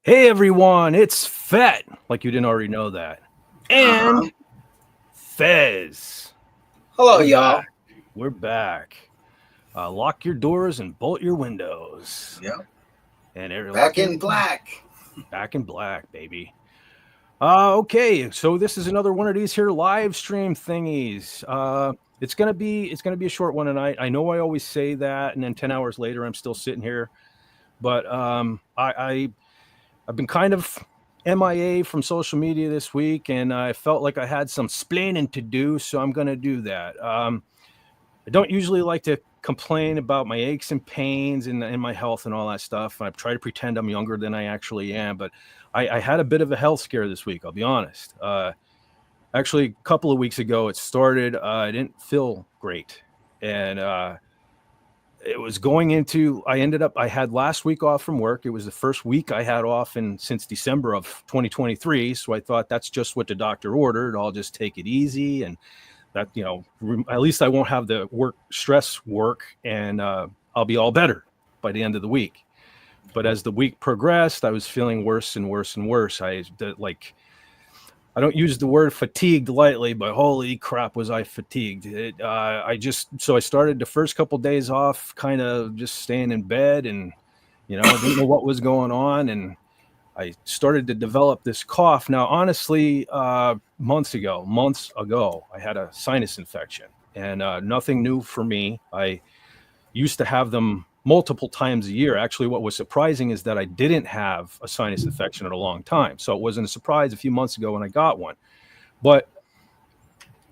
Hey everyone, it's Fet, like you didn't already know that. And Fez. Hello, y'all. We're back. Lock your doors and bolt your windows. Yep. And Back in black. Back in black, baby. Okay, so this is another one of these here live stream thingies. It's gonna be a short one tonight. I know I always say that, and then 10 hours later I'm still sitting here. But I've been kind of MIA from social media this week, and I felt like I had some splaining to do, so I'm going to do that. I don't usually like to complain about my aches and pains and my health and all that stuff. I try to pretend I'm younger than I actually am, but I had a bit of a health scare this week, I'll be honest. Actually, a couple of weeks ago it started. I didn't feel great, and it was going into, I had last week off from work. It was the first week I had off since December of 2023. So I thought that's just what the doctor ordered. I'll just take it easy. And that, at least I won't have the stress work, and I'll be all better by the end of the week. But as the week progressed, I was feeling worse and worse and worse. I don't use the word fatigued lightly, but holy crap, was I fatigued. So I started the first couple of days off kind of just staying in bed, and, I didn't know what was going on. And I started to develop this cough. Now, honestly, months ago, I had a sinus infection, and nothing new for me. I used to have them multiple times a year. Actually, what was surprising is that I didn't have a sinus infection in a long time. So it wasn't a surprise a few months ago when I got one. But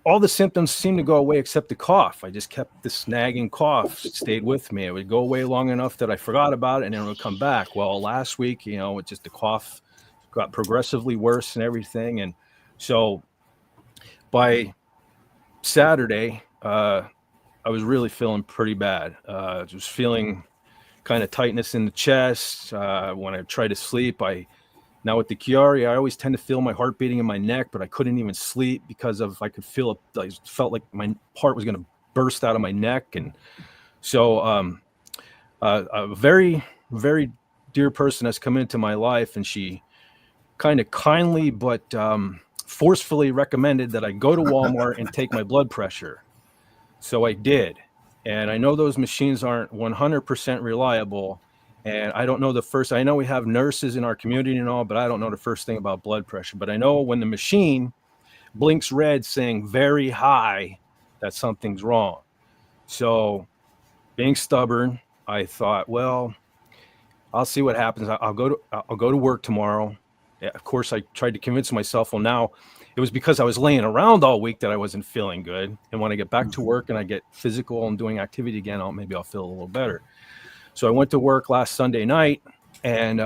all the symptoms seemed to go away except the cough. I just kept this nagging cough. It stayed with me. It would go away long enough that I forgot about it, and then it would come back. Well, last week, it just, the cough got progressively worse and everything. And so by Saturday, I was really feeling pretty bad. Just feeling kind of tightness in the chest. When I try to sleep, now with the Chiari, I always tend to feel my heart beating in my neck, but I couldn't even sleep because I could feel it. I felt like my heart was going to burst out of my neck. And so a very, very dear person has come into my life, and she kind of kindly but forcefully recommended that I go to Walmart and take my blood pressure. So I did. And I know those machines aren't 100% reliable. And I don't know I know we have nurses in our community and all, but I don't know the first thing about blood pressure. But I know when the machine blinks red saying very high, that something's wrong. So being stubborn, I thought, well, I'll see what happens. I'll go to work tomorrow. Of course, I tried to convince myself, well, now it was because I was laying around all week that I wasn't feeling good. And when I get back to work and I get physical and doing activity again, maybe I'll feel a little better. So I went to work last Sunday night and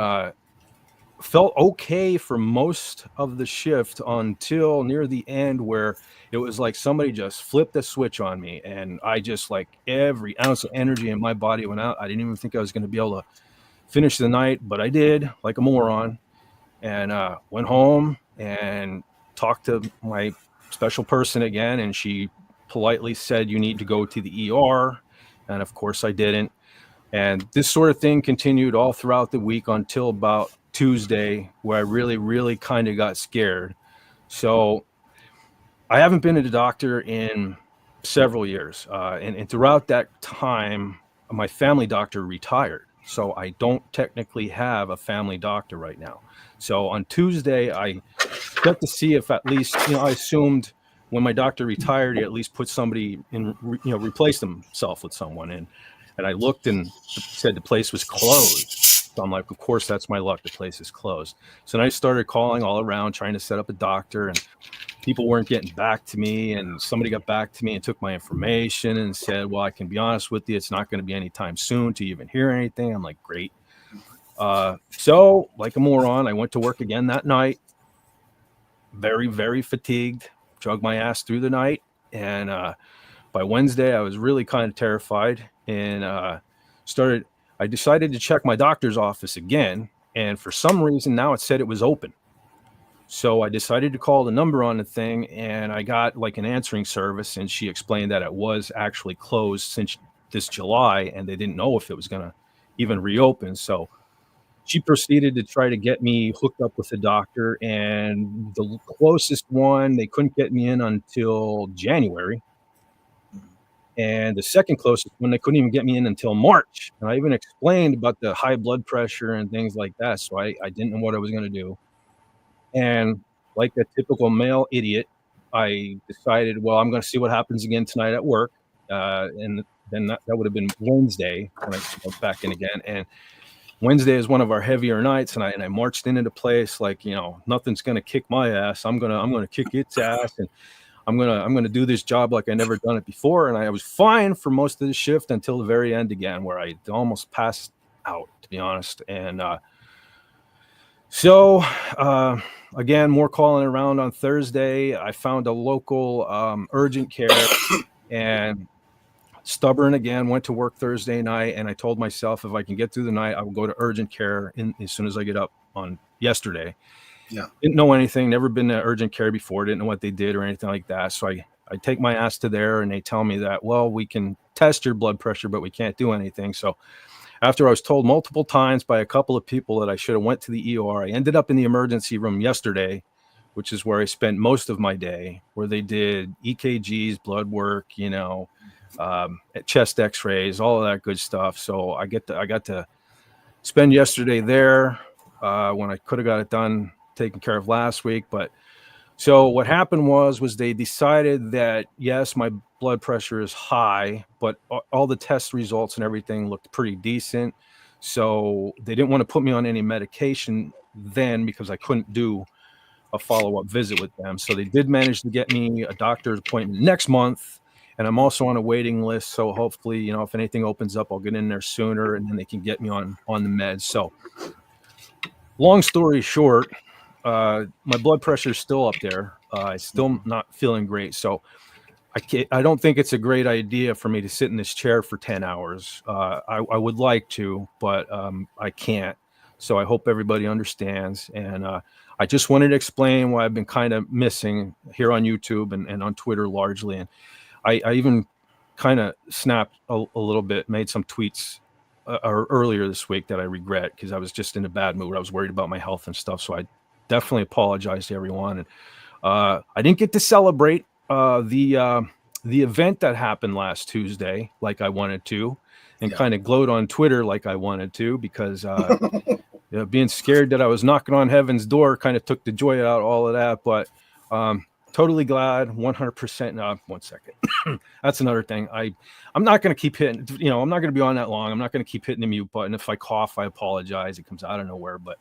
felt okay for most of the shift until near the end, where it was like somebody just flipped a switch on me. And I just, like, every ounce of energy in my body went out. I didn't even think I was going to be able to finish the night, but I did, like a moron. And went home and talked to my special person again, and she politely said, you need to go to the ER. And of course I didn't. And this sort of thing continued all throughout the week until about Tuesday, where I really, really kind of got scared. So I haven't been to the doctor in several years. And throughout that time, my family doctor retired. So I don't technically have a family doctor right now. So on Tuesday, I got to see if at least, I assumed when my doctor retired, he at least put somebody in, replaced himself with someone. And I looked and said the place was closed. So I'm like, of course, that's my luck. The place is closed. So then I started calling all around, trying to set up a doctor, and people weren't getting back to me. And somebody got back to me and took my information and said, well, I can be honest with you, it's not going to be anytime soon to even hear anything. I'm like, great. So like a moron, I went to work again that night, very, very fatigued, chugged my ass through the night. And by Wednesday, I was really kind of terrified, and I decided to check my doctor's office again. And for some reason now it said it was open. So I decided to call the number on the thing, and I got like an answering service, and she explained that it was actually closed since this July, and they didn't know if it was going to even reopen. So she proceeded to try to get me hooked up with a doctor, and the closest one, they couldn't get me in until January. And the second closest one, they couldn't even get me in until March. And I even explained about the high blood pressure and things like that. So I didn't know what I was going to do. And like a typical male idiot, I decided, well, I'm going to see what happens again tonight at work. And then that would have been Wednesday when I was back in again. And Wednesday is one of our heavier nights, and I marched into place like, nothing's going to kick my ass. I'm gonna kick its ass, and I'm gonna do this job like I never done it before. And I was fine for most of the shift until the very end again, where I almost passed out, to be honest. And so again, more calling around on Thursday. I found a local urgent care, and stubborn again, went to work Thursday night, and I told myself if I can get through the night, I will go to urgent care as soon as I get up on yesterday. Yeah. Didn't know anything, never been to urgent care before, didn't know what they did or anything like that. So I take my ass to there, and they tell me that, well, we can test your blood pressure, but we can't do anything. So after I was told multiple times by a couple of people that I should have went to the ER, I ended up in the emergency room yesterday, which is where I spent most of my day, where they did EKGs, blood work, chest x-rays, all of that good stuff. So I got to spend yesterday there when I could have got it done, taken care of last week. But so what happened was they decided that, yes, my blood pressure is high, but all the test results and everything looked pretty decent. So they didn't want to put me on any medication then because I couldn't do a follow-up visit with them. So they did manage to get me a doctor's appointment next month. And I'm also on a waiting list. So hopefully, if anything opens up, I'll get in there sooner, and then they can get me on the meds. So long story short, my blood pressure is still up there. I'm still not feeling great. So I don't think it's a great idea for me to sit in this chair for 10 hours. I would like to, but I can't. So I hope everybody understands. And I just wanted to explain why I've been kind of missing here on YouTube and on Twitter largely. And I even kind of snapped a little bit, made some tweets earlier this week that I regret because I was just in a bad mood. I was worried about my health and stuff. So I definitely apologize to everyone. And I didn't get to celebrate the event that happened last Tuesday like I wanted to, and kind of gloat on Twitter like I wanted to, because being scared that I was knocking on heaven's door kind of took the joy out of all of that. But totally glad, 100%. One second. That's another thing. I'm not going to keep hitting, I'm not going to be on that long. I'm not going to keep hitting the mute button. If I cough, I apologize. It comes out of nowhere. But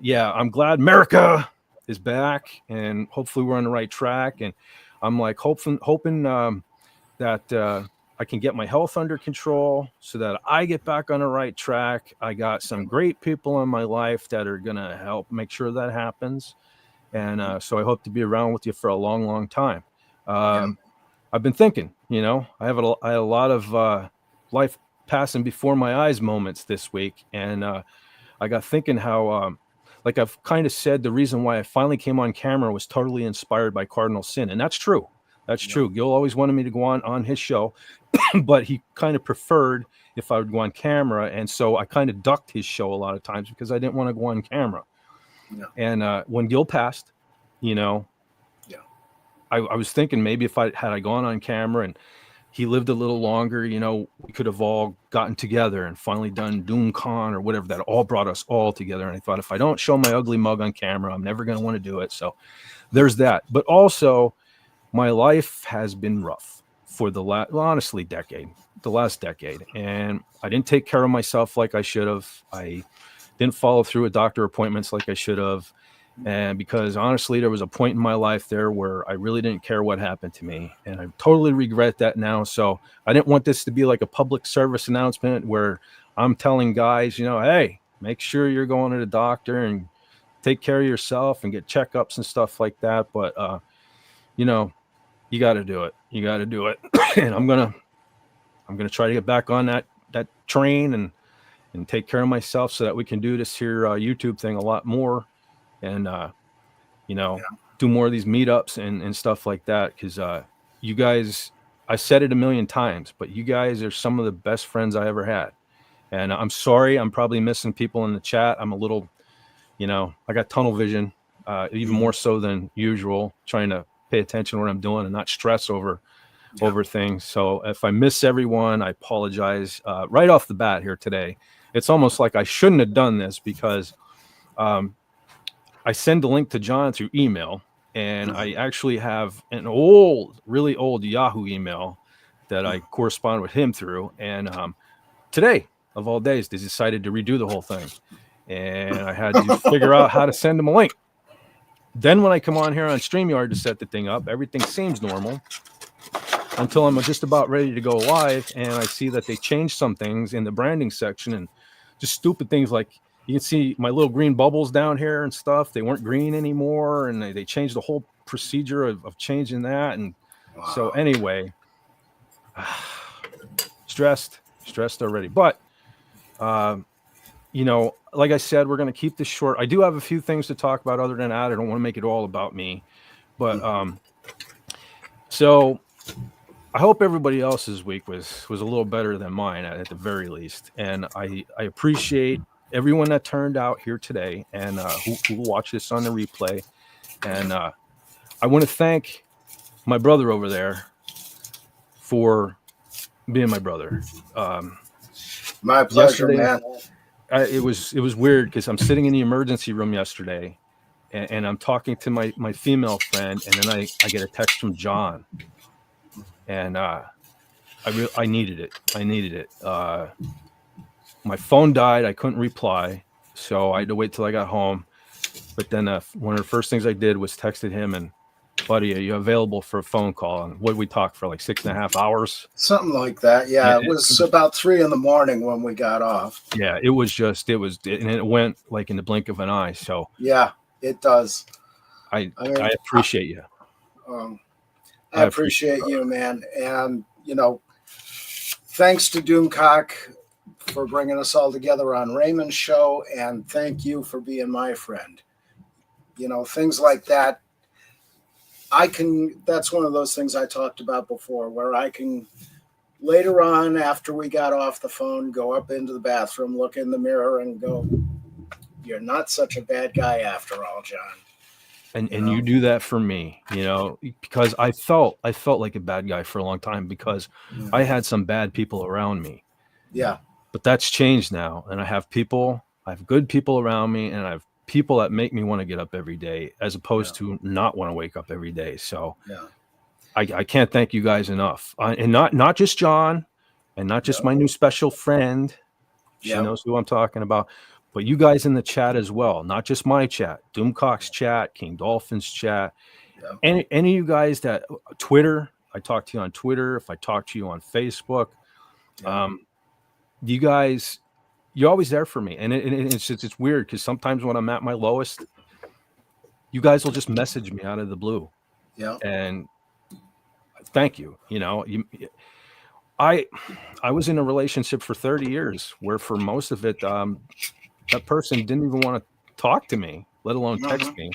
yeah, I'm glad America is back, and hopefully we're on the right track. And I'm like hoping that I can get my health under control so that I get back on the right track. I got some great people in my life that are going to help make sure that happens. And so I hope to be around with you for a long, long time. I've been thinking, I had a lot of life passing before my eyes moments this week. And I got thinking how, like I've kind of said, the reason why I finally came on camera was totally inspired by Cardinal Sin. And that's true. That's true. Gil always wanted me to go on his show, but he kind of preferred if I would go on camera. And so I kind of ducked his show a lot of times because I didn't want to go on camera. And when Gil passed, I was thinking maybe if I had gone on camera and he lived a little longer, we could have all gotten together and finally done DoomCon or whatever. That all brought us all together. And I thought, if I don't show my ugly mug on camera, I'm never going to want to do it. So there's that. But also, my life has been rough for the last decade. And I didn't take care of myself like I should have. I didn't follow through with doctor appointments like I should have. And because honestly, there was a point in my life there where I really didn't care what happened to me. And I totally regret that now. So I didn't want this to be like a public service announcement where I'm telling guys, hey, make sure you're going to the doctor and take care of yourself and get checkups and stuff like that. But, you got to do it. You got to do it. And I'm going to try to get back on that train and take care of myself so that we can do this here YouTube thing a lot more. And, do more of these meetups and stuff like that. Because you guys I said it a million times, but you guys are some of the best friends I ever had. And I'm sorry, I'm probably missing people in the chat. I'm a little, I got tunnel vision, even more so than usual, trying to pay attention to what I'm doing and not stress over things. So if I miss everyone, I apologize right off the bat here today. It's almost like I shouldn't have done this because I send the link to John through email, and I actually have an really old Yahoo email that I correspond with him through. And today, of all days, they decided to redo the whole thing. And I had to figure out how to send them a link. Then when I come on here on StreamYard to set the thing up, everything seems normal until I'm just about ready to go live, and I see that they changed some things in the branding section, and just stupid things like you can see my little green bubbles down here and stuff. They weren't green anymore, and they changed the whole procedure of changing that. And so anyway, stressed already. But, like I said, we're going to keep this short. I do have a few things to talk about other than that. I don't want to make it all about me. But so I hope everybody else's week was a little better than mine at the very least. And I appreciate everyone that turned out here today and who watched this on the replay. And I want to thank my brother over there for being my brother. My pleasure, man. It was weird because I'm sitting in the emergency room yesterday and I'm talking to my female friend, and then I get a text from John. And I needed it. My phone died. I couldn't reply, so I had to wait till I got home. But then one of the first things I did was texted him and, buddy, are you available for a phone call? And what did we talk for, like 6.5 hours? Something like that. Yeah, it was about 3 a.m. when we got off. Yeah, it was, and it went like in the blink of an eye. So yeah, it does. I appreciate you. I appreciate you, man. And, thanks to Doomcock for bringing us all together on Raymond's show. And thank you for being my friend. Things like that. That's one of those things I talked about before, where I can later on, after we got off the phone, go up into the bathroom, look in the mirror and go, you're not such a bad guy after all, John. And you do that for me, because I felt like a bad guy for a long time because I had some bad people around me. Yeah. But that's changed now. And I have good people around me, and I have people that make me want to get up every day as opposed to not want to wake up every day. So I can't thank you guys enough. And not just John and not just my new special friend. She knows who I'm talking about. But you guys in the chat as well, not just my chat, Doomcock's chat, King Dolphin's chat, any of you guys that Twitter, I talk to you on Twitter, if I talk to you on Facebook, you guys, you're always there for me. And it's weird because sometimes when I'm at my lowest, you guys will just message me out of the blue. Yeah. And thank you. I was in a relationship for 30 years where for most of it, that person didn't even want to talk to me, let alone text me.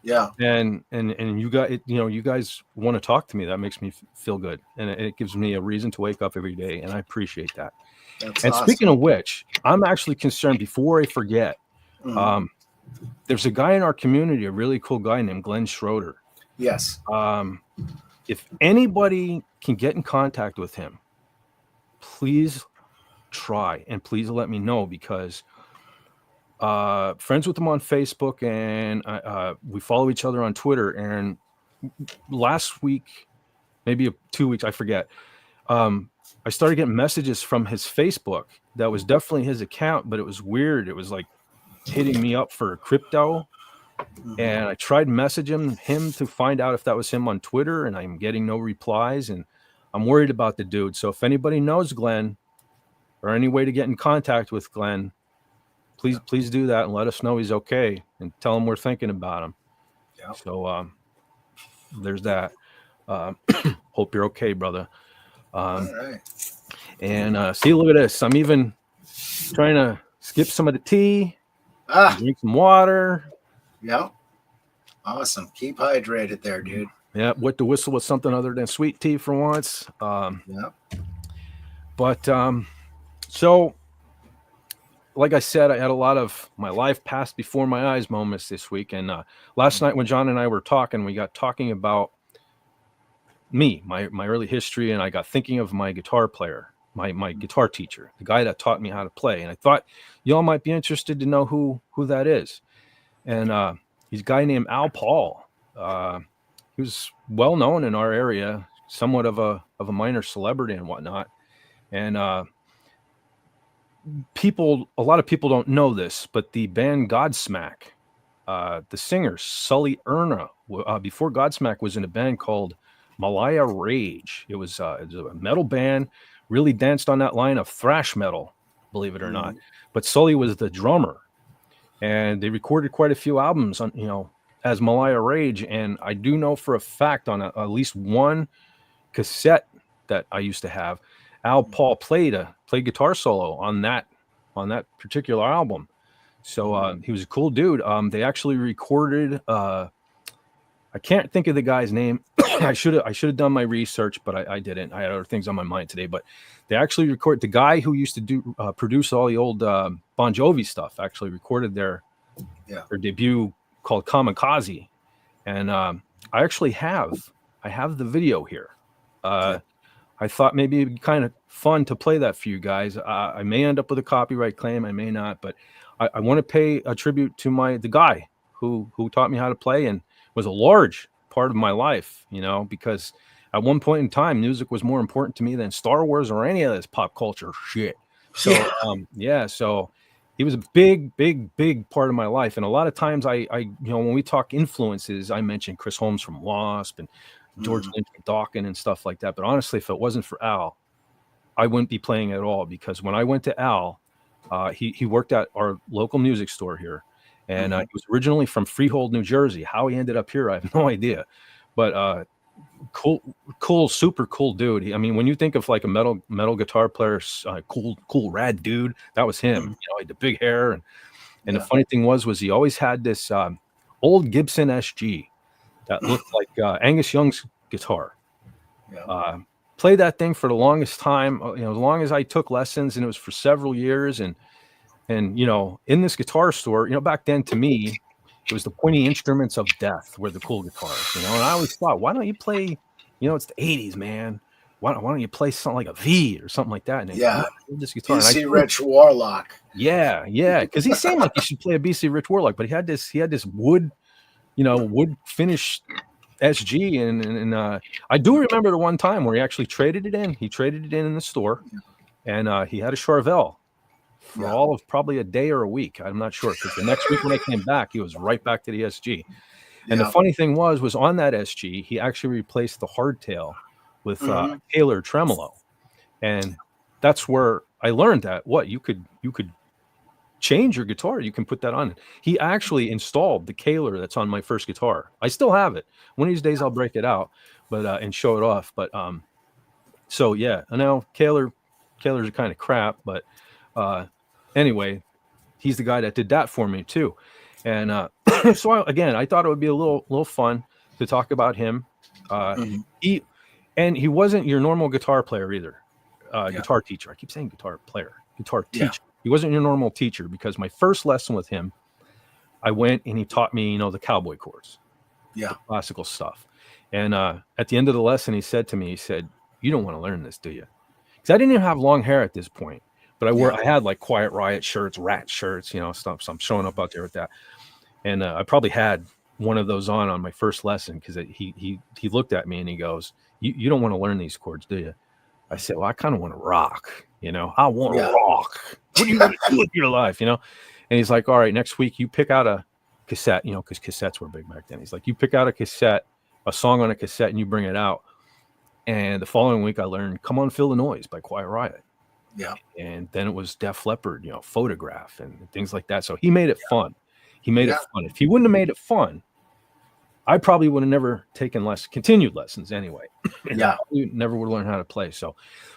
Yeah. And you guys want to talk to me. That makes me feel good. And it gives me a reason to wake up every day. And I appreciate that. That's and awesome. Speaking of which, I'm actually concerned before I forget. There's a guy in our community, a really cool guy named Glenn Schroeder. Yes. If anybody can get in contact with him, please try and please let me know because friends with him on Facebook and we follow each other on Twitter. And last week, maybe 2 weeks, I forget. I started getting messages from his Facebook that was definitely his account, but it was weird. It was like hitting me up for crypto. And I tried messaging him to find out if that was him on Twitter, and I'm getting no replies. And I'm worried about the dude. So if anybody knows Glenn or any way to get in contact with Glenn, please do that and let us know he's okay and tell him we're thinking about him. Yeah. So there's that. Hope you're okay, brother. All right. And see, look at this. I'm even trying to skip some of the tea, drink some water. Yeah. Awesome. Keep hydrated there, dude. Yeah, wet the whistle with something other than sweet tea for once. Yeah. But so, like I said, I had a lot of my life passed before my eyes moments this week. And last night when John and I were talking, we got talking about me, my early history, and I got thinking of my guitar player, my guitar teacher, the guy that taught me how to play. And I thought y'all might be interested to know who that is. And he's a guy named Al Paul. He was well known in our area, somewhat of a minor celebrity and whatnot. And a lot of people don't know this, but the band Godsmack, the singer Sully Erna, before Godsmack, was in a band called Malaya Rage. It was a metal band, really danced on that line of thrash metal, believe it or not. But Sully was the drummer, and they recorded quite a few albums on, as Malaya Rage. And I do know for a fact on at least one cassette that I used to have, Al Paul played guitar solo on that particular album. So he was a cool dude. They actually recorded. I can't think of the guy's name. I should have done my research, but I didn't. I had other things on my mind today. But they actually recorded, the guy who used to produce all the old Bon Jovi stuff. Actually recorded their debut called Kamikaze, and I actually have the video here. I thought maybe it'd be kind of fun to play that for you guys. I may end up with a copyright claim, I may not, but I want to pay a tribute to the guy who taught me how to play and was a large part of my life, because at one point in time, music was more important to me than Star Wars or any of this pop culture shit. So, so he was a big, big, big part of my life. And a lot of times when we talk influences, I mention Chris Holmes from Wasp and George Lynch Dawkins and stuff like that. But honestly, if it wasn't for Al, I wouldn't be playing at all, because when I went to Al, he worked at our local music store here, and he was originally from Freehold, New Jersey. How he ended up here, I have no idea. But cool, super cool dude. I mean, when you think of like a metal guitar player, cool, rad dude, that was him. He had the big hair, and the funny thing was he always had this old Gibson SG that looked like Angus Young's guitar. Played that thing for the longest time, as long as I took lessons, and it was for several years. And in this guitar store, back then, to me, it was the pointy instruments of death were the cool guitars, and I always thought, why don't you play, it's the 80s, man. Why don't you play something like a V or something like that? And this guitar. BC Rich Warlock. Yeah. Because he seemed like he should play a BC Rich Warlock, but he had this wood, wood finish SG, and I do remember the one time where he actually traded it in. He traded it in the store, and he had a Charvel for all of probably a day or a week. I'm not sure, because the next week when I came back, he was right back to the SG. And the funny thing was on that SG, he actually replaced the hardtail with Taylor tremolo, and that's where I learned that you could change your guitar. You can put that on. He actually installed the Kaler that's on my first guitar. I still have it. One of these days I'll break it out, but and show it off. But so yeah, I know Kalers are kind of crap, but anyway, he's the guy that did that for me too. And so I thought it would be a little fun to talk about him. He wasn't your normal guitar player either. Guitar teacher. I keep saying guitar player. Guitar teacher. He wasn't your normal teacher, because my first lesson with him, I went and he taught me, the cowboy chords, the classical stuff. And at the end of the lesson, he said to me, "You don't want to learn this, do you?" Because I didn't even have long hair at this point, but I had like Quiet Riot shirts, Rat shirts, stuff. So I'm showing up out there with that. And I probably had one of those on my first lesson, because he looked at me and he goes, you don't want to learn these chords, do you? I said, well, I kind of want to rock, I want to rock. What do you want to do with your life, And he's like, all right, next week you pick out a cassette, because cassettes were big back then. He's like, you pick out a song on a cassette, and you bring it out. And the following week I learned Come On Feel the Noise by Quiet Riot. Yeah. And then it was Def Leppard, Photograph and things like that. So he made it fun. He made it fun. If he wouldn't have made it fun, I probably would have never taken continued lessons anyway. Never would have learned how to play. So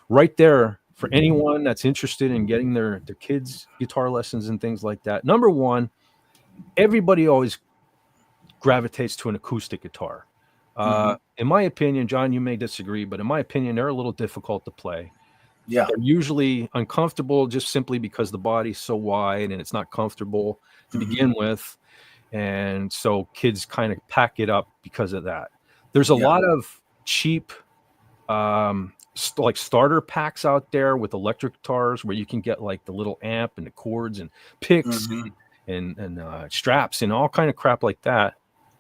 right there, for anyone that's interested in getting their kids guitar lessons and things like that, number one, everybody always gravitates to an acoustic guitar. In my opinion, John, you may disagree, but in my opinion, they're a little difficult to play. Yeah. They're usually uncomfortable just simply because the body's so wide and it's not comfortable to begin with. And so kids kind of pack it up because of that. There's a lot of cheap like starter packs out there with electric guitars where you can get like the little amp and the cords and picks and straps and all kind of crap like that.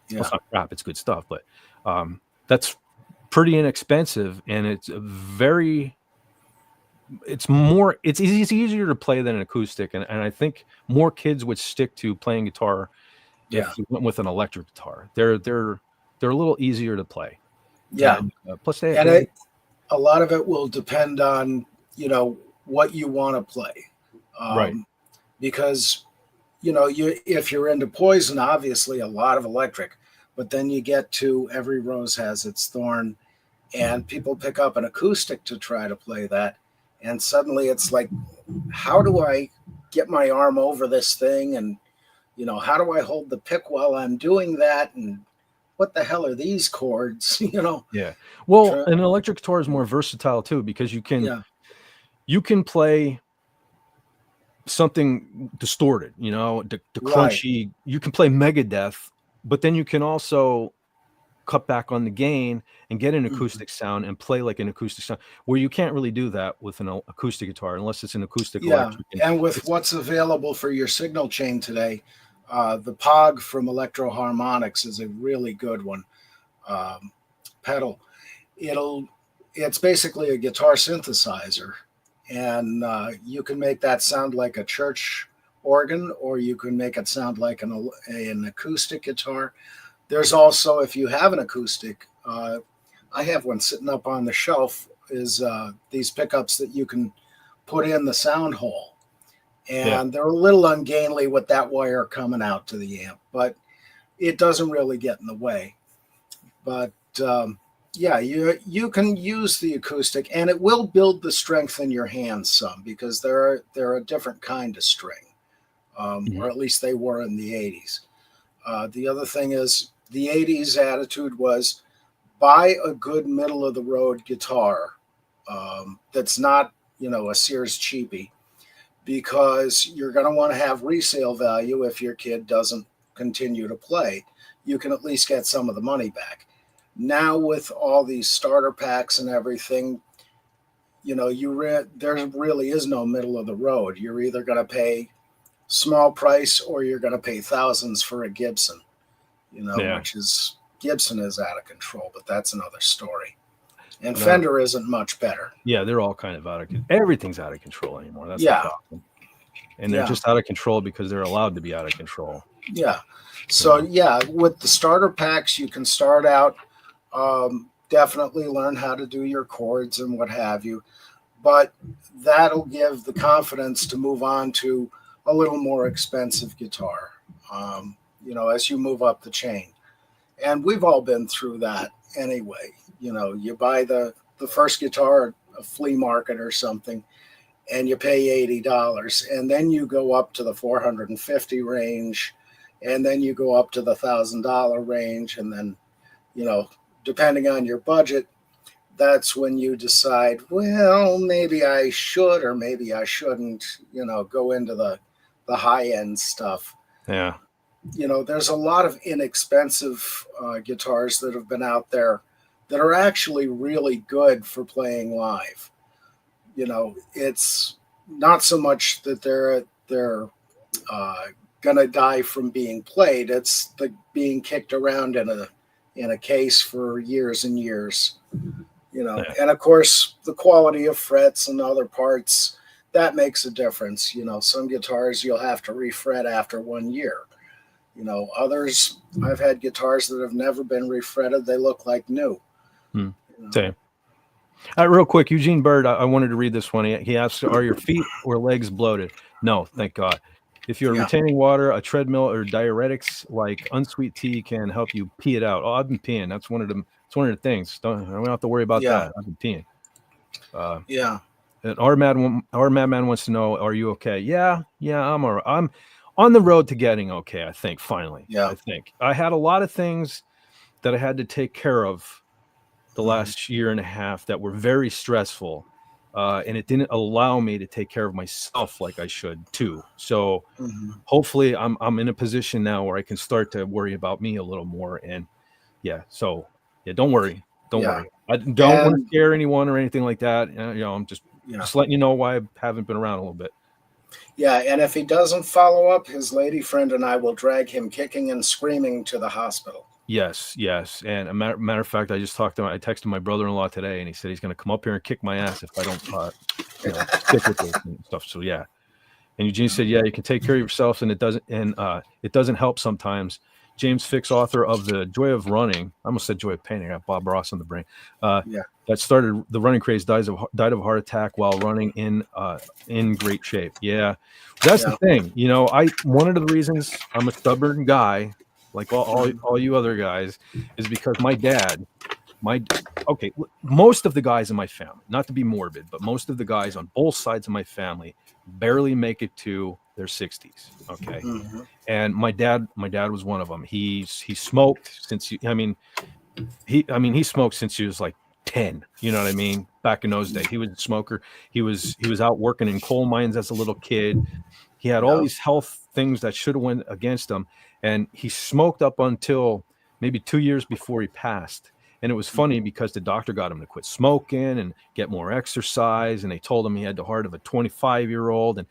Yeah. Well, it's not crap, it's good stuff, but that's pretty inexpensive, and it's easier to play than an acoustic, and I think more kids would stick to playing guitar if you went with an electric guitar. They're a little easier to play. Yeah. And, plus a lot of it will depend on, what you want to play. Right. Because, if you're into Poison, obviously a lot of electric, but then you get to Every Rose Has Its Thorn, and people pick up an acoustic to try to play that. And suddenly it's like, how do I get my arm over this thing? And, how do I hold the pick while I'm doing that? And what the hell are these chords? Yeah. Well, an electric guitar is more versatile too, because you can play something distorted, the crunchy. Right. You can play Megadeth, but then you can also cut back on the gain and get an acoustic sound and play like an acoustic sound, where you can't really do that with an acoustic guitar unless it's an acoustic electric. And with what's available for your signal chain today, the Pog from Electro Harmonics is a really good one. Pedal. It's basically a guitar synthesizer, and you can make that sound like a church organ, or you can make it sound like an acoustic guitar. There's also, if you have an acoustic, I have one sitting up on the shelf, is these pickups that you can put in the sound hole. And they're a little ungainly with that wire coming out to the amp, but it doesn't really get in the way. But you can use the acoustic, and it will build the strength in your hands some, because they're a different kind of string, or at least they were in the 80s. The other thing is, the 80s attitude was buy a good middle of the road guitar that's not, a Sears cheapie, because you're going to want to have resale value. If your kid doesn't continue to play, you can at least get some of the money back. Now with all these starter packs and everything, there really is no middle of the road. You're either going to pay small price or you're going to pay thousands for a Gibson, which is, Gibson is out of control, but that's another story. And Fender isn't much better. Yeah, they're all kind of out of control. Everything's out of control anymore. That's the problem. And they're just out of control because they're allowed to be out of control. Yeah. So, with the starter packs, you can start out, definitely learn how to do your chords and what have you. But that'll give the confidence to move on to a little more expensive guitar, as you move up the chain. And we've all been through that anyway. You buy the first guitar at a flea market or something, and you pay $80, and then you go up to the $450 range, and then you go up to the $1,000 range, and then, depending on your budget, that's when you decide, well, maybe I should or maybe I shouldn't, go into the high-end stuff. Yeah. There's a lot of inexpensive guitars that have been out there that are actually really good for playing live. It's not so much that they're gonna die from being played. It's being kicked around in a case for years and years. And of course the quality of frets and other parts, that makes a difference. Some guitars you'll have to refret after 1 year. Others, I've had guitars that have never been refretted. They look like new. Same. Real quick, Eugene Bird, I wanted to read this one. He asks, are your feet or legs bloated? No, thank God. If you're retaining water, a treadmill or diuretics like unsweet tea can help you pee it out. Oh, I've been peeing. That's one of the things. I don't have to worry about that. I've been peeing. And our madman wants to know, are you okay? Yeah, I'm all right. I'm on the road to getting okay, I think, finally. I think I had a lot of things that I had to take care of the last year and a half that were very stressful. And it didn't allow me to take care of myself like I should too. So hopefully I'm in a position now where I can start to worry about me a little more. And so don't worry. Don't worry. I don't want to scare anyone or anything like that. I'm just letting you know why I haven't been around a little bit. Yeah, and if he doesn't follow up, his lady friend and I will drag him kicking and screaming to the hospital. Yes. And a matter of fact, I texted my brother-in-law today, and he said he's going to come up here and kick my ass if I don't stick with this and stuff. So yeah. And Eugene said, yeah, you can take care of yourself, and it doesn't help sometimes. James Fix, author of The Joy of Running. I almost said Joy of Painting. I got Bob Ross on the brain. That started the running craze, died of a heart attack while running in great shape. Yeah. That's the thing. One of the reasons I'm a stubborn guy, like all you other guys, is because my dad, most of the guys in my family, not to be morbid, but most of the guys on both sides of my family barely make it to their 60s. Okay. And my dad was one of them. He smoked since he smoked since he was like 10, you know what I mean? Back in those days, he was a smoker. He was out working in coal mines as a little kid. He had all these health things that should have went against him. And he smoked up until maybe 2 years before he passed. And it was funny because the doctor got him to quit smoking and get more exercise. And they told him he had the heart of a 25-year-old, and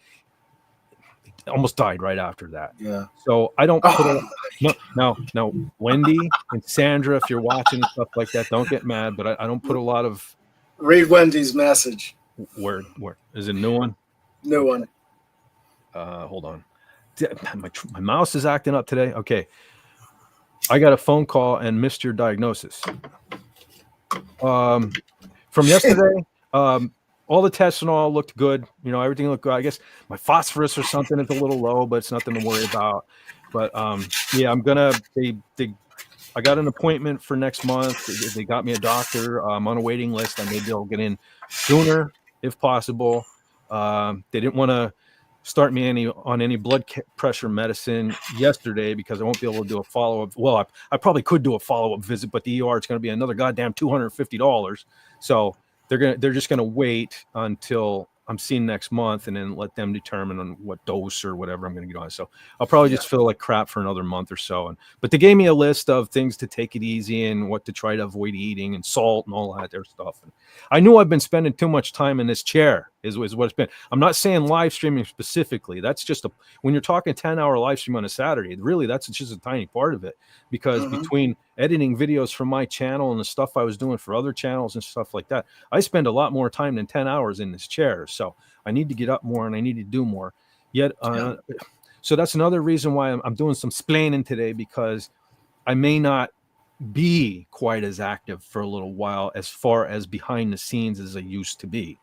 he almost died right after that. Yeah. So I don't put now, Wendy and Sandra, if you're watching and stuff like that, don't get mad, but I don't put a lot of. Read Wendy's message. Where is it? A new one? New one. Hold on. My mouse is acting up today. Okay. I got a phone call and missed your diagnosis. From yesterday, all the tests and all looked good. Everything looked good. I guess my phosphorus or something is a little low, but it's nothing to worry about. But I'm gonna. I got an appointment for next month. They got me a doctor. I'm on a waiting list. I maybe I'll get in sooner if possible. They didn't want to start me on any blood pressure medicine yesterday because I won't be able to do a follow-up. Well, I probably could do a follow-up visit, but the ER, it's going to be another goddamn $250. So they're just going to wait until I'm seen next month and then let them determine on what dose or whatever I'm going to get on. So I'll probably just feel like crap for another month or so. But they gave me a list of things to take it easy and what to try to avoid eating and salt and all that there stuff. And I knew I've been spending too much time in this chair is what it's been. I'm not saying live streaming specifically. That's just when you're talking 10-hour live stream on a Saturday, really, that's just a tiny part of it, because between editing videos from my channel and the stuff I was doing for other channels and stuff like that, I spend a lot more time than 10 hours in this chair. So I need to get up more and I need to do more. So that's another reason why I'm doing some splainin today, because I may not be quite as active for a little while as far as behind the scenes as I used to be.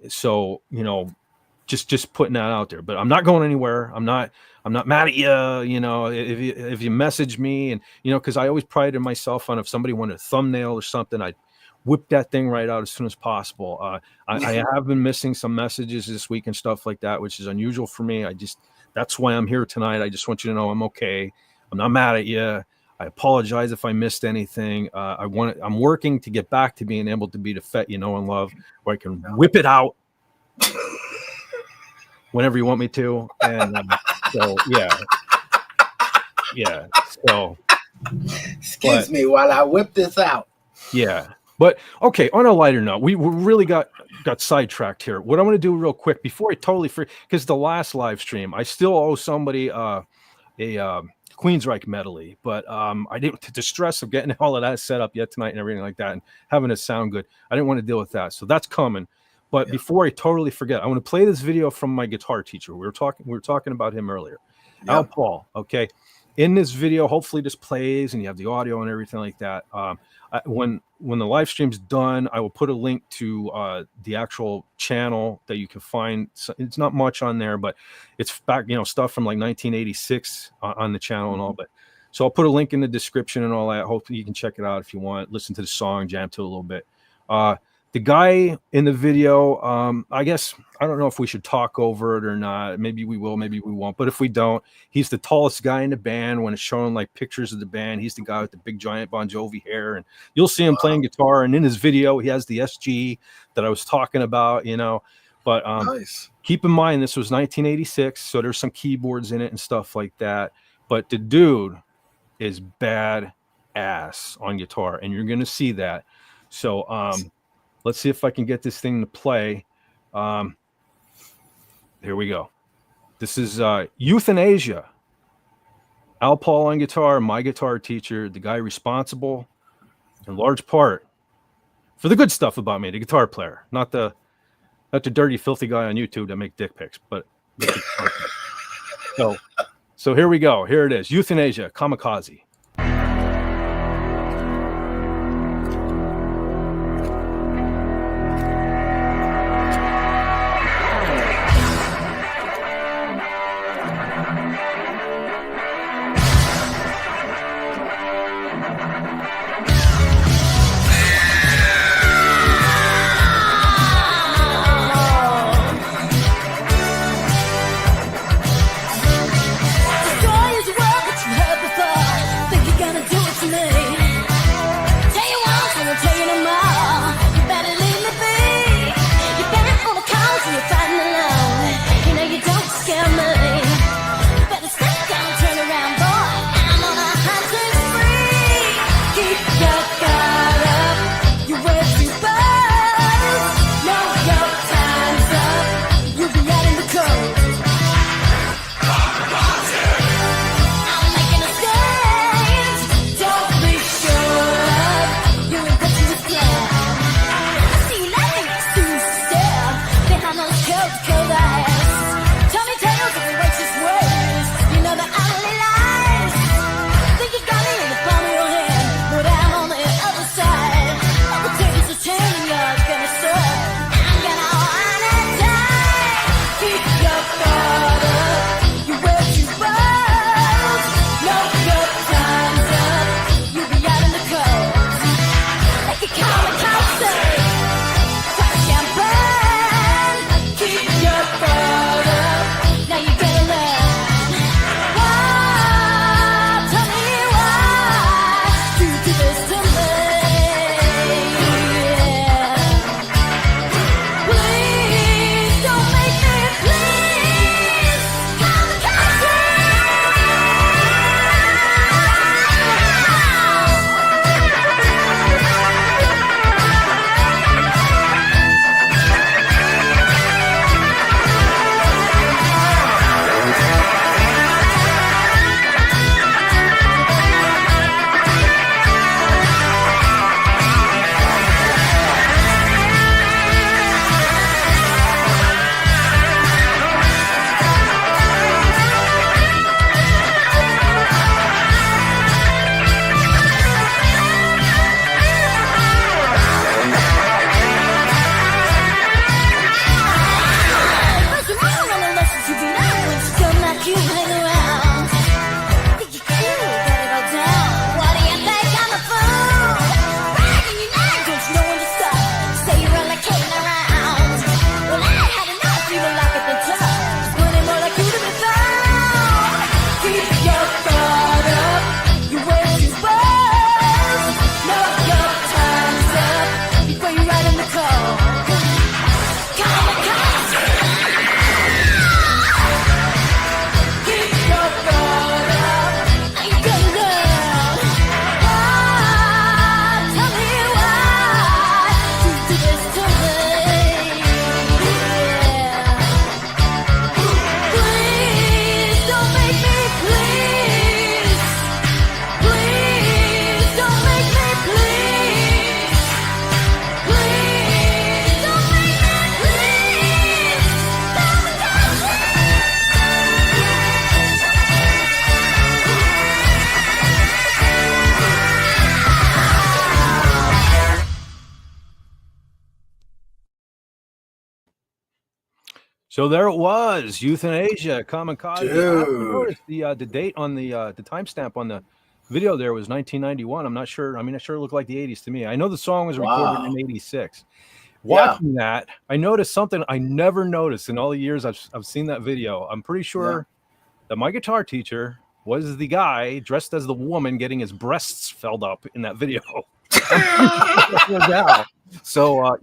So just putting that out there. But I'm not going anywhere. I'm not mad at you. If you message me, and because I always prided myself on, if somebody wanted a thumbnail or something, I'd whip that thing right out as soon as possible. I have been missing some messages this week and stuff like that, which is unusual for me. That's why I'm here tonight. I just want you to know I'm okay. I'm not mad at you. I apologize if I missed anything. I'm working to get back to being able to be the vet you know and love, where I can whip it out whenever you want me to. And so So excuse me while I whip this out. Yeah. But okay, on a lighter note, we really got sidetracked here. What I want to do real quick before I totally forget, because the last live stream, I still owe somebody a Queensryche medley, but I didn't, to the stress of getting all of that set up yet tonight and everything like that and having it sound good, I didn't want to deal with that. So that's coming. But before I totally forget, I want to play this video from my guitar teacher. We were talking about him earlier. Al Paul. Okay. In this video, hopefully this plays and you have the audio and everything like that. When the live stream's done, I will put a link to the actual channel that you can find. So it's not much on there, but it's back, stuff from like 1986 on the channel and all. But so I'll put a link in the description and all that. Hopefully you can check it out if you want. Listen to the song, jam to it a little bit. The guy in the video, I guess, I don't know if we should talk over it or not. Maybe we will, maybe we won't. But if we don't, he's the tallest guy in the band. When it's showing like pictures of the band, he's the guy with the big giant Bon Jovi hair. And you'll see him playing guitar. And in his video, he has the SG that I was talking about, you know. But Nice. keep in mind, this was 1986. So there's some keyboards in it and stuff like that. But the dude is bad ass on guitar. And you're going to see that. So, let's see if I can get this thing to play. Here we go. This is Euthanasia. Al Paul on guitar, my guitar teacher, the guy responsible in large part for the good stuff about me, the guitar player, not the dirty, filthy guy on YouTube that make dick pics, but so here we go. Here it is. Euthanasia, Kamikaze. So there it was, Euthanasia, Kamikaze. Dude. The date on the timestamp on the video there was 1991. I'm not sure. I mean, it sure looked like the 80s to me. I know the song was recorded in 86. Watching that, I noticed something I never noticed in all the years I've seen that video. I'm pretty sure that my guitar teacher was the guy dressed as the woman getting his breasts filled up in that video. So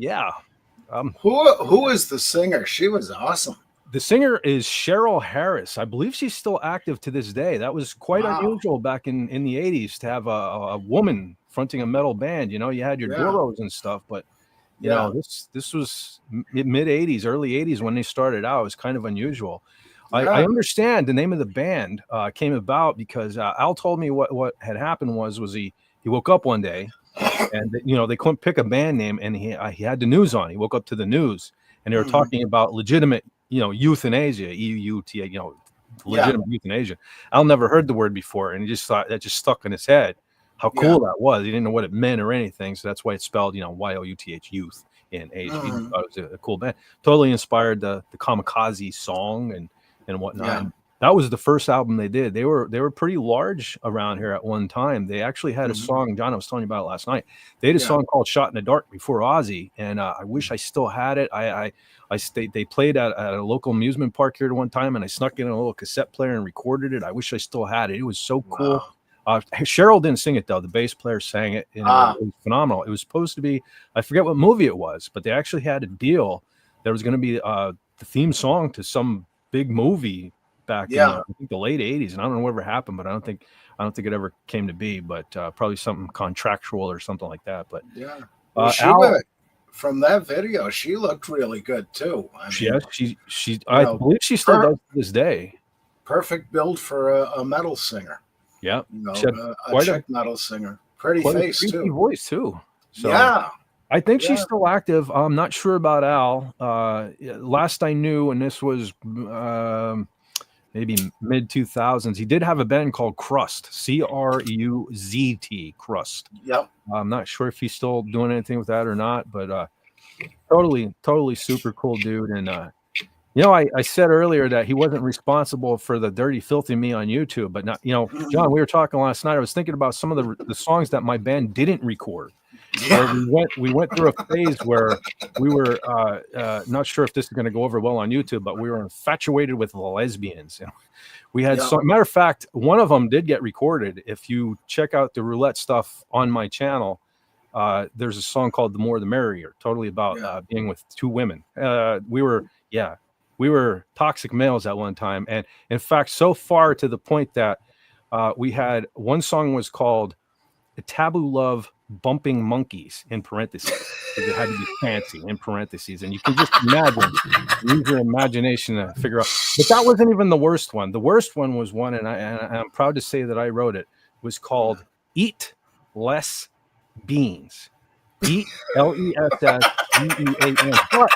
who is the singer? She was awesome. The singer is Cheryl Harris. I believe she's still active to this day. That was quite unusual back in the 80s to have a woman fronting a metal band. You know, you had your Doros and stuff, but you know, this was mid 80s, early 80s when they started out. It was kind of unusual. I understand the name of the band came about because Al told me what had happened was he woke up one day and they couldn't pick a band name, and he had the news on. He woke up to the news and they were talking about legitimate euthanasia, EUT, legitimate euthanasia. Al never heard the word before, and he just thought that just stuck in his head how cool that was. He didn't know what it meant or anything, so that's why it's spelled YOUTH, youth in age. He thought it was a cool band. Totally inspired the Kamikaze song and whatnot. And that was the first album they did. They were pretty large around here at one time. They actually had a song, John, I was telling you about it last night. They had a song called Shot in the Dark before Ozzy, and I wish I still had it. They played at a local amusement park here at one time, and I snuck in a little cassette player and recorded it. I wish I still had it. It was so cool. Cheryl didn't sing it though. The bass player sang it, and it was phenomenal. It was supposed to be, I forget what movie it was, but they actually had a deal. There was going to be the theme song to some big movie back in I think the late 80s, and I don't know whatever happened, but I don't think it ever came to be, but probably something contractual or something like that. But from that video, she looked really good too. I believe she still does to this day. Perfect build for a metal singer. Yeah, a Czech metal singer. Pretty face too. Voice too. So I think she's still active. I'm not sure about Al. Last I knew, and this was maybe mid 2000s, he did have a band called Crust, CRUZT, Crust. Yep. I'm not sure if he's still doing anything with that or not, but totally super cool dude. And I said earlier that he wasn't responsible for the Dirty Filthy Me on YouTube, but not, John, we were talking last night. I was thinking about some of the songs that my band didn't record. We went through a phase where we were not sure if this is going to go over well on YouTube, but we were infatuated with lesbians. We had matter of fact, one of them did get recorded. If you check out the roulette stuff on my channel, there's a song called "The More the Merrier," totally about being with two women. We were toxic males at one time, and in fact, so far to the point that we had one song was called "A Taboo Love Bumping Monkeys" in parentheses, because it had to be fancy in parentheses, and you can just imagine, use your imagination to figure out. But that wasn't even the worst one. The worst one was one, and I'm proud to say that I wrote it. Was called "Eat Less Beans." Eat LESSBEAN. But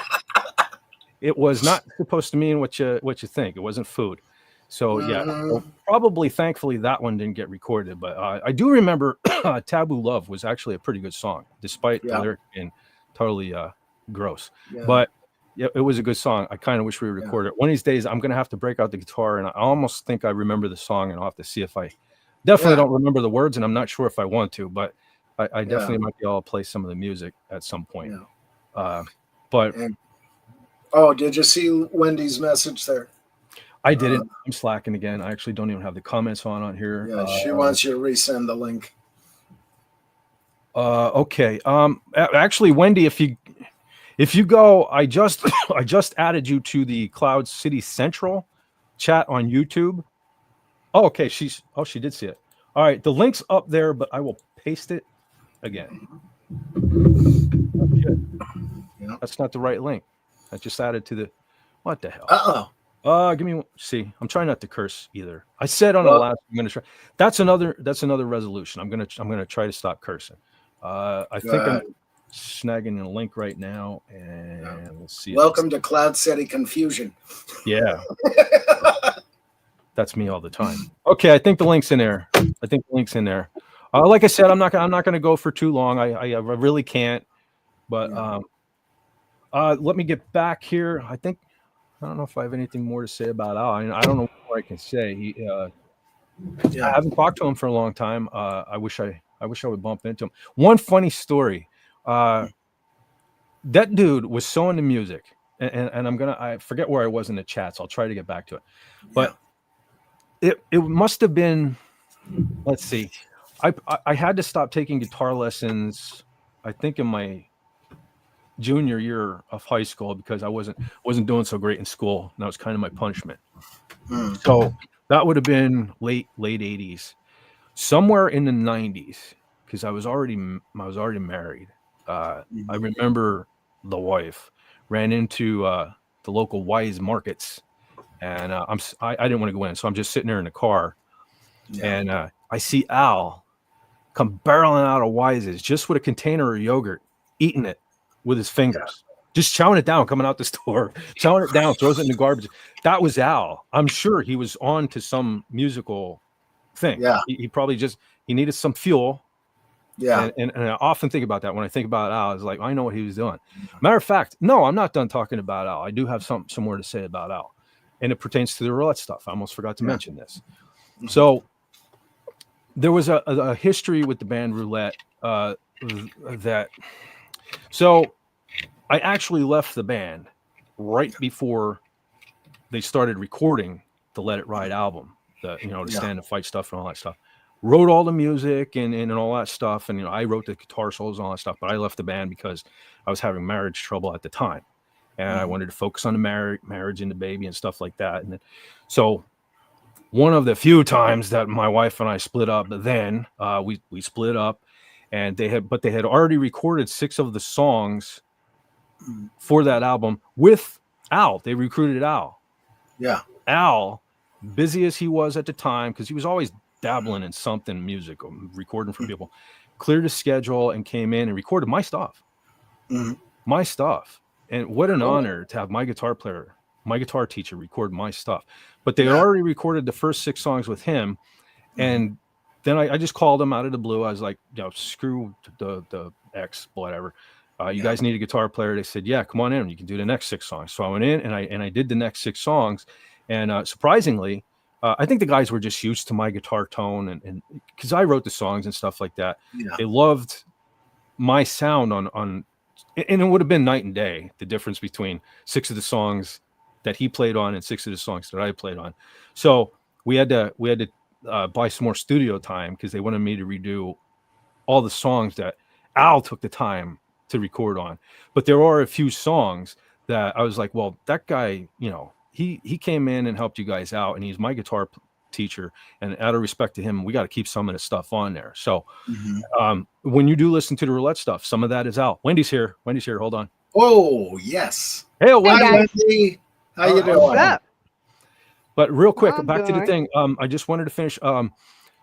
it was not supposed to mean what you think. It wasn't food. So so probably, thankfully, that one didn't get recorded. But I do remember "Taboo Love" was actually a pretty good song, despite the lyric being totally gross. But it was a good song. I kind of wish we recorded it. One of these days, I'm going to have to break out the guitar, and I almost think I remember the song, and I'll have to see if I definitely don't remember the words, and I'm not sure if I want to, but I definitely might be able to play some of the music at some point. Did you see Wendy's message there? I didn't. I'm slacking again. I actually don't even have the comments on here. Yeah, she wants you to resend the link. Okay. Actually, Wendy, if you go, I just added you to the Cloud City Central chat on YouTube. Oh, okay. She did see it. All right. The link's up there, but I will paste it again. Oh, that's not the right link. I just added to the. What the hell? Give me. See, I'm trying not to curse either. I said on the last. I'm gonna try. That's another resolution. I'm gonna try to stop cursing. I think I'm snagging a link right now, and we'll see. Welcome to Cloud City Confusion. Yeah. That's me all the time. Okay, I think the link's in there. Like I said, I'm not gonna go for too long. I really can't. But let me get back here. I don't know if I have anything more to say about Al. I don't know what I can say. I haven't talked to him for a long time. I wish I would bump into him. One funny story. that dude was so into music, and I forget where I was in the chat, so I'll try to get back to it. But it must have been, let's see, I had to stop taking guitar lessons, I think in my junior year of high school, because I wasn't doing so great in school, and that was kind of my punishment. So that would have been late 80s, somewhere in the 90s, because I was already married. I remember the wife ran into the local Wise markets, and I didn't want to go in, so I'm just sitting there in the car, and I see Al come barreling out of Wise's just with a container of yogurt, eating it with his fingers, just chowing it down, coming out the store, chowing it down, throws it in the garbage. That was Al. I'm sure he was on to some musical thing. Yeah. He probably he needed some fuel. Yeah. And I often think about that when I think about Al. It's like, I know what he was doing. Matter of fact, no, I'm not done talking about Al. I do have some more to say about Al, and it pertains to the roulette stuff. I almost forgot to mention this. So there was a history with the band Roulette so I actually left the band right before they started recording the Let It Ride album, the Stand and Fight stuff and all that stuff. Wrote all the music and all that stuff, and I wrote the guitar solos and all that stuff. But I left the band because I was having marriage trouble at the time, and I wanted to focus on the marriage and the baby and stuff like that. And so one of the few times that my wife and I split up, then we split up, and they had already recorded 6 of the songs for that album with Al. They recruited Al. Yeah. Al, busy as he was at the time, because he was always dabbling in something music, recording for people, cleared his schedule and came in and recorded my stuff. My stuff. And what an honor to have my guitar teacher record my stuff. But they had already recorded the first 6 songs with him. And then I just called him out of the blue. I was like, screw the X, whatever. You guys need a guitar player. They said, yeah, come on in. You can do the next 6 songs. So I went in and I did the next 6 songs. And surprisingly, I think the guys were just used to my guitar tone, and because I wrote the songs and stuff like that. They loved my sound on, and it would have been night and day, the difference between 6 of the songs that he played on and 6 of the songs that I played on. So we had to buy some more studio time, because they wanted me to redo all the songs that Al took the time to record on. But there are a few songs that I was like, well, that guy, he came in and helped you guys out, and he's my guitar teacher, and out of respect to him, we got to keep some of the stuff on there. So when you do listen to the roulette stuff, some of that is Al. Wendy's here. Hold on. Oh, yes. Hey, Wendy. How you doing? What's up? But real quick, back to the thing. I just wanted to finish.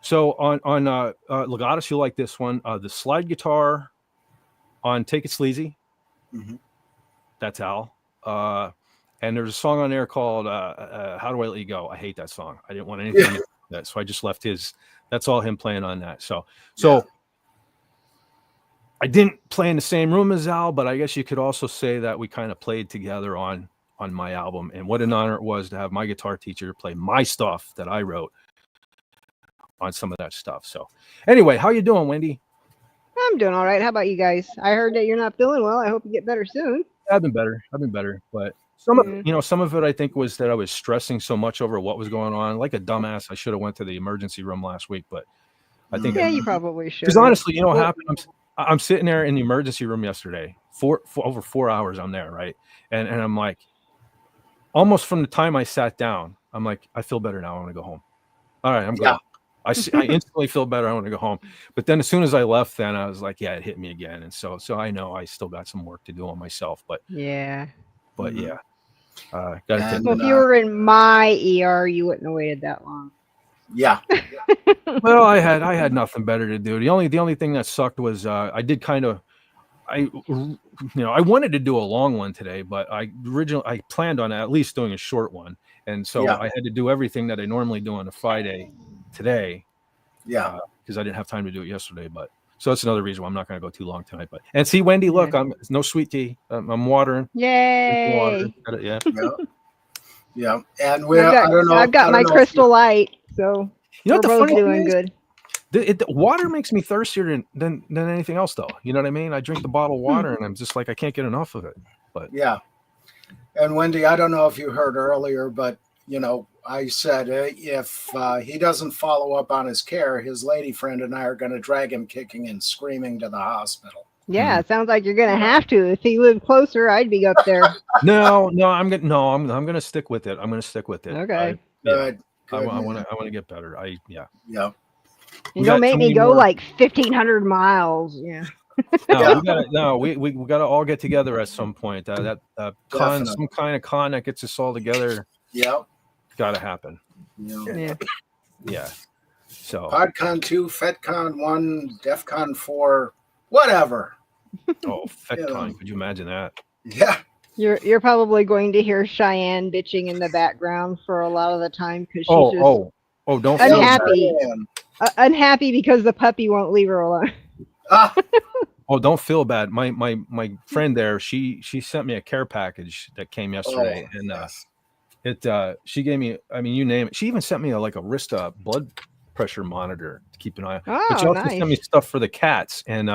So on Legatus, you like this one, the slide guitar on Take It Sleazy. That's Al. And there's a song on there called How Do I Let You Go? I hate that song. I didn't want anything to do with that, so I just left his. That's all him playing on that. So I didn't play in the same room as Al, but I guess you could also say that we kind of played together on my album. And what an honor it was to have my guitar teacher play my stuff that I wrote on some of that stuff. So anyway, how you doing, Wendy? I'm doing all right. How about you guys? I heard that you're not feeling well. I hope you get better soon. I've been better, but some of it I think was that I was stressing so much over what was going on. Like a dumbass, I should have went to the emergency room last week, but I think you probably should. Because honestly, what happened? I'm sitting there in the emergency room yesterday for over 4 hours. I'm there, right, and I'm like, almost from the time I sat down, I'm like, I feel better now. I want to go home. All right, I'm good. I instantly feel better. I want to go home. But then as soon as I left, then I was like, it hit me again. And so I know I still got some work to do on myself. But yeah. Well, if you were in my ER, you wouldn't have waited that long. Yeah. Well, I had nothing better to do. The only thing that sucked was I did kind of. I wanted to do a long one today, but I planned on at least doing a short one, and so I had to do everything that I normally do on a Friday today. Yeah, because I didn't have time to do it yesterday. But so that's another reason why I'm not going to go too long tonight. But and see, Wendy, look, it's no sweet tea. I'm watering. Yay! Water. Yeah. Yeah, and I've got my Crystal Light, so we're both doing good. The water makes me thirstier than anything else, though. You know what I mean? I drink the bottled water, and I'm just like, I can't get enough of it. But yeah. And Wendy, I don't know if you heard earlier, but I said if he doesn't follow up on his care, his lady friend and I are going to drag him kicking and screaming to the hospital. Yeah, it sounds like you're going to have to. If he lived closer, I'd be up there. No, I'm going to stick with it. I'm going to stick with it. Okay. Good. I want to get better. Yeah. And don't make me go like 1,500 miles. Yeah. No, we got to all get together at some point. Some kind of con that gets us all together. Yeah. Got to happen. Yeah. So PodCon 2, FetCon 1, DEFCON 4, whatever. Oh, FetCon! Could you imagine that? Yeah. You're probably going to hear Cheyenne bitching in the background for a lot of the time because she's don't unhappy. Unhappy because the puppy won't leave her alone. Oh, don't feel bad. My friend there, she sent me a care package that came yesterday, she gave me, you name it. She even sent me a wrist blood pressure monitor to keep an eye on. But she also sent me stuff for the cats. And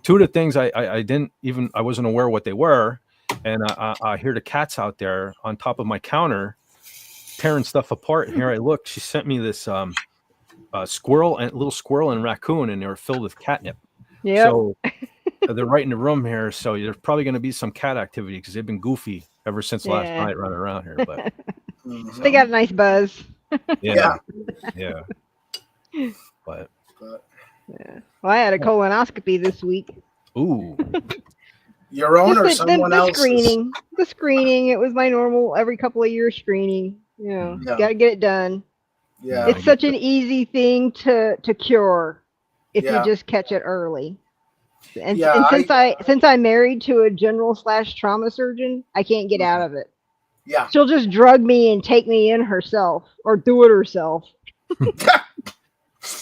two of the things I wasn't aware what they were. And I hear the cats out there on top of my counter tearing stuff apart. And here I look. She sent me this little squirrel and raccoon, and they were filled with catnip. Yeah. So they're right in the room here. So there's probably going to be some cat activity because they've been goofy ever since last night running around here. But they got a nice buzz. Yeah. But well, I had a colonoscopy this week. Ooh. Your own or someone else's? The screening. It was my normal every couple of years screening. Got to get it done. Yeah. It's such an easy thing to cure if you just catch it early. And since I'm married to a general/trauma surgeon, I can't get out of it. Yeah. She'll just drug me and take me in herself or do it herself.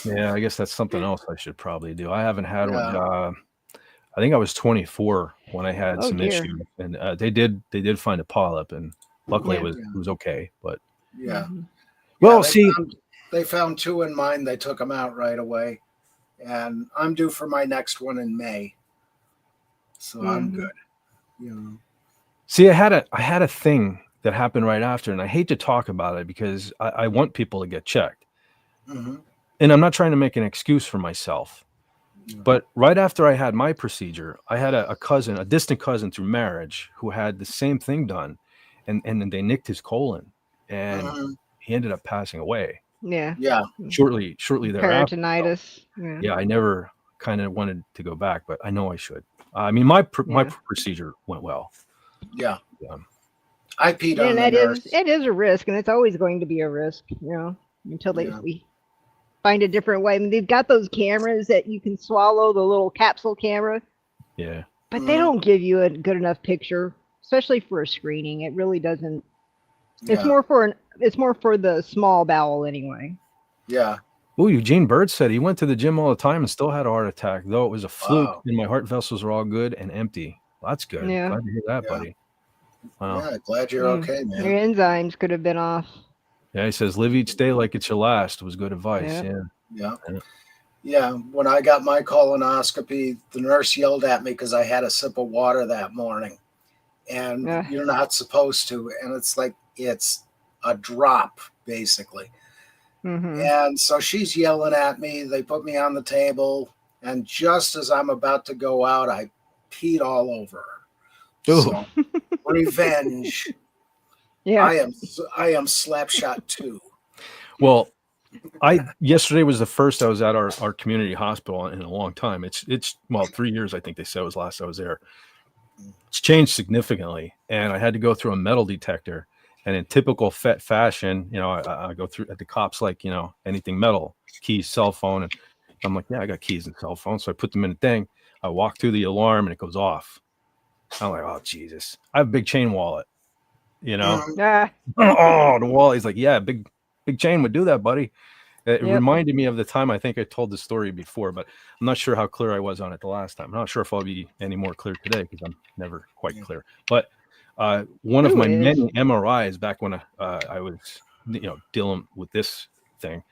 Yeah, I guess that's something else I should probably do. I haven't had one. I think I was 24 when I had some issues, and they did find a polyp, and luckily it was okay. But well, they found 2 in mine. They took them out right away, and I'm due for my next one in May, so I'm good. See, I had a thing that happened right after, and I hate to talk about it because I want people to get checked, and I'm not trying to make an excuse for myself. But right after I had my procedure, I had a distant cousin through marriage, who had the same thing done, and then they nicked his colon, and he ended up passing away. Yeah. Shortly thereafter. Peritonitis. Yeah, I never kind of wanted to go back, but I know I should. My procedure went well. Yeah. I peed on the nurse. It is a risk, and it's always going to be a risk, until we find a different way. I mean, they've got those cameras that you can swallow, the little capsule camera. Yeah. But they don't give you a good enough picture, especially for a screening. It really doesn't. It's more for the small bowel anyway. Yeah. Oh, Eugene Bird said he went to the gym all the time and still had a heart attack, though it was a fluke and my heart vessels were all good and empty. Well, that's good. Yeah. Glad to hear that, buddy. Wow. Yeah, glad you're okay, man. Your enzymes could have been off. Yeah, he says live each day like it's your last was good advice. Yeah. When I got my colonoscopy, the nurse yelled at me because I had a sip of water that morning, and you're not supposed to, and it's like it's a drop basically. And so she's yelling at me. They put me on the table, and just as I'm about to go out, I peed all over her. So, revenge. Yeah, I am Slapshot 2. Well, yesterday was the first I was at our community hospital in a long time. It's 3 years, I think they said was last I was there. It's changed significantly, and I had to go through a metal detector. And in typical FET fashion, I go through at the cops like anything metal, keys, cell phone, and I'm like, yeah, I got keys and cell phone, so I put them in a thing. I walk through the alarm and it goes off. I'm like, oh Jesus, I have a big chain wallet. The wallet. He's like, yeah, big chain would do that, buddy. It reminded me of the time, I think I told the story before, but I'm not sure how clear I was on it the last time. I'm not sure if I'll be any more clear today because I'm never quite clear. But one of my many MRIs back when I was dealing with this thing,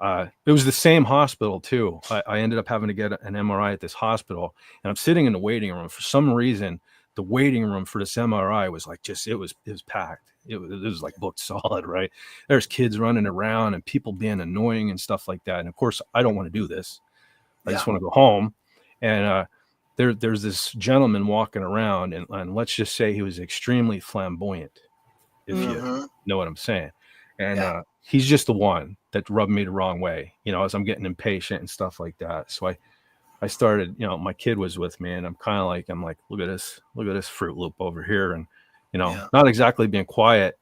It was the same hospital too. I ended up having to get an MRI at this hospital, and I'm sitting in the waiting room. For some reason, the waiting room for this MRI was like it was packed. It was like booked solid, right? There's kids running around and people being annoying and stuff like that. And of course, I don't want to do this. I just want to go home. And there's this gentleman walking around, and let's just say he was extremely flamboyant, if you know what I'm saying. And he's just the one that rubbed me the wrong way, as I'm getting impatient and stuff like that. So I started, my kid was with me, and I'm like, look at this Fruit Loop over here. And, not exactly being quiet,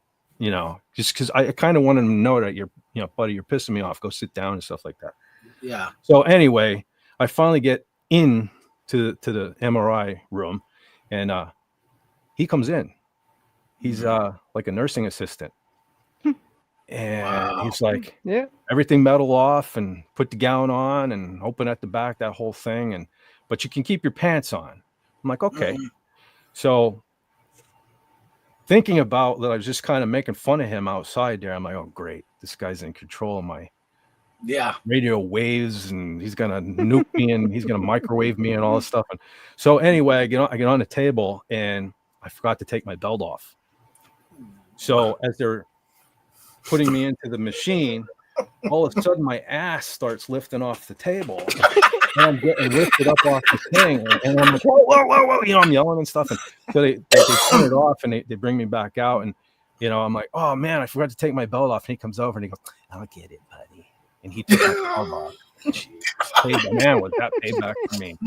just because I kind of wanted him to know that buddy, you're pissing me off. Go sit down and stuff like that. Yeah. So anyway, I finally get in to the MRI room, and he comes in. He's like a nursing assistant. And he's like, everything metal off and put the gown on and open at the back, that whole thing. But you can keep your pants on. I'm like, okay. So thinking about that, I was just kind of making fun of him outside there. I'm like, oh, great. This guy's in control of my radio waves, and he's going to nuke me, and he's going to microwave me and all this stuff. And so anyway, I get on the table, and I forgot to take my belt off. So as they're putting me into the machine, all of a sudden my ass starts lifting off the table, and I'm getting lifted up off the thing, and I'm like, whoa, I'm yelling and stuff. And so they turn it off, and they bring me back out, and I'm like, oh man, I forgot to take my belt off. And he comes over and he goes, I'll get it, buddy. And he took my belt off. Jeez, man, was that payback for me?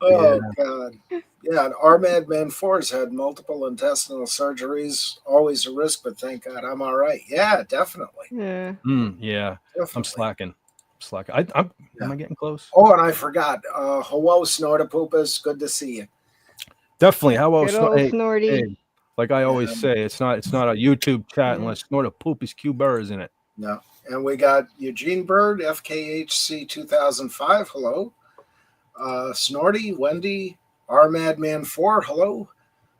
God. Yeah, and our Madman 4's had multiple intestinal surgeries. Always a risk, but thank God I'm all right. Yeah, definitely. Yeah. Definitely. I'm slacking. Am I getting close? Oh, and I forgot. Hello, Snortapoopas. Good to see you. Definitely. How about Snorty? Hey, like I always say, it's not a YouTube chat unless Snortapoopas Q Burr is in it. No. And we got Eugene Bird, FKHC 2005. Hello. Snorty, Wendy, our Madman 4, hello.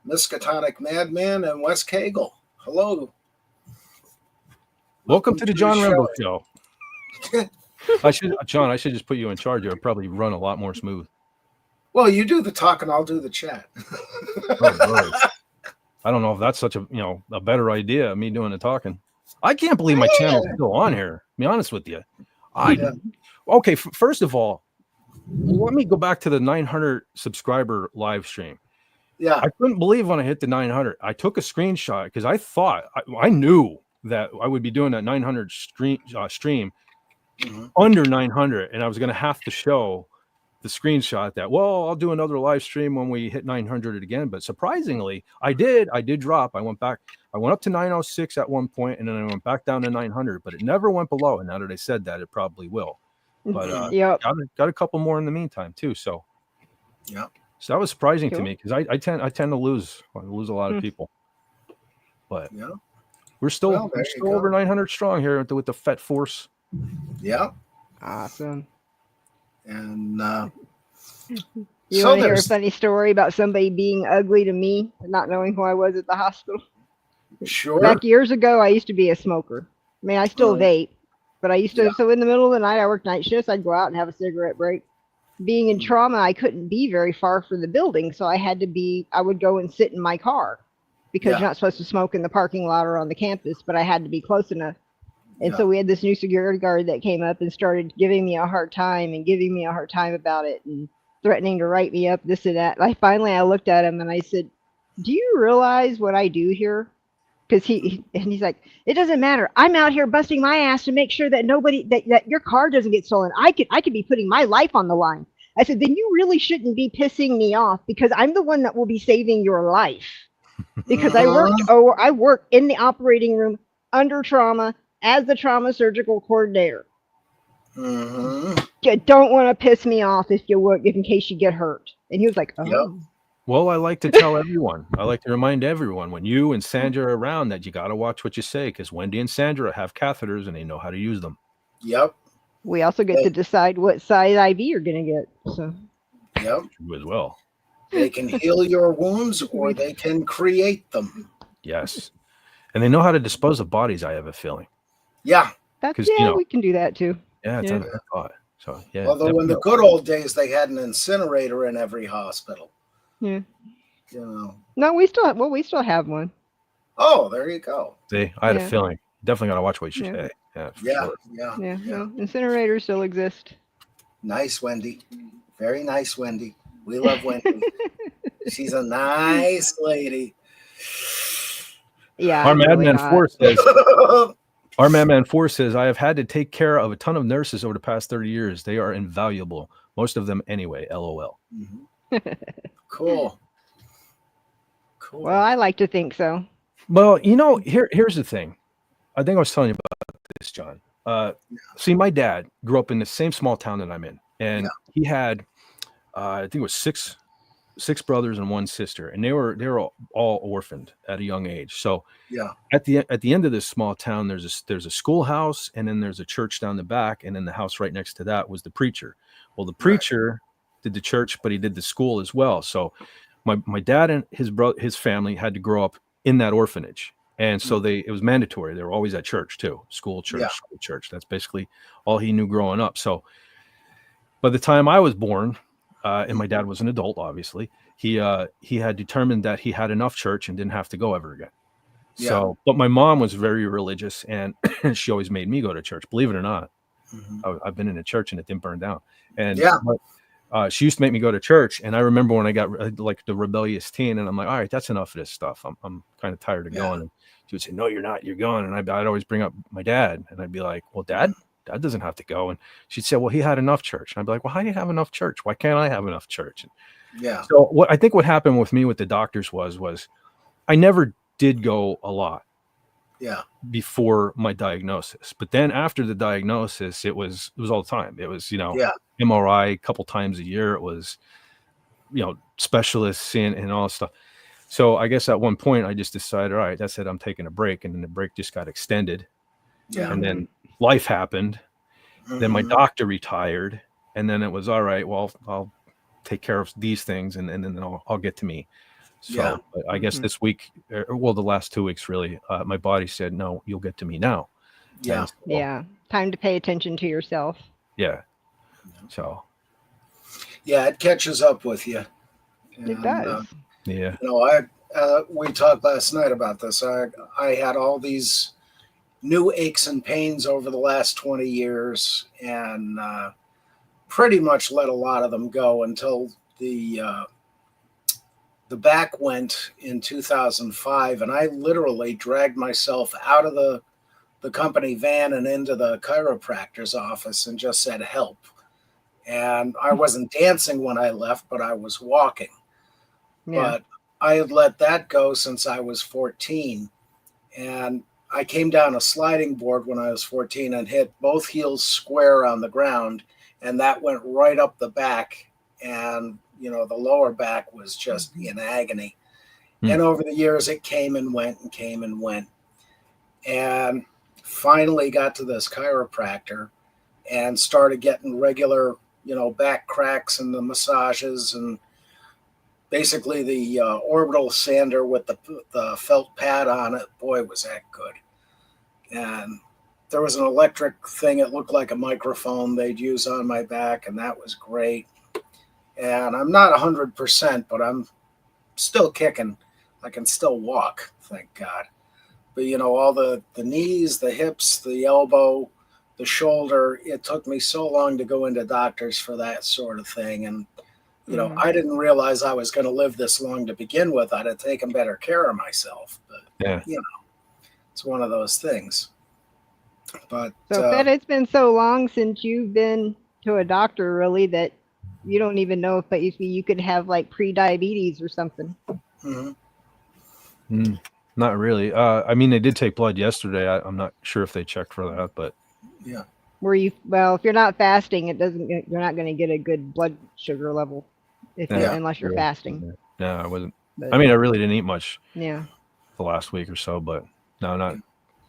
Miskatonic Madman, and Wes Cagle, hello. Welcome to the John Rembo Show. I should just put you in charge. It would probably run a lot more smooth. Well, you do the talking, I'll do the chat. I don't know if that's such a better idea, me doing the talking. I can't believe my channel's still on here, to be honest with you. Okay, first of all, let me go back to the 900 subscriber live stream. Yeah. I couldn't believe when I hit the 900. I took a screenshot because I thought I knew that I would be doing that 900 stream under 900, and I was going to have to show the screenshot that, well, I'll do another live stream when we hit 900 again. But surprisingly, I did drop. I went up to 906 at one point, and then I went back down to 900, but it never went below. And now that I said that, it probably will. But got a couple more in the meantime too. So so that was surprising to me because I tend to lose a lot of people. But we're still over 900 strong here with the Fet Force. Yeah. Awesome. And you want to hear a funny story about somebody being ugly to me and not knowing who I was at the hospital? Sure. Back years ago, I used to be a smoker. I mean, I still vape. But I used to, so in the middle of the night, I worked night shifts. I'd go out and have a cigarette break. Being in trauma, I couldn't be very far from the building. So I would go and sit in my car because you're not supposed to smoke in the parking lot or on the campus, but I had to be close enough. And so we had this new security guard that came up and started giving me a hard time about it and threatening to write me up, this and that. And I looked at him and I said, do you realize what I do here? Because he's like, it doesn't matter. I'm out here busting my ass to make sure that that your car doesn't get stolen. I could be putting my life on the line. I said, then you really shouldn't be pissing me off because I'm the one that will be saving your life. Because I work in the operating room under trauma as the trauma surgical coordinator. You don't want to piss me off in case you get hurt. And he was like, oh. Yep. Well, I like to tell everyone, I like to remind everyone when you and Sandra are around that you got to watch what you say because Wendy and Sandra have catheters and they know how to use them. Yep. We also get to decide what size IV you're going to get. So. Yep. You as well. They can heal your wounds or they can create them. Yes. And they know how to dispose of bodies, I have a feeling. Yeah. That's 'Cause, you know, we can do that too. Yeah, it's Yeah. a thought. So yeah. Although in the good old days, they had an incinerator in every hospital. Yeah. You know. No, we still have one. Oh, there you go. I had a feeling. Definitely got to watch what you say. Yeah, for sure. Yeah. No, incinerators still exist. Nice, Wendy. Very nice, Wendy. We love Wendy. She's a nice lady. Yeah. Our I'm Madman really 4 says. Our Madman 4 says, I have had to take care of a ton of nurses over the past 30 years. They are invaluable. Most of them anyway. LOL. Mm-hmm. Cool. Well, I like to think so. Well, you know, here's the thing. I think I was telling you about this, John. See, my dad grew up in the same small town that I'm in, and he had, I think it was six brothers and one sister, and they were all orphaned at a young age. So at the end of this small town, there's a schoolhouse, and then there's a church down the back, and then the house right next to that was the preacher. Well, the preacher did the church, but he did the school as well. So my dad and his family had to grow up in that orphanage. And so it was mandatory. They were always at church too. School, church. That's basically all he knew growing up. So by the time I was born, and my dad was an adult, obviously, he had determined that he had enough church and didn't have to go ever again. So, but my mom was very religious, and she always made me go to church, believe it or not. I've been in a church and it didn't burn down. And she used to make me go to church. And I remember when I got like the rebellious teen, and I'm like, all right, that's enough of this stuff. I'm kind of tired of going. And she would say, no, you're not, you're going. And I'd always bring up my dad, and I'd be like, well, dad doesn't have to go. And she'd say, well, he had enough church. And I'd be like, well, how do you have enough church? Why can't I have enough church? And so what happened with me with the doctors was I never did go a lot before my diagnosis. But then after the diagnosis, it was all the time. It was, MRI a couple times a year. It was, specialists and all that stuff. So I guess at one point I just decided, all right, that's it. I'm taking a break. And then the break just got extended. And then life happened. Then my doctor retired. And then it was, all right, well, I'll take care of these things, and then I'll get to me. So I guess this week, the last 2 weeks, really, my body said, no, you'll get to me now. Time to pay attention to yourself. So it catches up with you. It does. We talked last night about this. I had all these new aches and pains over the last 20 years, and pretty much let a lot of them go until the back went in 2005, and I literally dragged myself out of the company van and into the chiropractor's office and just said, help. And I wasn't dancing when I left, but I was walking. But I had let that go since I was 14. And I came down a sliding board when I was 14 and hit both heels square on the ground. And that went right up the back. And, the lower back was just in agony. And over the years, it came and went and came and went. And finally got to this chiropractor and started getting regular, back cracks and the massages, and basically the orbital sander with the felt pad on it. Boy, was that good. And there was an electric thing. It looked like a microphone they'd use on my back, and that was great. And I'm not 100%, but I'm still kicking. I can still walk, thank God. But, all the knees, the hips, the elbow, the shoulder, it took me so long to go into doctors for that sort of thing. And, I didn't realize I was going to live this long to begin with. I'd have taken better care of myself. But, it's one of those things. But so, Fed, it's been so long since you've been to a doctor, really, that you don't even know if you could have like pre-diabetes or something. Not really. I mean, they did take blood yesterday. I'm not sure if they checked for that, but if you're not fasting, you're not going to get a good blood sugar level unless you're fasting. No, I wasn't. But, I mean, I really didn't eat much. The last week or so, but no, not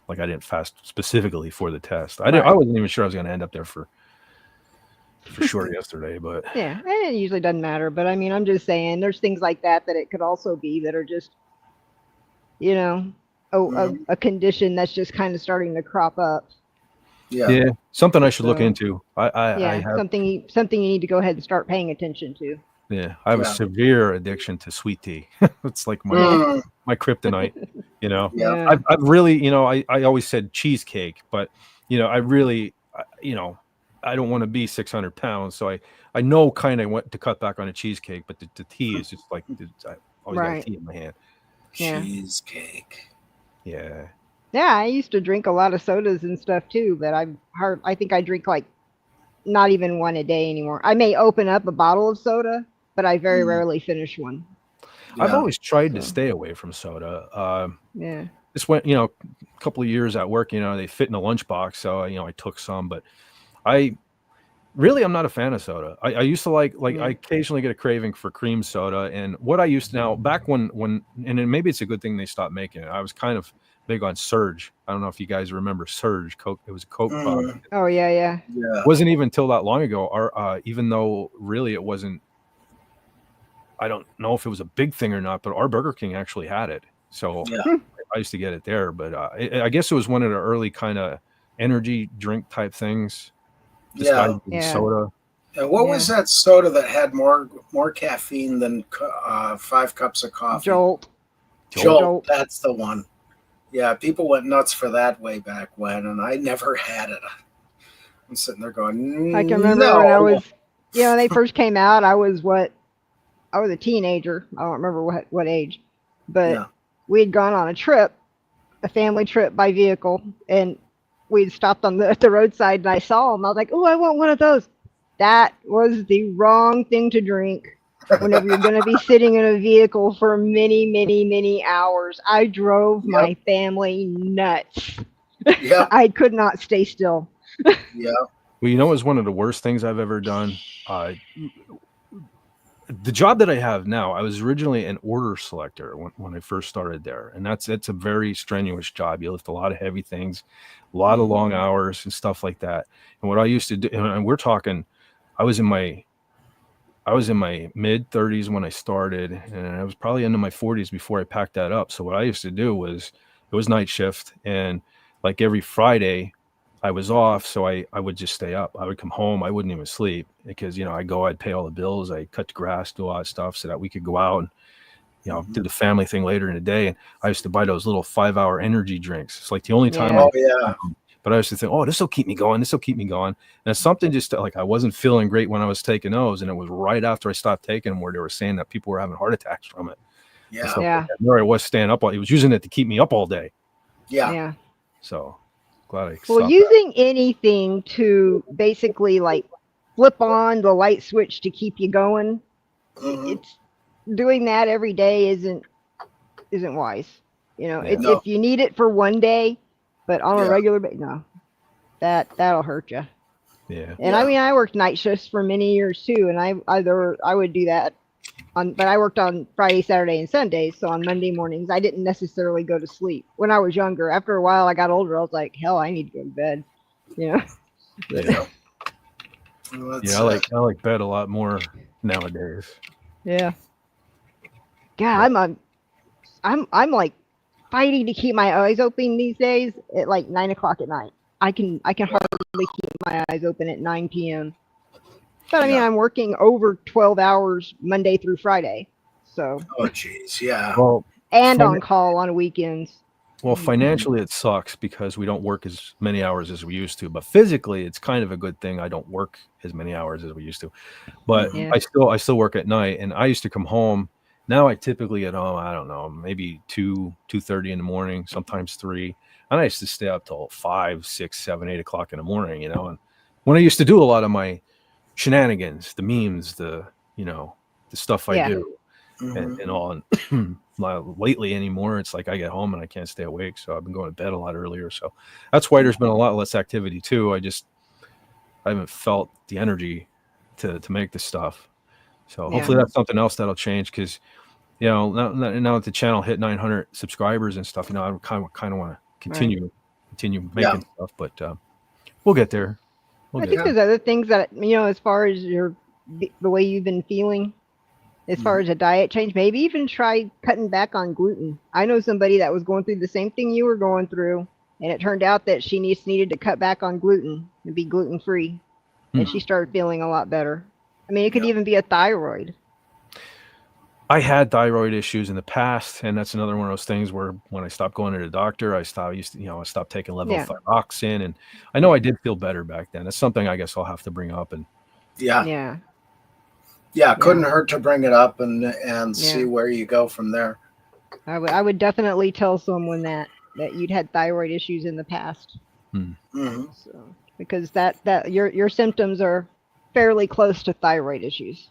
like I didn't fast specifically for the test. I wasn't even sure I was going to end up there for sure yesterday, but it usually doesn't matter. But I mean, I'm just saying, there's things like that it could also be that are just, a condition that's just kind of starting to crop up. Yeah, something I should look So, into. I have something you need to go ahead and start paying attention to. Yeah, I have a severe addiction to sweet tea. It's like my kryptonite, you know. Yeah. I've really, you know, I always said cheesecake, but you know, I really, you know, I don't want to be 600 pounds, so I know kind of went to cut back on a cheesecake, but the tea is just like I always got a tea in my hand. Cheesecake. Yeah. Yeah, I used to drink a lot of sodas and stuff too, but I think I drink like not even one a day anymore. I may open up a bottle of soda, but I very rarely finish one. I've always tried to stay away from soda. Yeah. This went, you know, a couple of years at work, you know, they fit in a lunchbox, so you know, I took some, but I'm not a fan of soda. I used to like I occasionally get a craving for cream soda, and what I used to now back when and then maybe it's a good thing they stopped making it. I was kind of big on Surge. I don't know if you guys remember Surge Coke. It was a Coke product. Oh yeah. It wasn't even until that long ago. Even though really it wasn't. I don't know if it was a big thing or not, but our Burger King actually had it. So I used to get it there. But I guess it was one of the early kind of energy drink type things. Soda. And what was that soda that had more caffeine than 5 cups of coffee? Jolt. That's the one. Yeah, people went nuts for that way back when, and I never had it. I'm sitting there going, I can remember when I was, when they first came out, I was a teenager. I don't remember what age, but we had gone on a family trip by vehicle, and we'd stopped on the roadside, and I saw them. I was like, oh, I want one of those. That was the wrong thing to drink whenever you're going to be sitting in a vehicle for many, many, many hours. I drove my family nuts. I could not stay still. Well, you know, it was one of the worst things I've ever done. The job that I have now, I was originally an order selector when I first started there. And it's a very strenuous job. You lift a lot of heavy things, a lot of long hours and stuff like that. And what I used to do, and we're talking, I was in my mid 30s when I started, and I was probably into my 40s before I packed that up. So what I used to do was, it was night shift, and like every Friday I was off, so I would just stay up. I would come home, I wouldn't even sleep, because I'd pay all the bills, I'd cut the grass, do all that stuff so that we could go out and do the family thing later in the day. And I used to buy those little 5-hour energy drinks. It's like the only time but I used to think, oh, this will keep me going. And it's something just like I wasn't feeling great when I was taking those. And it was right after I stopped taking them where they were saying that people were having heart attacks from it. There I was staying up. He was using it to keep me up all day. So glad I stopped using anything to basically like flip on the light switch to keep you going, it's doing that every day isn't wise. If you need it for one day, but on a regular basis, no, that'll hurt you. And I mean, I worked night shifts for many years too, and I would do that but I worked on Friday, Saturday, and Sundays. So on Monday mornings, I didn't necessarily go to sleep when I was younger. After a while, I got older. I was like, hell, I need to go to bed. I like bed a lot more nowadays. God, I'm like fighting to keep my eyes open these days at like 9 o'clock at night. I can hardly keep my eyes open at 9 p.m. But I mean, I'm working over 12 hours Monday through Friday. So. Oh, geez. Yeah. Well, and on call on weekends. Well, financially it sucks because we don't work as many hours as we used to, but physically it's kind of a good thing. I don't work as many hours as we used to, but I still work at night, and I used to come home. Now I typically get home, I don't know, maybe 2:30 in the morning, sometimes 3. And I used to stay up till 5, 6, 7, 8 o'clock in the morning, and when I used to do a lot of my shenanigans, the memes, the stuff I do and all. And lately anymore, it's like I get home and I can't stay awake, so I've been going to bed a lot earlier. So that's why there's been a lot less activity too. I haven't felt the energy to make this stuff. So hopefully that's something else that'll change, because now that the channel hit 900 subscribers and stuff, I kind of want to continue making stuff, but we'll get there. I think there's other things that, as far as the way you've been feeling, as far as a diet change. Maybe even try cutting back on gluten. I know somebody that was going through the same thing you were going through, and it turned out that she needed to cut back on gluten and be gluten free, and she started feeling a lot better. I mean, it could even be a thyroid. I had thyroid issues in the past, and that's another one of those things where when I stopped going to the doctor, I stopped taking levothyroxine, and I know I did feel better back then. That's something I guess I'll have to bring up. And couldn't hurt to bring it up and see where you go from there. I would definitely tell someone that you'd had thyroid issues in the past. So, because that your symptoms are fairly close to thyroid issues.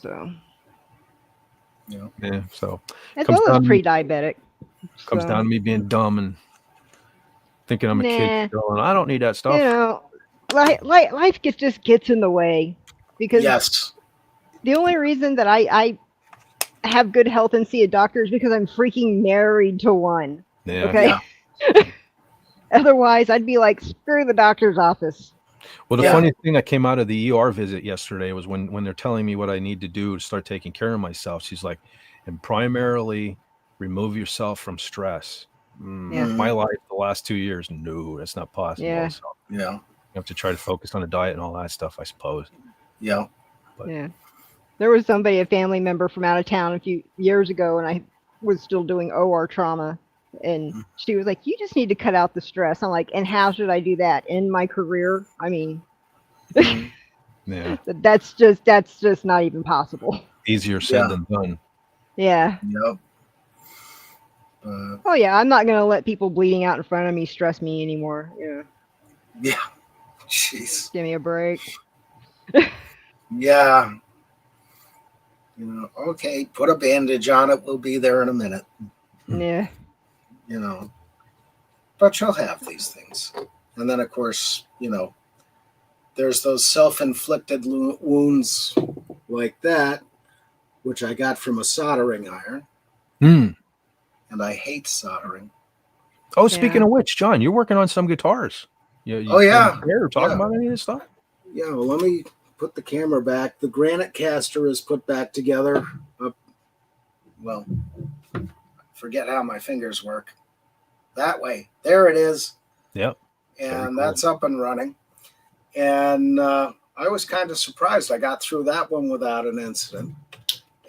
So so as well as pre-diabetic. Comes down to me being dumb and thinking I'm a kid still, and I don't need that stuff. You know, life just gets in the way, because the only reason that I have good health and see a doctor is because I'm freaking married to one. Otherwise, I'd be like, screw the doctor's office. Well, the funny thing, I came out of the ER visit yesterday was when they're telling me what I need to do to start taking care of myself. She's like, and primarily remove yourself from stress. My life the last 2 years, no, that's not possible. So, you have to try to focus on the diet and all that stuff, I suppose. There was a family member from out of town a few years ago, and I was still doing OR trauma, and she was like, you just need to cut out the stress. I'm like, and how should I do that in my career? I mean, that's just not even possible. Easier said than done. I'm not going to let people bleeding out in front of me stress me anymore. Jeez. Give me a break. Okay, put a bandage on it. We'll be there in a minute. But you'll have these things. And then, of course, there's those self-inflicted wounds like that, which I got from a soldering iron. And I hate soldering. Oh, speaking of which, John, you're working on some guitars. Talking about any of this stuff? Yeah, well, let me put the camera back. The granite caster is put back together. Forget how my fingers work. That way. There it is. Yep. And that's up and running. And I was kind of surprised. I got through that one without an incident.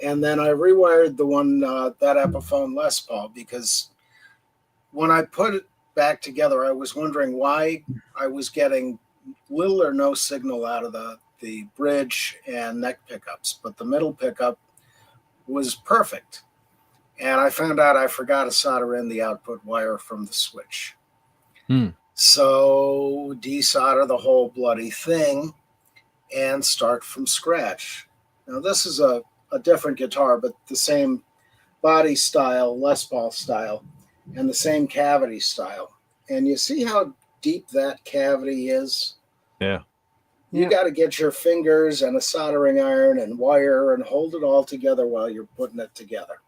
And then I rewired the one, that Epiphone Les Paul, because when I put it back together, I was wondering why I was getting little or no signal out of the bridge and neck pickups, but the middle pickup was perfect. And I found out I forgot to solder in the output wire from the switch. So desolder the whole bloody thing and start from scratch. Now this is a different guitar, but the same body style, Les Paul style, and the same cavity style. And you see how deep that cavity is? You got to get your fingers and a soldering iron and wire and hold it all together while you're putting it together.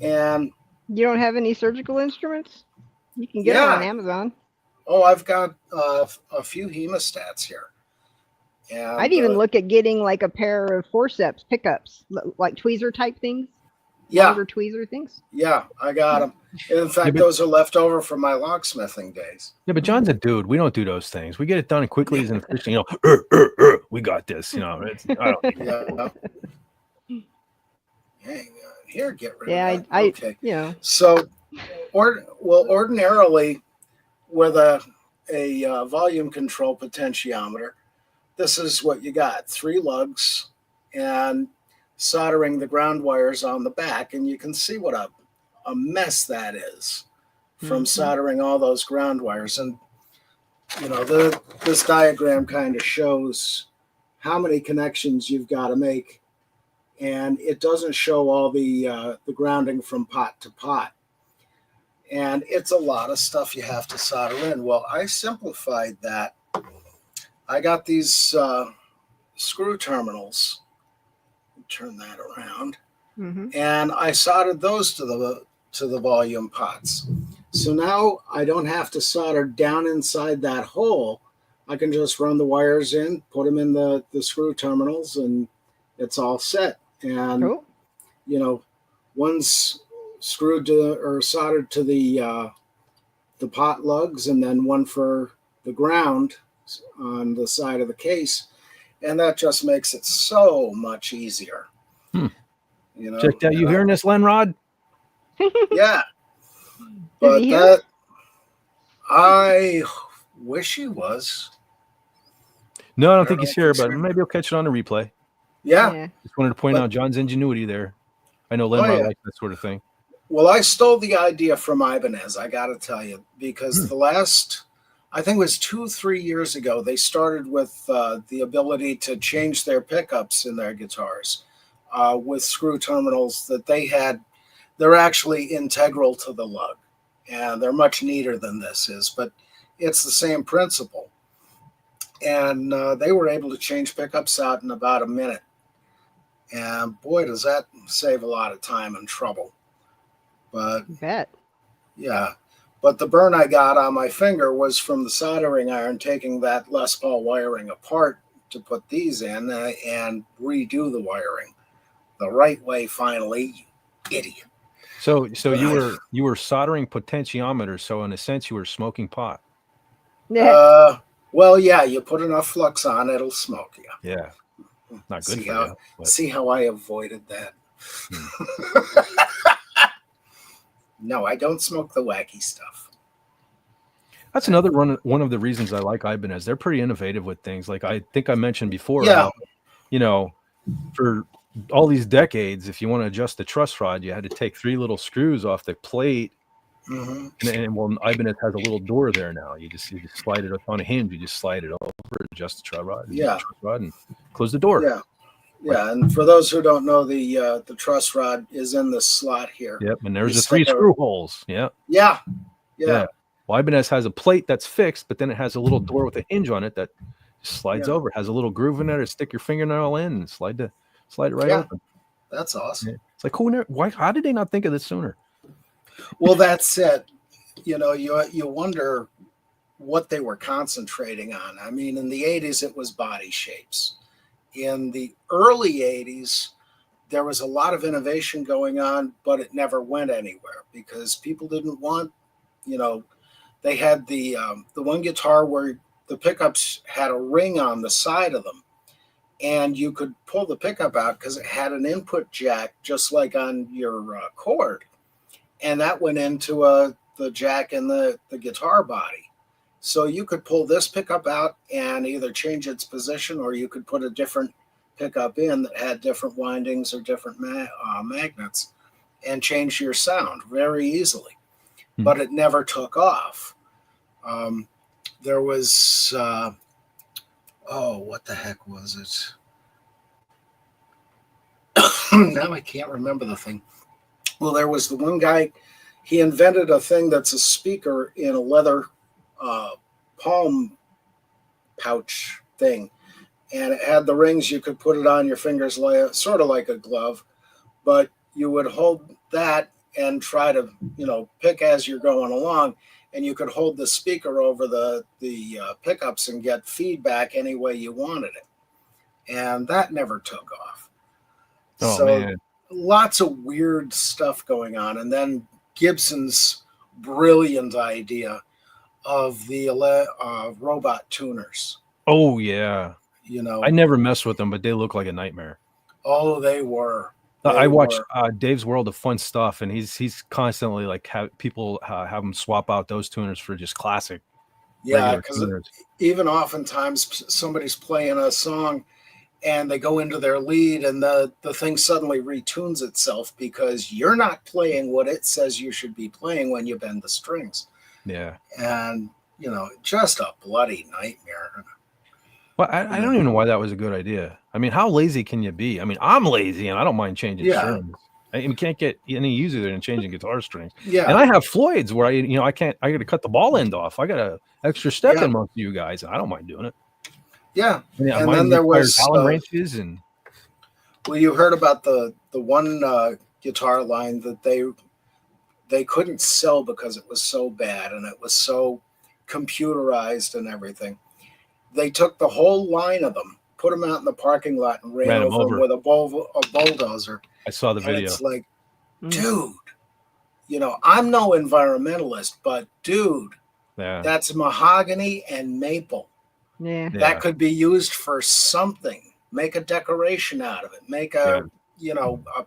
And you don't have any surgical instruments? You can get them on Amazon. Oh, I've got a few hemostats here. And I'd even look at getting like a pair of forceps pickups, like tweezer type things. Longer tweezer things. Yeah, I got them. In fact, those are left over from my locksmithing days. Yeah, but John's a dude. We don't do those things. We get it done quickly and efficiently. We got this. I don't need Hang on. Here, get rid of that. Okay. So, ordinarily, with a volume control potentiometer, this is what you got: 3 lugs and soldering the ground wires on the back, and you can see what a mess that is from soldering all those ground wires. And this diagram kind of shows how many connections you've got to make, and it doesn't show all the grounding from pot to pot. And it's a lot of stuff you have to solder in. Well, I simplified that. I got these screw terminals. Turn that around, and I soldered those to the volume pots. So now I don't have to solder down inside that hole. I can just run the wires in, put them in the screw terminals, and it's all set. And Cool. you know, one's screwed to or soldered to the pot lugs, and then one for the ground on the side of the case, and that just makes it so much easier. You know, Check that. You hearing this, Lenrod? yeah. Is But he here? that I wish he was. No, I don't I think don't he's know here, if he's but here. maybe he'll catch it on the replay. Yeah. Just wanted to point But- out John's ingenuity there. I know Lenrod yeah. likes that sort of thing. Well, I stole the idea from Ibanez, I got to tell you, because the last, I think it was 2-3 years ago, they started with the ability to change their pickups in their guitars with screw terminals that they had. They're actually integral to the lug, and they're much neater than this is, but it's the same principle. And they were able to change pickups out in about a minute. And boy, does that save a lot of time and trouble. But Bet. yeah, but the burn I got on my finger was from the soldering iron taking that Les Paul wiring apart to put these in and redo the wiring the right way finally, you idiot. So you were soldering potentiometers. So in a sense, you were smoking pot. Yeah. Well, yeah, you put enough flux on, it'll smoke you. Yeah, not good See for how, you. But, see how I avoided that? No, I don't smoke the wacky stuff. that's another one of the reasons I like Ibanez. They're pretty innovative with things. Like I think I mentioned before. Yeah. How, you know, for all these decades, if you want to adjust the truss rod, you had to take 3 little screws off the plate. And well, Ibanez has a little door there now. You just slide it up on a hinge. You just slide it over, adjust the truss rod, and close the door. Yeah. Yeah, and for those who don't know, the truss rod is in this slot here. Yep, and there's You the 3 stick a- screw holes. Yeah. Yeah. Well, Ibanez has a plate that's fixed, but then it has a little door with a hinge on it that slides Yeah. over. It has a little groove in there to stick your fingernail in and slide it right Yeah. open. That's awesome. Yeah. It's like, why? How did they not think of this sooner? Well, that's it. You know, you wonder what they were concentrating on. I mean, in the 80s, it was body shapes. In the early 80s, there was a lot of innovation going on, but it never went anywhere because people didn't want, you know, they had the one guitar where the pickups had a ring on the side of them, and you could pull the pickup out because it had an input jack just like on your cord, and that went into the jack in the guitar body. So you could pull this pickup out and either change its position, or you could put a different pickup in that had different windings or different magnets and change your sound very easily. But it never took off. There was, what the heck was it? Now I can't remember the thing. Well, there was the one guy, he invented a thing that's a speaker in a leather palm pouch thing, and it had the rings. You could put it on your fingers, sort of like a glove, but you would hold that and try to, you know, pick as you're going along, and you could hold the speaker over the pickups and get feedback any way you wanted it, and that never took off. Oh, So man. lots of weird stuff going on, and then Gibson's brilliant idea of the robot tuners. Oh yeah. You know, I never messed with them, but they look like a nightmare. oh, they were. I watch Dave's World of Fun Stuff, and he's constantly like people have him swap out those tuners for just classic. Yeah, because even oftentimes somebody's playing a song and they go into their lead and the thing suddenly retunes itself because you're not playing what it says you should be playing when you bend the strings. Yeah. And, you know, just a bloody nightmare. Well, I don't even know why that was a good idea. I mean, how lazy can you be? I mean, I'm lazy and I don't mind changing strings. You can't get any easier than changing guitar strings. Yeah. And I have Floyd's where I got to cut the ball end off. I got a extra step in most of you guys, and I don't mind doing it. Yeah. And then there was Allen wrenches and. Well, you heard about the one guitar line that they couldn't sell because it was so bad and it was so computerized and everything. They took the whole line of them, put him out in the parking lot and ran Ran him over him over. with a bulldozer. I saw the And video. it's like, dude, I'm no environmentalist, but dude, Yeah. that's mahogany and maple. Yeah. That could be used for something. Make a decoration out of it. Make a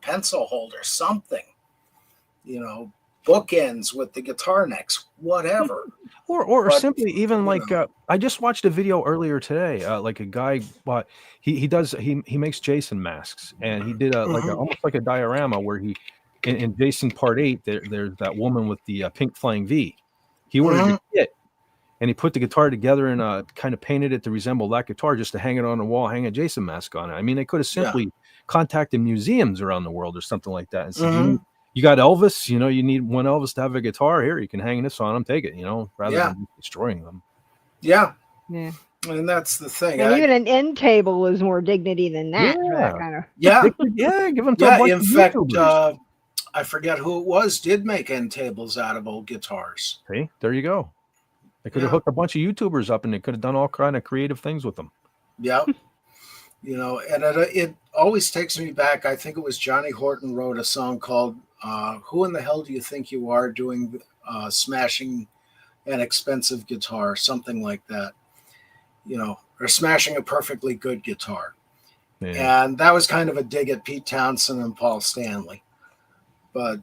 pencil holder, something. Bookends with the guitar necks, whatever. Or But, simply even like I just watched a video earlier today. Like a guy bought he makes Jason masks, and he did almost like a diorama where he in Jason Part 8 there's that woman with the pink flying V. He ordered the kit, and he put the guitar together and kind of painted it to resemble that guitar just to hang it on the wall, hang a Jason mask on it. I mean, they could have simply contacted museums around the world or something like that and said, you got Elvis, you need one Elvis to have a guitar here. You can hang this on him, take it, rather than destroying them. Yeah. Yeah. And that's the thing. And even an end table is more dignity than that. For that kind of. Yeah. Give them to a bunch in of fact, YouTubers. I forget who it was, did make end tables out of old guitars. See, there you go. They could have hooked a bunch of YouTubers up and they could have done all kind of creative things with them. Yeah. And it always takes me back. I think it was Johnny Horton wrote a song called Who in the Hell Do You Think You Are, doing smashing an expensive guitar, something like that, or smashing a perfectly good guitar. Yeah. And that was kind of a dig at Pete Townsend and Paul Stanley. But,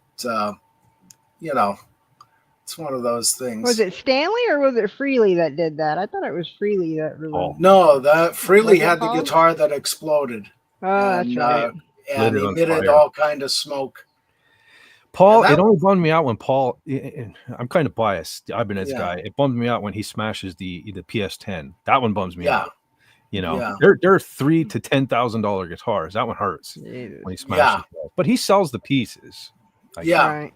it's one of those things. Was it Stanley or was it Freely that did that? I thought it was Freely that really. No, that Freely had the guitar that exploded. Oh, that's right. And emitted all kind of smoke. Paul, it only bummed me out when Paul. I'm kind of biased. I've been this guy. It bummed me out when he smashes the PS10. That one bums me out. They're $3,000 to $10,000 guitars. That one hurts when he smashes it. But he sells the pieces. Right.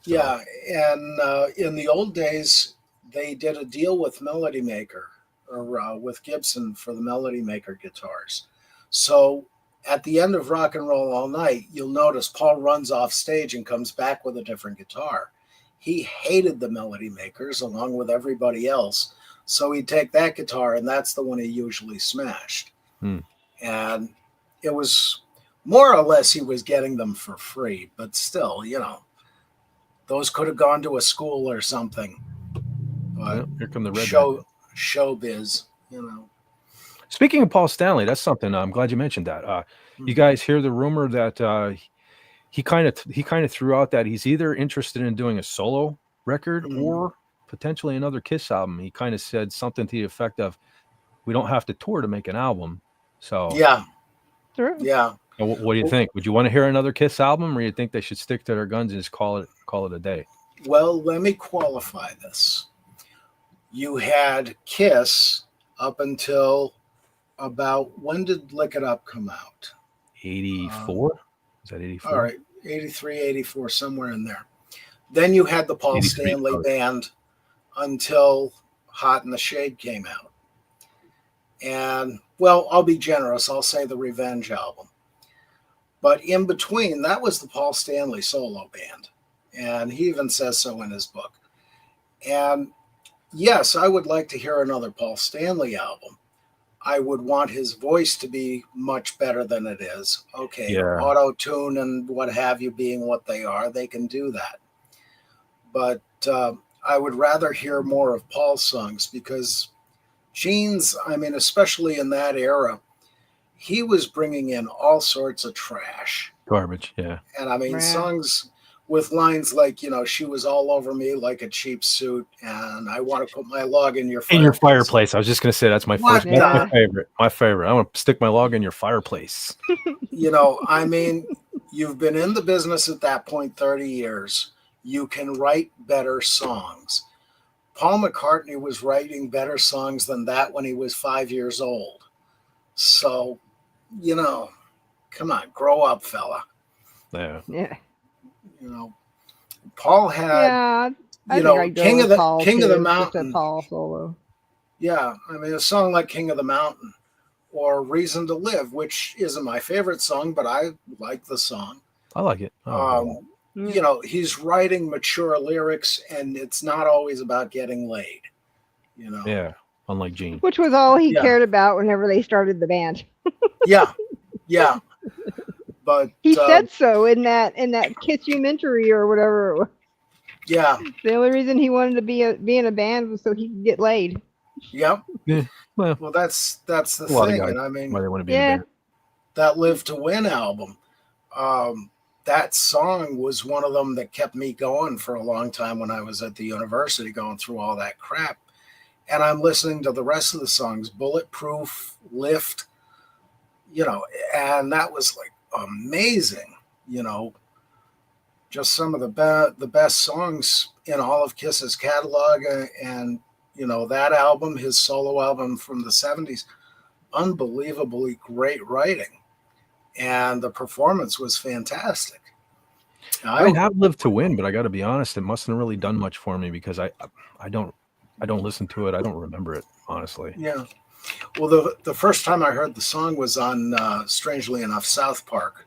Yeah, and in the old days, they did a deal with Melody Maker or with Gibson for the Melody Maker guitars. So at the end of Rock and Roll All Night, you'll notice Paul runs off stage and comes back with a different guitar. He hated the Melody Makers along with everybody else. So he'd take that guitar, and that's the one he usually smashed. And it was more or less he was getting them for free, but still, those could have gone to a school or something. But here come the red showbiz, Speaking of Paul Stanley, that's something I'm glad you mentioned that. You guys hear the rumor that he kind of threw out that he's either interested in doing a solo record or potentially another Kiss album. He kind of said something to the effect of, "We don't have to tour to make an album." So yeah. What do you think? Would you want to hear another Kiss album, or you think they should stick to their guns and just call it a day? Well, let me qualify this. You had Kiss up until about, when did Lick It Up come out? 84? Is that 84? All right, 83, 84, somewhere in there. Then you had the Paul Stanley Band until Hot in the Shade came out. And, well, I'll be generous. I'll say the Revenge album. But in between, that was the Paul Stanley solo band. And he even says so in his book. And yes, I would like to hear another Paul Stanley album. I would want his voice to be much better than it is. Okay, auto-tune and what have you being what they are, they can do that. But I would rather hear more of Paul's songs because Gene's, especially in that era, he was bringing in all sorts of trash. Garbage, yeah. And songs with lines like, she was all over me like a cheap suit, and I want to put my log in your fireplace. In your fireplace. I was just going to say that's my first. That's my favorite. My favorite. I want to stick my log in your fireplace. You've been in the business at that point 30 years. You can write better songs. Paul McCartney was writing better songs than that when he was 5 years old. So, come on, grow up, fella. Yeah. Paul had, King of the Mountain. Paul solo. Yeah, a song like King of the Mountain or Reason to Live, which isn't my favorite song, but I like the song. I like it. He's writing mature lyrics, and it's not always about getting laid. Yeah. unlike Gene. Which was all he Yeah. cared about whenever they started the band. Yeah, yeah. But He said so in that Kissumentary or whatever it was. yeah, The only reason he wanted to be in a band was so he could get laid. yep. Yeah, well, Well, that's the a lot of thing, guys and I why mean they want to be in a Yeah. band. that Live to Win album. That song was one of them that kept me going for a long time when I was at the university going through all that crap. And I'm listening to the rest of the songs, Bulletproof, Lift, and that was like amazing, just some of the best songs in all of Kiss's catalog. And that album, his solo album from the 70s, unbelievably great writing. And the performance was fantastic. I have Lived to Win, but I got to be honest, it mustn't have really done much for me because I don't listen to it. I don't remember it, honestly. Yeah. Well, the first time I heard the song was on, strangely enough, South Park.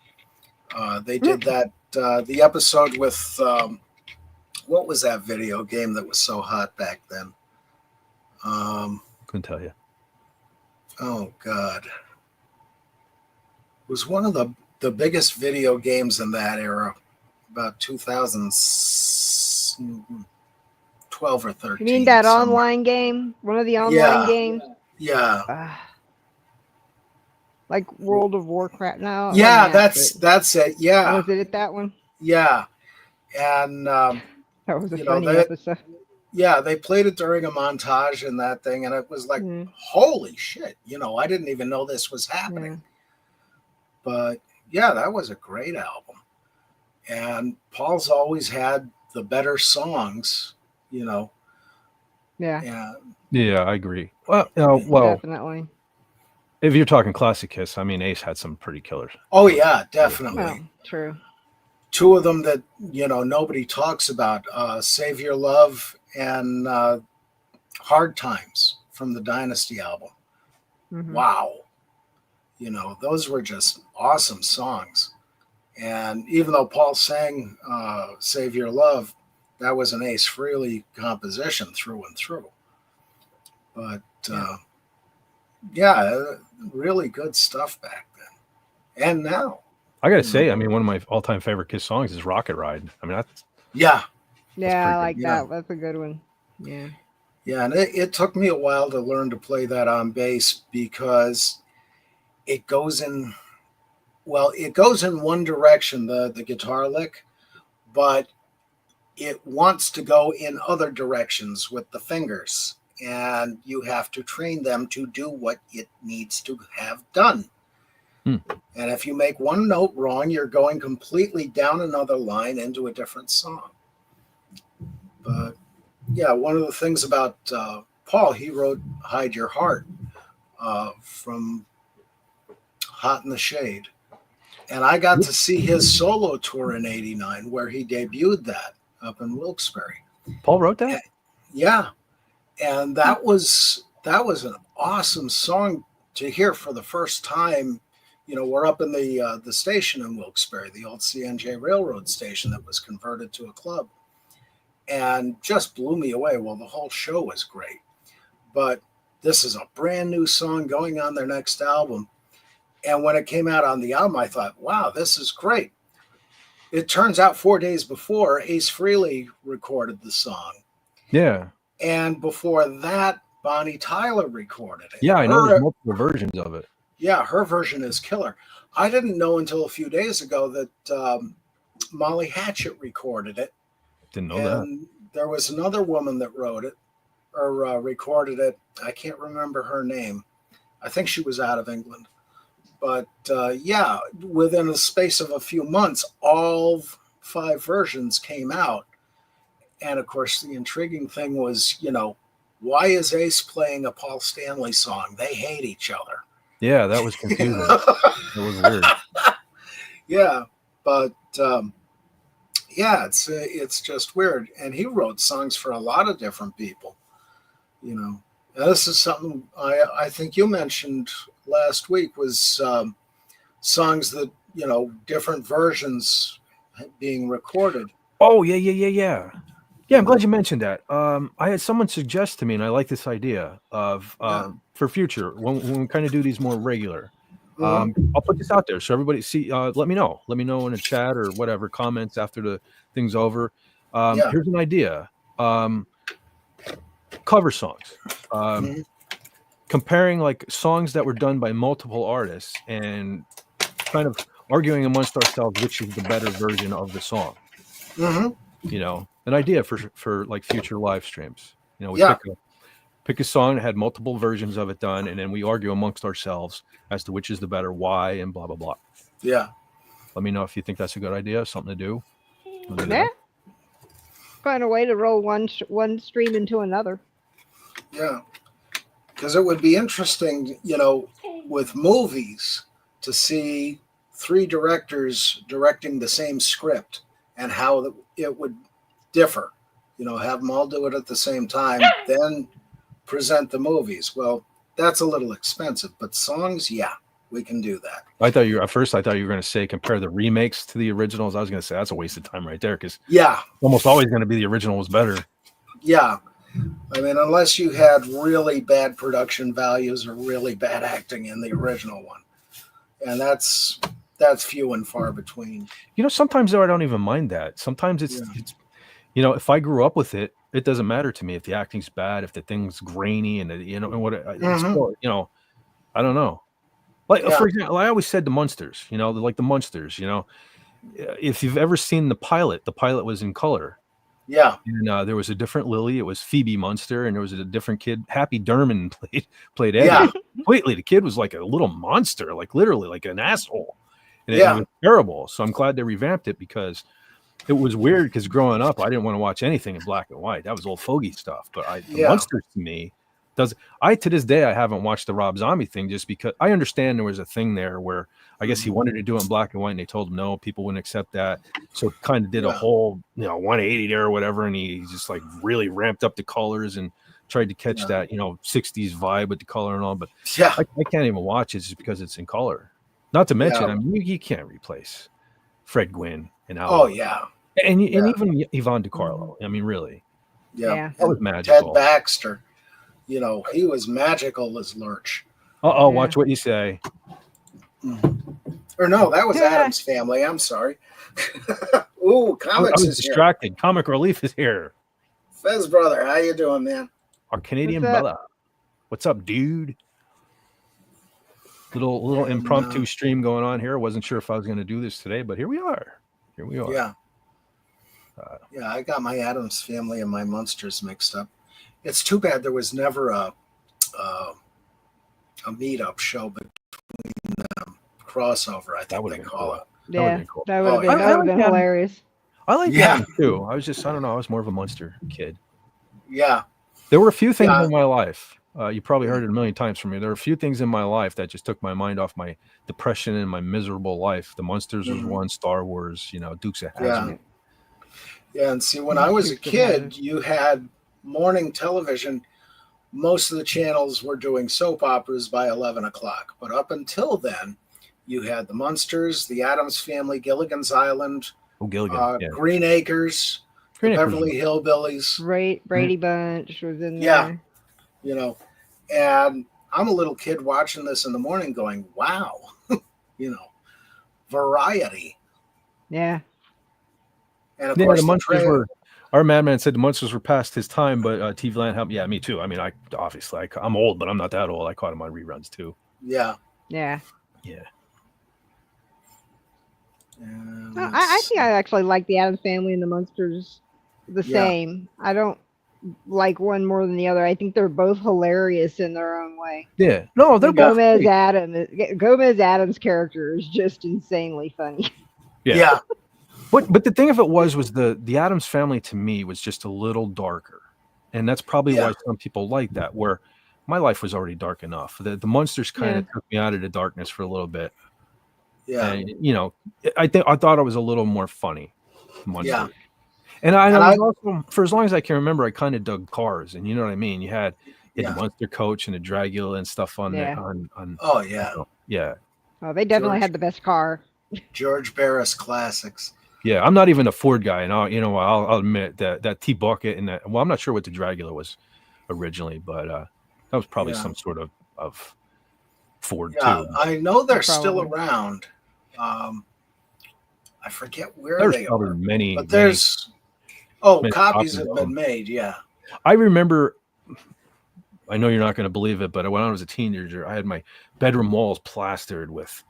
They did that, the episode with, what was that video game that was so hot back then? Couldn't tell you. Oh, God. It was one of the biggest video games in that era, about 2012 or 13. You mean that somewhere. online game? One of the online games? Yeah. Like World of Warcraft now? Yeah, that's it. Yeah. Was it at that one? Yeah. And, That was a funny episode. yeah, they played it during a montage and that thing, and it was like, holy shit, I didn't even know this was happening. Yeah. But yeah, that was a great album. And Paul's always had the better songs, Yeah. Yeah, I agree. Well, Definitely. if you're talking classic Kiss, I mean, Ace had some pretty killers. Oh yeah, definitely. Well, true. Two of them that nobody talks about: "Save Your Love" and "Hard Times" from the Dynasty album. Mhm. Wow, those were just awesome songs. And even though Paul sang "Save Your Love," that was an Ace Frehley composition through and through. But really good stuff back then and now. I gotta say, I mean, one of my all-time favorite Kiss songs is "Rocket Ride." I mean, that's Yeah, I like good. that. That's a good one. Yeah. Yeah, and it took me a while to learn to play that on bass because it goes in one direction, the guitar lick, but it wants to go in other directions with the fingers, and you have to train them to do what it needs to have done. And if you make one note wrong, you're going completely down another line into a different song. But yeah, one of the things about Paul, he wrote "Hide Your Heart" from Hot in the Shade. And I got to see his solo tour in '89 where he debuted that up in Wilkes-Barre. Paul wrote that? Yeah. And that was an awesome song to hear for the first time. We're up in the station in Wilkes-Barre, the old CNJ Railroad station that was converted to a club, and just blew me away. Well, the whole show was great, but this is a brand new song going on their next album. And when it came out on the album, I thought, wow, this is great. It turns out 4 days before, Ace Frehley recorded the song. Yeah. And before that, Bonnie Tyler recorded it. Yeah, I know there's multiple versions of it. Yeah, her version is killer. I didn't know until a few days ago that Molly Hatchet recorded it. Didn't know and there was another woman that wrote it or recorded it. I can't remember her name. I think she was out of England. But within a space of a few months, all 5 versions came out. And of course, the intriguing thing was, why is Ace playing a Paul Stanley song? They hate each other. Yeah, that was confusing. It was weird. Yeah, but it's just weird. And he wrote songs for a lot of different people. Now, this is something I think you mentioned last week was songs that different versions being recorded. Oh yeah. Yeah, I'm glad you mentioned that. I had someone suggest to me, and I like this idea of for future when we kind of do these more regular. I'll put this out there so everybody see. Let me know. Let me know in a chat or whatever comments after the thing's over. Yeah. Here's an idea: cover songs. Mhm. Comparing like songs that were done by multiple artists and kind of arguing amongst ourselves which is the better version of the song. Mhm. You know, an idea for like future live streams. You know, we Yeah. pick a song that had multiple versions of it done, and then we argue amongst ourselves as to which is the better, why, and blah blah blah. Yeah. Let me know if you think that's a good idea, something to do. Let me Yeah. know. Find a way to roll one stream into another. Yeah. Because it would be interesting, you know, with movies to see 3 directors directing the same script and how it would differ. You know, have them all do it at the same time, then present the movies. Well, that's a little expensive, but songs, yeah, we can do that. I thought you at first. I thought you were going to say compare the remakes to the originals. I was going to say that's a waste of time right there because Yeah. almost always going to be the original was better. Yeah. I mean, unless you had really bad production values or really bad acting in the original one. And that's few and far between. You know, sometimes though I don't even mind that. Sometimes it's you know, if I grew up with it, it doesn't matter to me if the acting's bad, if the thing's grainy, and you know, and what it's still, you know, I don't know. Like for example, I always said the Munsters, you know, like the Munsters, you know, if you've ever seen the pilot was in color. Yeah. And there was a different Lily. It was Phoebe Munster, and there was a different kid. Happy Derman played Eddie. Yeah. Completely, the kid was like a little monster, like literally like an asshole. And it was terrible. So I'm glad they revamped it because it was weird. Because growing up, I didn't want to watch anything in black and white. That was old fogey stuff. But the Munsters to me to this day I haven't watched the Rob Zombie thing just because I understand there was a thing there where I guess he wanted to do it in black and white and they told him no, people wouldn't accept that. So kind of did a whole 180 there or whatever, and he just like really ramped up the colors and tried to catch that 60s vibe with the color and all. But I can't even watch it just because it's in color. Not to mention, I mean, you can't replace Fred Gwynn and Al. Oh yeah, and even Yvonne DiCarlo. I mean, really, Yeah. that was magical. Ted Baxter. You know, he was magical as Lurch. Watch what you say. Or no, that was Adam's Family. I'm sorry. Ooh, Comics I was is distracted. here. Comic Relief is here. Fez brother, how you doing, man? Our Canadian brother. What's up, dude? Little impromptu stream going on here. Wasn't sure if I was going to do this today, but here we are. Yeah. I got my Adams Family and my Munsters mixed up. It's too bad there was never a meetup show between them. Crossover, I think they call it. Yeah, that would have been hilarious. I like that too. I don't know. I was more of a Munster kid. Yeah. There were a few things in my life. You probably heard it a million times from me. There were a few things in my life that just took my mind off my depression and my miserable life. The Munsters was one. Star Wars, Dukes of Hazzard. Yeah, and see, when I was a kid, you had morning television. Most of the channels were doing soap operas by 11 o'clock. But up until then, you had the Munsters, the Addams Family, Gilligan's Island, Green Acres, the Beverly Hillbillies. Brady Bunch was in there. Yeah, and I'm a little kid watching this in the morning going, wow, variety. Yeah. And of course, the Munsters were, our madman said the Munsters were past his time, but TV Land helped. Yeah, me too. I mean, I'm old, but I'm not that old. I caught him on reruns too. Yeah. Yeah. Yeah. I think I actually like the Addams Family and the Munsters the same. I don't like one more than the other. I think they're both hilarious in their own way. Yeah. No, they're both Gomez Adams' character is just insanely funny. Yeah. But the thing of it was the Addams Family to me was just a little darker. And that's probably why some people like that, where my life was already dark enough. The Munsters kind of took me out of the darkness for a little bit. Yeah. And, I thought it was a little more funny. Munsters. Yeah. And I also, for as long as I can remember, I kind of dug cars, and you know what I mean. You had the Munster coach and the Dragula and stuff on there. Yeah. Oh, they definitely had the best car. George Barris classics. Yeah, I'm not even a Ford guy, and I'll admit that T-Bucket and that. Well, I'm not sure what the Dragula was originally, but that was probably some sort of Ford too. I know they're still Probably. around. I forget where There's they probably are, many, but there's many copies of have them. been made. Yeah, I remember. I know you're not going to believe it, but when I was a teenager, I had my bedroom walls plastered with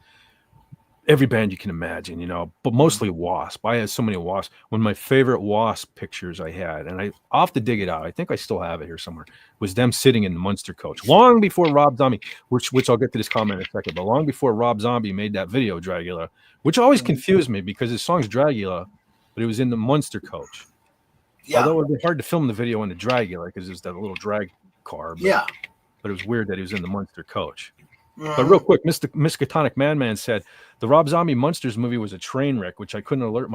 every band you can imagine, but mostly Wasp. I had so many Wasp. One of my favorite Wasp pictures I had, and I'll have to dig it out. I think I still have it here somewhere, was them sitting in the Munster coach long before Rob Zombie, which I'll get to this comment in a second, but long before Rob Zombie made that video, Dragula, which always confused me because his song's Dragula, but it was in the Munster coach. yeah, Although it would be hard to film the video in the Dragula because it was that little drag car, but it was weird that he was in the Munster coach. But real quick, Miskatonic Man said the Rob Zombie Munsters movie was a train wreck, which I couldn't alert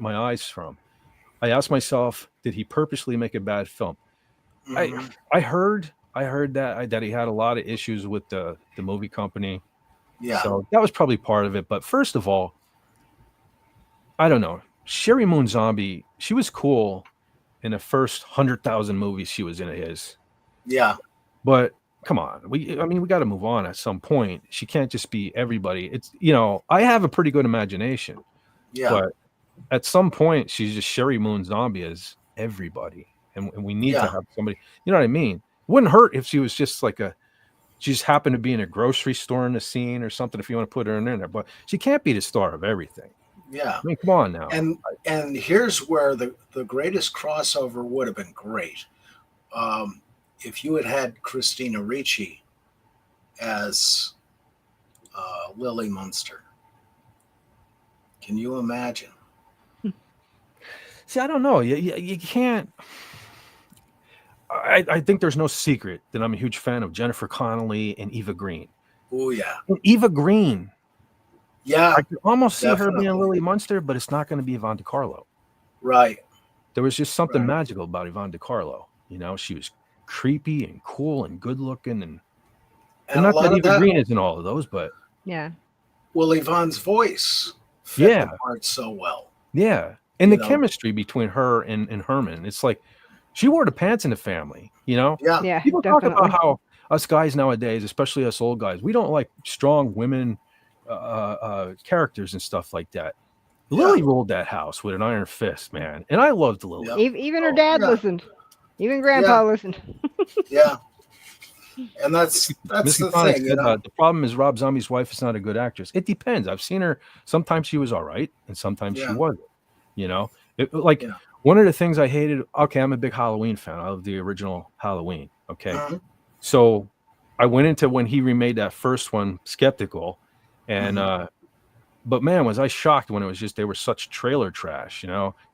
my eyes from. I asked myself, did he purposely make a bad film? I heard that he had a lot of issues with the movie company. Yeah. So that was probably part of it. But first of all, I don't know. Sherry Moon Zombie, she was cool in the first 100,000 movies she was in of his. Yeah. But come on, we got to move on at some point. She can't just be everybody. It's, I have a pretty good imagination. Yeah. But at some point, she's just Sherry Moon Zombie as everybody. And we need to have somebody, you know what I mean? It wouldn't hurt if she was just she just happened to be in a grocery store in the scene or something, if you want to put her in there. But she can't be the star of everything. Yeah. I mean, come on now. And here's where the greatest crossover would have been great. If you had Christina Ricci as Lily Munster. Can you imagine? See, I don't know. You can't. I think there's no secret that I'm a huge fan of Jennifer Connelly and Eva Green. Oh, yeah. And Eva Green. Yeah. I can almost see her being Lily Munster, but it's not going to be Yvonne DiCarlo. Right. There was just something magical about Yvonne DiCarlo. She was creepy and cool and good looking. And not that Eva Green isn't all of those, but. Yeah. Well, Yvonne's voice fit the part so well. Yeah. And the chemistry between her and Herman, it's like she wore the pants in the family, Yeah. Yeah. People definitely. talk about how us guys nowadays, especially us old guys, we don't like strong women characters and stuff like that. Lily rolled that house with an iron fist, man. And I loved Lily. Even her dad listened. Even Grandpa listened. Yeah. And that's the thing. Said, the problem is Rob Zombie's wife is not a good actress. It depends. I've seen her. Sometimes she was all right, and sometimes she wasn't. One of the things I hated. Okay, I'm a big Halloween fan. I love the original Halloween. Okay, so I went into when he remade that first one skeptical, and but man, was I shocked when it was just they were such trailer trash.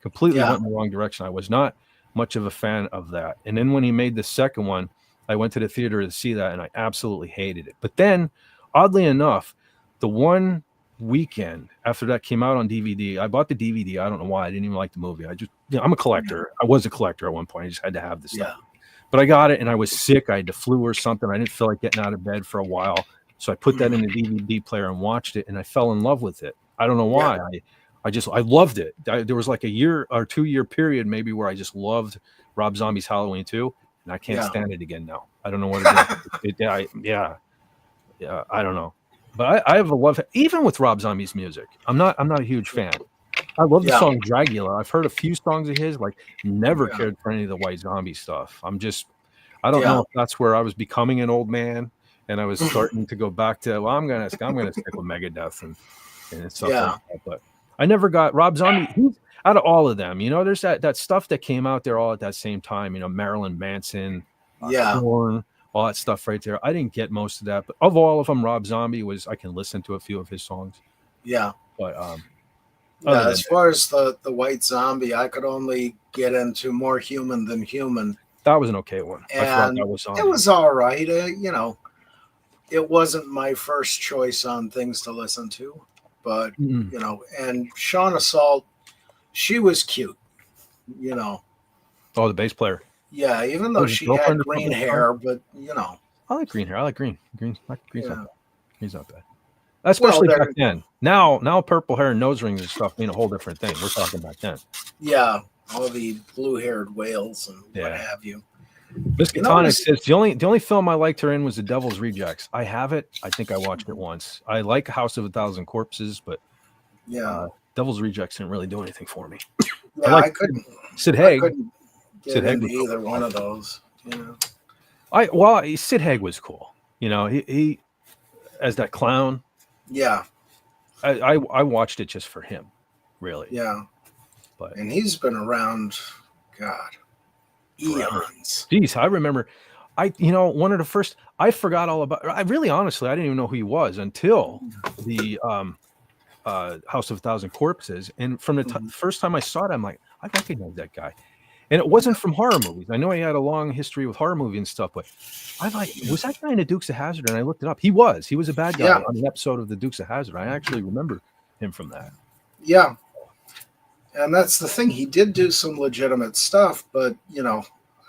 Completely went in the wrong direction. I was not much of a fan of that. And then when he made the second one, I went to the theater to see that, and I absolutely hated it. But then, oddly enough, the one weekend after that came out on DVD, I bought the DVD. I don't know why. I didn't even like the movie. I'm a collector. I was a collector at one point. I just had to have this stuff. But I got it, and I was sick. I had the flu or something. I didn't feel like getting out of bed for a while. So I put that in the DVD player and watched it, and I fell in love with it. I don't know why. I loved it. There was like a year or 2 year period maybe where I just loved Rob Zombie's Halloween 2. And I can't stand it again now. I don't know what it is. I don't know. But I have a love, even with Rob Zombie's music. I'm not a huge fan. I love the song Dragula. I've heard a few songs of his, never cared for any of the White Zombie stuff. I don't know if that's where I was becoming an old man and I was starting to go back to, I'm gonna stick with Megadeth and stuff like that. But I never got Rob Zombie. Out of all of them, there's that stuff that came out there all at that same time, Marilyn Manson, Korn, all that stuff right there. I didn't get most of that, but of all of them, Rob Zombie I can listen to a few of his songs. Yeah. But as far as the White Zombie, I could only get into More Human Than Human. That was an okay one. And it was all right. It wasn't my first choice on things to listen to, but and Shauna Assault, she was cute, Oh, the bass player. Yeah, even though she had green hair, but I like green hair. I like green. Green's not bad. especially Well, back then. Now purple hair and nose rings and stuff mean a whole different thing. We're talking back then. yeah, all the blue-haired whales and what Yeah. have you. Miskatonic says the only film I liked her in was The Devil's Rejects. I have it. I think I watched it once. I like House of a Thousand Corpses, but Devil's Rejects didn't really do anything for me. Yeah, I couldn't. Sid Haig. I couldn't get Sid Haig into was either cool. one of those. You know. Sid Haig was cool. You know, he as that clown. Yeah. I watched it just for him, really. Yeah. And he's been around, God, eons. Geez, I remember. One of the first. I forgot all about. I really, honestly, I didn't even know who he was until the House of a Thousand Corpses. And from the first time I saw it, I'm like, I recognize that guy. And it wasn't from horror movies. I know he had a long history with horror movies and stuff, but was that guy in the Dukes of Hazzard? And I looked it up. He was a bad guy on an episode of the Dukes of Hazzard. I actually remember him from that. Yeah. And that's the thing. He did do some legitimate stuff, but,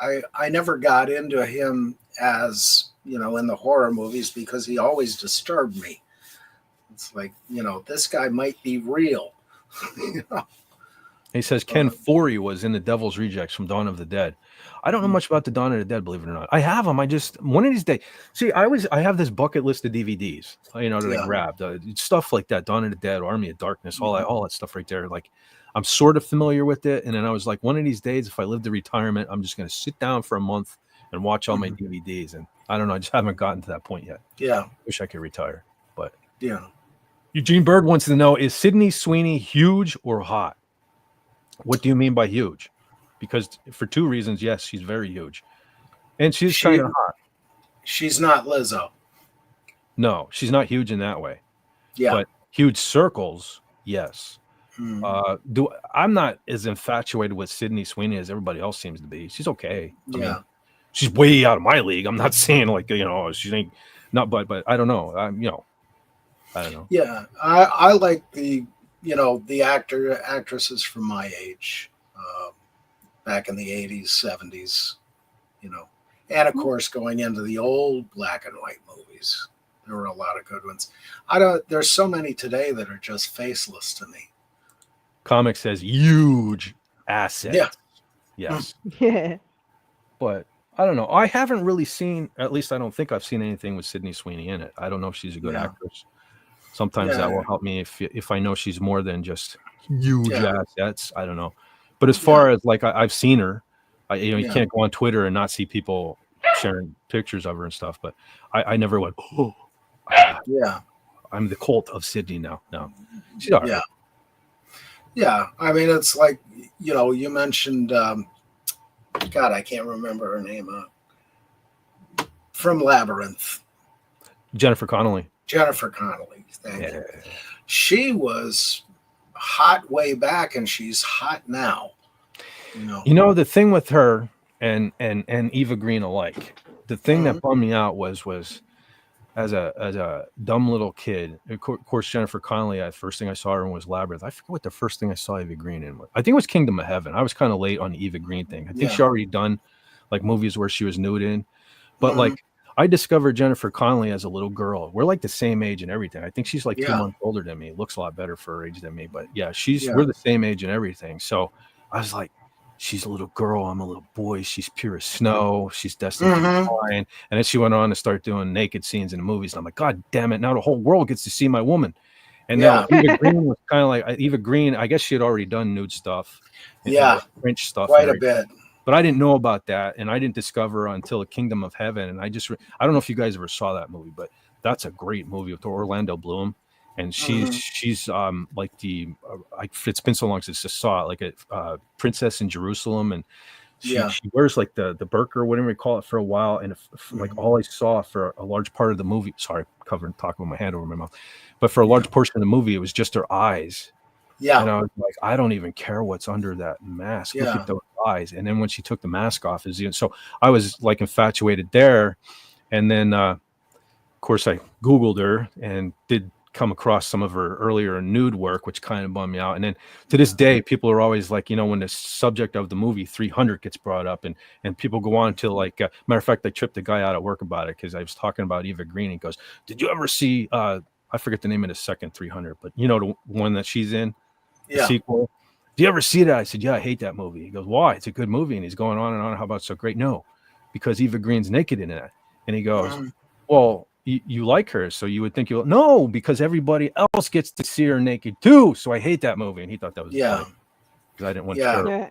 I never got into him as, in the horror movies because he always disturbed me. It's like, this guy might be real. He says Ken Forey was in The Devil's Rejects from Dawn of the Dead. I don't know much about the Dawn of the Dead, believe it or not. I have them. I just one of these days. See, I have this bucket list of DVDs, that I grabbed stuff like that, Dawn of the Dead, Army of Darkness, all that stuff right there. Like, I'm sort of familiar with it, and then I was like, one of these days, if I live to retirement, I'm just going to sit down for a month and watch all my DVDs. And I don't know, I just haven't gotten to that point yet. Yeah, wish I could retire, but yeah. Eugene Bird wants to know: is Sydney Sweeney huge or hot? What do you mean by huge? Because for two reasons, yes, she's very huge. And she's kind of hot. She's not Lizzo. No, she's not huge in that way. Yeah. But huge circles, yes. I'm not as infatuated with Sydney Sweeney as everybody else seems to be. She's okay. I mean, she's way out of my league. I'm not saying she ain't not, but I don't know. I don't know. Yeah. I like the actresses from my age, back in the 80s, 70s, and of course going into the old black and white movies. There were a lot of good ones. There's so many today that are just faceless to me. Comic says huge asset. Yeah. Yes. Yeah. But I don't know. I haven't really seen, at least I don't think I've seen anything with Sydney Sweeney in it. I don't know if she's a good actress. Sometimes that will help me if I know she's more than just huge assets. I don't know. But as far as like I've seen her, you can't go on Twitter and not see people sharing pictures of her and stuff. But I never went, oh, I'm the cult of Sydney now. No, she's all right. Yeah. Yeah. I mean, it's like, you mentioned, God, I can't remember her name. From Labyrinth. Jennifer Connelly. Thank you. She was hot way back, and she's hot now. The thing with her and Eva Green alike, the thing that bummed me out was as a dumb little kid. Of course, Jennifer Connelly. The first thing I saw her in was Labyrinth. I forget what the first thing I saw Eva Green in was. I think it was Kingdom of Heaven. I was kind of late on the Eva Green thing. I think she already done like movies where she was nude in, but like. I discovered Jennifer Connelly as a little girl. We're like the same age and everything. I think she's like 2 months older than me. Looks a lot better for her age than me. But we're the same age and everything. So I was like, she's a little girl. I'm a little boy. She's pure as snow. She's destined to be fine. And then she went on to start doing naked scenes in the movies. And I'm like, God damn it. Now the whole world gets to see my woman. And now Eva Green was kind of like Eva Green. I guess she had already done nude stuff. French stuff. Quite a bit. But I didn't know about that, and I didn't discover until Kingdom of Heaven. And I don't know if you guys ever saw that movie, but that's a great movie with Orlando Bloom, and she's like it's been so long since I saw it, like a princess in Jerusalem, and she wears like the burqa or whatever we call it for a while, and like all I saw for a large part of the movie. Sorry, talking with my hand over my mouth, but for a large portion of the movie, it was just her eyes. Yeah, and I was like, I don't even care what's under that mask. Look at those eyes. And then when she took the mask off, so I was like infatuated there. And then, of course, I Googled her and did come across some of her earlier nude work, which kind of bummed me out. And then to this day, people are always like, when the subject of the movie 300 gets brought up, and people go on to like, matter of fact, I tripped a guy out at work about it because I was talking about Eva Green. He goes, "Did you ever see I forget the name of the second 300, but you know the one that she's in, the Yeah. sequel. Do you ever see that? I said, yeah, I hate that movie. He goes, why? It's a good movie. And he's going on and on. How about it's so great? No, because Eva Green's naked in that. And he goes, well, you like her, so you would think you'll. No, because everybody else gets to see her naked too. So I hate that movie. And he thought that was funny because I didn't want her. Yeah.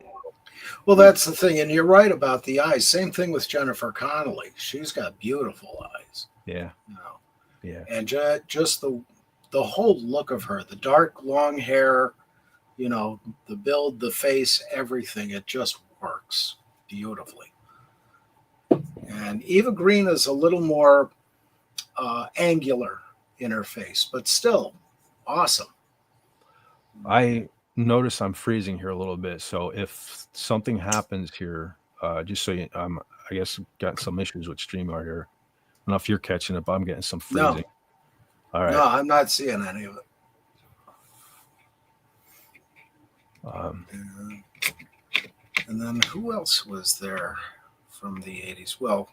Well, that's the thing. And you're right about the eyes. Same thing with Jennifer Connelly. She's got beautiful eyes. Yeah. You know? Yeah. And just the whole look of her, the dark, long hair, you know, the build, the face, everything, it just works beautifully. And Eva Green is a little more angular in her face, but still awesome. I notice I'm freezing here a little bit. So if something happens here, just so you, I guess got some issues with StreamYard here. I don't know if you're catching it, but I'm getting some freezing. No. All right. No, I'm not seeing any of it. And then who else was there from the 80s? Well,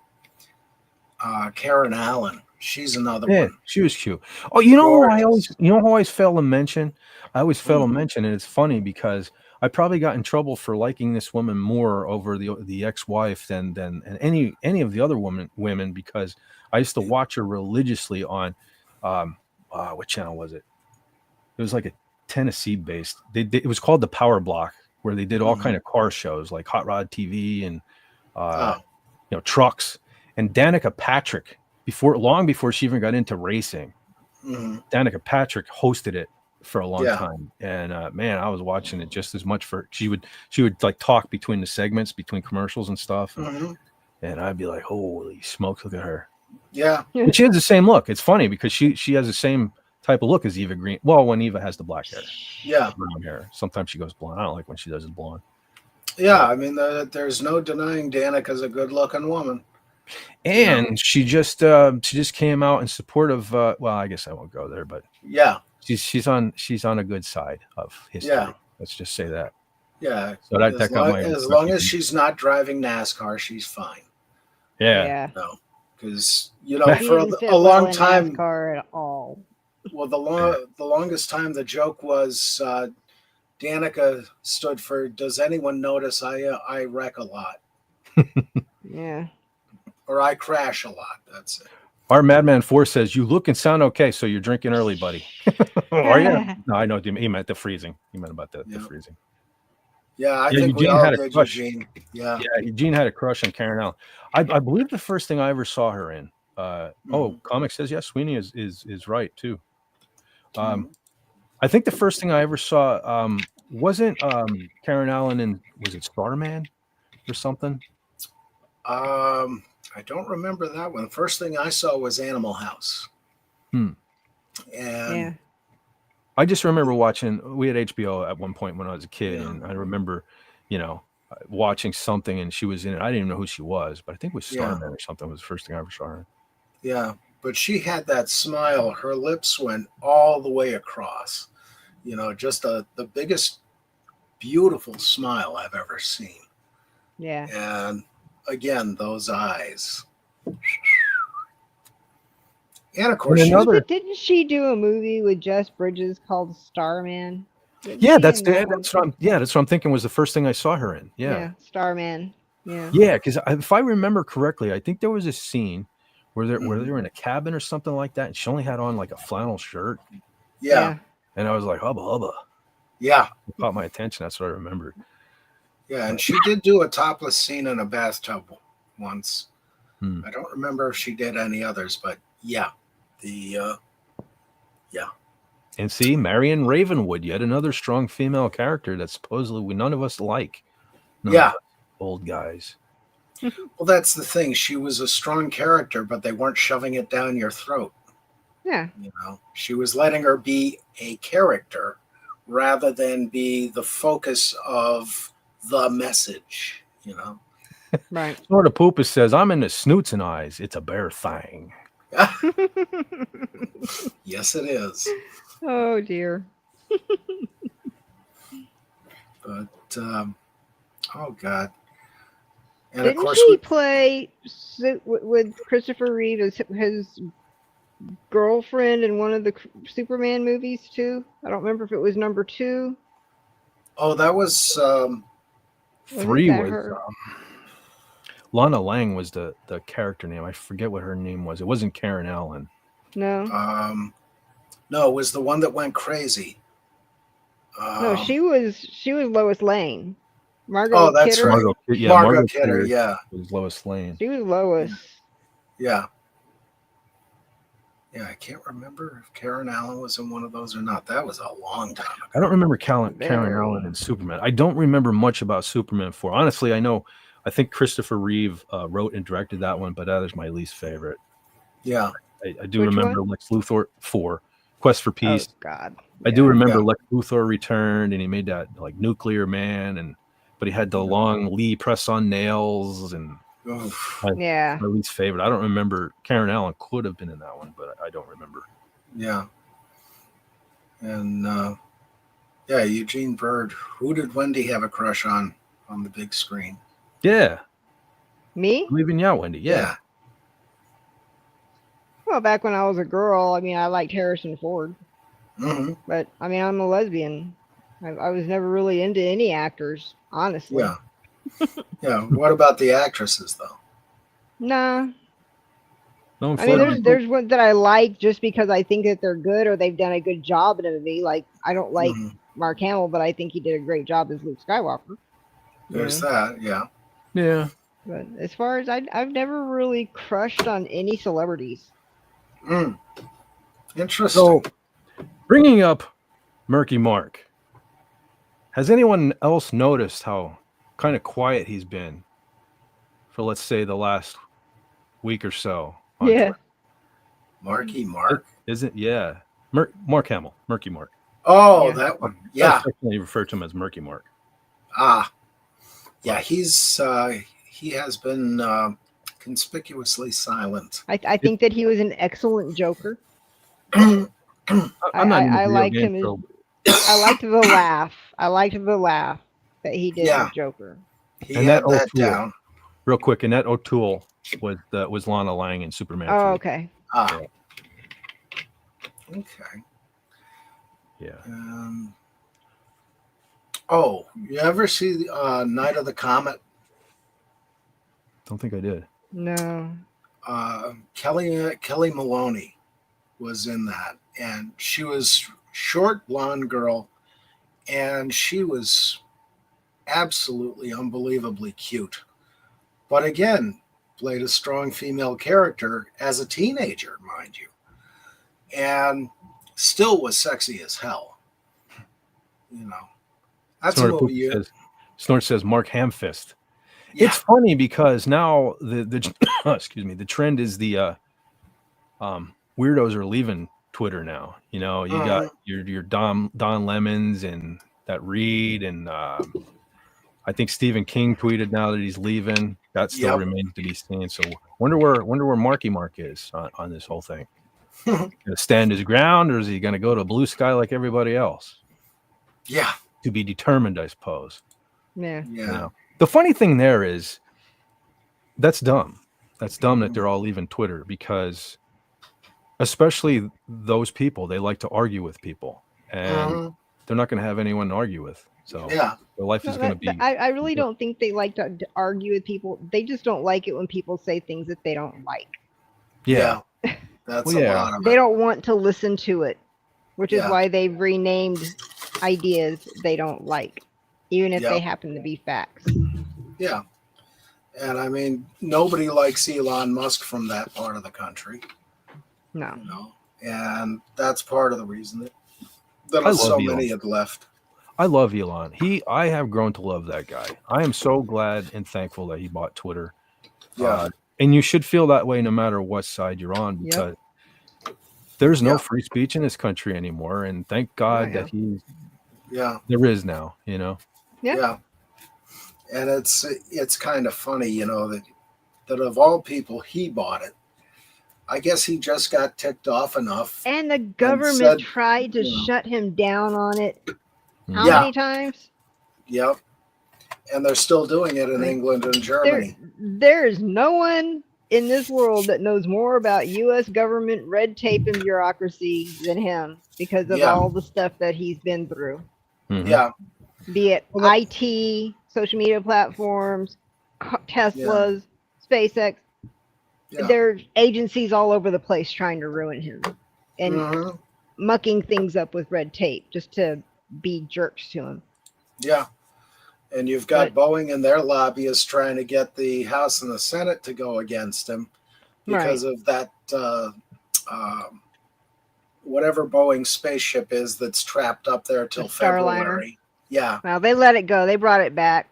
Karen Allen. She's another one. She was cute. Oh, you know who I always fail to mention? I always fail to mention, and it's funny because I probably got in trouble for liking this woman more over the ex-wife than any of the other women because I used to watch her religiously on what channel was it? It was like a Tennessee based. It was called the Power Block, where they did all kind of car shows like Hot Rod TV and trucks. And Danica Patrick, long before she even got into racing, Danica Patrick hosted it for a long time. And man, I was watching it just as much for she would like talk between the segments, between commercials and stuff. And I'd be like, holy smokes, look at her. Yeah. And she has the same look. It's funny because she has the same type of look as Eva Green. Well, when Eva has the black hair. Yeah. Brown hair. Sometimes she goes blonde. I don't like when she does it blonde. Yeah, I mean, there's no denying Danica's a good-looking woman. And she just came out in support of well, I guess I won't go there, but she's on a good side of history. Yeah. Let's just say that. Yeah. So as long as she's not driving NASCAR, she's fine. Yeah. No, because for a long time, NASCAR at all. Well, the longest time the joke was Danica stood for "Does anyone notice I wreck a lot?" Yeah. Or I crash a lot. That's it. Our Madman 4 says, you look and sound okay, so you're drinking early, buddy. Are you? No, I know. He meant the freezing. He meant about the freezing. Yeah, I think we all did, Eugene. Yeah, Eugene had a crush on Karen Allen. I believe the first thing I ever saw her in. Comic says, yes, Sweeney is right, too. I think the first thing I ever saw wasn't Karen Allen in, was it Starman or something? I don't remember that one. The first thing I saw was Animal House. And I just remember watching, we had HBO at one point when I was a kid, and I remember, watching something and she was in it. I didn't even know who she was, but I think it was Starman or something was the first thing I ever saw her. Yeah, but she had that smile. Her lips went all the way across. Just the biggest, beautiful smile I've ever seen. Yeah. And again, those eyes. And of course, didn't she do a movie with Jess Bridges called Starman? That's what I'm thinking was the first thing I saw her in. Yeah, Starman. Yeah. Yeah, because if I remember correctly, I think there was a scene where they were in a cabin or something like that, and she only had on like a flannel shirt. Yeah. And I was like, hubba hubba. Yeah. It caught my attention. That's what I remembered. Yeah, and she did do a topless scene in a bathtub once. I don't remember if she did any others, but yeah. And see, Marion Ravenwood, yet another strong female character that supposedly none of us like. Old guys. Well, that's the thing. She was a strong character, but they weren't shoving it down your throat. Yeah. She was letting her be a character rather than be the focus of the message, Right. Sort of Poopa says, I'm into snoots and eyes. It's a bear thing. Yes, it is. Oh, dear. But, oh, God. And Didn't of course, she play with Christopher Reeve as his girlfriend in one of the Superman movies too. I don't remember if it was number 2. Oh, that was 3 that was her? Lana Lang was the character name. I forget what her name was. It wasn't Karen Allen. No. No, it was the one that went crazy. No, she was Lois Lane. Margot Oh, that's Kidder. right. Margot Kidder, yeah. Was Lois Lane. She was Lois. Yeah. Yeah, I can't remember if Karen Allen was in one of those or not. That was a long time ago. I don't remember Karen Allen in Superman. I don't remember much about Superman 4. Honestly, I think Christopher Reeve wrote and directed that one, but that is my least favorite. Yeah. I do Which remember one? Lex Luthor 4, Quest for Peace. Oh God. I do remember Lex Luthor returned and he made that like Nuclear Man, but he had the long Lee press on nails and my least favorite. I don't remember. Karen Allen could have been in that one, but I don't remember. Yeah. And Eugene Bird. Who did Wendy have a crush on the big screen? Yeah. Me? Leaving you out, Wendy. Yeah. Well, back when I was a girl, I mean, I liked Harrison Ford. Mm-hmm. But I mean, I'm a lesbian. I was never really into any actors, honestly. Yeah. Yeah. What about the actresses, though? Nah. No, I mean, there's one that I like just because I think that they're good or they've done a good job in a movie. Like, I don't like Mark Hamill, but I think he did a great job as Luke Skywalker. There's that, yeah. Yeah. But as far as I've never really crushed on any celebrities. Interesting. So, bringing up Murky Mark, has anyone else noticed how kind of quiet he's been for, let's say, the last week or so? Yeah. Twitter? Marky Mark? Isn't? Yeah. Mark Hamill. Murky Mark. Oh, that one. Yeah. I refer to him as Murky Mark. Yeah, he has been conspicuously silent. I think that he was an excellent Joker. I'm not I liked him. I liked the laugh. I liked the laugh that he did with Joker. He had that down. Real quick, and that O'Toole was Lana Lang in Superman 3. Oh, okay. Okay. Yeah. You ever see Night of the Comet? Don't think I did. No. Kelly Maloney was in that, and she was short blonde girl, and she was absolutely unbelievably cute. But again, played a strong female character as a teenager, mind you, and still was sexy as hell. You know, that's a movie. Snort says Mark Hamfist. Yeah. It's funny because now the excuse me, the trend is the weirdos are leaving Twitter now. You know, you got your Don Lemons and that Reed, and I think Stephen King tweeted now that he's leaving. That still remains to be seen. So wonder where Marky Mark is on this whole thing. Gonna stand his ground, or is he gonna go to blue sky like everybody else? Yeah, to be determined, I suppose. Yeah. You know? The funny thing there is that's dumb. That's dumb that they're all leaving Twitter, because especially those people, they like to argue with people, and they're not going to have anyone to argue with. So their life is going to be. I really don't think they like to argue with people. They just don't like it when people say things that they don't like. Yeah. That's a lot of it. They don't want to listen to it, which is why they've renamed ideas they don't like, even if they happen to be facts. Yeah. And I mean, nobody likes Elon Musk from that part of the country. No. You know? And that's part of the reason that so many had left. I love Elon. I have grown to love that guy. I am so glad and thankful that he bought Twitter. Yeah. And you should feel that way no matter what side you're on, because there's no free speech in this country anymore. And thank God that there is now, you know? Yeah. And it's kind of funny, you know, that of all people, he bought it. I guess he just got ticked off enough. And the government tried to shut him down on it. How many times? Yep. And they're still doing it in England and Germany. There is no one in this world that knows more about U.S. government red tape and bureaucracy than him because of all the stuff that he's been through. Mhm. Yeah. Be it IT, social media platforms, Teslas, SpaceX. Yeah. There's agencies all over the place trying to ruin him and mucking things up with red tape just to be jerks to him. Yeah. And you've got Boeing and their lobbyists trying to get the House and the Senate to go against him because of that, whatever Boeing spaceship is that's trapped up there till February. Yeah. Well, they let it go. They brought it back.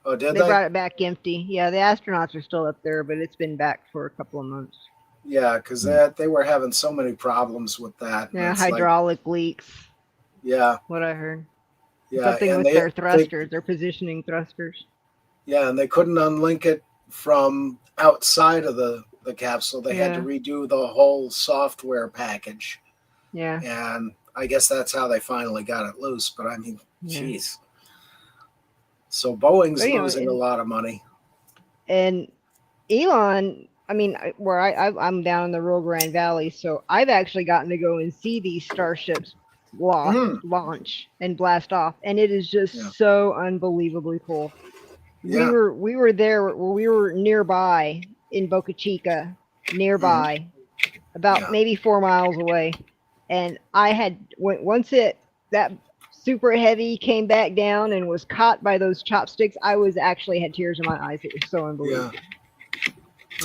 Oh, did they? They brought it back empty. Yeah, the astronauts are still up there, but it's been back for a couple of months. Yeah, because they were having so many problems with that. Yeah, hydraulic leaks. Yeah. What I heard. Yeah, something with their thrusters, their positioning thrusters. Yeah, and they couldn't unlink it from outside of the capsule. They had to redo the whole software package. Yeah. And I guess that's how they finally got it loose. But I mean, jeez. So Boeing's losing a lot of money. And Elon, I mean, where I'm down in the Rio Grande Valley, so I've actually gotten to go and see these starships launch and blast off, and it is just so unbelievably cool. We were there, we were nearby in Boca Chica, about maybe 4 miles away, and I had once that super heavy came back down and was caught by those chopsticks. I actually had tears in my eyes. It was so unbelievable. Yeah.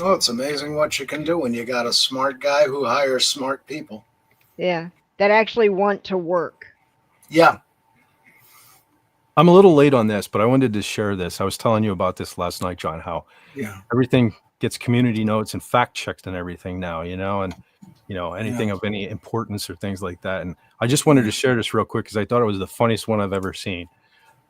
Oh, it's amazing what you can do when you got a smart guy who hires smart people. Yeah. That actually want to work. Yeah. I'm a little late on this, but I wanted to share this. I was telling you about this last night, John, how everything gets community notes and fact checked and everything now, and anything of any importance or things like that. And I just wanted to share this real quick because I thought it was the funniest one I've ever seen.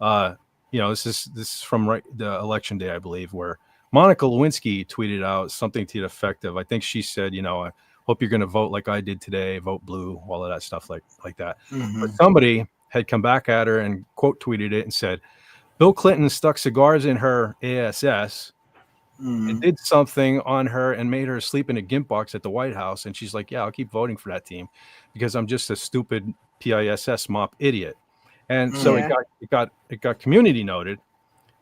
This is from the election day, I believe, where Monica Lewinsky tweeted out something to the effect of, I think she said, I hope you're going to vote like I did today, vote blue, all of that stuff like that. Mm-hmm. But somebody had come back at her and quote tweeted it and said, Bill Clinton stuck cigars in her ASS and did something on her and made her sleep in a gimp box at the White House. And she's like, yeah, I'll keep voting for that team because I'm just a stupid PISS mop idiot. And so it got community noted.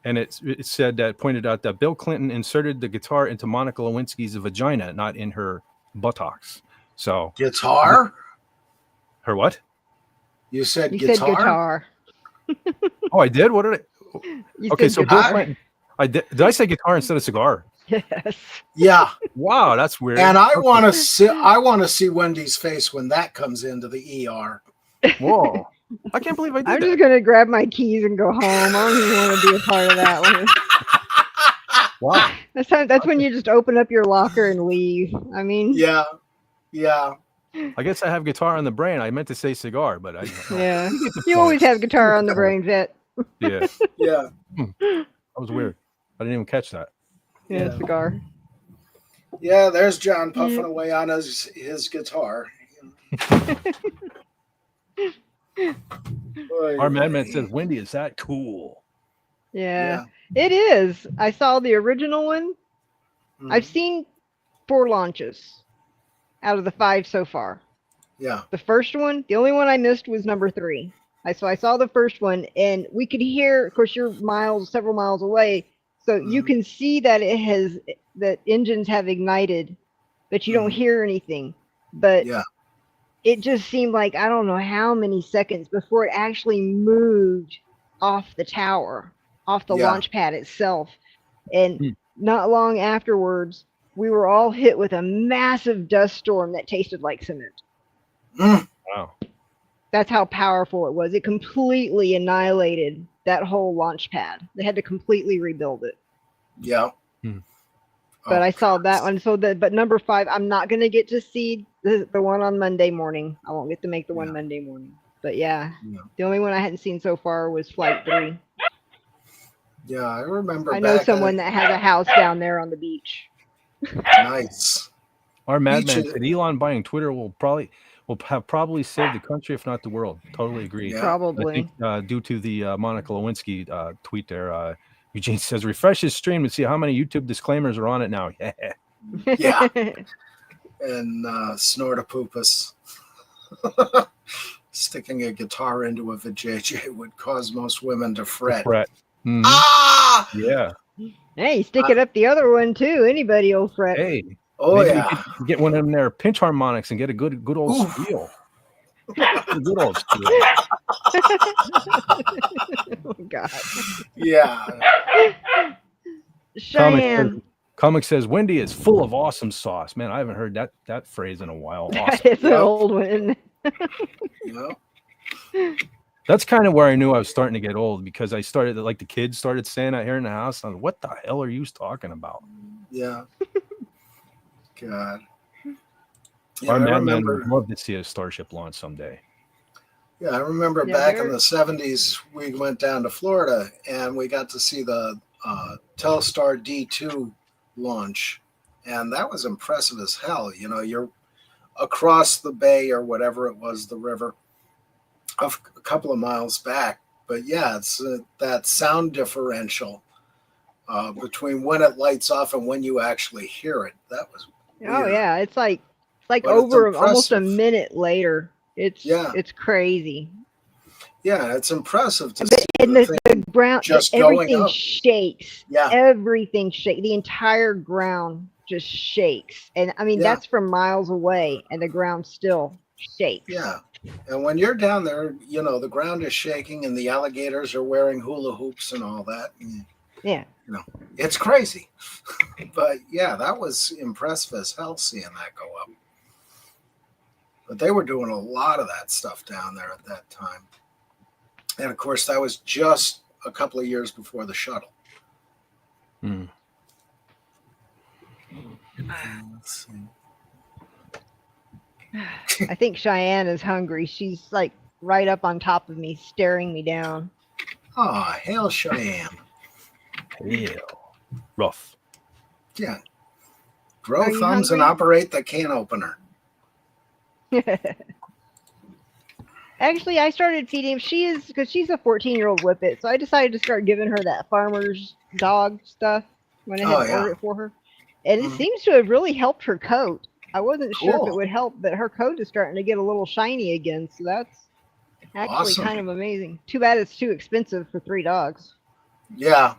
And it said that pointed out that Bill Clinton inserted the guitar into Monica Lewinsky's vagina, not in her buttocks. So guitar? Her what? You said you guitar? Said guitar. Oh, I did? What did I? Okay, so Bill Clinton. Did I say guitar instead of cigar? Yes. Yeah. Wow, that's weird. And I want to see Wendy's face when that comes into the ER. Whoa. I can't believe I did I'm just going to grab my keys and go home. I don't even want to be a part of that one. Wow. That's when you just open up your locker and leave. I mean. Yeah. I guess I have guitar on the brain. I meant to say cigar, but you always have guitar on the brain, Vet. Yeah. Yeah. That was weird. I didn't even catch that. Yeah, cigar. Yeah, there's John puffing away on his guitar. Our madman says, Wendy, is that cool? Yeah, it is. I saw the original one. I've seen 4 launches out of the 5 so far. Yeah. The first one, the only one I missed was number 3. So I saw the first one, and we could hear, of course, you're several miles away, so you can see that that engines have ignited, but you don't hear anything. But it just seemed like, I don't know how many seconds before it actually moved off the tower, off the launch pad itself. And not long afterwards, we were all hit with a massive dust storm that tasted like cement. Wow. That's how powerful it was. It completely annihilated that whole launch pad. They had to completely rebuild it. Yeah. But I saw that one. But number 5, I'm not going to get to see the one on Monday morning. I won't get to make the one Monday morning. But the only one I hadn't seen so far was Flight 3. Yeah, I remember. I know someone that has a house down there on the beach. Nice. Our madman said Elon buying Twitter will probably save the country, if not the world. Totally agree. Yeah. Probably. I think, due to the Monica Lewinsky tweet there, Eugene says, refresh his stream and see how many YouTube disclaimers are on it now. Yeah. Yeah. And Snortopupus. Sticking a guitar into a vajayjay would cause most women to fret. Mm-hmm. Ah! Yeah. Hey, stick it up the other one too. Anybody will fret. Hey. Oh, maybe yeah. get one of them there pinch harmonics and get a good old Oof. squeal. Good old squeal. Oh God. Yeah. Cheyenne. Comic says Wendy is full of awesome sauce. Man, I haven't heard that phrase in a while. Awesome. It's an old one. That's kind of where I knew I was starting to get old, because I started, like, the kids started saying that here in the house. I was like, what the hell are you talking about? Yeah. God. Yeah, our madman would love to see a Starship launch someday. Yeah, I remember back in the 70s, we went down to Florida and we got to see the Telstar D2 launch. And that was impressive as hell. You know, you're across the bay or whatever it was, the river, a couple of miles back. But yeah, it's that sound differential between when it lights off and when you actually hear it. That was weird. Oh yeah, it's like over almost a minute later. It's crazy. Yeah, it's impressive to see. And the ground, just everything shakes. Yeah, everything shakes. The entire ground just shakes, and I mean that's from miles away, and the ground still shakes. Yeah, and when you're down there, you know the ground is shaking, and the alligators are wearing hula hoops and all that. And, yeah, you know, it's crazy. But yeah, that was impressive as hell seeing that go up. But they were doing a lot of that stuff down there at that time. And of course, that was just a couple of years before the shuttle. Mm. Let's see. I think Cheyenne is hungry. She's like right up on top of me, staring me down. Oh, hail Cheyenne. Hail. Rough. Yeah. Grow thumbs and operate the can opener. Actually, I started feeding him. Because she's a 14-year-old whippet, so I decided to start giving her that farmer's dog stuff when I had to order it for her. And it seems to have really helped her coat. I wasn't sure if it would help, but her coat is starting to get a little shiny again, so that's actually kind of amazing. Too bad it's too expensive for 3 dogs. Yeah.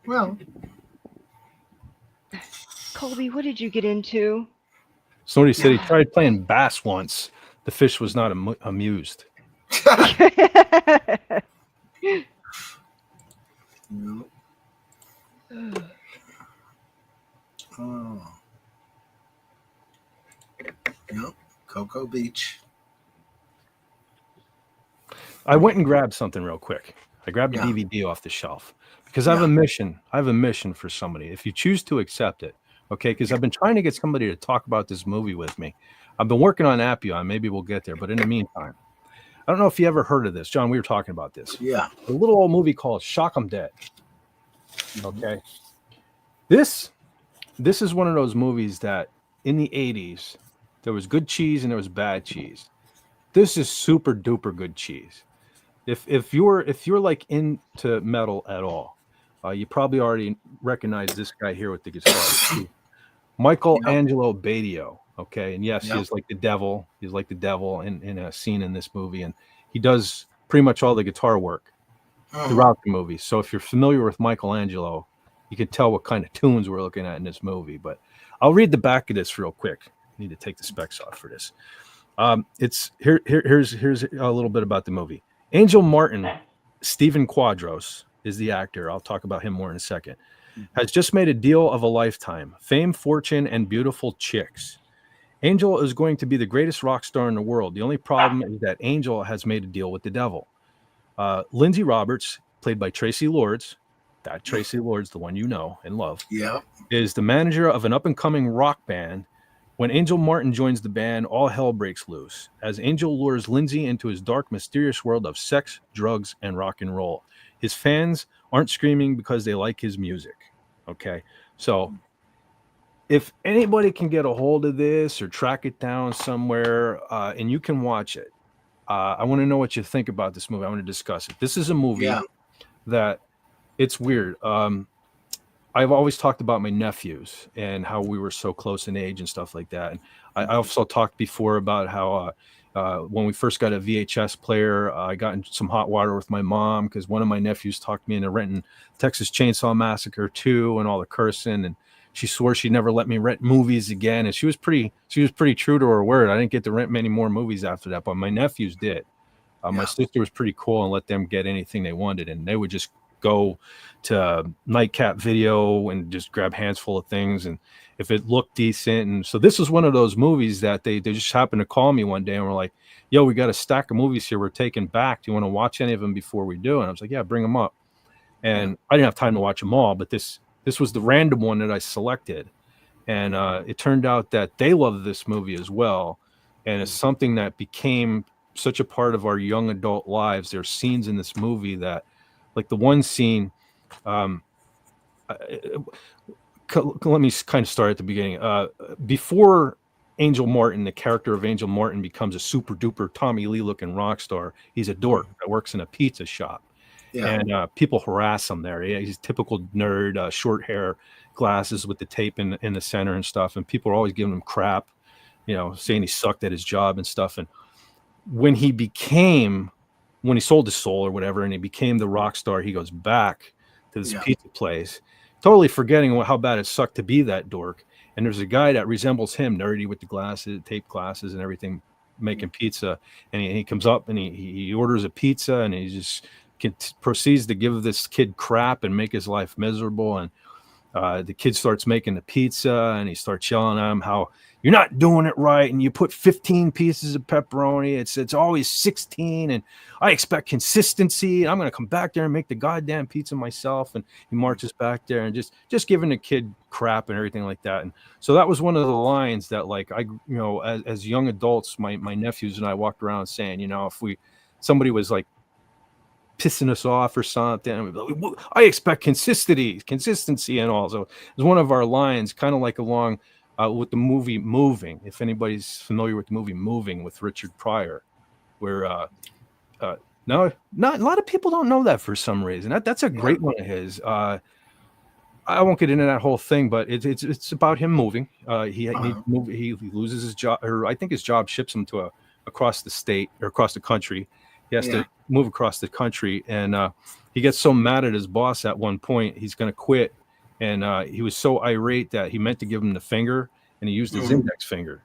Well. Colby, what did you get into? Somebody said he tried playing bass once. The fish was not amused. No. Oh. Yep. Cocoa Beach. I went and grabbed something real quick. I grabbed a DVD off the shelf because I have a mission. I have a mission for somebody. If you choose to accept it, okay? Because I've been trying to get somebody to talk about this movie with me. I've been working on Appion. Maybe we'll get there. But in the meantime, I don't know if you ever heard of this. John, we were talking about this. Yeah. A little old movie called Shock 'em Dead. Okay. This is one of those movies that in the 80s, there was good cheese and there was bad cheese. This is super duper good cheese. If you're like into metal at all, you probably already recognize this guy here with the guitar. Michelangelo Badio. Okay, and yes, he is like the devil. He's like the devil in a scene in this movie, and he does pretty much all the guitar work throughout the movie. So if you're familiar with Michelangelo, you can tell what kind of tunes we're looking at in this movie. But I'll read the back of this real quick. I need to take the specs off for this. It's here's a little bit about the movie. Angel Martin, Stephen Quadros is the actor. I'll talk about him more in a second. Has just made a deal of a lifetime: fame, fortune, and beautiful chicks. Angel is going to be the greatest rock star in the world. The only problem is that Angel has made a deal with the devil. Lindsay Roberts, played by Tracy Lords, that Tracy Lords, the one you know and love, is the manager of an up-and-coming rock band. When Angel Martin joins the band, all hell breaks loose as Angel lures Lindsay into his dark, mysterious world of sex, drugs, and rock and roll. His fans aren't screaming because they like his music. Okay, so if anybody can get a hold of this or track it down somewhere and you can watch it, I want to know what you think about this movie. I want to discuss it. This is a movie that it's weird. I've always talked about my nephews and how we were so close in age and stuff like that. And I also talked before about how when we first got a VHS player, I got in some hot water with my mom because one of my nephews talked me into renting Texas Chainsaw Massacre 2 and all the cursing, and she swore she'd never let me rent movies again. And she was pretty true to her word. I didn't get to rent many more movies after that, but my nephews did. My sister was pretty cool and let them get anything they wanted, and they would just go to Nightcap Video and just grab hands full of things, and if it looked decent. And so this was one of those movies that they just happened to call me one day and were like, yo, we got a stack of movies here we're taking back. Do you want to watch any of them before we do? And I was like, yeah, bring them up. And I didn't have time to watch them all, but this was the random one that I selected. And it turned out that they loved this movie as well. And it's something that became such a part of our young adult lives. There's scenes in this movie that, like the one scene, let me kind of start at the beginning. Before Angel Martin, the character of Angel Martin, becomes a super duper Tommy Lee looking rock star, he's a dork that works in a pizza shop. And people harass him there. He's a typical nerd, short hair, glasses with the tape in the center and stuff. And people are always giving him crap, saying he sucked at his job and stuff. And when he sold his soul or whatever, and he became the rock star, he goes back to this pizza place, totally forgetting how bad it sucked to be that dork. And there's a guy that resembles him, nerdy with the glasses, tape glasses and everything, making pizza. And he comes up and he orders a pizza, and he just proceeds to give this kid crap and make his life miserable. And the kid starts making the pizza, and he starts yelling at him how you're not doing it right, and you put 15 pieces of pepperoni. It's always 16, and I expect consistency. I'm going to come back there and make the goddamn pizza myself. And he marches back there and just giving the kid crap and everything like that. And so that was one of the lines that, like, as young adults, my nephews and I walked around saying, if somebody was like pissing us off or something, I expect consistency and all. So it was one of our lines, kind of like along with the movie Moving, if anybody's familiar with the movie Moving with Richard Pryor, where no, not a lot of people don't know that for some reason. That's a great one of his. I won't get into that whole thing, but it's about him moving. He loses his job, or I think his job ships him to across the state or across the country. He has to move across the country, and he gets so mad at his boss at one point he's going to quit. And he was so irate that he meant to give him the finger, and he used his index finger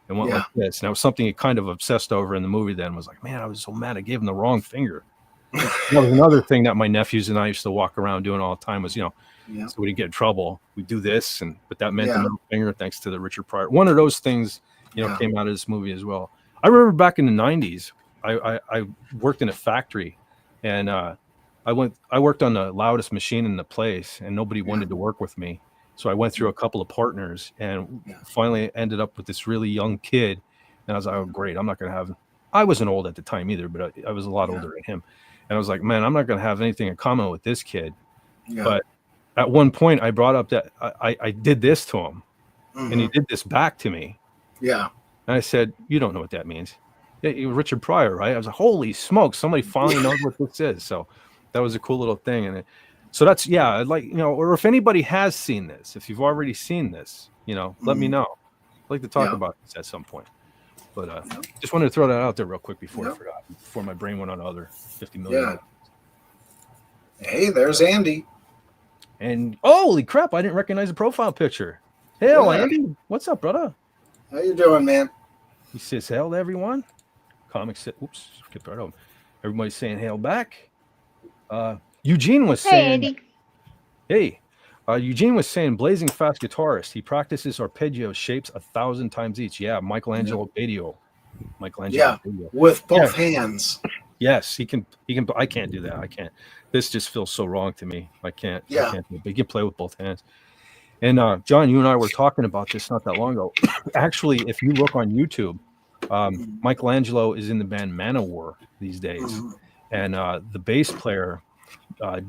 and went like this. And that was something he kind of obsessed over in the movie then, was like, man, I was so mad I gave him the wrong finger. That was another thing that my nephews and I used to walk around doing all the time was, so we didn't get in trouble. We do this, but that meant the middle finger, thanks to the Richard Pryor. One of those things, came out of this movie as well. I remember back in the 90s, I worked in a factory, and I worked on the loudest machine in the place, and nobody wanted to work with me. So I went through a couple of partners, and finally ended up with this really young kid. And I was like, oh, great. I'm not going to have, I wasn't old at the time either, but I was a lot older than him. And I was like, man, I'm not going to have anything in common with this kid. But at one point I brought up that I did this to him, and he did this back to me. And I said, you don't know what that means. Yeah, Richard Pryor, right? I was like, holy smokes, somebody finally knows what this is. So that was a cool little thing. And so that's, or if anybody has seen this, if you've already seen this, let me know. I'd like to talk about this at some point. But just wanted to throw that out there real quick before I forgot, before my brain went on other 50 million. Hey, there's Andy. And holy crap, I didn't recognize the profile picture. Hell, Andy, what's up, brother? How you doing, man? He says hail to everyone. Comics said, oops, skipped right over. Everybody's saying hail back. Eugene was saying, Andy. Hey, Eugene was saying, blazing fast guitarist. He practices arpeggio shapes 1,000 times each. Yeah, Michelangelo Badio. Badio. With both hands. Yes, he can. I can't do that. I can't. This just feels so wrong to me. I can't. I can't do it. But he can play with both hands. And John, you and I were talking about this not that long ago. Actually, if you look on YouTube, Michelangelo is in the band Manowar these days, and the bass player. God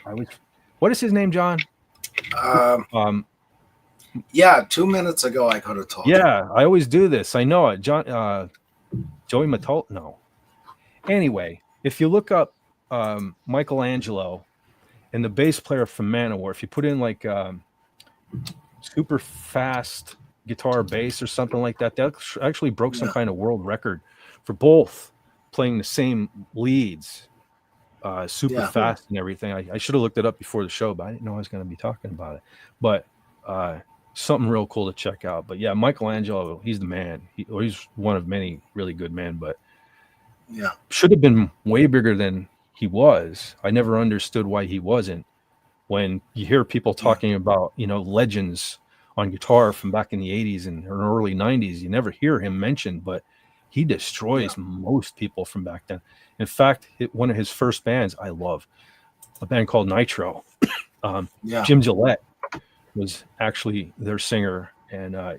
damn it! What is his name, John? 2 minutes ago I could have told you. I always do this. I know it. John, Joey Mattel. No. Anyway, if you look up Michelangelo, and the bass player from Manowar. If you put in like super fast guitar bass or something like that, that actually broke some kind of world record for both playing the same leads, super fast and everything. I should have looked it up before the show, but I didn't know I was going to be talking about it. But something real cool to check out. But yeah, Michelangelo, he's the man. He's one of many really good men, but should have been way bigger than he was. I never understood why he wasn't. When you hear people talking about, legends on guitar from back in the 80s and early 90s, you never hear him mentioned, but he destroys most people from back then. In fact, one of his first bands I love, a band called Nitro. Jim Gillette was actually their singer, and I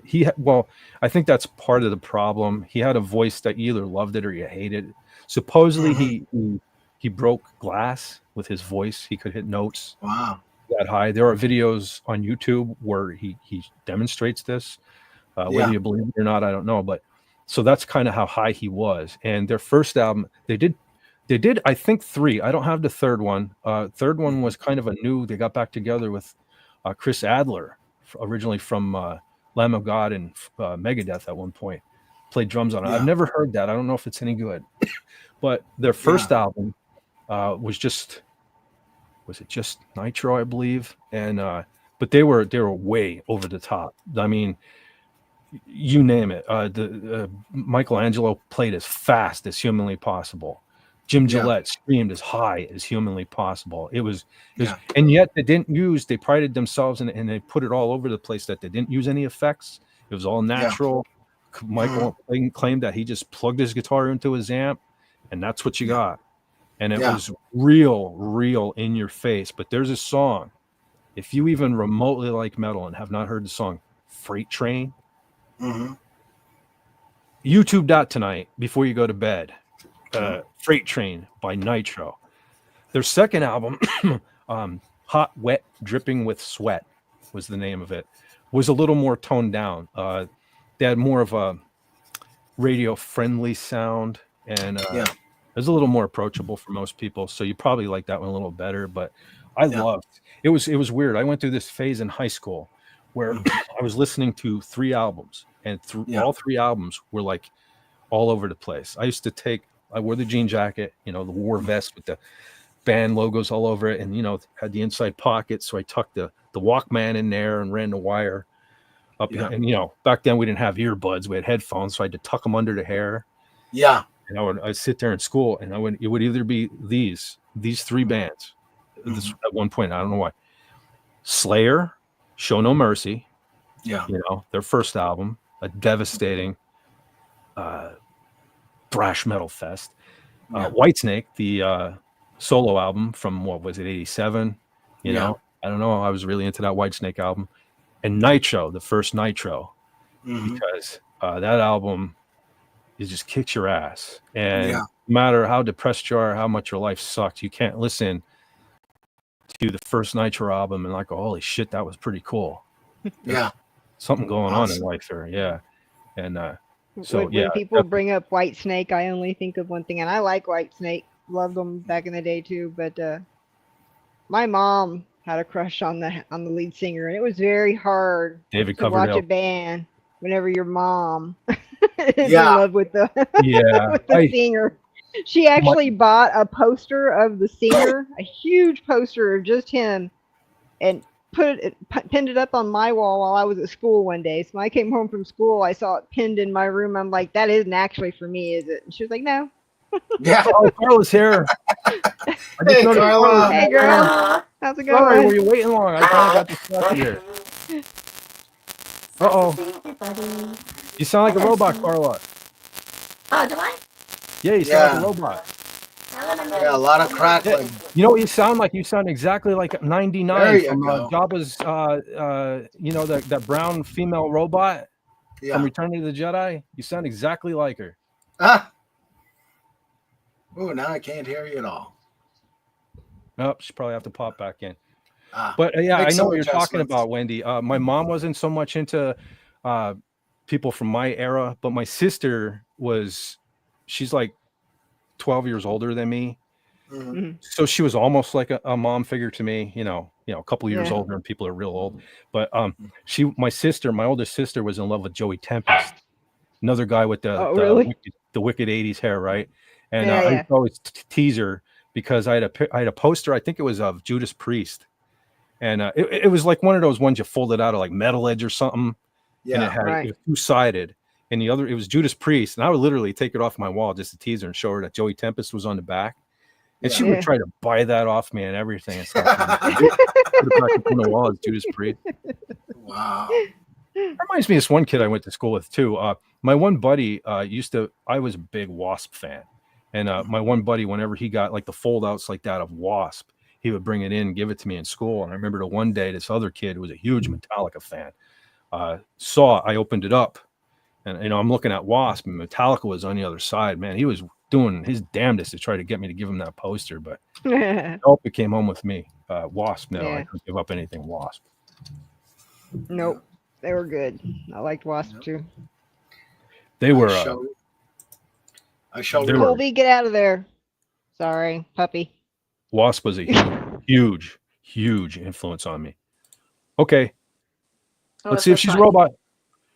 think that's part of the problem. He had a voice that you either loved it or you hated it. Supposedly he broke glass with his voice. He could hit notes that high. There are videos on YouTube where he demonstrates this. Whether you believe it or not, I don't know, but so that's kind of how high he was. And their first album, they did I think 3. I don't have the third one. Third one was kind of they got back together with Chris Adler, originally from Lamb of God and Megadeth at one point. Played drums on it. I've never heard that. I don't know if it's any good. But their first album was it just Nitro, I believe? And but they were way over the top. I mean, you name it. Michelangelo played as fast as humanly possible. Jim Gillette screamed as high as humanly possible. It was and yet they prided themselves and they put it all over the place that they didn't use any effects. It was all natural. Michael claimed that he just plugged his guitar into his amp, and that's what you got. And it was real in your face. But there's a song, if you even remotely like metal and have not heard the song Freight Train, YouTube that tonight before you go to bed. Freight Train by Nitro. Their second album, Hot, Wet, Dripping with Sweat was the name of it, was a little more toned down. They had more of a radio-friendly sound, and it was a little more approachable for most people, so you probably like that one a little better, but I loved it. Was weird. I went through this phase in high school where I was listening to 3 albums, and all 3 albums were like all over the place. I wore the jean jacket, the war vest with the band logos all over it, and had the inside pocket, so I tucked the Walkman in there and ran the wire up. And back then we didn't have earbuds; we had headphones, so I had to tuck them under the hair. And I'd sit there in school, and it would either be these 3 bands. This at one point, I don't know why. Slayer, Show No Mercy. Their first album, a devastating thrash metal fest. Whitesnake, the solo album from what was it, 87? I don't know. I was really into that Whitesnake album. And Nitro, the first Nitro, because that album just kicks your ass. And no matter how depressed you are, how much your life sucks, you can't listen to the first Nitro album and like, oh, holy shit, that was pretty cool. Something going on in life there. And when people bring up Whitesnake, I only think of one thing, and I like Whitesnake, loved them back in the day too. But my mom had a crush on the lead singer, and it was very hard to watch a band whenever your mom is in love with the singer. She actually bought a poster of the singer, a huge poster of just him, and pinned it up on my wall while I was at school one day. So when I came home from school, I saw it pinned in my room. I'm like, that isn't actually for me, is it? And she was like, no. Carla's here. Hey, Carla. Hey, girl. How's it going? Sorry, were you waiting long? I finally got distracted here. Uh-oh. You sound like a robot, Carla. Oh, do I? Yeah, you sound like a robot. A lot of crackling. You know what you sound like? You sound exactly like 99 from Jabba's, that brown female robot from Return of the Jedi. You sound exactly like her. Oh, now I can't hear you at all. Nope, she probably have to pop back in. But I know what you're talking about, Wendy. My mom wasn't so much into people from my era, but my sister was. She's like 12 years older than me, Mhm. So she was almost like a mom figure to me, a couple of years Yeah. older, and people are real old. But my oldest sister was in love with Joey Tempest, another guy with Oh, really? the wicked '80s hair, right? And Yeah, I yeah. used to always tease her because I had a poster. I think it was of Judas Priest, and it was like one of those ones you folded out of like Metal Edge or something, and Yeah. Right. it was two-sided, and it was Judas Priest, and I would literally take it off my wall just to tease her and show her that Joey Tempest was on the back. And she would Yeah. try to buy that off me and everything and stuff. Put it back up on the wall as Judas Priest. Wow. That reminds me of this one kid I went to school with too. My one buddy I was a big Wasp fan. And my one buddy, whenever he got like the fold outs like that of Wasp, he would bring it in and give it to me in school. And I remember the one day this other kid who was a huge Metallica fan I opened it up, and I'm looking at Wasp, and Metallica was on the other side. Man, he was doing his damnedest to try to get me to give him that poster, but nope, it came home with me. Wasp, no, I Yeah. couldn't give up anything Wasp. Nope. They were good. I liked Wasp too. They were. I shall. They were- Colby, get out of there. Sorry, puppy. Wasp was a huge, huge influence on me. Okay, let's see if she's a robot.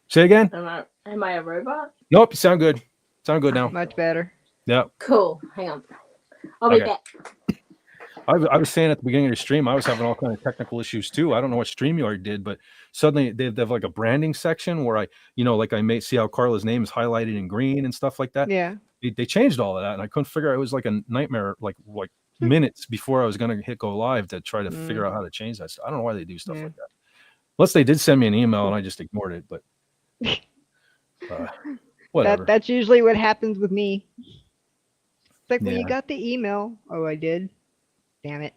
Say again. Am I a robot? Nope, you sound good. Sound good now. Much better. Yeah. Cool. Hang on. I'll be Okay. back. I was saying at the beginning of the stream, I was having all kind of technical issues too. I don't know what StreamYard did, but suddenly they have like a branding section where I may see how Carla's name is highlighted in green and stuff like that. Yeah. They changed all of that, and I couldn't figure out. It was like a nightmare, like minutes before I was going to hit go live to try to figure out how to change that stuff. I don't know why they do stuff like that. Unless they did send me an email and I just ignored it, but whatever. That's usually what happens with me. It's like, well, Yeah. you got the email. Oh, I did. Damn it.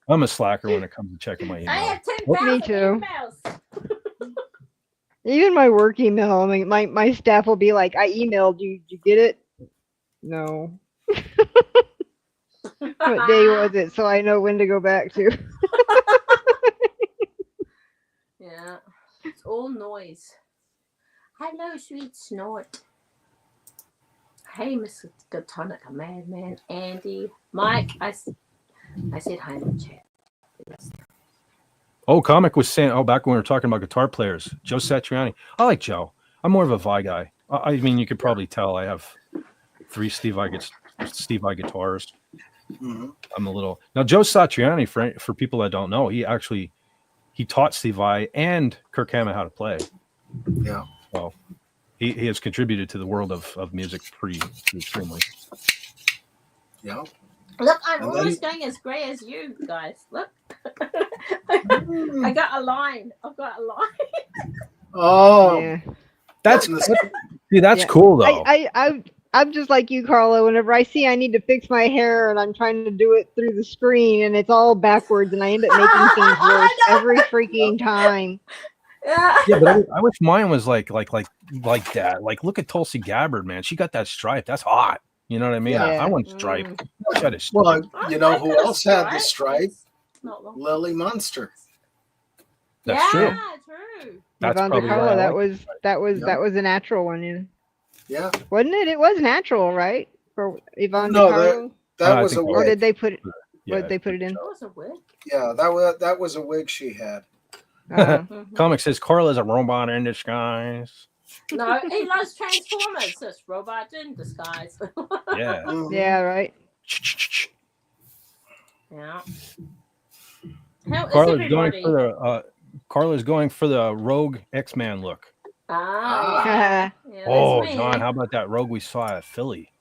I'm a slacker when it comes to checking my email. I have Me 10,000 too. emails. Even my work email, I mean, my staff will be like, I emailed you. Did you get it? No. What day was it? So I know when to go back to. Yeah. It's all noise. Hello, sweet snort. Hey, Mr. Tonic, a madman, Andy, Mike. I said hi in the chat. Oh, Comic was saying, back when we were talking about guitar players, Joe Satriani. I like Joe. I'm more of a Vi guy. I mean, you could probably tell I have 3 Steve Vai guitars. Mhm. I'm a little now. Joe Satriani, for people that don't know, he taught Steve Vai and Kirk Hammett how to play. Yeah. So he has contributed to the world of music pretty extremely. Yeah. Look, I'm And almost going as grey as you guys. Look. I got a line. I've got a line. Oh. Yeah. That's Yeah. cool though. I'm just like you, Carla. Whenever I see I need to fix my hair and I'm trying to do it through the screen and it's all backwards and I end up making things worse every freaking time. Yeah. Yeah, but I wish mine was like that. Like, look at Tulsi Gabbard, man. She got that stripe. That's hot. You know what I mean? Yeah. I want stripe. I got a stripe. Well, you know who else had the stripe? It's not long. Lily Munster. That's true. Yeah, true. That's Yvonne probably why DiCarlo, I that like was Yeah. that was a natural one, yeah. Yeah. Wasn't it? It was natural, right? For Yvonne No, DiCarlo? That I was a think- Or wig. did they put it? Yeah, What did they put it in? That was a wig. Yeah, that was a wig she had. Comic says Carla's a robot in disguise. No, he loves Transformers. That's robot in disguise. Yeah. Mhm. Yeah, right. Yeah. How is Carla's going everybody? for Carla's going for the Rogue X-Man look. Yeah, that's me. John, how about that Rogue we saw at Philly?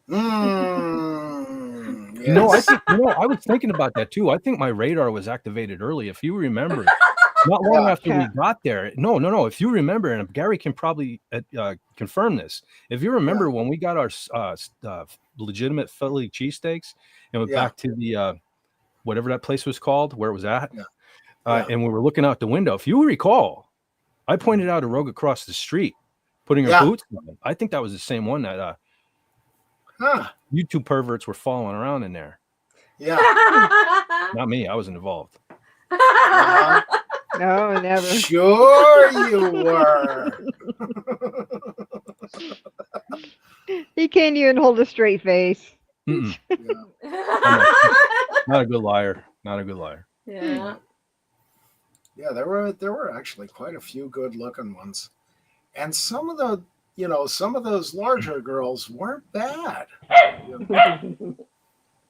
Mm, You know, yes. I was thinking about that too. I think my radar was activated early. If you remember, not long Yeah. after we got there. No. If you remember, and Gary can probably confirm this. If you remember when we got our legitimate Philly cheesesteaks and went Yeah. back to the whatever that place was called, where it was at, Yeah. and we were looking out the window. If you recall, I pointed out a Rogue across the street, putting her Yeah. boots on. I think that was the same one that Huh. you two perverts were following around in there. Yeah. Not me. I wasn't involved. Uh-huh. No, never. Sure you were. He can't even hold a straight face. Mm-mm. Yeah. Not a good liar. Not a good liar. Yeah. Yeah, there were actually quite a few good looking ones. And some of those larger girls weren't bad. You know?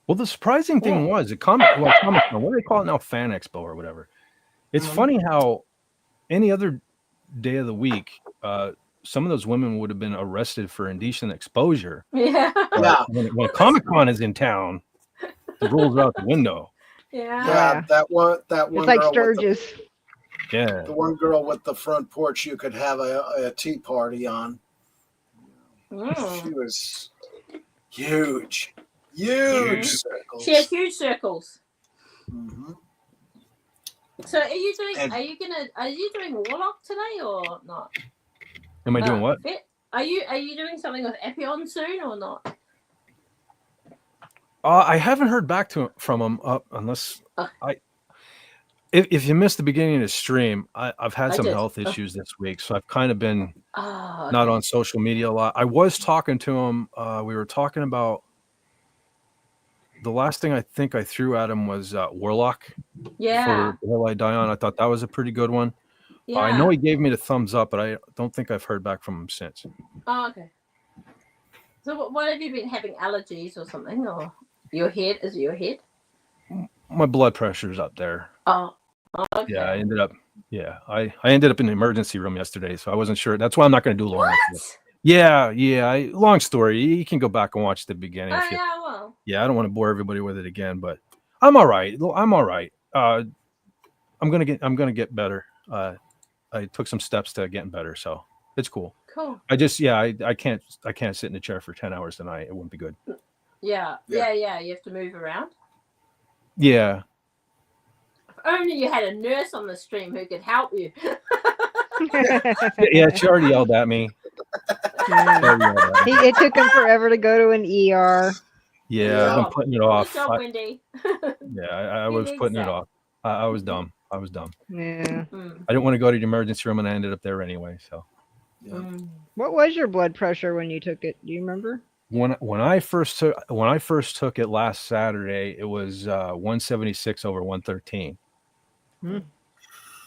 Well, the surprising thing was Comic Con, what do they call it now? Fan Expo or whatever. It's funny how any other day of the week, some of those women would have been arrested for indecent exposure. Yeah. Yeah. When Comic Con is in town, the rules are out the window. Yeah. Yeah, that one It's like girl Sturgis. Yeah. the one girl with the front porch you could have a tea party on. She was huge circles. She had huge circles. Mm-hmm. So are you doing Warlock today or not? Am I doing what? Fit? Are you doing something with Epion soon or not? I haven't heard back from him unless if you missed the beginning of the stream, I've had some health issues this week, so I've kind of been not on social media a lot. I was talking to him. We were talking about the last thing I think I threw at him was Warlock. Yeah. For The Hill I Die On. I thought that was a pretty good one. Yeah. I know he gave me the thumbs up, but I don't think I've heard back from him since. Oh, okay. So what have you been having, allergies or something, or your head? Is it your head? My blood pressure's up there. Oh, okay. Yeah, I ended up in the emergency room yesterday, so I wasn't sure. That's why I'm not going to do long. What? Yeah. Long story. You can go back and watch the beginning. Oh, yeah, well. Yeah, I don't want to bore everybody with it again, but I'm all right. I'm gonna get better. I took some steps to getting better, so it's cool. Cool. I can't sit in the chair for 10 hours a night. It wouldn't be good. Yeah. You have to move around. Yeah. If only you had a nurse on the stream who could help you. Yeah, she already yelled at me. It took him forever to go to an ER. Yeah, I've been putting it off. Good job, Wendy. I was putting it off. I was dumb. Yeah. I didn't want to go to the emergency room, and I ended up there anyway. So, What was your blood pressure when you took it? Do you remember? When I first took it last Saturday, it was 176 over 113.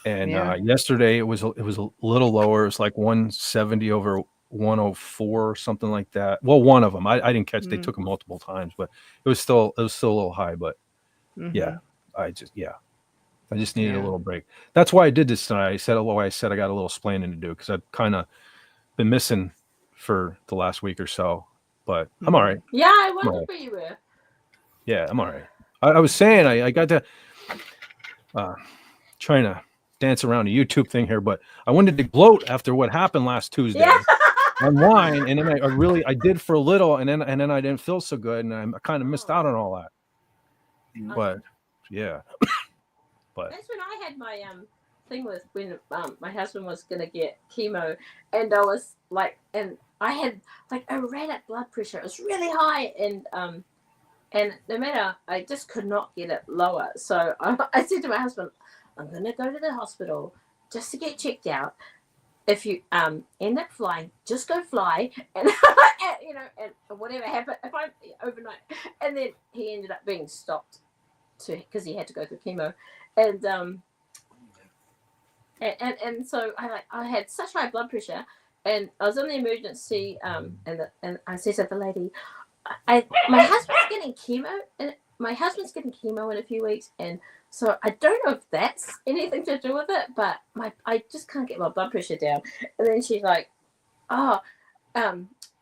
And yesterday it was a little lower. It was like 170 over 104 or something like that. Well, one of them I didn't catch. They took them multiple times, but it was still a little high. But I just needed a little break. That's why I did this tonight. I said I got a little splaining to do because I've kind of been missing for the last week or so. But I'm all right. Yeah, I wondered where you were. Yeah, I'm all right. I was saying I got to trying to dance around a YouTube thing here, but I wanted to gloat after what happened last Tuesday online, and then I did for a little, and then I didn't feel so good, and I kind of missed out on all that. But yeah, but that's when I had my thing with when my husband was gonna get chemo, and I was like, and I had like erratic blood pressure. It was really high, and no matter, I just could not get it lower. So I said to my husband, I'm going to go to the hospital just to get checked out. If you end up flying, just go fly, and and whatever happened, if I'm overnight. And then he ended up being stopped because he had to go through chemo, and so I had such high blood pressure, and I was in the emergency, and I said to the lady, my husband's getting chemo, and my husband's getting chemo in a few weeks, and so I don't know if that's anything to do with it, but I just can't get my blood pressure down. And then she's like,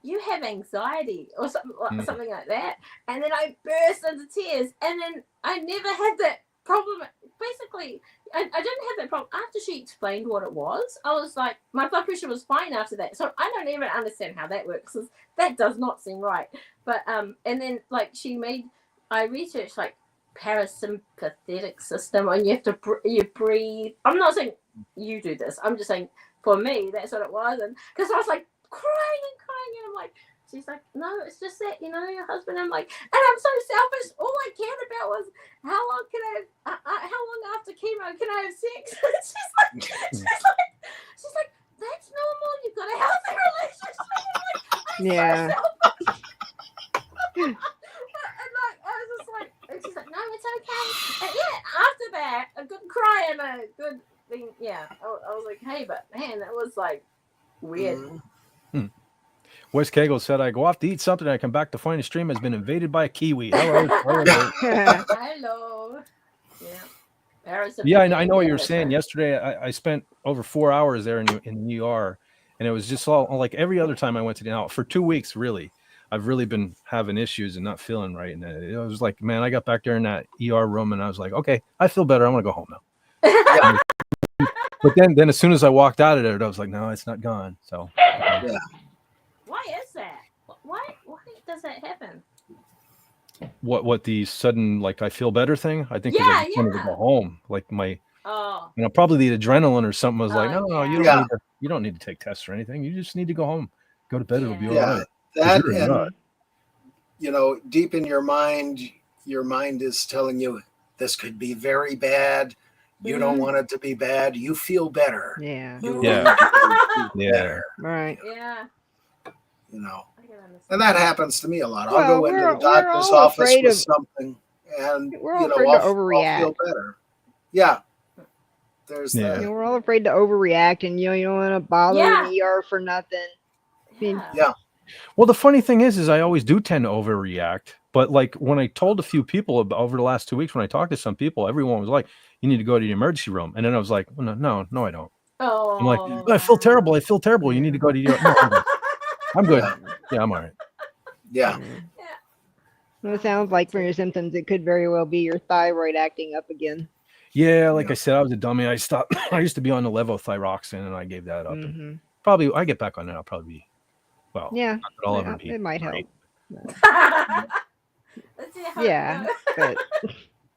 you have anxiety or something like that. And then I burst into tears, and then I never had that problem. Basically, I didn't have that problem. After she explained what it was, I was like, my blood pressure was fine after that. So I don't even understand how that works, because that does not seem right. But and then like I researched like parasympathetic system, and you have to you breathe. I'm not saying you do this. I'm just saying for me that's what it was, and because I was like crying, and I'm like, she's like, no, it's just that your husband. I'm like, and I'm so selfish. All I cared about was how long after chemo can I have sex? she's like, that's normal. You've got a healthy relationship. I'm like, I'm so selfish. back, a good cry and a good thing. Yeah, I was like, hey, but man, that was like weird. Wes Cagle said, I go off to eat something. I come back to find the stream has been invaded by a Kiwi. Hello. Hello. Yeah. Yeah, I know what you were saying. Yesterday, I spent over 4 hours there in the ER, and it was just all like every other time I went to the for 2 weeks, really. I've really been having issues and not feeling right. And it was like, man, I got back there in that ER room and I was like, okay, I feel better. I want to go home now. But then as soon as I walked out of there, I was like, no, it's not gone. So Yeah. Why is that? Why does that happen? What the sudden, like, I feel better thing? I think 'cause I just wanted to go home. Like probably the adrenaline or something was like, no, you don't need to take tests or anything. You just need to go home, go to bed. It'll be all right. That, and you know, deep in your mind is telling you this could be very bad. You don't want it to be bad. You feel better. Yeah. You Yeah. better. Right. Yeah. You know, and that happens to me a lot. I'll Well, go into the we're doctor's all office afraid with of- something, and We're all you know, afraid to I'll overreact. feel better. Yeah. There's Yeah. that. You know, we're all afraid to overreact, and you don't want to bother an ER for nothing. Yeah. Well, the funny thing is I always do tend to overreact. But like when I told a few people over the last 2 weeks, when I talked to some people, everyone was like, "You need to go to the emergency room." And then I was like, well, "No, I don't." Oh. I'm like, oh, "I feel terrible. I feel terrible. You need to go to the ER." No, I'm good. Yeah, I'm all right. Yeah. Well, it sounds like from your symptoms, it could very well be your thyroid acting up again. Yeah, like I said, I was a dummy. I stopped. I used to be on the levothyroxine, and I gave that up. And probably, I get back on that. I'll probably be, well, yeah, I'll ever be it might help. great. Yeah, but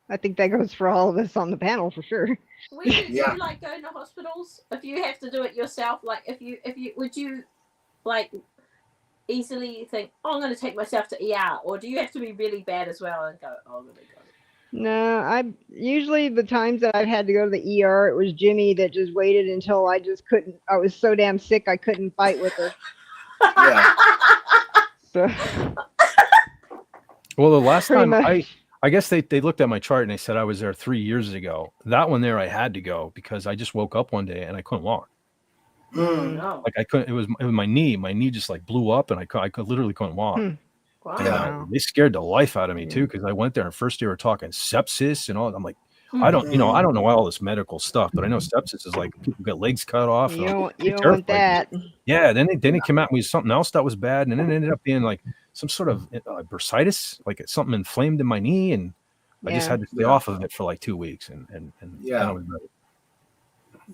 I think that goes for all of us on the panel for sure. Do you like going to hospitals if you have to do it yourself? Like if you would you like easily think, oh, I'm going to take myself to ER, or do you have to be really bad as well and go, oh, I'm going to go? No, I usually the times that I've had to go to the ER, it was Jimmy that just waited until I just couldn't. I was so damn sick I couldn't fight with her. Yeah. So, well, the last time much. I guess they looked at my chart and they said I was there 3 years ago. That one there I had to go because I just woke up one day and I couldn't walk. No. Like I couldn't. It was my knee. My knee just like blew up and I literally couldn't walk. Wow. And, they scared the life out of me too because I went there and first they were talking sepsis and all. I'm like, I don't know all this medical stuff, but I know sepsis is like people get legs cut off. You don't want that. Yeah. Then they came out with something else that was bad, and then it ended up being like some sort of bursitis, like something inflamed in my knee, and I just had to stay off of it for like 2 weeks, and then I was better.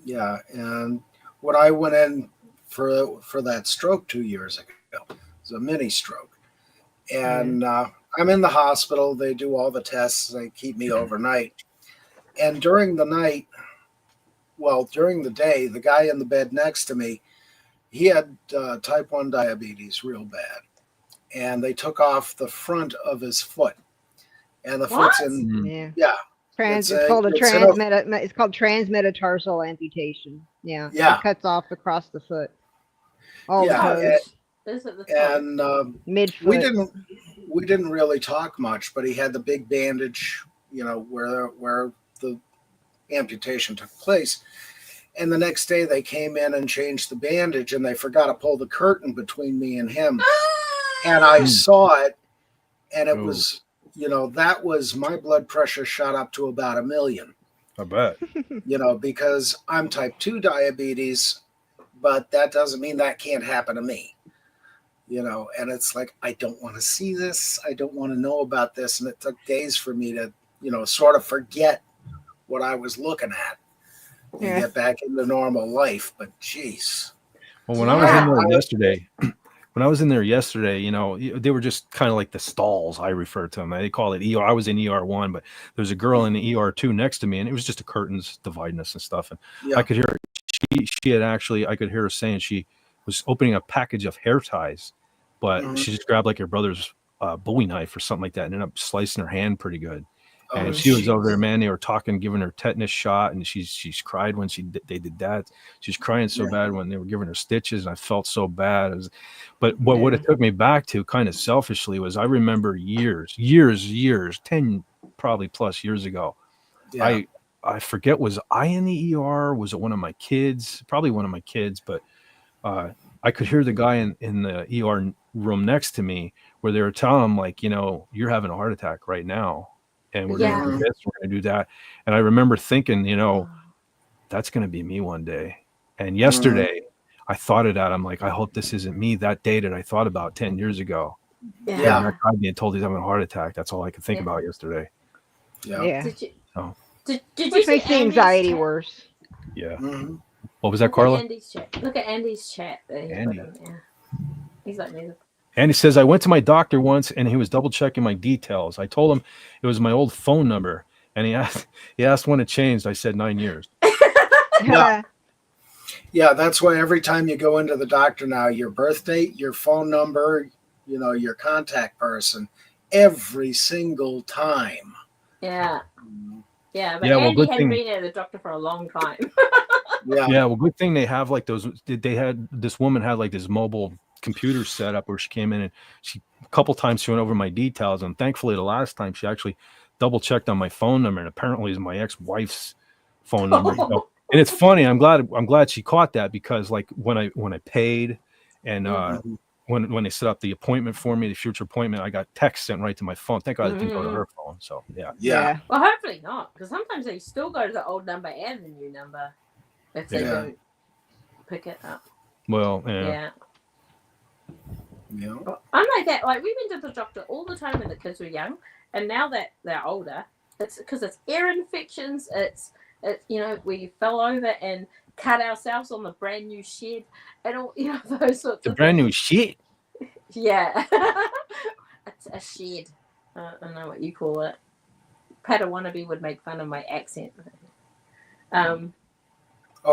Yeah, and when I went in for that stroke 2 years ago, it was a mini stroke, and I'm in the hospital. They do all the tests. They keep me overnight. And during the day, the guy in the bed next to me, he had type 1 diabetes real bad. And they took off the front of his foot. And the foot's in, it's called transmetatarsal amputation. Yeah. It cuts off across the foot. All the toes. And midfoot. We didn't really talk much, but he had the big bandage, you know, where the amputation took place. And the next day they came in and changed the bandage, and they forgot to pull the curtain between me and him. And I saw it, and it was, you know, that was my blood pressure shot up to about 1 million. I bet. You know, because I'm type 2 diabetes, but that doesn't mean that can't happen to me. You know, and it's like, I don't want to see this. I don't want to know about this. And it took days for me to, you know, sort of forget what I was looking at and get back into normal life. But geez. Well, when I was in there yesterday, you know, they were just kind of like the stalls. I refer to them. They call it ER. I was in ER 1, but there's a girl in the ER 2 next to me, and it was just the curtains dividing us and stuff. And I could hear she had actually, I could hear her saying she was opening a package of hair ties, but she just grabbed like her brother's Bowie knife or something like that and ended up slicing her hand pretty good. And she was over there, man. They were talking, giving her tetanus shot, and she's cried when they did that. She's crying so bad when they were giving her stitches, and I felt so bad. But what it took me back to, kind of selfishly, was I remember years, 10 probably plus years ago. I I forget, was I in the ER? Was it one of my kids? Probably one of my kids, but I could hear the guy in the ER room next to me where they were telling him, like, you're having a heart attack right now, and we're going to do Yeah. this, we're going to do that. And I remember thinking, that's going to be me one day. And yesterday I thought of that. I'm like, I hope this isn't me. That day that I thought about 10 years ago. Yeah. That guy being told he's having a heart attack. That's all I could think about yesterday. Yeah. Did you? So, Did you Which see makes the Andy's anxiety chat? worse. yeah. Mm-hmm. What was that, Look Carla? at Andy's chat. Look at Andy's chat. That he put Andy. in there. He's like me. Andy says, I went to my doctor once and he was double checking my details. I told him it was my old phone number, and he asked when it changed. I said 9 years. Yeah. Yeah, that's why every time you go into the doctor now, your birth date, your phone number, your contact person, every single time. Yeah. Yeah, but Yeah, well, Andy good hadn't thing. been at the doctor for a long time. Yeah, well, good thing they have like those. They had this woman had like this mobile computer set up where she came in and a couple times she went over my details, and thankfully the last time she actually double checked on my phone number, and apparently it's my ex-wife's phone number. And it's funny. I'm glad she caught that, because like when I paid and when they set up the appointment for me, the future appointment, I got text sent right to my phone. Thank God it didn't go to her phone. So Yeah. Well, hopefully not, because sometimes they still go to the old number and the new number if they don't pick it up. Well, Yeah. Well, I'm like that. Like, we went to the doctor all the time when the kids were young, and now that they're older, it's because it's ear infections. It's we fell over and cut ourselves on the brand new shed, and all those sorts of brand things. new shit. Yeah. It's a shed. I don't know what you call it. Pata Wannabe would make fun of my accent.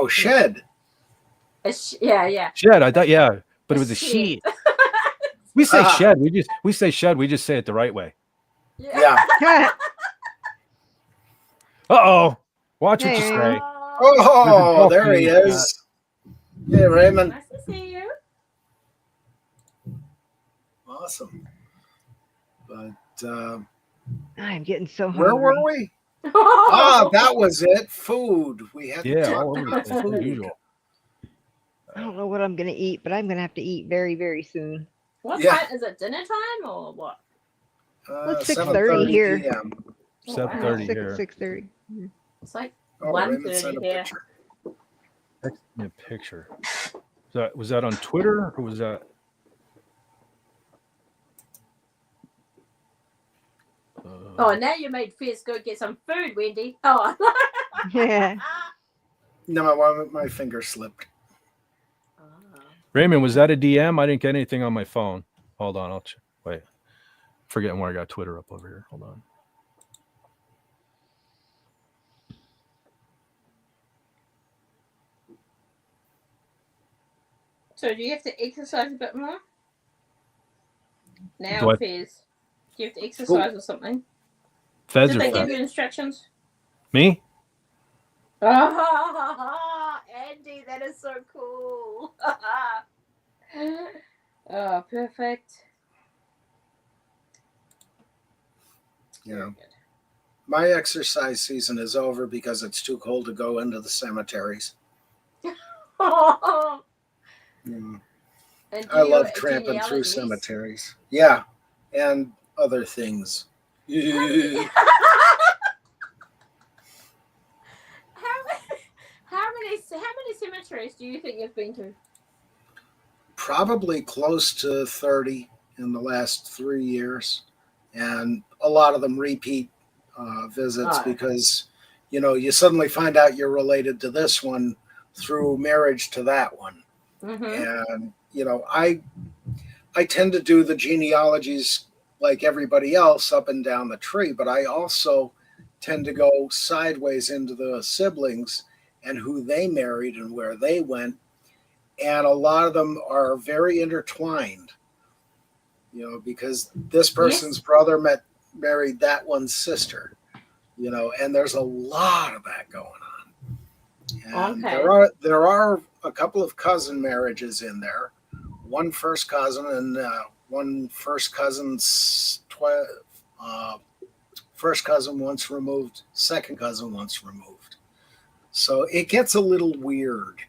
Shed. Yeah. Shed. I thought, but it was a sheet. We say shed. We say shed. We just say it the right way. Yeah. Uh-oh. Watch what you Hey. say. Oh, there he is. Hey, Raymond. Nice to see you. Awesome. But I'm getting so hungry. where were we? That was it. Food. We had to talk all over about the place, as food. usual. I don't know what I'm going to eat, but I'm going to have to eat very, very soon. What time? Is it dinner time or what? It's 6:30 here. PM. 7:30 here. 6:30. It's like Raymond sent 1:30 a here. picture. Text me a picture. Was that on Twitter or was that? Oh, now you made Fizz go get some food, Wendy. Oh. Yeah. No, my finger slipped. Raymond, was that a DM? I didn't get anything on my phone. Hold on, I'll check. Wait, forgetting where I got Twitter up over here. Hold on. So do you have to exercise a bit more? Now, Fizz. Do you have to exercise or something? Fez Did or they Fez? give you instructions? Me? Oh, Andy, that is so cool. Oh, perfect. My exercise season is over because it's too cold to go into the cemeteries. Oh. I love tramping through cemeteries. Yeah, and other things. How many cemeteries do you think you've been to? Probably close to 30 in the last 3 years, and a lot of them repeat visits because you suddenly find out you're related to this one through marriage to that one. And I tend to do the genealogies like everybody else up and down the tree, but I also tend to go sideways into the siblings and who they married and where they went. And a lot of them are very intertwined, because this person's brother married that one's sister, and there's a lot of that going on. And there are a couple of cousin marriages in there, one first cousin and one first cousin's first cousin once removed, second cousin once removed. So it gets a little weird,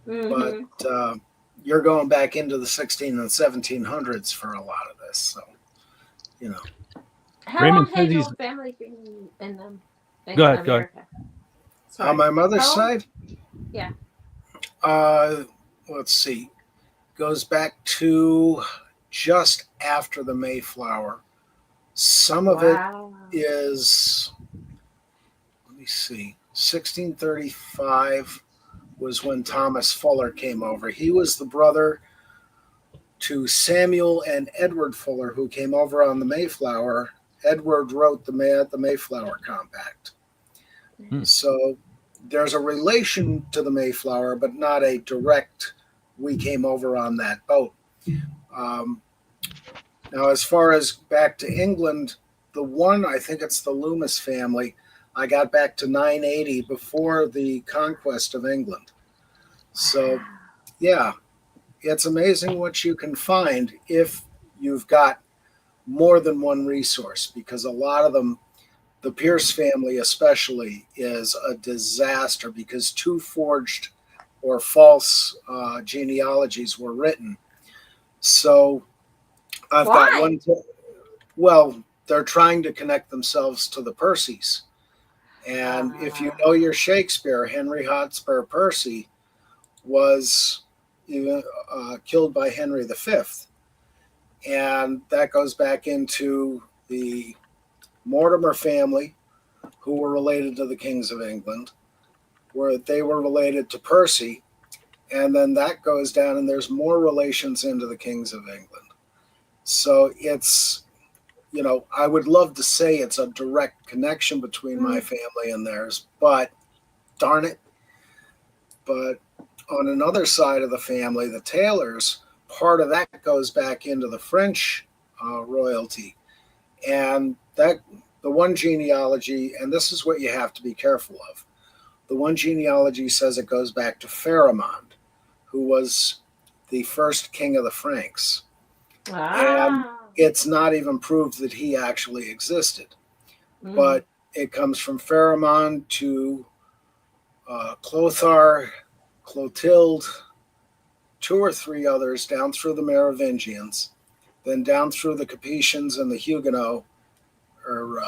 but you're going back into the 16 and 1700s for a lot of this. So, you know. How Raymond long has says your he's- family been in Go ahead, go America? Sorry. On my mother's How long? side? Yeah. Let's see. Goes back to just after the Mayflower. Some of it is, let me see, 1635 was when Thomas Fuller came over. He was the brother to Samuel and Edward Fuller, who came over on the Mayflower. Edward wrote the Mayflower Compact. So there's a relation to the Mayflower, but not a direct, we came over on that boat. Now, as far as back to England, the one, I think it's the Loomis family, I got back to 980 before the conquest of England. So, yeah, it's amazing what you can find if you've got more than one resource, because a lot of them, the Pierce family especially, is a disaster because two forged or false genealogies were written. So I've got one. Well, they're trying to connect themselves to the Percys. And if you know your Shakespeare, Henry Hotspur Percy was killed by Henry V. And that goes back into the Mortimer family, who were related to the kings of England, where they were related to Percy. And then that goes down, and there's more relations into the kings of England. So it's, you know, I would love to say it's a direct connection between my family and theirs, but darn it. But on another side of the family, the Taylors, part of that goes back into the French royalty. And that the one genealogy, and this is what you have to be careful of, the one genealogy says it goes back to Pharamond, who was the first king of the Franks. And it's not even proved that he actually existed. But it comes from Pharamond to Clothar, Clotilde, two or three others down through the Merovingians, then down through the Capetians and the Huguenot, or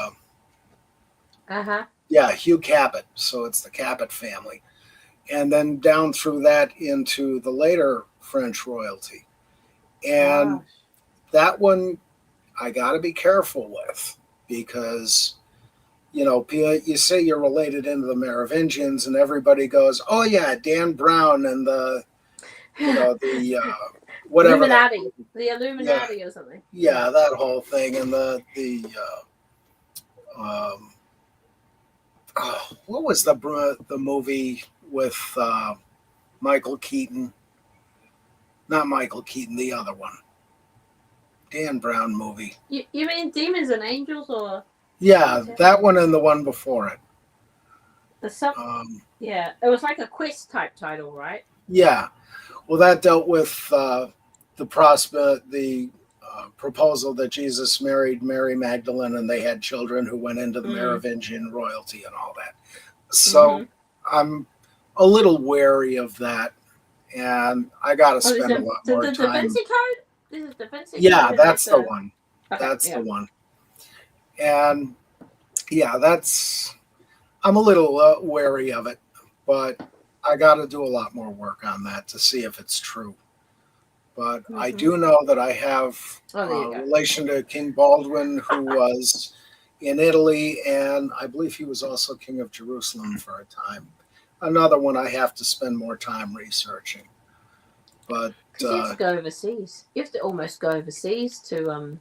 Hugh Capet. So it's the Capet family, and then down through that into the later French royalty. And that one I got to be careful with, because, you know, you say you're related into the Merovingians and everybody goes, oh yeah, Dan Brown and the, you know, the whatever. Illuminati. The Illuminati or something. Yeah, that whole thing. And what was the movie with Michael Keaton? Not Michael Keaton, the other one. Dan Brown movie. You mean Demons and Angels, or? Yeah, that one and the one before it. Yeah, it was like a quest type title, right? Yeah, well, that dealt with the proposal that Jesus married Mary Magdalene, and they had children who went into the Merovingian royalty and all that. So I'm a little wary of that, and I got to spend a lot more time. The Da Vinci Code? This is Da Vinci Code? Yeah, that's the one. Okay, that's the one. And yeah, I'm a little wary of it, but I got to do a lot more work on that to see if it's true. But I do know that I have a relation to King Baldwin, who was in Italy, and I believe he was also king of Jerusalem for a time. Another one I have to spend more time researching. But you have to go overseas. You have to almost go overseas to do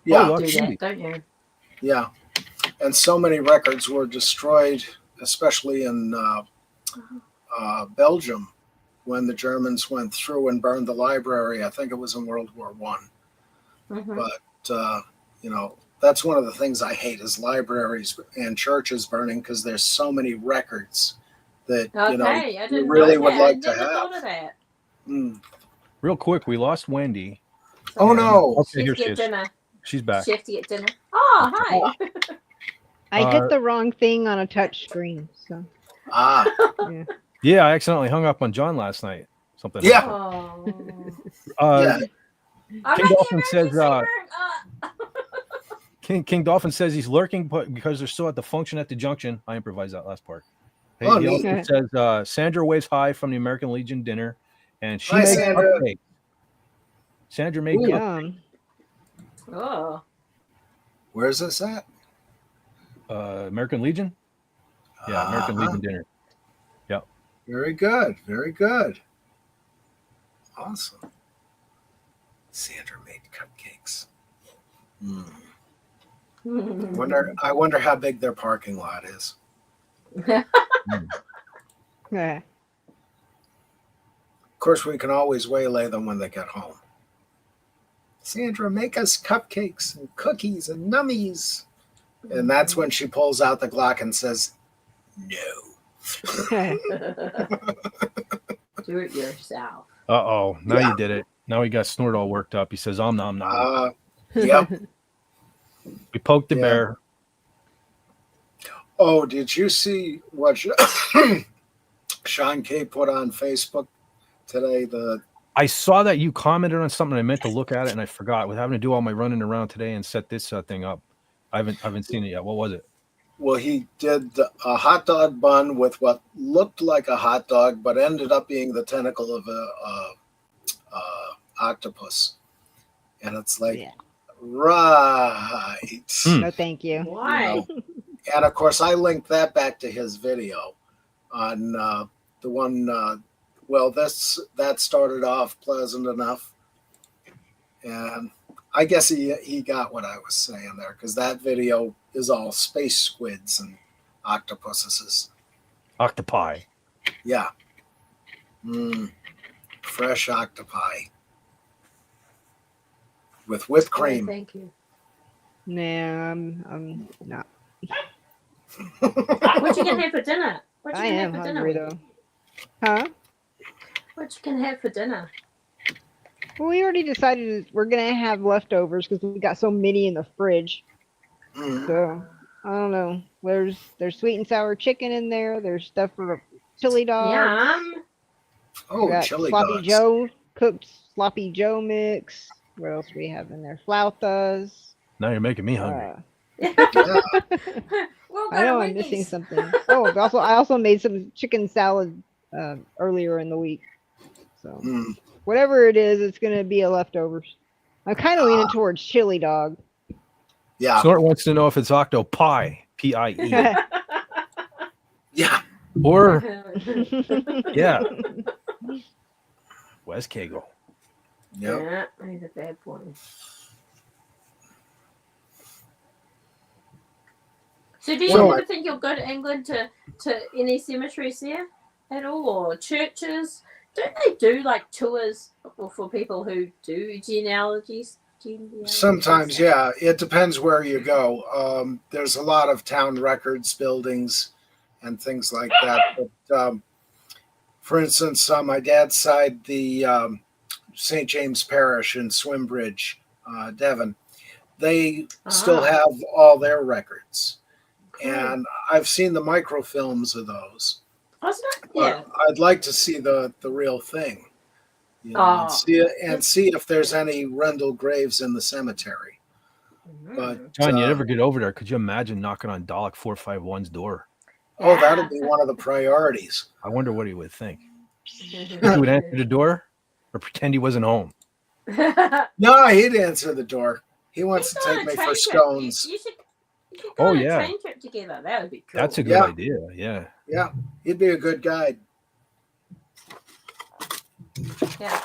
that, don't you? Yeah, and so many records were destroyed, especially in Belgium, when the Germans went through and burned the library. I think it was in World War I. But you know, that's one of the things I hate, is libraries and churches burning, because there's so many records that you really would like to have. Thought of that. Real quick, we lost Wendy. Oh no! Okay, here she is. She's back. She has to get dinner. Oh, hi. I hit the wrong thing on a touch screen. So yeah. Yeah, I accidentally hung up on John last night. Something. Yeah. happened. Oh. Yeah. King Dolphin says. Ah. King Dolphin says he's lurking, but because they're still at the function at the junction. I improvised that last part. He Oh, also neat. says Sandra waves hi from the American Legion dinner, and she Hi, made Sandra. cupcakes. Sandra made Ooh. cupcakes. Yum. Oh. Where's this at? American Legion. Yeah, American Legion dinner. Yep. Very good. Very good. Awesome. Sandra made cupcakes. I wonder how big their parking lot is. Yeah. Of course, we can always waylay them when they get home. Sandra, make us cupcakes and cookies and nummies. And that's when she pulls out the Glock and says, no. Do it yourself. Uh-oh. Now you did it. Now he got Snort all worked up. He says, nom, nom. Yep. We poked the bear. Oh, did you see what Sean K put on Facebook today? I saw that you commented on something. I meant to look at it and I forgot. With having to do all my running around today and set this thing up, I haven't seen it yet. What was it? Well, he did a hot dog bun with what looked like a hot dog, but ended up being the tentacle of a octopus, and it's like, right? No, thank you. Why? You know? And of course, I linked that back to his video on the one. Well, that started off pleasant enough, and I guess he got what I was saying there, because that video is all space squids and octopuses. Octopi. Yeah. Fresh octopi with whipped cream. Oh, thank you. Nah, I'm not. What you gonna have for dinner? What you I gonna am have for hungry dinner? though. Huh? What you can have for dinner? Well, we already decided we're gonna have leftovers because we got so many in the fridge. So I don't know. There's sweet and sour chicken in there. There's stuff for chili dogs. Yum. Oh, chili sloppy dogs. Joe cooked sloppy Joe mix. What else do we have in there? Flautas. Now you're making me hungry. Yeah. I know I'm missing something. Oh, I also made some chicken salad earlier in the week. So whatever it is, it's gonna be a leftovers. I'm kind of leaning towards chili dog. Yeah. Snort wants to know if it's octopi, P-I-E. Yeah. Or yeah. Wes Kegel. Yep. Yeah, he's a bad boy. So do you ever think you'll go to England to any cemeteries there at all, or churches? Don't they do like tours for people who do genealogies? Sometimes, yeah. It depends where you go. There's a lot of town records buildings and things like that. But for instance, on my dad's side, the St. James Parish in Swimbridge, Devon, they still have all their records. Cool. And I've seen the microfilms of those. Yeah. I'd like to see the real thing. You know, and see if there's any Rendell graves in the cemetery. But John, you never get over there. Could you imagine knocking on Dalek 451's door? Oh, that'll be one of the priorities. I wonder what he would think. He would answer the door or pretend he wasn't home. No, he'd answer the door. He wants to take me for scones. You should go on a train trip together. That would be cool. That's a good idea. Yeah. Yeah, he'd be a good guide. Yeah.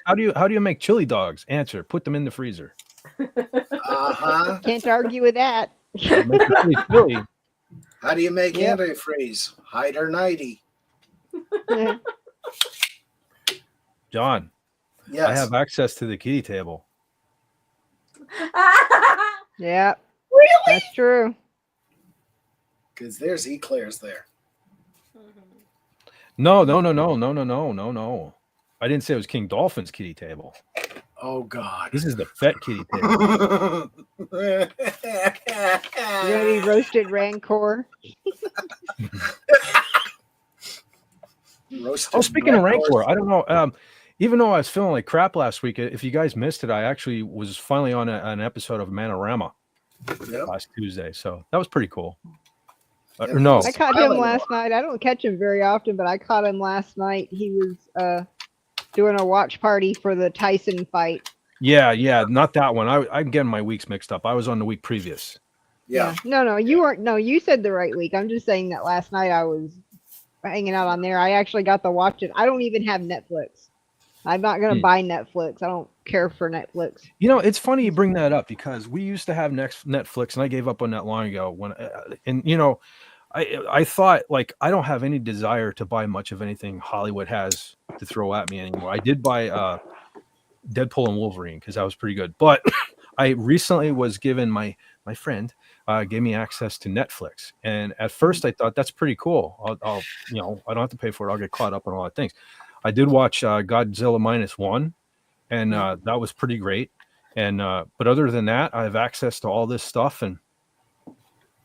How do you make chili dogs? Answer: put them in the freezer. Can't argue with that. How do you make antifreeze? Hide or nighty. John, yes, I have access to the kitty table. Yeah, really? That's true. Because there's eclairs there. No. I didn't say it was King Dolphin's kitty table. Oh God. This is the fat kitty pig. You're gonna be roasted rancor. Roasted Speaking of rancor. rancor, I don't know. Even though I was feeling like crap last week, if you guys missed it, I actually was finally on an episode of Manorama last Tuesday, so that was pretty cool. Or no, I caught him last night. I don't catch him very often, but I caught him last night. He was doing a watch party for the Tyson fight. Yeah, not that one. I'm getting my weeks mixed up. I was on the week previous. Yeah. No, you weren't. No, you said the right week. I'm just saying that last night I was hanging out on there. I actually got to watch it. I don't even have Netflix. I'm not going to buy Netflix. I don't care for Netflix. You know, it's funny you bring that up because we used to have Netflix, and I gave up on that long ago. I thought, like, I don't have any desire to buy much of anything Hollywood has to throw at me anymore. I did buy Deadpool and Wolverine because that was pretty good. But I recently was given my friend gave me access to Netflix, and at first I thought that's pretty cool. I'll I don't have to pay for it. I'll get caught up on all that things. I did watch Godzilla -1, and that was pretty great. And but other than that, I have access to all this stuff, and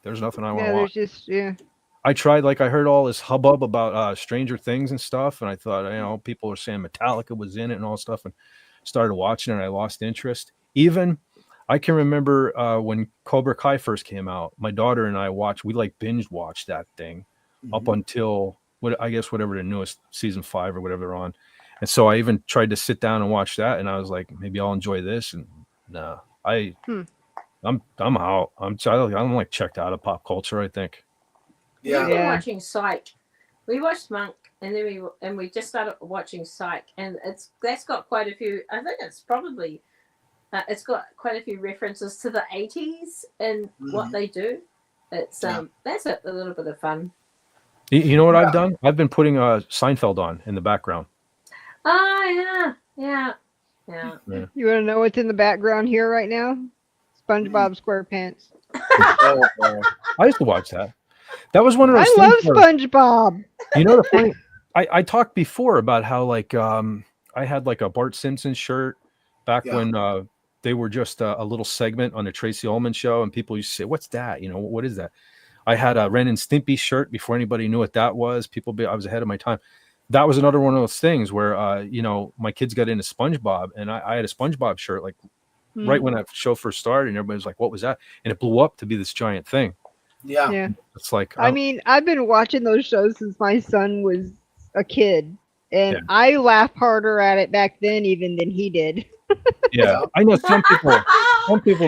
there's nothing I want to watch. There's just I tried, like, I heard all this hubbub about Stranger Things and stuff, and I thought, people were saying Metallica was in it and all stuff, and started watching it, and I lost interest. Even I can remember when Cobra Kai first came out, my daughter and I we like binge watched that thing up until whatever the newest season 5 or whatever they're on. And so I even tried to sit down and watch that, and I was like, maybe I'll enjoy this. And no, I'm out. I'm like checked out of pop culture, I think. Yeah. We've been watching Psych. We watched Monk, and then we just started watching Psych, and that's got quite a few. I think it's probably it's got quite a few references to the 80s and what they do. It's that's a little bit of fun. You know what I've done? I've been putting Seinfeld on in the background. Oh yeah. You want to know what's in the background here right now? SpongeBob SquarePants. I used to watch that. That was one of those. I love SpongeBob. You know the funny. I talked before about how, like, I had like a Bart Simpson shirt back when they were just a little segment on the Tracy Ullman show, and people used to say, "What's that? What is that?" I had a Ren and Stimpy shirt before anybody knew what that was. I was ahead of my time. That was another one of those things where my kids got into SpongeBob, and I had a SpongeBob shirt like right when that show first started, and everybody was like, "What was that?" And it blew up to be this giant thing. Yeah. It's like, I mean, I've been watching those shows since my son was a kid, and I laugh harder at it back then even than he did. Yeah, I know some people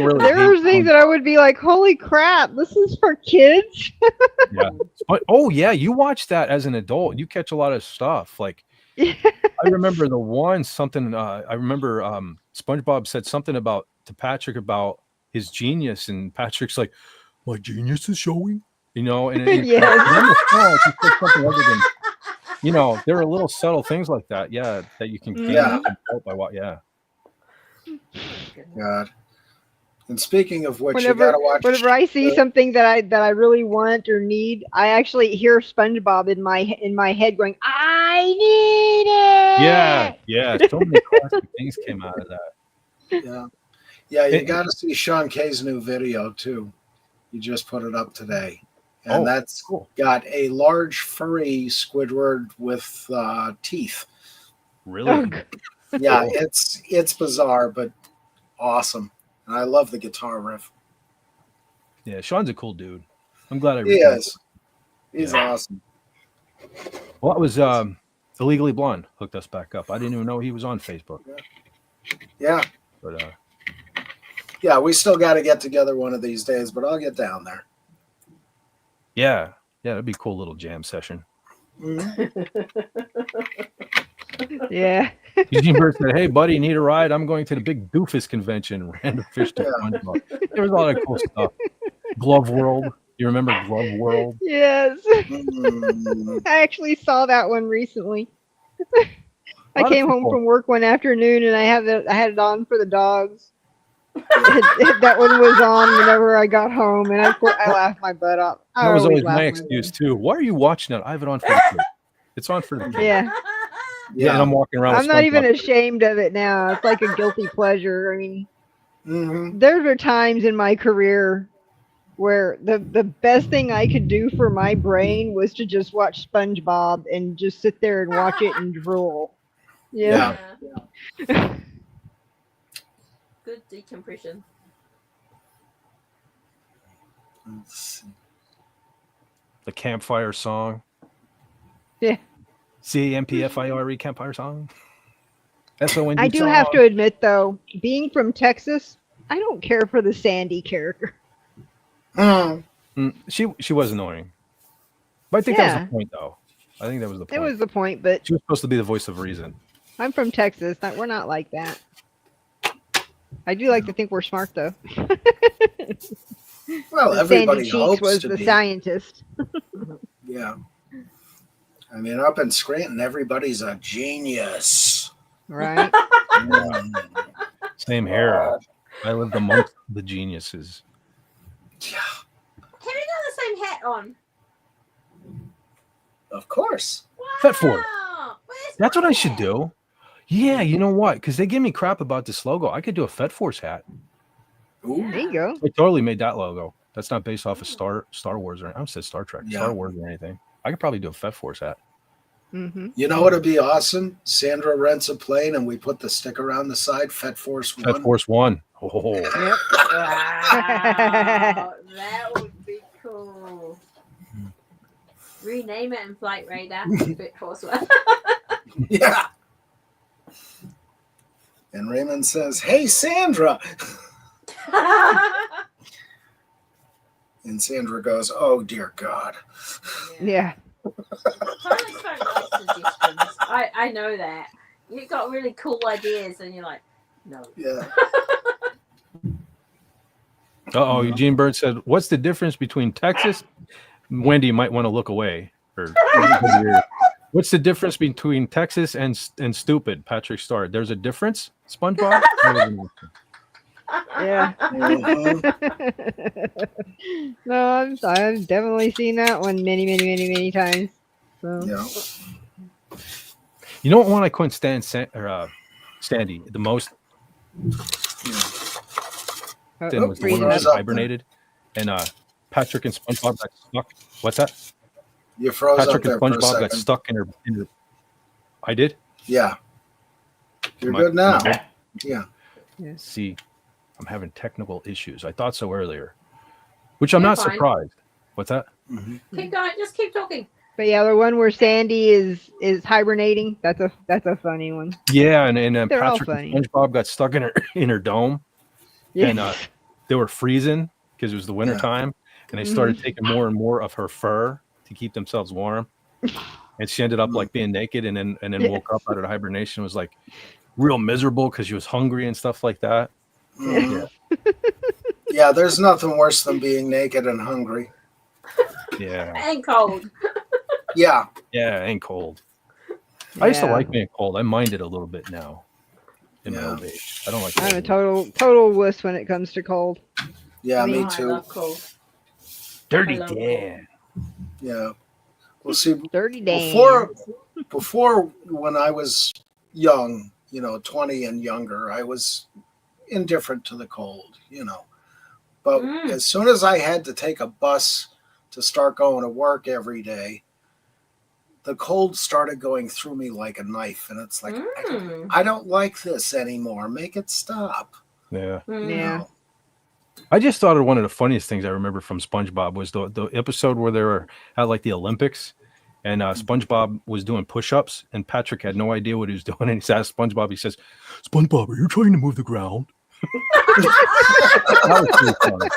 really. There were things that I would be like, "Holy crap, this is for kids." Yeah. Oh yeah, you watch that as an adult. You catch a lot of stuff. Like, I remember the one something. I remember SpongeBob said something to Patrick about his genius, and Patrick's like, "My genius is showing," and something other than, there are little subtle things like that. Yeah, that you can get by what. Yeah. God. And speaking of which, whenever you gotta watch. Whenever I see something that I really want or need, I actually hear SpongeBob in my head going, "I need it." Yeah. So many classic things came out of that. Yeah. You got to see Sean K's new video too. He just put it up today, and that's cool. Got a large furry Squidward with teeth. Really? Yeah, it's bizarre but awesome. And I love the guitar riff. Yeah, Sean's a cool dude. I'm glad he is. He's awesome. Well, it was Illegally Blonde hooked us back up. I didn't even know he was on Facebook. Yeah. But yeah, we still got to get together one of these days, but I'll get down there. Yeah, that'd be a cool little jam session. Yeah. Eugene Bird said, "Hey, buddy, need a ride? I'm going to the big doofus convention." Random fish to SpongeBob. There was a lot of cool stuff. Glove World. You remember Glove World? Yes. I actually saw that one recently. I came home from work one afternoon and I had it on for the dogs. That one was on whenever I got home, and I laughed my butt off. That was always my excuse too. Why are you watching it? I have it on for the kids. It's on for the kids. Yeah. Yeah, and I'm walking around. I'm with not even SpongeBob. ashamed of it now. It's like a guilty pleasure. I mean, Mm-hmm. there were times in my career where the best thing I could do for my brain was to just watch SpongeBob and just sit there and watch it and drool. Yeah. Yeah. Good decompression. Let's see. The campfire song. Yeah. CAMPFIRE campfire song. SONG I do song. have to admit, though, being from Texas, I don't care for the Sandy character. She was annoying. But I think that was the point, though. I think that was the point. It was the point, but She was supposed to be the voice of reason. I'm from Texas. We're not like that. I do like to think we're smart, though. Well, everybody Sandy Cheeks hopes was to the be. scientist. Yeah. I mean, up in Scranton, everybody's a genius. Right. Same here. I lived amongst the geniuses. Yeah, Have you got the same hat on? of course. Wow. Fet Ford. Where's That's my what I should hat? do. Yeah, you know what? Because they give me crap about this logo. I could do a Fed Force hat. Ooh. There you go. I totally made that logo. That's not based off of Star Wars or I almost said Star Trek, Yeah. Star Wars or anything. I could probably do a Fed Force hat. Mm-hmm. You know what would be awesome? Sandra rents a plane and we put the sticker on the side, Fet Force 1. Fed Force 1. Oh, Yep. Wow, that would be cool. Rename it in Flight Radar. Fit Force One. Yeah. And Raymond says, "Hey, Sandra." And Sandra goes, "Oh, dear God." Yeah. Totally like suggestions. I know that. You got really cool ideas and you're like, no. Yeah. Uh-oh, Eugene Bird said, what's the difference between Texas? Wendy might want to look away. What's the difference between Texas and stupid? Patrick Starr. There's a difference, SpongeBob? Yeah. No, I've definitely seen that one many times. So. Yeah. You know what one I couldn't stand Sandy the most? Then was the one where she hibernated, and Patrick and SpongeBob got stuck. What's that? You froze Patrick up there and for a SpongeBob got second. stuck in her. I did. Yeah. You're Am I- good now. am I Yeah. See, I'm having technical issues. I thought so earlier, which I'm You're not fine. surprised. What's that? Mhm. Keep going. Just keep talking. But yeah, the one where Sandy is hibernating. That's a funny one. Yeah, and They're all Patrick and funny. SpongeBob got stuck in her dome, Yeah. and they were freezing because it was the winter time, and they started taking more and more of her fur to keep themselves warm. And she ended up like being naked, and then woke up out of hibernation. And was like real miserable because she was hungry and stuff like that. Mhm. Yeah, there's nothing worse than being naked and hungry. Yeah, And cold. Yeah. and cold. I used to Yeah. like being cold. I mind it a little bit now. In my Yeah. old age, I don't like. I'm a cold. total wuss when it comes to cold. Yeah, Oh, me I too. love cold. Dirty I love Dan. Yeah. Well, see, Dirty Dan. before when I was young, 20 and younger, I was indifferent to the cold, But as soon as I had to take a bus to start going to work every day, the cold started going through me like a knife. And it's like, I don't like this anymore. Make it stop. Yeah. Yeah. I just thought of one of the funniest things I remember from SpongeBob was the episode where they were at like the Olympics, and SpongeBob was doing push-ups, and Patrick had no idea what he was doing, and he asked SpongeBob, he says, "SpongeBob, are you trying to move the ground?" That was pretty funny.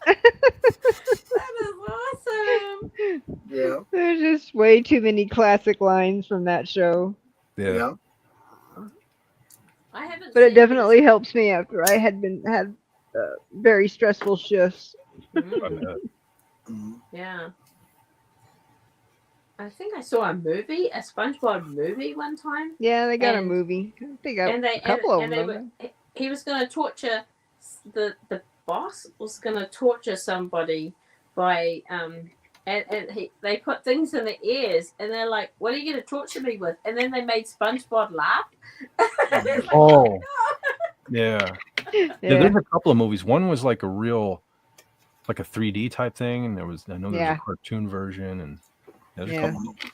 That is awesome. Yeah. There's just way too many classic lines from that show. Yeah. I haven't. But it seen definitely helps me after I had very stressful shifts. this. Mhm. Yeah. I think I saw a SpongeBob movie one time. Yeah, they got a And- movie. I think I And they a couple of and them. he was going to torture the boss was going to torture somebody by and they put things in the ears, and they're like, "What are you going to torture me with?" And then they made SpongeBob laugh. It's like, Oh, yeah. Yeah. There's a couple of movies. One was like a 3D type thing, and I know there's Yeah. a cartoon version, and there's a Yeah. couple of movies.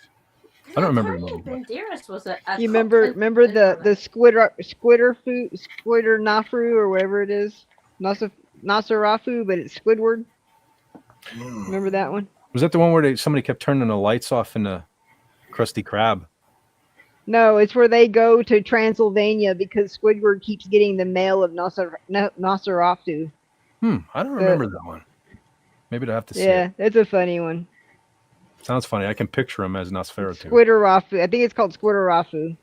I don't remember the movie. Banderas was a You remember the Squidder Nafru or whatever it is, Nasarafu, but it's Squidward. Remember that one? Was that the one where somebody kept turning the lights off in the Krusty Krab? No, it's where they go to Transylvania because Squidward keeps getting the mail of Nasarafu. I don't remember that one. Maybe I have to see Yeah, it. it's a funny one. Sounds funny. I can picture him as Nosferatu. Squiderafu. I think it's called Squiderafu.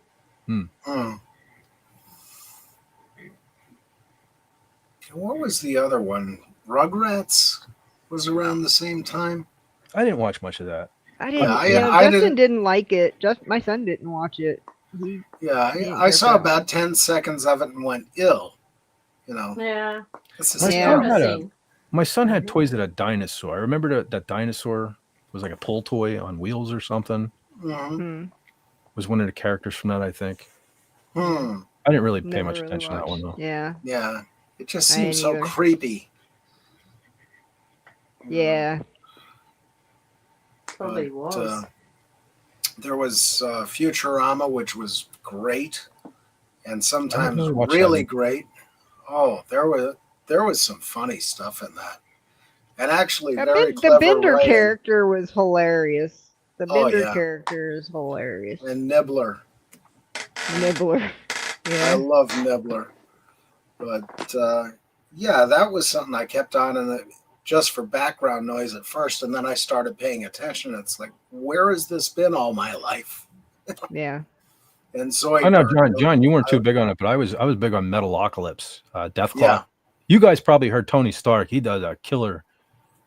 What was the other one? Rugrats was around the same time. I didn't watch much of that. I didn't. Yeah, Justin didn't like it. Just my son didn't watch it. I saw about 10 seconds of it and went ill. You know. Yeah. This is My son had toys that had dinosaur. I remember that dinosaur was like a pull toy on wheels or something. Was one of the characters from that, I think. I didn't really pay much attention to that one though. Yeah. Yeah. It just seems so creepy. Yeah. Probably was. There was Futurama, which was great, and sometimes really really great. Oh, there was some funny stuff in that, and actually very clever the Bender writing. character was hilarious. The Bender yeah. character is hilarious. And Nibbler. Nibbler. I Yeah. love Nibbler. But yeah, that was something I kept on and just for background noise at first, and then I started paying attention. It's like, where has this been all my life? Yeah. And Zoidberg. I know, John, you weren't too big on it, but I was big on Metalocalypse, Deathclaw. Yeah. You guys probably heard Tony Stark. He does a killer.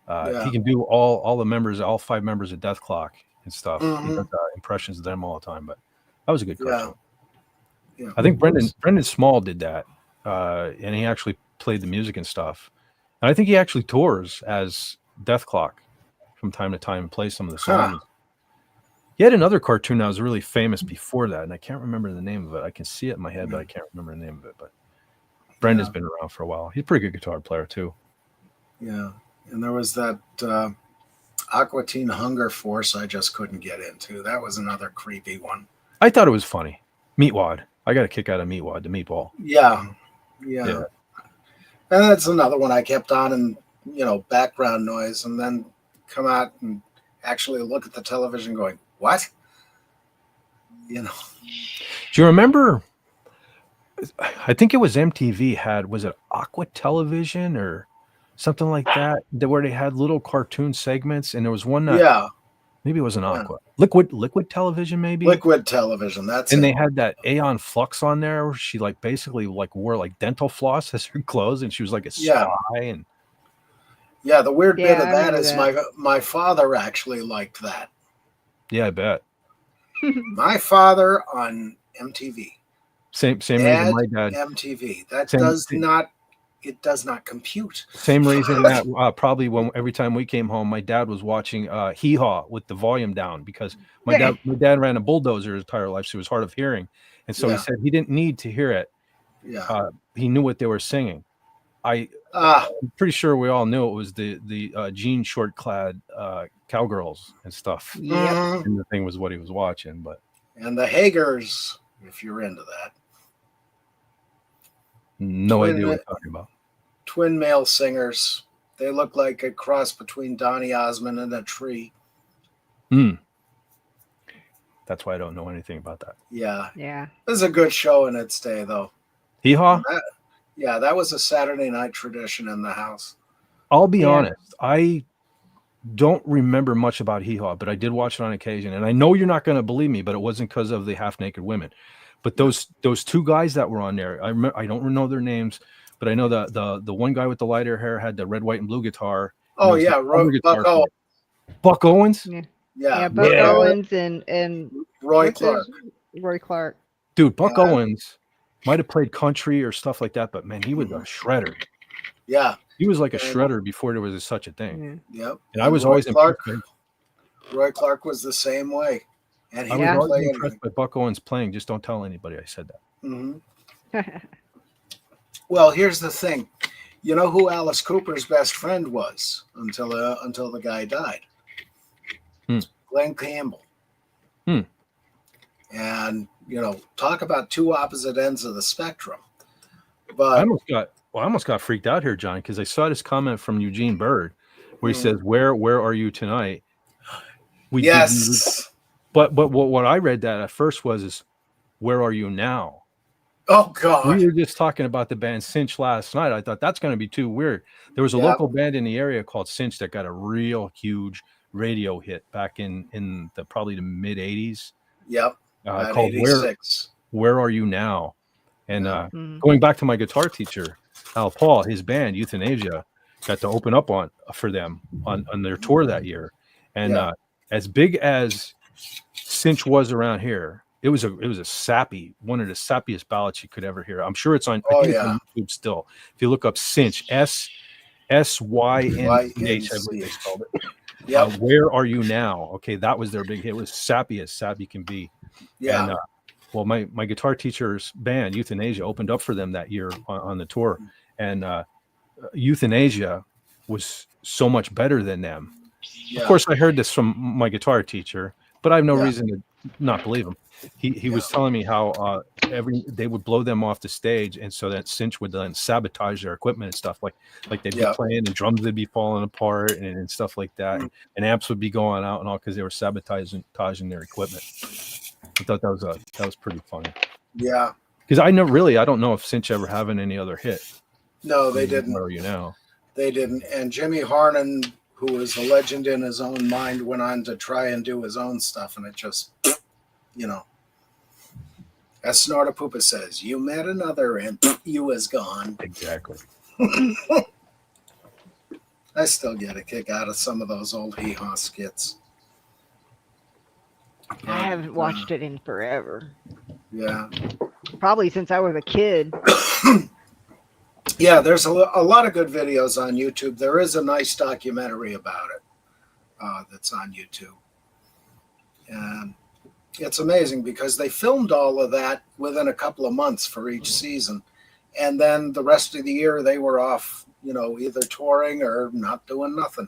Yeah. He can do all 5 members of Deathclaw and stuff. He does impressions of them all the time. But that was a good cartoon. Yeah. I think Brendan Small did that, and he actually played the music and stuff. And I think he actually tours as Deathclaw from time to time and plays some of the songs. He had another cartoon that was really famous before that, and I can't remember the name of it. I can see it in my head, but I can't remember the name of it. But Brendan's been around for a while. He's a pretty good guitar player too. Yeah. And there was that Aqua Teen Hunger Force I just couldn't get into. That was another creepy one. I thought it was funny. Meatwad. I got a kick out of Meatwad, the meatball. Yeah. And that's another one I kept on and, background noise, and then come out and actually look at the television going, what? Do you remember? I think it was MTV was it Aqua Television or something like that, where they had little cartoon segments, and there was one that maybe it was an Aqua. Liquid Television, maybe? Liquid Television, and they had that Aeon Flux on there where she basically wore dental floss as her clothes, and she was like a spy. And the weird bit of that is my father actually liked that. Yeah, I bet. My father on MTV. Same reason my dad. MTV. That it does not compute. Same reason that probably every time we came home, my dad was watching Hee Haw with the volume down, because my dad ran a bulldozer his entire life, so he was hard of hearing, and so he said he didn't need to hear it. Yeah, he knew what they were singing. I'm pretty sure we all knew it was the jean short clad cowgirls and stuff. Yeah, and the thing was what he was watching, and the Hagers, if you're into that. No idea what you're talking about. Twin male singers. They look like a cross between Donny Osmond and a tree. That's why I don't know anything about that. Yeah. Yeah. It was a good show in its day, though. Hee Haw? That was a Saturday night tradition in the house. I'll be honest. I don't remember much about Hee Haw, but I did watch it on occasion. And I know you're not going to believe me, but it wasn't because of the half-naked women. But those 2 guys that were on there, I don't know their names, but I know the one guy with the lighter hair had the red, white, and blue guitar. Oh yeah, Buck Owens. Buck Owens? Yeah, Buck Owens and Roy Clark. Roy Clark. Dude, Buck Owens might have played country or stuff like that, but man, he was a shredder. Yeah. He was like a shredder before there was such a thing. Yep. And I was always impressed. Roy Clark was the same way. And he I was would always play impressed by Buck Owens playing. Just don't tell anybody I said that. Mm-hmm. Well, here's the thing. You know who Alice Cooper's best friend was until the guy died? Glenn Campbell. And, talk about two opposite ends of the spectrum. But I almost got freaked out here, John, because I saw this comment from Eugene Bird where he says, where are you tonight? Yes. But what I read that at first is, where are you now? Oh, God. We were just talking about the band Cinch last night. I thought that's going to be too weird. There was a local band in the area called Cinch that got a real huge radio hit back in probably the mid 80s. Yep. Called 86. Where Are You Now? And going back to my guitar teacher, Al Paul, his band Euthanasia got to open up for them on their tour that year. And as big as Cinch was around here, it was a sappy, one of the sappiest ballads you could ever hear. I'm sure it's on, I think it's on YouTube still. If you look up Cinch, SYNCH, I believe they spelled it. Yeah. Where Are You Now? Okay, that was their big hit. It was sappy as sappy can be. Yeah. And well, my guitar teacher's band, Euthanasia, opened up for them that year on the tour. And Euthanasia was so much better than them. Yeah. Of course, I heard this from my guitar teacher, but I have no reason to not believe him. He was telling me how they would blow them off the stage, and so that Cinch would then sabotage their equipment and stuff, like they'd be playing and drums would be falling apart and stuff like that, and amps would be going out and all because they were sabotaging their equipment. I thought that was pretty funny. Yeah, because I don't know if Cinch ever having any other hit. No, they didn't. Where Are You Now? They didn't. And Jimmy Harnan, who was a legend in his own mind, went on to try and do his own stuff, and it just, as Snortapoopa says, you met another and you was gone. Exactly. I still get a kick out of some of those old hee-haw skits. I haven't watched it in forever. Yeah. Probably since I was a kid. Yeah, there's a lot of good videos on YouTube. There is a nice documentary about it that's on YouTube. And it's amazing because they filmed all of that within a couple of months for each season. And then the rest of the year they were off, either touring or not doing nothing.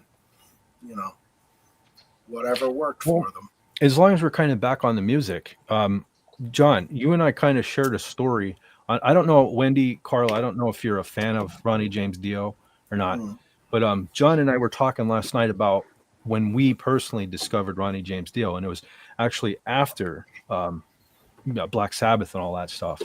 Whatever worked for them. As long as we're kind of back on the music, John, you and I kind of shared a story. I don't know, Wendy, Carl, I don't know if you're a fan of Ronnie James Dio or not, but John and I were talking last night about when we personally discovered Ronnie James Dio, and it was actually after Black Sabbath and all that stuff.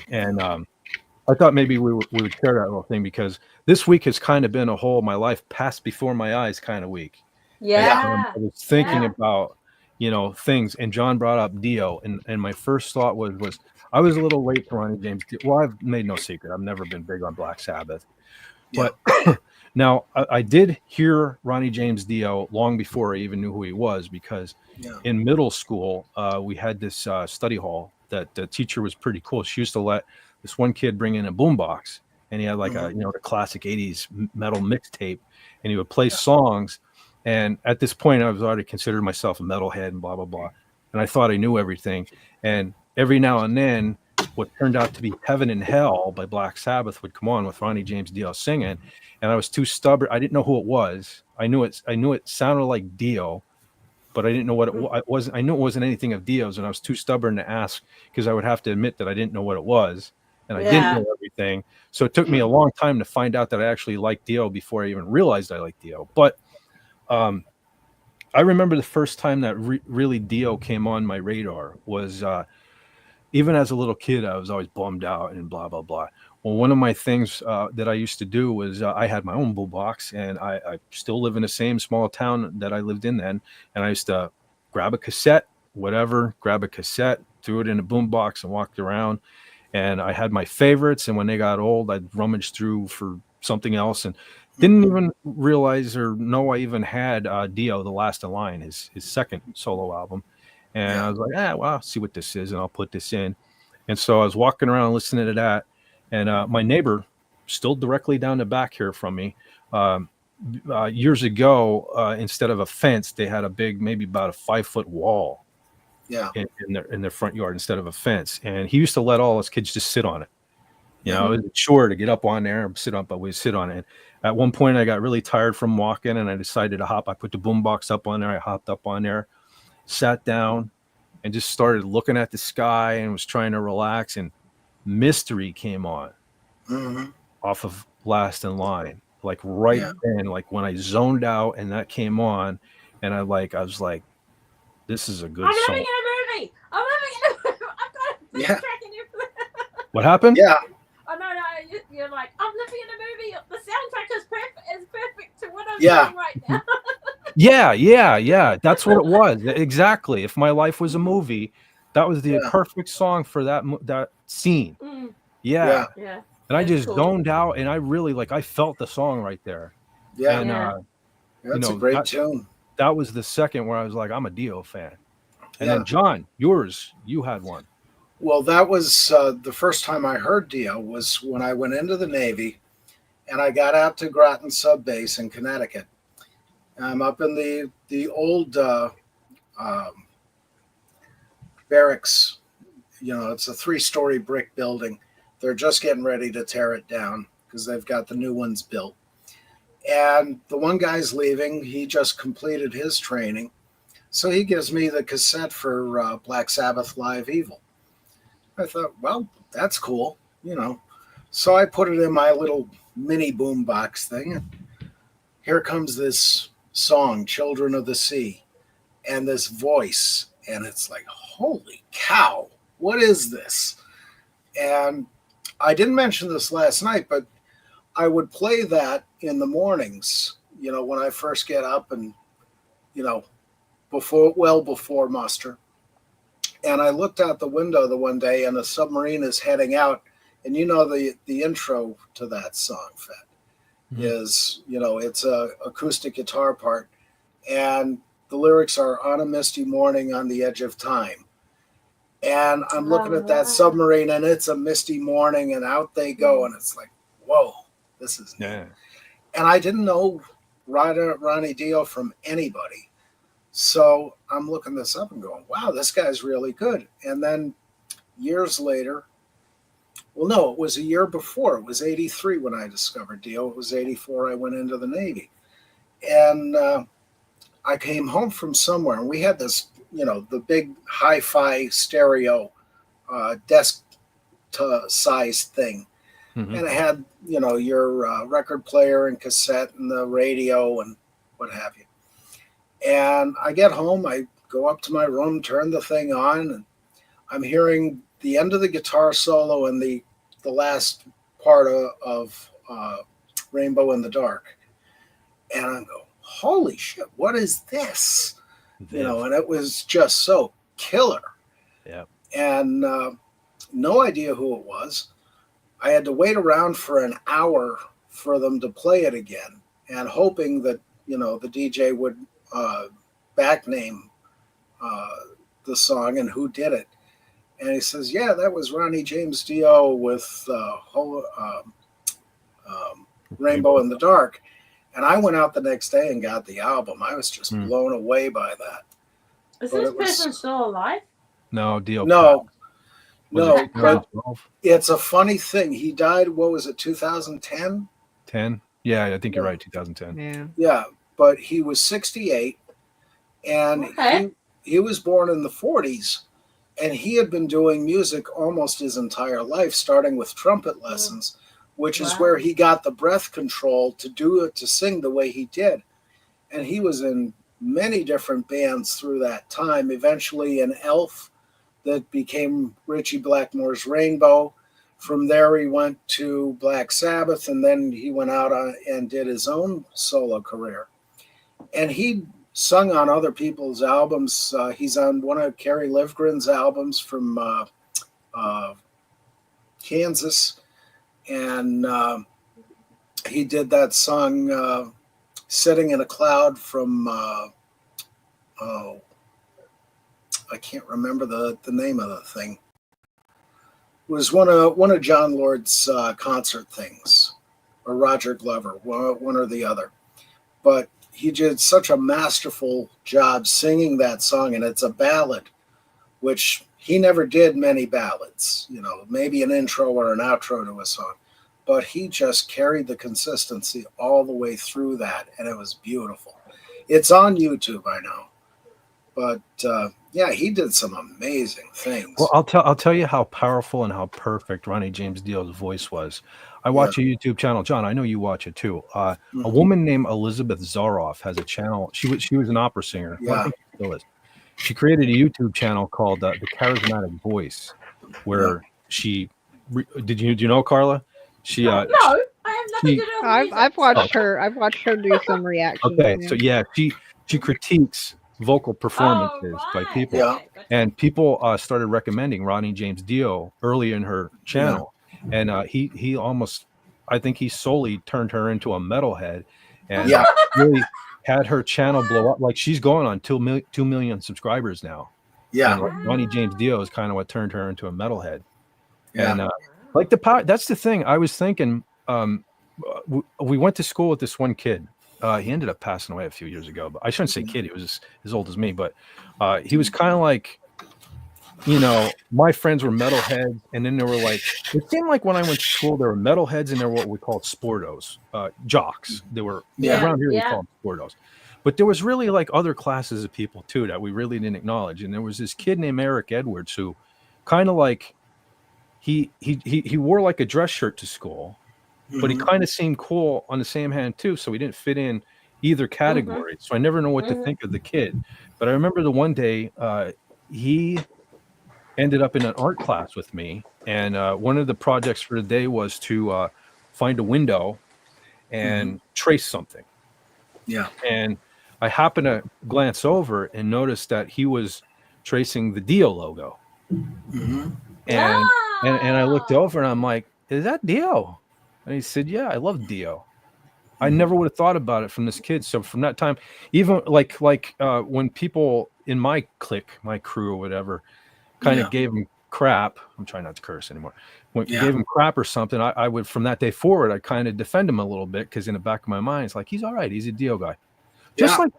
And I thought maybe we would share that little thing because this week has kind of been a whole my life passed before my eyes kind of week. Yeah. I was thinking about, things, and John brought up Dio, and my first thought was I was a little late to Ronnie James Dio. Well, I've made no secret. I've never been big on Black Sabbath. Yeah. But now I did hear Ronnie James Dio long before I even knew who he was because in middle school, we had this study hall that the teacher was pretty cool. She used to let this one kid bring in a boombox, and he had like the classic 80s metal mixtape, and he would play songs. And at this point, I was already considered myself a metalhead and blah, blah, blah. And I thought I knew everything. And every now and then, what turned out to be Heaven and Hell by Black Sabbath would come on with Ronnie James Dio singing. And I was too stubborn. I didn't know who it was. I knew it sounded like Dio, but I didn't know what it was. I knew it wasn't anything of Dio's, and I was too stubborn to ask because I would have to admit that I didn't know what it was. And I didn't know everything. So it took me a long time to find out that I actually liked Dio before I even realized I liked Dio. But I remember the first time that really Dio came on my radar was even as a little kid, I was always bummed out and blah, blah, blah. Well, one of my things that I used to do was I had my own boombox, and I still live in the same small town that I lived in then. And I used to grab a cassette, threw it in a boombox and walked around. And I had my favorites. And when they got old, I'd rummage through for something else and didn't even realize or know I even had Dio, The Last in Line, his second solo album. And I was like, well, I'll see what this is, and I'll put this in. And so I was walking around listening to that. And my neighbor, still directly down the back here from me, years ago, instead of a fence, they had a big, maybe about a 5-foot wall. Yeah. In their front yard instead of a fence, and he used to let all his kids just sit on it. You Yeah. know, it was a chore to get up on there and sit on, but we sit on it. At one point, I got really tired from walking, and I decided to hop. I put the boombox up on there. I hopped up on there, sat down, and just started looking at the sky and was trying to relax. And Mystery came on Mhm. off of Last in Line, like right Yeah. then, like when I zoned out and that came on, and I was like, this is a good I'm song. living in a movie. I'm living in a movie. I've got a big Yeah. track in your. What happened? Yeah. Oh no, you're like, I'm living in a movie. The soundtrack is perfect to what I'm Yeah. doing right now. Yeah. That's what it was. Exactly. If my life was a movie, that was the Yeah. perfect song for that scene. Mm, Yeah. yeah. And I That's just cool. zoned out, and I really I felt the song right there. Yeah. And Yeah. That's a great tune. that was the second where I was like, I'm a Dio fan. And Yeah. then John, you had one. Well, that was the first time I heard Dio was when I went into the Navy, and I got out to Groton Sub Base in Connecticut. I'm up in the old barracks. You know, it's a 3-story brick building. They're just getting ready to tear it down because they've got the new ones built. And the one guy's leaving. He just completed his training. So he gives me the cassette for Black Sabbath Live Evil. I thought, well, that's cool, you know. So I put it in my little mini boombox thing. And here comes this song, Children of the Sea, and this voice. And it's like, holy cow, what is this? And I didn't mention this last night, but I would play that in the mornings, you know, when I first get up and, you know, before muster. And I looked out the window the one day, and a submarine is heading out. And you know the intro to that song, Fed, is, you know, it's a acoustic guitar part, and the lyrics are on a misty morning on the edge of time. And I'm looking at that submarine, and it's a misty morning, and out they go, and it's like, whoa, this is neat. And I didn't know Ronnie Dio from anybody. So I'm looking this up and going, wow, this guy's really good. And then years later, well, no, it was a year before. It was 83 when I discovered Dio. It was 84 I went into the Navy. And I came home from somewhere, and we had this, you know, the big hi-fi stereo desk-sized thing. And it had, you know, your record player and cassette and the radio and what have you. And I get home, I go up to my room, turn the thing on, and I'm hearing the end of the guitar solo and the last part of Rainbow in the Dark. And I go, holy shit, what is this? You know, and it was just so killer. Yeah. And no idea who it was. I had to wait around for an hour for them to play it again, and hoping that, you know, the DJ would back name the song and who did it. And he says, yeah, that was Ronnie James Dio with Rainbow in the Dark. And I went out the next day and got the album. I was just blown away by that. Is this person still alive? No, Dio. No. No, but it's a funny thing. He died, what was it, 2010? 10? Yeah, I think you're right, 2010. Yeah. Yeah, but he was 68, and he was born in the 40s, and he had been doing music almost his entire life, starting with trumpet lessons, which is where he got the breath control to do it, to sing the way he did. And he was in many different bands through that time, eventually in Elf, that became Ritchie Blackmore's Rainbow. From there, he went to Black Sabbath, and then he went out and did his own solo career. And he sung on other people's albums. He's on one of Kerry Livgren's albums from Kansas. And he did that song, Sitting in a Cloud, from, I can't remember the name of the thing. It was one of John Lord's concert things, or Roger Glover, one or the other. but he did such a masterful job singing that song, and it's a ballad, which he never did many ballads, you know, maybe an intro or an outro to a song, but he just carried the consistency all the way through that, and it was beautiful. It's on YouTube, I know, but yeah, he did some amazing things. Well, I'll tell you how powerful and how perfect Ronnie James Dio's voice was. I watch a YouTube channel, John. I know you watch it too. A woman named Elizabeth Zaroff has a channel. She was an opera singer. Well, I think she still is. She created a YouTube channel called The Charismatic Voice, where she do you know Carla? She no, I have nothing to do with I've watched her. I've watched her do some reactions. Okay, so yeah, she critiques vocal performances by people, and people started recommending Ronnie James Dio early in her channel, and he almost, I think he solely turned her into a metalhead, and really had her channel blow up. Like, she's going on 2 million subscribers now. Yeah, and Ronnie James Dio is kind of what turned her into a metalhead. Yeah. And like the power, that's the thing. I was thinking, we went to school with this one kid. He ended up passing away a few years ago, but I shouldn't say kid. He was as old as me, but he was kind of like, you know, my friends were metalheads, and then there were like, it seemed like when I went to school, there were metalheads and there were what we called sportos, jocks. They were around here, we call them sportos. But there was really like other classes of people too that we really didn't acknowledge. And there was this kid named Eric Edwards who kind of like, he wore like a dress shirt to school, but he kind of seemed cool on the same hand too. So he didn't fit in either category. So I never know what to think of the kid. But I remember the one day he ended up in an art class with me. And one of the projects for the day was to find a window and trace something. Yeah. And I happened to glance over and notice that he was tracing the Dio logo. And I looked over and I'm like, is that Dio? And he said, yeah, I love Dio. I never would have thought about it from this kid. So from that time, even like when people in my clique, my crew or whatever, kind of gave him crap. I'm trying not to curse anymore. When gave him crap or something, I would, from that day forward, I kind of defend him a little bit, because in the back of my mind, it's like, he's all right. He's a Dio guy. Just like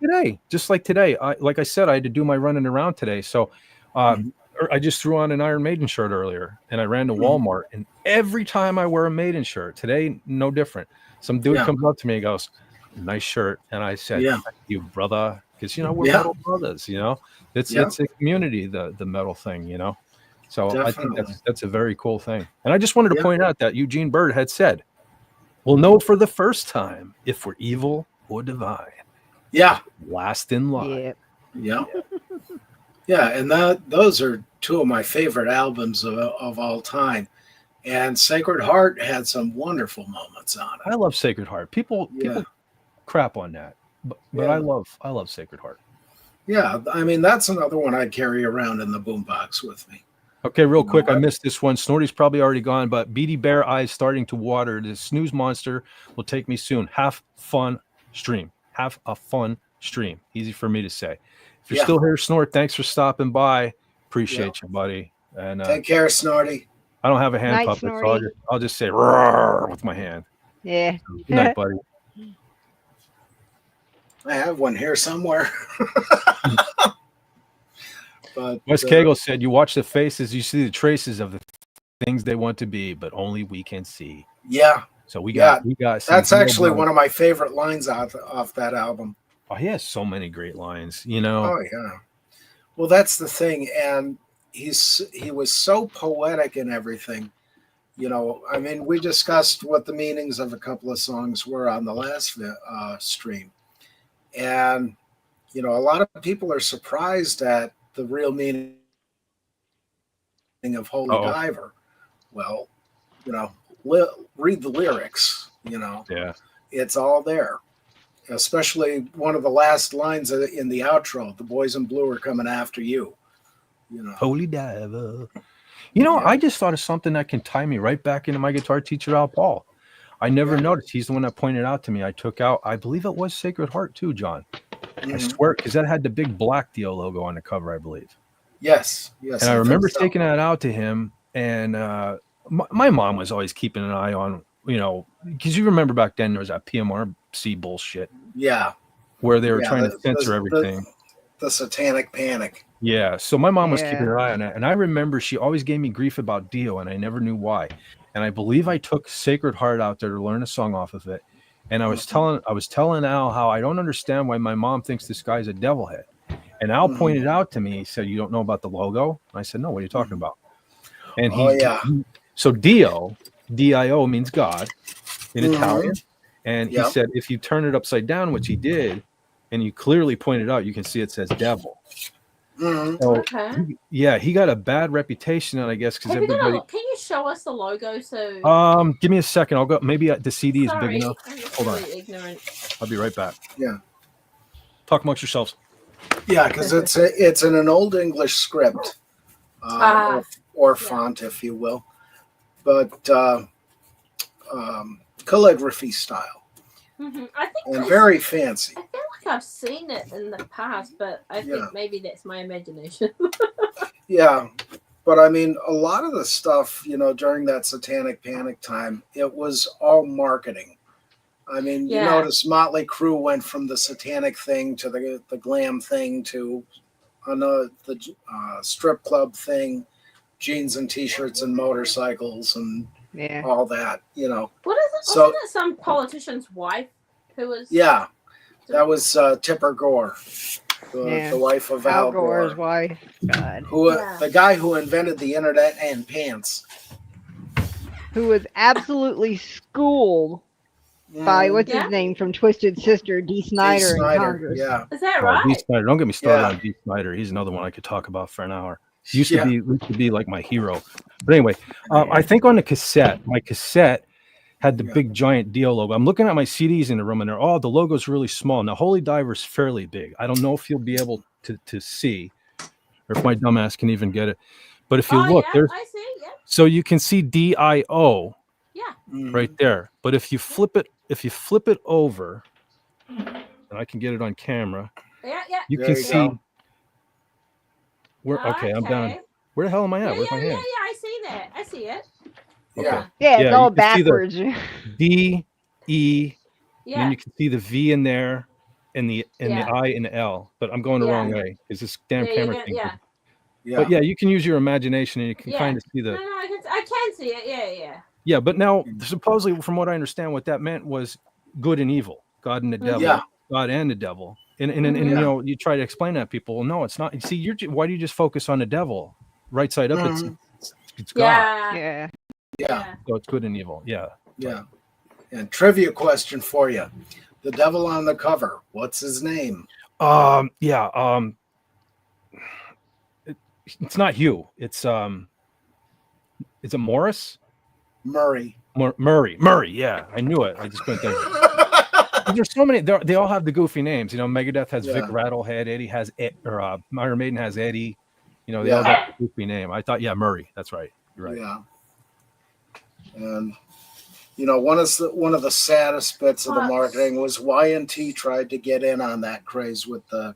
today. Like I said, I had to do my running around today. So I just threw on an Iron Maiden shirt earlier, and I ran to Walmart, and every time I wear a Maiden shirt, today, no different. Some dude comes up to me and goes, nice shirt. And I said, thank you, brother. Because, you know, we're metal brothers, you know, it's a community, the metal thing, you know. So definitely. I think that's a very cool thing. And I just wanted to point out that Eugene Bird had said, we'll know for the first time if we're evil or divine. Yeah. Last in line. Yeah. And those are two of my favorite albums of all time. And Sacred Heart had some wonderful moments on it. I love Sacred Heart. People crap on that, but I love Sacred Heart. Yeah, I mean, that's another one I'd carry around in the boombox with me. Okay, real quick, I missed this one. Snorty's probably already gone, but Beady Bear Eyes starting to water. The snooze monster will take me soon. Have fun stream. Have a fun stream. Easy for me to say. If you're still here, Snort, thanks for stopping by. Appreciate you, buddy. And take care, Snorty. I don't have a hand puppet, so I'll just say roar with my hand. Yeah. Good night, buddy. I have one here somewhere. But Wes Cagle said, you watch the faces, you see the traces of the things they want to be, but only we can see. Yeah. So we got that's actually one of my favorite lines off that album. Oh, he has so many great lines, you know. Oh yeah. Well, that's the thing. And he was so poetic and everything. You know, I mean, we discussed what the meanings of a couple of songs were on the last stream. And, you know, a lot of people are surprised at the real meaning of Holy Diver. Well, you know, read the lyrics, you know. Yeah. It's all there. Especially one of the last lines in the outro, the boys in blue are coming after you. You know, Holy Diver. You know, I just thought of something that can tie me right back into my guitar teacher, Al Paul. I never noticed. He's the one that pointed out to me. I took out, I believe it was Sacred Heart too, John. I swear, because that had the big black Dio logo on the cover, I believe. Yes. And I remember taking that out to him, and my mom was always keeping an eye on, you know, because you remember back then there was that PMR FSC bullshit Yeah. where they were Yeah, trying to censor everything. The satanic panic. Yeah. So my mom was Yeah. keeping her eye on it. And I remember she always gave me grief about Dio, and I never knew why. And I believe I took Sacred Heart out there to learn a song off of it. And I was telling Al how I don't understand why my mom thinks this guy's a devil head. And Al pointed out to me, he said, "You don't know about the logo?" And I said, "No, what are you talking about?" And so Dio, D-I-O means God in Italian. And he said, if you turn it upside down, which he did, and you clearly pointed out, you can see it says devil. So, he got a bad reputation, and I guess because everybody. Can you show us the logo? So give me a second. I'll go. Maybe the CD is big enough. I'm just Hold really on. ignorant. I'll be right back. Yeah. Talk amongst yourselves. Yeah, because it's in an old English script, or font, if you will, but calligraphy style, I think and very fancy. I feel like I've seen it in the past, but I think maybe that's my imagination. Yeah, but I mean, a lot of the stuff, during that satanic panic time, it was all marketing. I mean, you notice Motley Crue went from the satanic thing to the glam thing to the strip club thing, jeans and t-shirts and motorcycles and all that, What is it? So, wasn't it some politician's wife who was? Yeah, that was Tipper Gore, the wife of Al Gore's wife. God. The guy who invented the internet and pants. Who was absolutely schooled by what's his name from Twisted Sister, D. Snyder in Congress. Yeah, is that right? D. Snyder. Don't get me started on D. Snyder. He's another one I could talk about for an hour. He used to be like my hero. But anyway, I think on the cassette, my cassette had the big giant Dio logo. I'm looking at my CDs in the room, and the logo's really small. Now, Holy Diver's fairly big. I don't know if you'll be able to see, or if my dumbass can even get it. But if you look, there's so you can see DIO. Right there. But if you flip it over, and I can get it on camera, you can see where. Okay, I'm done. Where the hell am I at? Where's my hand? Yeah, I see that. I see it. Okay. Yeah, it's all backwards. D, E. Yeah. And you can see the V in there, and the I and the L. But I'm going the wrong way. Is this damn camera thing? Yeah. But you can use your imagination, and you can kind of see the. No, I can see it. Yeah. Yeah, but now supposedly, from what I understand, what that meant was good and evil, God and the devil, God and the devil, and you try to explain that to people. Well, no, it's not. You see, why do you just focus on the devil? Right side up, it's God. Yeah. So it's good and evil. Yeah. And trivia question for you: the devil on the cover, what's his name? It's not Hugh. It's is it Morris? Murray. Murray. Yeah, I knew it. I just couldn't think. There's so many. They all have the goofy names. Megadeth has Vic Rattlehead. Eddie has Iron Maiden has Eddie. They all got the goofy name. I thought, Murray. That's right. You're right. Yeah. And one of the saddest bits of the marketing was Y&T tried to get in on that craze with the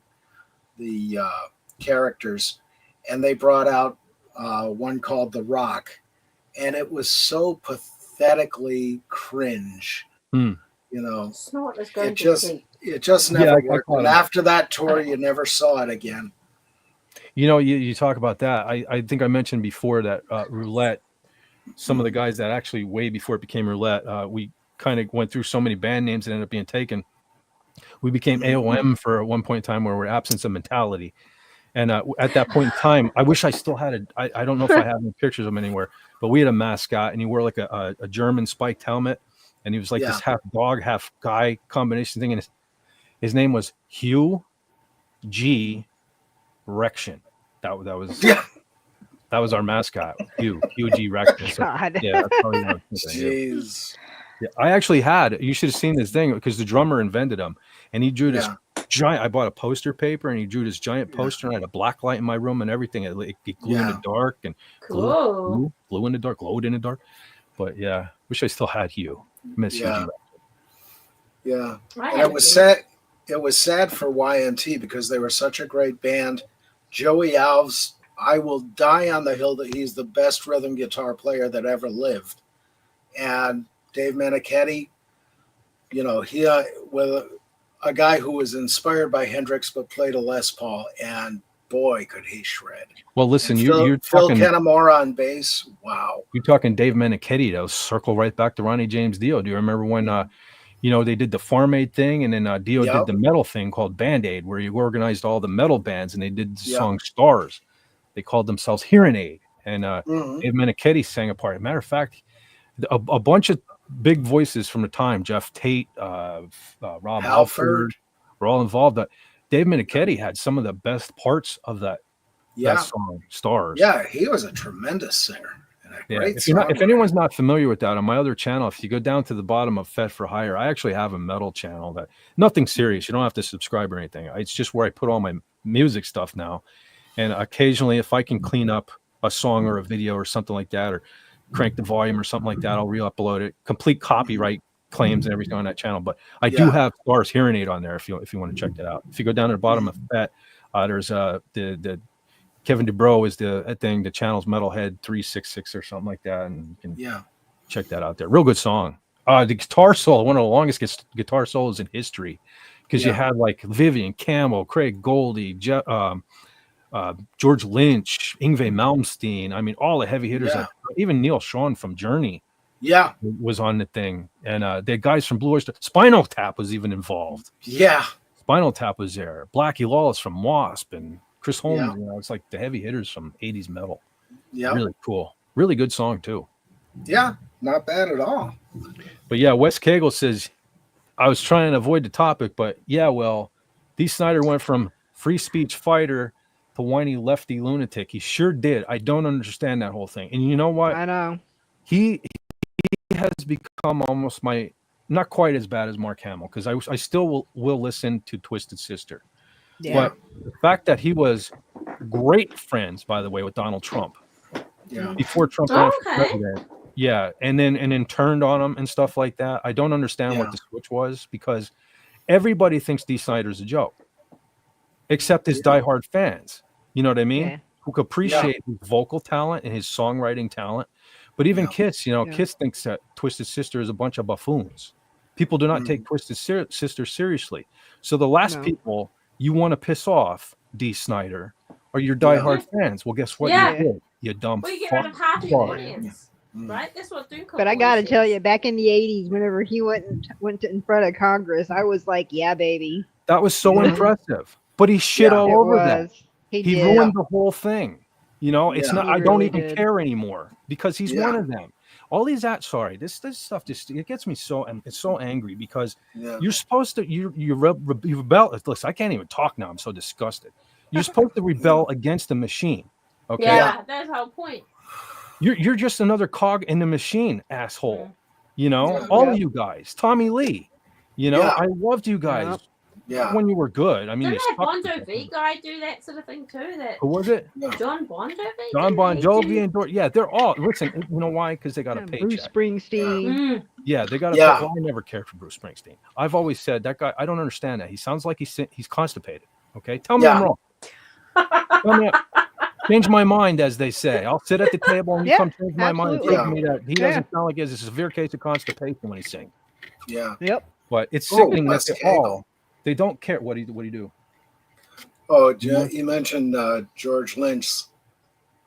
characters, and they brought out one called The Rock. And it was so pathetically cringe, Snort was going it just never worked. And after that tour, you never saw it again. You talk about that. I think I mentioned before that Roulette. Some of the guys that actually way before it became Roulette, we kind of went through so many band names that ended up being taken. We became AOM for one point in time where we're Absence of Mentality. And at that point in time, I wish I still had I don't know if I have any pictures of him anywhere, but we had a mascot, and he wore like a German spiked helmet, and he was like this half dog, half guy combination thing. And his name was Hugh G. Rection. That was our mascot, Hugh G. Rection. So, that's probably what I'm thinking. Jeez. Yeah, I actually you should have seen this thing because the drummer invented them, and he drew this giant. I bought a poster paper, and he drew this giant poster, and I had a black light in my room and everything. It glowed in the dark and glowed in the dark, glowed in the dark. But wish I still had Hugh. Miss you. Yeah, and it was sad. It was sad for Y&T because they were such a great band. Joey Alves, I will die on the hill that he's the best rhythm guitar player that ever lived, and Dave Manichetti, you know, he with a guy who was inspired by Hendrix but played a Les Paul, and boy, could he shred. Well, listen, And you're Phil talking Kennemore on bass. Wow. you're talking Dave Meniketti. That'll circle right back to Ronnie James Dio. Do you remember when they did the Farm Aid thing, and then Dio did the metal thing called Band Aid, where you organized all the metal bands, and they did the song Stars. They called themselves Hearing Aid, and Dave Meniketti sang a part. As a matter of fact, a bunch of big voices from the time, Jeff Tate, Rob Halford, were all involved. Dave Meniketti had some of the best parts of that song, Stars. Yeah, he was a tremendous singer. If anyone's not familiar with that, on my other channel, if you go down to the bottom of Fed for Hire, I actually have a metal channel that nothing serious. You don't have to subscribe or anything. It's just where I put all my music stuff now. And occasionally, if I can clean up a song or a video or something like that, or crank the volume or something like that, I'll re-upload it. Complete copyright claims and everything on that channel. But I do have Stars Hearing Aid on there if you want to check that out. If you go down to the bottom of that, there's the Kevin DuBrow is the channel's Metalhead 366 or something like that, and you can check that out there. Real good song. The guitar solo, one of the longest guitar solos in history, because you had like Vivian Campbell, Craig Goldie, George Lynch, Yngwie Malmsteen. I mean, all the heavy hitters. Even Neil Schon from Journey was on the thing, and the guys from Blue Oyster, Spinal Tap was even involved. Spinal Tap was there. Blackie Lawless from Wasp, and Chris Holmes. It's like the heavy hitters from 80s metal. Really cool. Really good song too. Yeah, not bad at all. But yeah, Wes Cagle says, I was trying to avoid the topic, but well, Dee Snider went from free speech fighter to whiny lefty lunatic. He sure did. I don't understand that whole thing. And you know what? I know. He has become almost not quite as bad as Mark Hamill, because I still will listen to Twisted Sister. Yeah. But the fact that he was great friends, by the way, with Donald Trump, before Trump ran for president, and then turned on him and stuff like that. I don't understand what the switch was, because everybody thinks Dee Snider's a joke, except his diehard fans. You know what I mean? Yeah. Who appreciate his vocal talent and his songwriting talent. But even Kiss, Kiss thinks that Twisted Sister is a bunch of buffoons. People do not take Twisted Sister seriously. So the last people you want to piss off, Dee Snider, are your diehard fans. Well, guess what? You did, you dumb fuck. We get rid of half the audience, right? That's what Doom. But I got to tell you, back in the 80s, whenever he went in front of Congress, I was like, yeah, baby. That was so impressive. But he shit all over that. He ruined the whole thing. It's not. I don't even care anymore, because he's one of them. All these this stuff just, it gets me so, and it's so angry, because you're supposed to you rebel. Listen, I can't even talk now. I'm so disgusted. You're supposed to rebel against the machine. Okay. Yeah, that's our point. You're just another cog in the machine, asshole. All of you guys, Tommy Lee. I loved you guys. When you were good. I mean, didn't that Bon Jovi guy do that sort of thing too? Who was it? John Bon Jovi. John Bon Jovi and they're all. Listen, you know why? Because they got a paycheck. Bruce Springsteen. Yeah, they got a. I never cared for Bruce Springsteen. I've always said that guy. I don't understand that. He sounds like he's constipated. Okay, tell me I'm wrong. Tell me, change my mind, as they say. I'll sit at the table and you come change my mind and tell me that he doesn't sound like he has a severe case of constipation when he sings. Yeah. Yep. But it's sickening that they do care. What do you do? Oh, you mentioned George Lynch.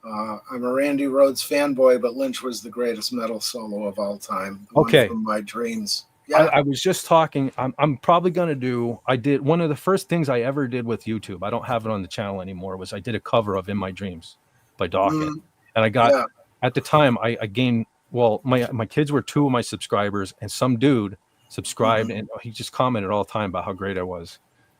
I'm a Randy Rhoads fanboy, but Lynch was the greatest metal solo of all time. Okay. From my dreams. Yeah. I was just talking. I'm probably going to do. I did one of the first things I ever did with YouTube. I don't have it on the channel anymore. Was I did a cover of "In My Dreams" by Dawkins, and I got at the time I gained. Well, my kids were 2 of my subscribers, and some dude subscribed, and he just commented all the time about how great I was.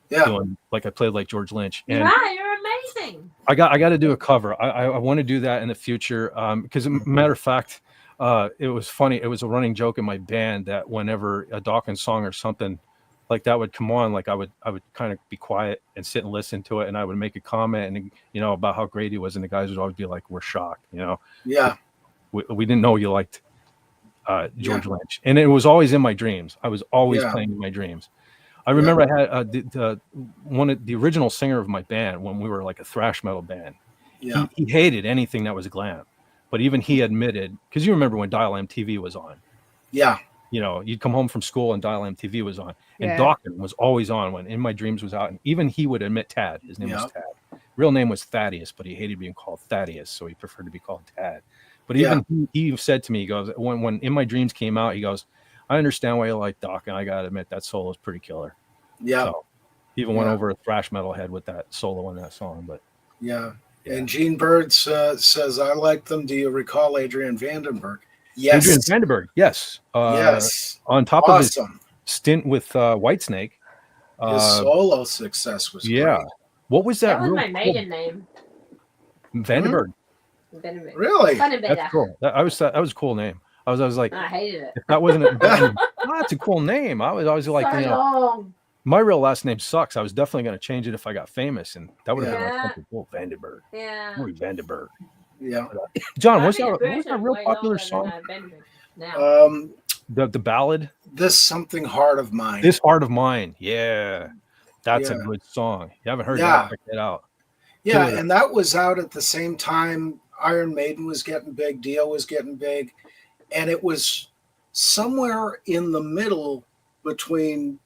Doing, like I played like George Lynch. And you're amazing. I got to do a cover. I want to do that in the future. Because matter of fact, it was funny. It was a running joke in my band that whenever a Dawkins song or something like that would come on, like I would kind of be quiet and sit and listen to it, and I would make a comment and about how great he was, and the guys would always be like, "We're shocked," Yeah. We didn't know you liked George Lynch, and it was always in my dreams. I was always playing in my dreams. I remember I had one of the original singer of my band when we were like a thrash metal band. Yeah, he hated anything that was glam, but even he admitted, because you remember when Dial MTV was on. Yeah, you know, you'd come home from school and Dial MTV was on, and Yeah. Dawkins was always on when In My Dreams was out, and even he would admit Tad. His name was Tad. Real name was Thaddeus, but he hated being called Thaddeus, so he preferred to be called Tad. But even he said to me, he goes, when In My Dreams came out, he goes, I understand why you like Doc, and I gotta admit that solo is pretty killer. Yeah. So he even went over a thrash metal head with that solo in that song. But yeah. And Gene Bird says, I like them. Do you recall Adrian Vandenberg? Yes. Adrian Vandenberg, yes. Yes. On top of his stint with Whitesnake. His solo success was great. What was that? That was my maiden name. Vandenberg. Vandenberg. Really? That's cool. That was a cool name. I was like, I hated it. If that wasn't that's a cool name. I was always like, you know, my real last name sucks. I was definitely going to change it if I got famous, and that would have been like something cool. Vandenberg. Yeah. Louis Vandenberg. Yeah. John, what's that real popular song? The ballad. This Something Heart of Mine. This Heart of Mine. Yeah. That's a good song. You haven't heard that? Check it out. Yeah, and that was out at the same time Iron Maiden was getting big, Dio was getting big, and it was somewhere in the middle between,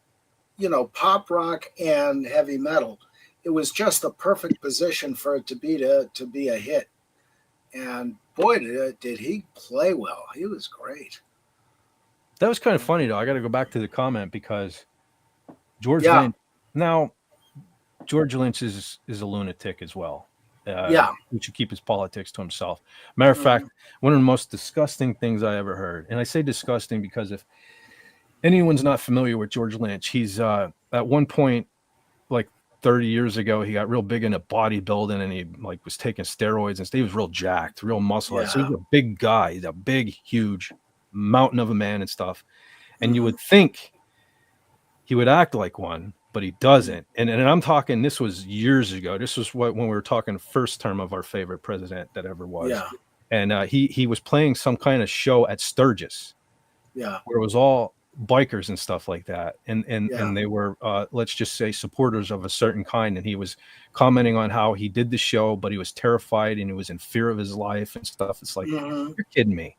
you know, pop rock and heavy metal. It was just the perfect position for it to be a hit. And boy, did he play well. He was great. That was kind of funny, though. I got to go back to the comment because George Lynch. Now, George Lynch is a lunatic as well. He should keep his politics to himself. Matter of fact, one of the most disgusting things I ever heard, and I say disgusting because if anyone's not familiar with George Lynch, he's at one point, like 30 years ago, he got real big into bodybuilding, and he like was taking steroids and stuff. He was real jacked, real muscle. So he's a big guy. He's a big, huge mountain of a man and stuff. And you would think he would act like one, but he doesn't. And I'm talking, this was years ago. This was when we were talking first term of our favorite president that ever was. Yeah. And he was playing some kind of show at Sturgis. Yeah. Where it was all bikers and stuff like that. And they were, let's just say, supporters of a certain kind. And he was commenting on how he did the show, but he was terrified and he was in fear of his life and stuff. It's like, you're kidding me.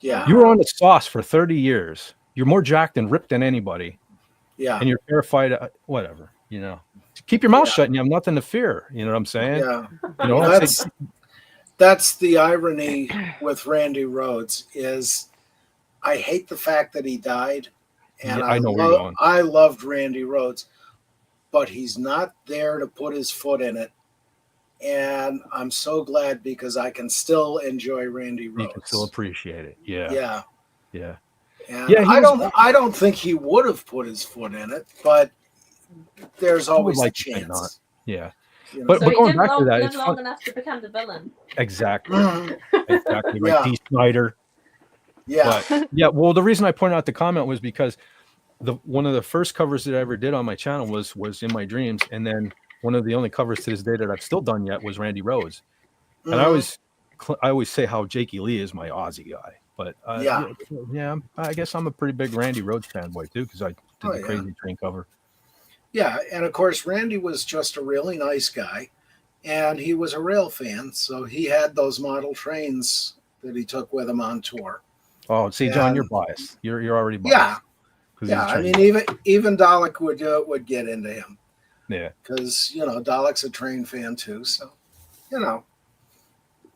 Yeah. You were on the sauce for 30 years. You're more jacked and ripped than anybody. Yeah. And you're terrified, whatever, you know. Keep your mouth shut and you have nothing to fear. You know what I'm saying? Yeah. You know, that's the irony with Randy Rhoads is I hate the fact that he died. And I know where you're going. I loved Randy Rhoads, but he's not there to put his foot in it. And I'm so glad because I can still enjoy Randy Rhoads. You can still appreciate it. Yeah. Yeah. Yeah. And I don't think he would have put his foot in it, but there's always a chance. Not. Yeah. You know? But So going back to that, live it's long enough to become the villain. Exactly. Exactly. Right. Dee Snider. Yeah. But, yeah. Well, the reason I pointed out the comment was because one of the first covers that I ever did on my channel was In My Dreams, and then one of the only covers to this day that I've still done yet was Randy Rhoads. And I always say how Jakey Lee is my Aussie guy. But I guess I'm a pretty big Randy Rhoads fanboy too because I did the Crazy Train cover. Yeah, and of course Randy was just a really nice guy, and he was a rail fan, so he had those model trains that he took with him on tour. Oh, see, John, you're biased. You're already biased. Yeah. I mean, even Dalek would get into him. Yeah, because Dalek's a train fan too, so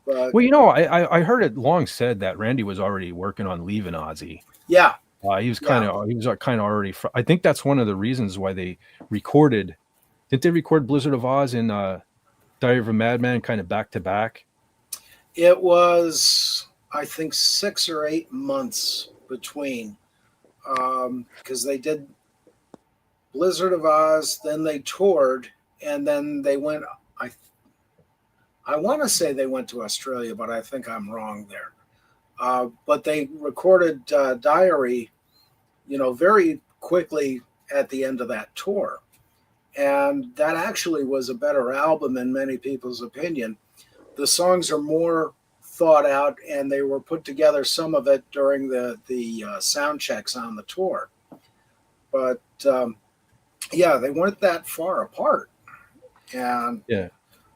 But, well, I heard it long said that Randy was already working on leaving Ozzy. Yeah. He was kind of already. I think that's one of the reasons why they recorded. Didn't they record Blizzard of Oz and Diary of a Madman kind of back to back? It was, I think, 6 or 8 months between, because they did Blizzard of Oz, then they toured, and then they went. I want to say they went to Australia, but I think I'm wrong there. But they recorded Diary, very quickly at the end of that tour. And that actually was a better album in many people's opinion. The songs are more thought out, and they were put together, some of it during the sound checks on the tour. But, they weren't that far apart. And yeah.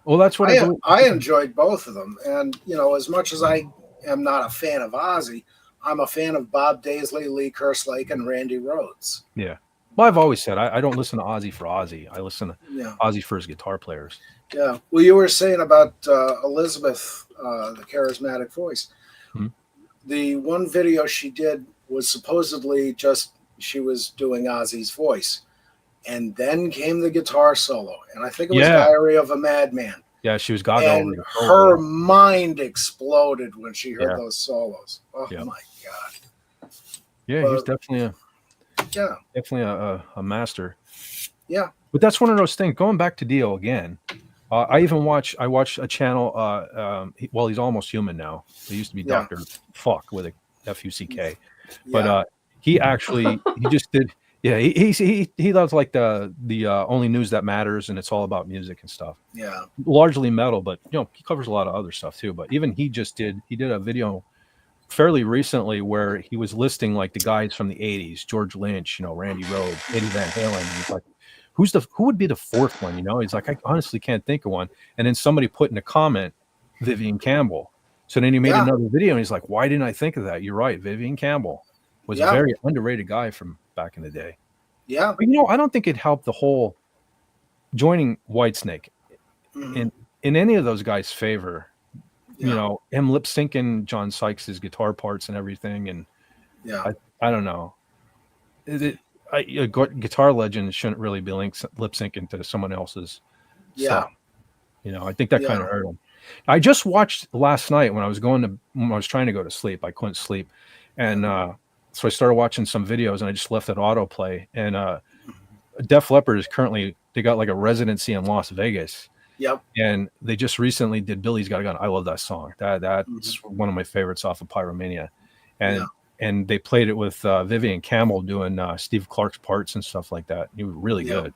Well, that's what I enjoyed both of them. And, as much as I am not a fan of Ozzy, I'm a fan of Bob Daisley, Lee Kerslake, and Randy Rhoads. Yeah. Well, I've always said I don't listen to Ozzy for Ozzy. I listen to Yeah. Ozzy for his guitar players. Yeah. Well, you were saying about Elizabeth, the charismatic voice. Hmm. The one video she did was supposedly just she was doing Ozzy's voice. And then came the guitar solo. And I think it was Diary of a Madman. Yeah, she was gaga and over her mind exploded when she heard Yeah. those solos. Oh Yeah. my God. Yeah, But- he's definitely Yeah. a master. Yeah. But that's one of those things. Going back to Dio again, I watched a channel. Well, he's almost human now. He used to be Yeah. Dr. Fuck with a F-U-C-K. Yeah. But he actually he just did. Yeah, he loves like the only news that matters, and it's all about music and stuff. Yeah. Largely metal, but you know he covers a lot of other stuff too. But even he did a video fairly recently where he was listing like the guys from the 80s, George Lynch, you know, Randy Rhoads, Eddie Van Halen. And he's like, who would be the fourth one? You know, he's like, I honestly can't think of one. And then somebody put in a comment, Vivian Campbell. So then he made another video and he's like, why didn't I think of that? You're right. Vivian Campbell was a very underrated guy from back in the day. Yeah. But, you know, I don't think it helped the whole joining Whitesnake in any of those guys' favor. You know, him lip syncing John Sykes's guitar parts and everything, and I don't know. A guitar legend shouldn't really be lip syncing to someone else's stuff. You know, I think that kind of hurt him. I just watched last night when I was trying to go to sleep. I couldn't sleep, and so I started watching some videos, and I just left it autoplay. And Def Leppard is currently they got like a residency in Las Vegas. Yep. And they just recently did Billy's Got a Gun. I love that song. That's one of my favorites off of Pyromania. And they played it with Vivian Campbell doing Steve Clark's parts and stuff like that. He was really good.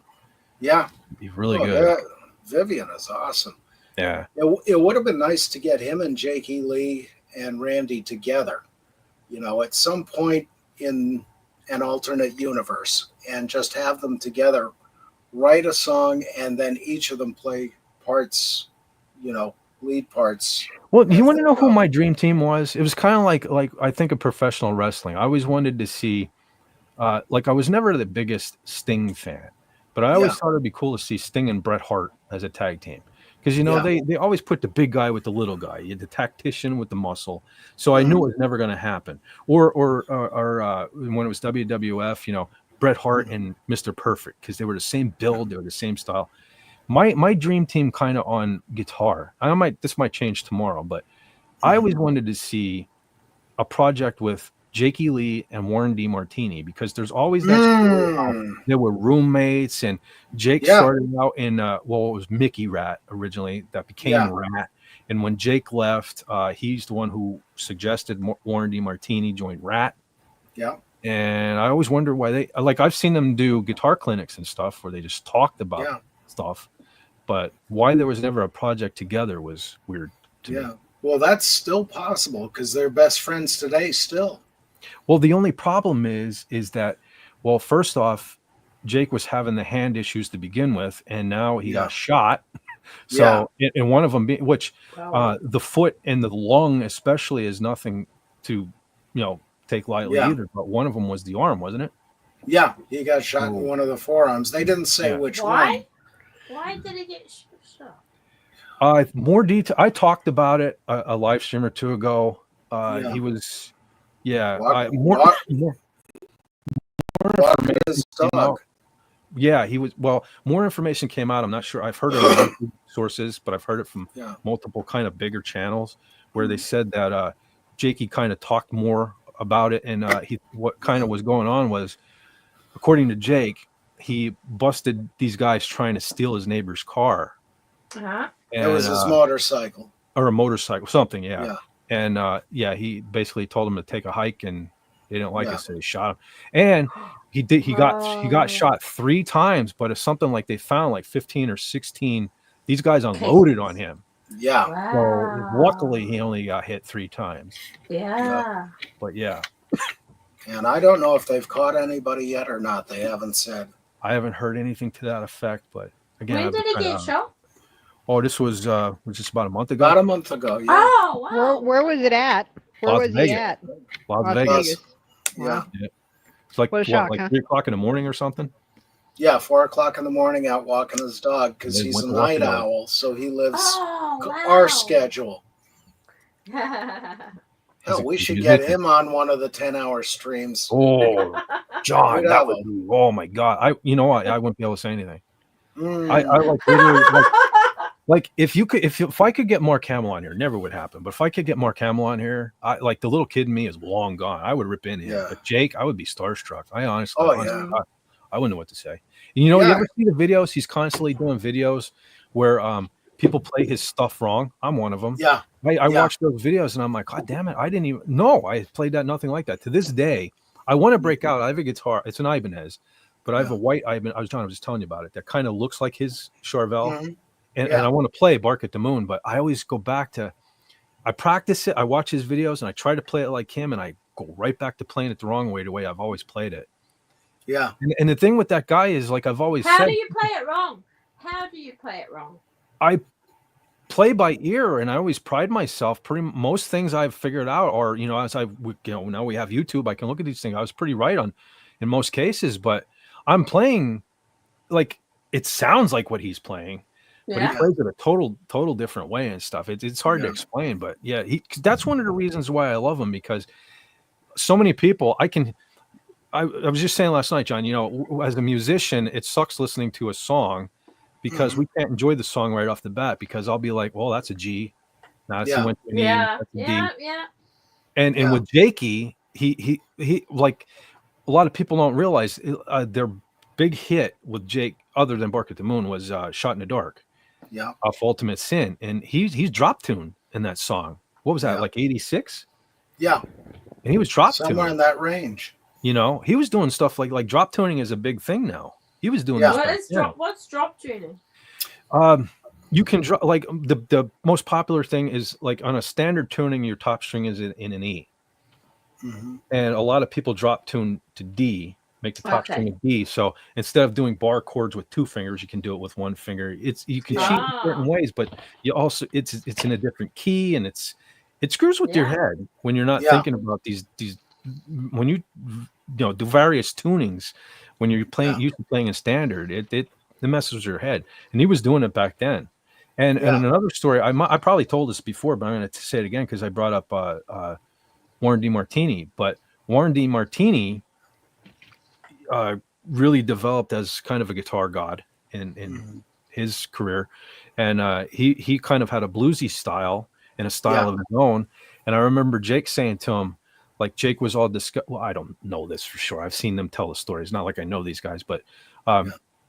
Yeah. He's really good. Vivian is awesome. Yeah. It would have been nice to get him and Jakey Lee and Randy together, you know, at some point in an alternate universe and just have them together, write a song, and then each of them play parts, you know, lead parts. Well, you want to know who my dream team was? It was kind of like I think of professional wrestling. I always wanted to see, like I was never the biggest Sting fan, but I always thought it'd be cool to see Sting and Bret Hart as a tag team. Because, you know, they always put the big guy with the little guy, you had the tactician with the muscle. So I knew it was never going to happen. Or when it was WWF, you know, Bret Hart and Mr. Perfect, because they were the same build, they were the same style. My dream team kind of on guitar. This might change tomorrow, but I always wanted to see a project with Jakey Lee and Warren DeMartini, because there's always that story. They were roommates, and Jake started out in it was Mickey Rat originally that became Rat. And when Jake left, he's the one who suggested Warren DeMartini join Rat. Yeah. And I always wonder why I've seen them do guitar clinics and stuff where they just talked about stuff, but why there was never a project together was weird to me. Well, that's still possible because they're best friends today still. Well, the only problem is that, well, first off, Jake was having the hand issues to begin with, and now he got shot. So, and one of them being, the foot and the lung especially is nothing to, take lightly either. But one of them was the arm, wasn't it? Yeah, he got shot in one of the forearms. They didn't say which one. Why did he get shot? More detail. I talked about it a live stream or two ago. He was, more information came out. Yeah, he was. Well, more information came out. I'm not sure. I've heard it from sources, but I've heard it from multiple kind of bigger channels where they said that Jakey kind of talked more about it, and what kind of was going on was, according to Jake, he busted these guys trying to steal his neighbor's car. Uh-huh. It was his motorcycle. Or a motorcycle, something, And he basically told him to take a hike, and they didn't like it, so they shot him. And he got shot 3 times, but it's something like they found like 15 or 16. These guys unloaded on him. Yeah. Wow. So luckily he only got hit 3 times. Yeah. But yeah. And I don't know if they've caught anybody yet or not. They haven't said. I haven't heard anything to that effect, but again. When did it get shot? Oh, this was just about a month ago. About a month ago, yeah. Oh, wow. Where was it at? Where Las was he Vegas. at? Las Las Vegas. Vegas. Wow. Yeah. It's like What a what, shock, like huh? 3 o'clock in the morning or something. Yeah, 4 o'clock in the morning out walking his dog because They he's went a to walk night the dog. owl. So he lives Oh, wow. our schedule. He's Hell, a we should musician. get him on one of the 10-hour streams. Oh, John, We'd that have would a- be. Oh my God, I wouldn't be able to say anything. Mm. I like literally like if I could get Mark Hamill on here, never would happen. But if I could get Mark Hamill on here, I like the little kid in me is long gone. I would rip in him. Yeah. But Jake, I would be starstruck. I honestly, Oh, honestly, yeah. I wouldn't know what to say. You know, you Yeah. ever see the videos? He's constantly doing videos where people play his stuff wrong. I'm one of them. Yeah. I Yeah. watch those videos and I'm like, God damn it, I didn't even know I played that nothing like that. To this day, I want to break out. I have a guitar. It's an Ibanez, but I have a white Ibanez. I was just telling you about it. That kind of looks like his Charvel. Mhm. And Yeah. I want to play Bark at the Moon, but I always go back to, I practice it. I watch his videos and I try to play it like him, and I go right back to playing it the wrong way, the way I've always played it. Yeah. And the thing with that guy is, like I've always How said, do you play it wrong? How do you play it wrong? I play by ear, and I always pride myself. Most things I've figured out, or as now we have YouTube, I can look at these things. I was pretty right on in most cases, but I'm playing like it sounds like what he's playing. But he plays it a total different way and stuff. It's hard to explain, but yeah, that's one of the reasons why I love him, because so many people I was just saying last night, John, as a musician, it sucks listening to a song because we can't enjoy the song right off the bat, because I'll be like, well, that's a G. Now he went to an E, that's a D. And with Jakey, he like a lot of people don't realize their big hit with Jake, other than Bark at the Moon, was Shot in the Dark. Yeah. Off Ultimate Sin, and he's drop tuned in that song. What was that, like 86? Yeah. And he was drop somewhere tuned in that range. He was doing stuff like drop tuning is a big thing now. He was doing What's drop tuning? You can drop, like the most popular thing is like on a standard tuning, your top string is in an E. Mm-hmm. And a lot of people drop tune to D, make the top string a D. So instead of doing bar chords with 2 fingers, you can do it with 1 finger. You can cheat in certain ways, but you also it's in a different key, and it screws with your head when you're not thinking about these when you do various tunings when you're playing used to playing in standard. It messes with your head, and he was doing it back then. And another story, I probably told this before, but I'm going to say it again because I brought up Warren DeMartini. But Warren DeMartini really developed as kind of a guitar god in his career, and he kind of had a bluesy style and a style of his own. And I remember Jake saying to him, like, Jake was all well, I don't know this for sure, I've seen them tell the stories, not like I know these guys, but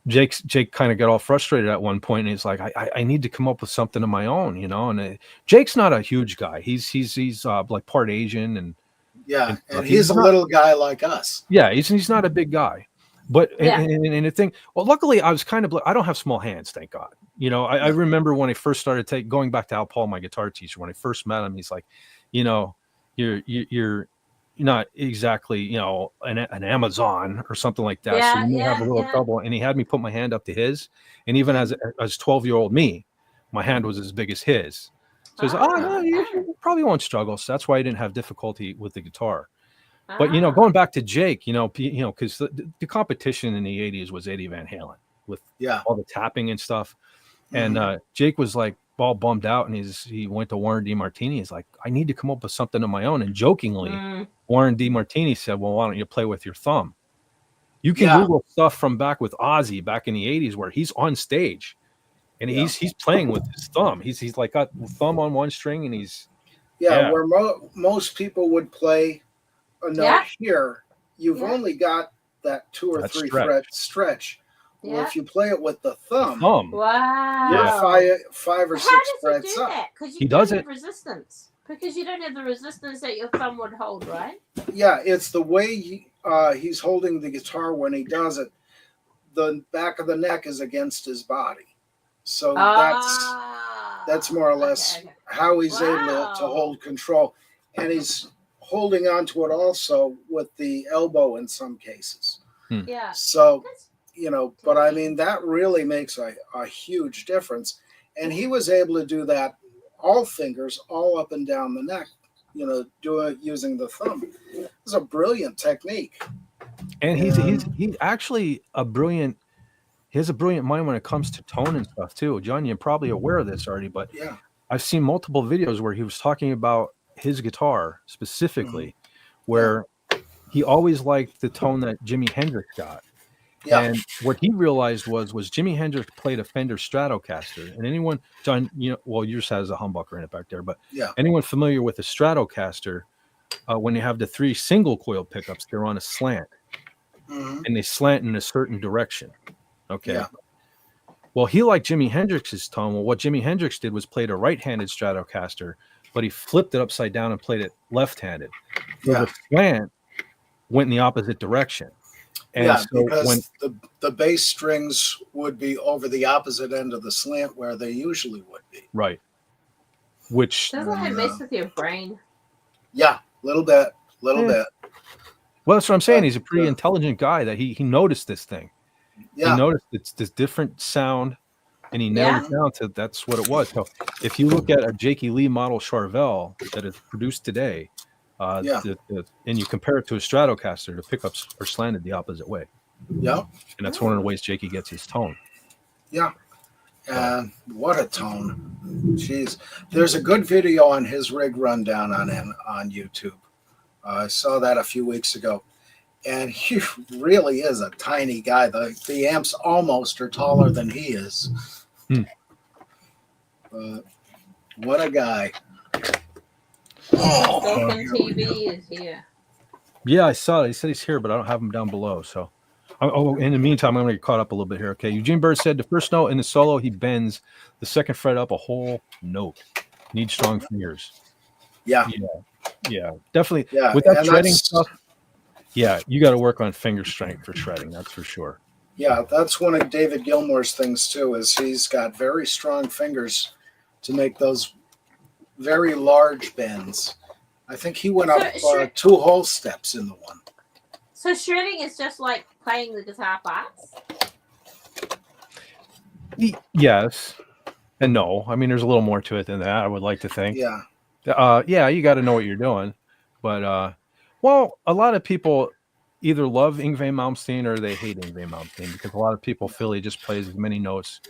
Jake kind of got all frustrated at one point, and he's like, I need to come up with something of my own, and Jake's not a huge guy. He's like part Asian, and he's a little guy like us. Yeah, he's not a big guy, but and the thing, well, luckily I was kind of, I don't have small hands, thank God. I remember when I first started going back to Al Paul, my guitar teacher, when I first met him, he's like, you're not exactly, an Amazon or something like that. So you may have a little trouble. And he had me put my hand up to his. And even as 12-year-old me, my hand was as big as his. So he's like, no, you probably won't struggle. So that's why I didn't have difficulty with the guitar. But, going back to Jake, because the competition in the 80s was Eddie Van Halen with all the tapping and stuff. And Jake was like all bummed out, and he went to Warren DeMartini. He's like, I need to come up with something of my own. And jokingly, Warren DeMartini said, well, why don't you play with your thumb? You can Google stuff from back with Ozzy back in the 80s where he's on stage and he's playing with his thumb. He's like got the thumb on one string, and he's where most people would play a note here, you've only got that 2 or 3 fret stretch. Well, if you play it with the thumb, you're 5 or 6 frets up. Because he does it. Resistance. Because you don't have the resistance that your thumb would hold, right? Yeah, it's the way he's holding the guitar when he does it. The back of the neck is against his body, so that's more or less how he's able to hold control, and he's holding on to it also with the elbow in some cases. Yeah. So. But I mean, that really makes a huge difference. And he was able to do that, all fingers, all up and down the neck, using the thumb. It's a brilliant technique. And he's actually a brilliant. He has a brilliant mind when it comes to tone and stuff too. John, you're probably aware of this already, but yeah, I've seen multiple videos where he was talking about his guitar specifically, where he always liked the tone that Jimi Hendrix got. yeah, And what he realized was Jimi Hendrix played a Fender Stratocaster. And anyone, John, yours has a humbucker in it back there, but yeah, anyone familiar with a Stratocaster, when you have the 3 single coil pickups, they're on a slant, and they slant in a certain direction. Okay. Yeah. Well, he liked Jimi Hendrix's tone. Well, what Jimi Hendrix did was played a right-handed Stratocaster, but he flipped it upside down and played it left-handed. So the slant went in the opposite direction. And so because the bass strings would be over the opposite end of the slant where they usually would be. Right. Which doesn't that mess with your brain? Yeah, little bit. Well, that's what I'm saying. He's a pretty intelligent guy that he noticed this thing. Yeah. He noticed it's this different sound, and he nailed it down to that's what it was. So if you look at a Jakey Lee model Charvel that is produced today, and you compare it to a Stratocaster, the pickups are slanted the opposite way. Yeah. And that's one of the ways Jakey gets his tone. Yeah. And what a tone. Jeez. There's a good video on his rig rundown on YouTube. I saw that a few weeks ago. And he really is a tiny guy. The amps almost are taller than he is. What a guy. Dolphin TV is here. Yeah, I saw it. He said he's here, but I don't have him down below. So, in the meantime, I'm going to get caught up a little bit here. Okay. Eugene Bird said the first note in the solo, he bends the second fret up a whole note. Needs strong fingers. Yeah. Yeah. Definitely. Yeah. With that shredding stuff, yeah, you got to work on finger strength for shredding. That's for sure. Yeah, that's one of David Gilmour's things too, is he's got very strong fingers to make those very large bends. I think he went up 2 whole steps in the one. So shredding is just like playing the guitar parts? Yes and no. I mean, there's a little more to it than that, I would like to think. Yeah. Yeah, you got to know what you're doing. But, well, a lot of people either love Yngwie Malmsteen or they hate Yngwie Malmsteen because a lot of people feel he just plays as many notes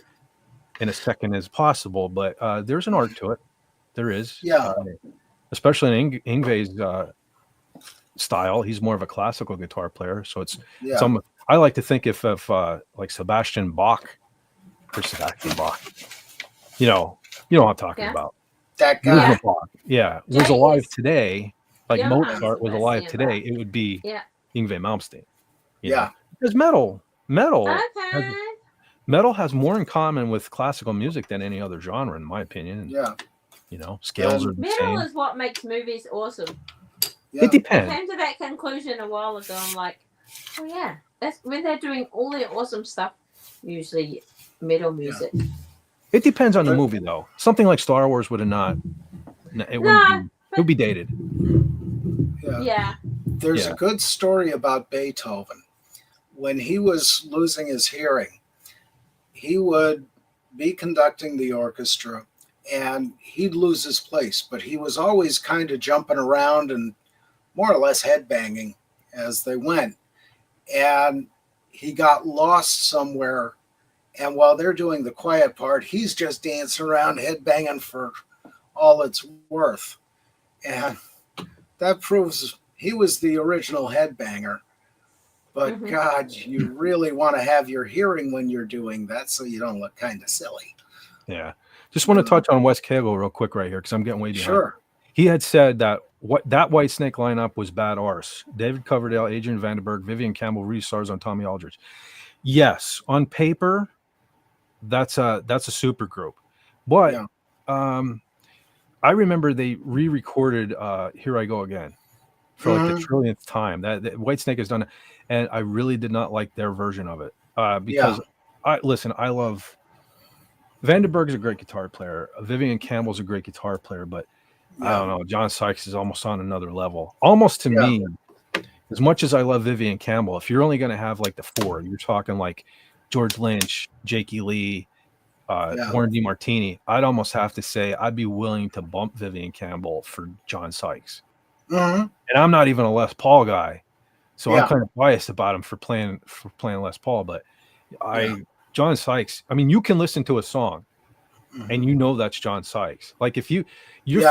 in a second as possible. But there's an art to it. There is. Yeah. Especially in Yngwie's style. He's more of a classical guitar player. So it's I like to think if like Sebastian Bach, you know what I'm talking about. That guy. Bach, was alive today. Like Mozart was alive today, it would be Yngwie Malmsteen. Because metal has more in common with classical music than any other genre, in my opinion. Scales are the metal same. is what makes movies awesome. It depends. I came to that conclusion a while ago. I'm like, oh yeah, that's when they're doing all their awesome stuff. Usually, metal music. It depends on the movie, though. Something like Star Wars would have not. It would be dated. There's a good story about Beethoven. When he was losing his hearing, he would be conducting the orchestra and he'd lose his place, but he was always kind of jumping around and more or less headbanging as they went. And he got lost somewhere. And while they're doing the quiet part, he's just dancing around headbanging for all it's worth. And that proves he was the original headbanger. But God, you really want to have your hearing when you're doing that so you don't look kind of silly. Yeah. Just want to touch on Wes Cagle real quick right here because I'm getting way behind. Sure. He had said that that Whitesnake lineup was bad arse. David Coverdale, Adrian Vandenberg, Vivian Campbell, Reese Stars on Tommy Aldridge. Yes, on paper, that's a super group. But I remember they re-recorded Here I Go Again for like the trillionth time. That Whitesnake has done it, and I really did not like their version of it because I love Vandenberg's a great guitar player. Vivian Campbell's a great guitar player, but I don't know. John Sykes is almost on another level. Almost to me, as much as I love Vivian Campbell, if you're only going to have like the 4, you're talking like George Lynch, Jakey Lee, Warren DeMartini, I'd almost have to say I'd be willing to bump Vivian Campbell for John Sykes. And I'm not even a Les Paul guy, so I'm kind of biased about him for playing Les Paul. But John Sykes, I mean, you can listen to a song and you know that's John Sykes. Like if you're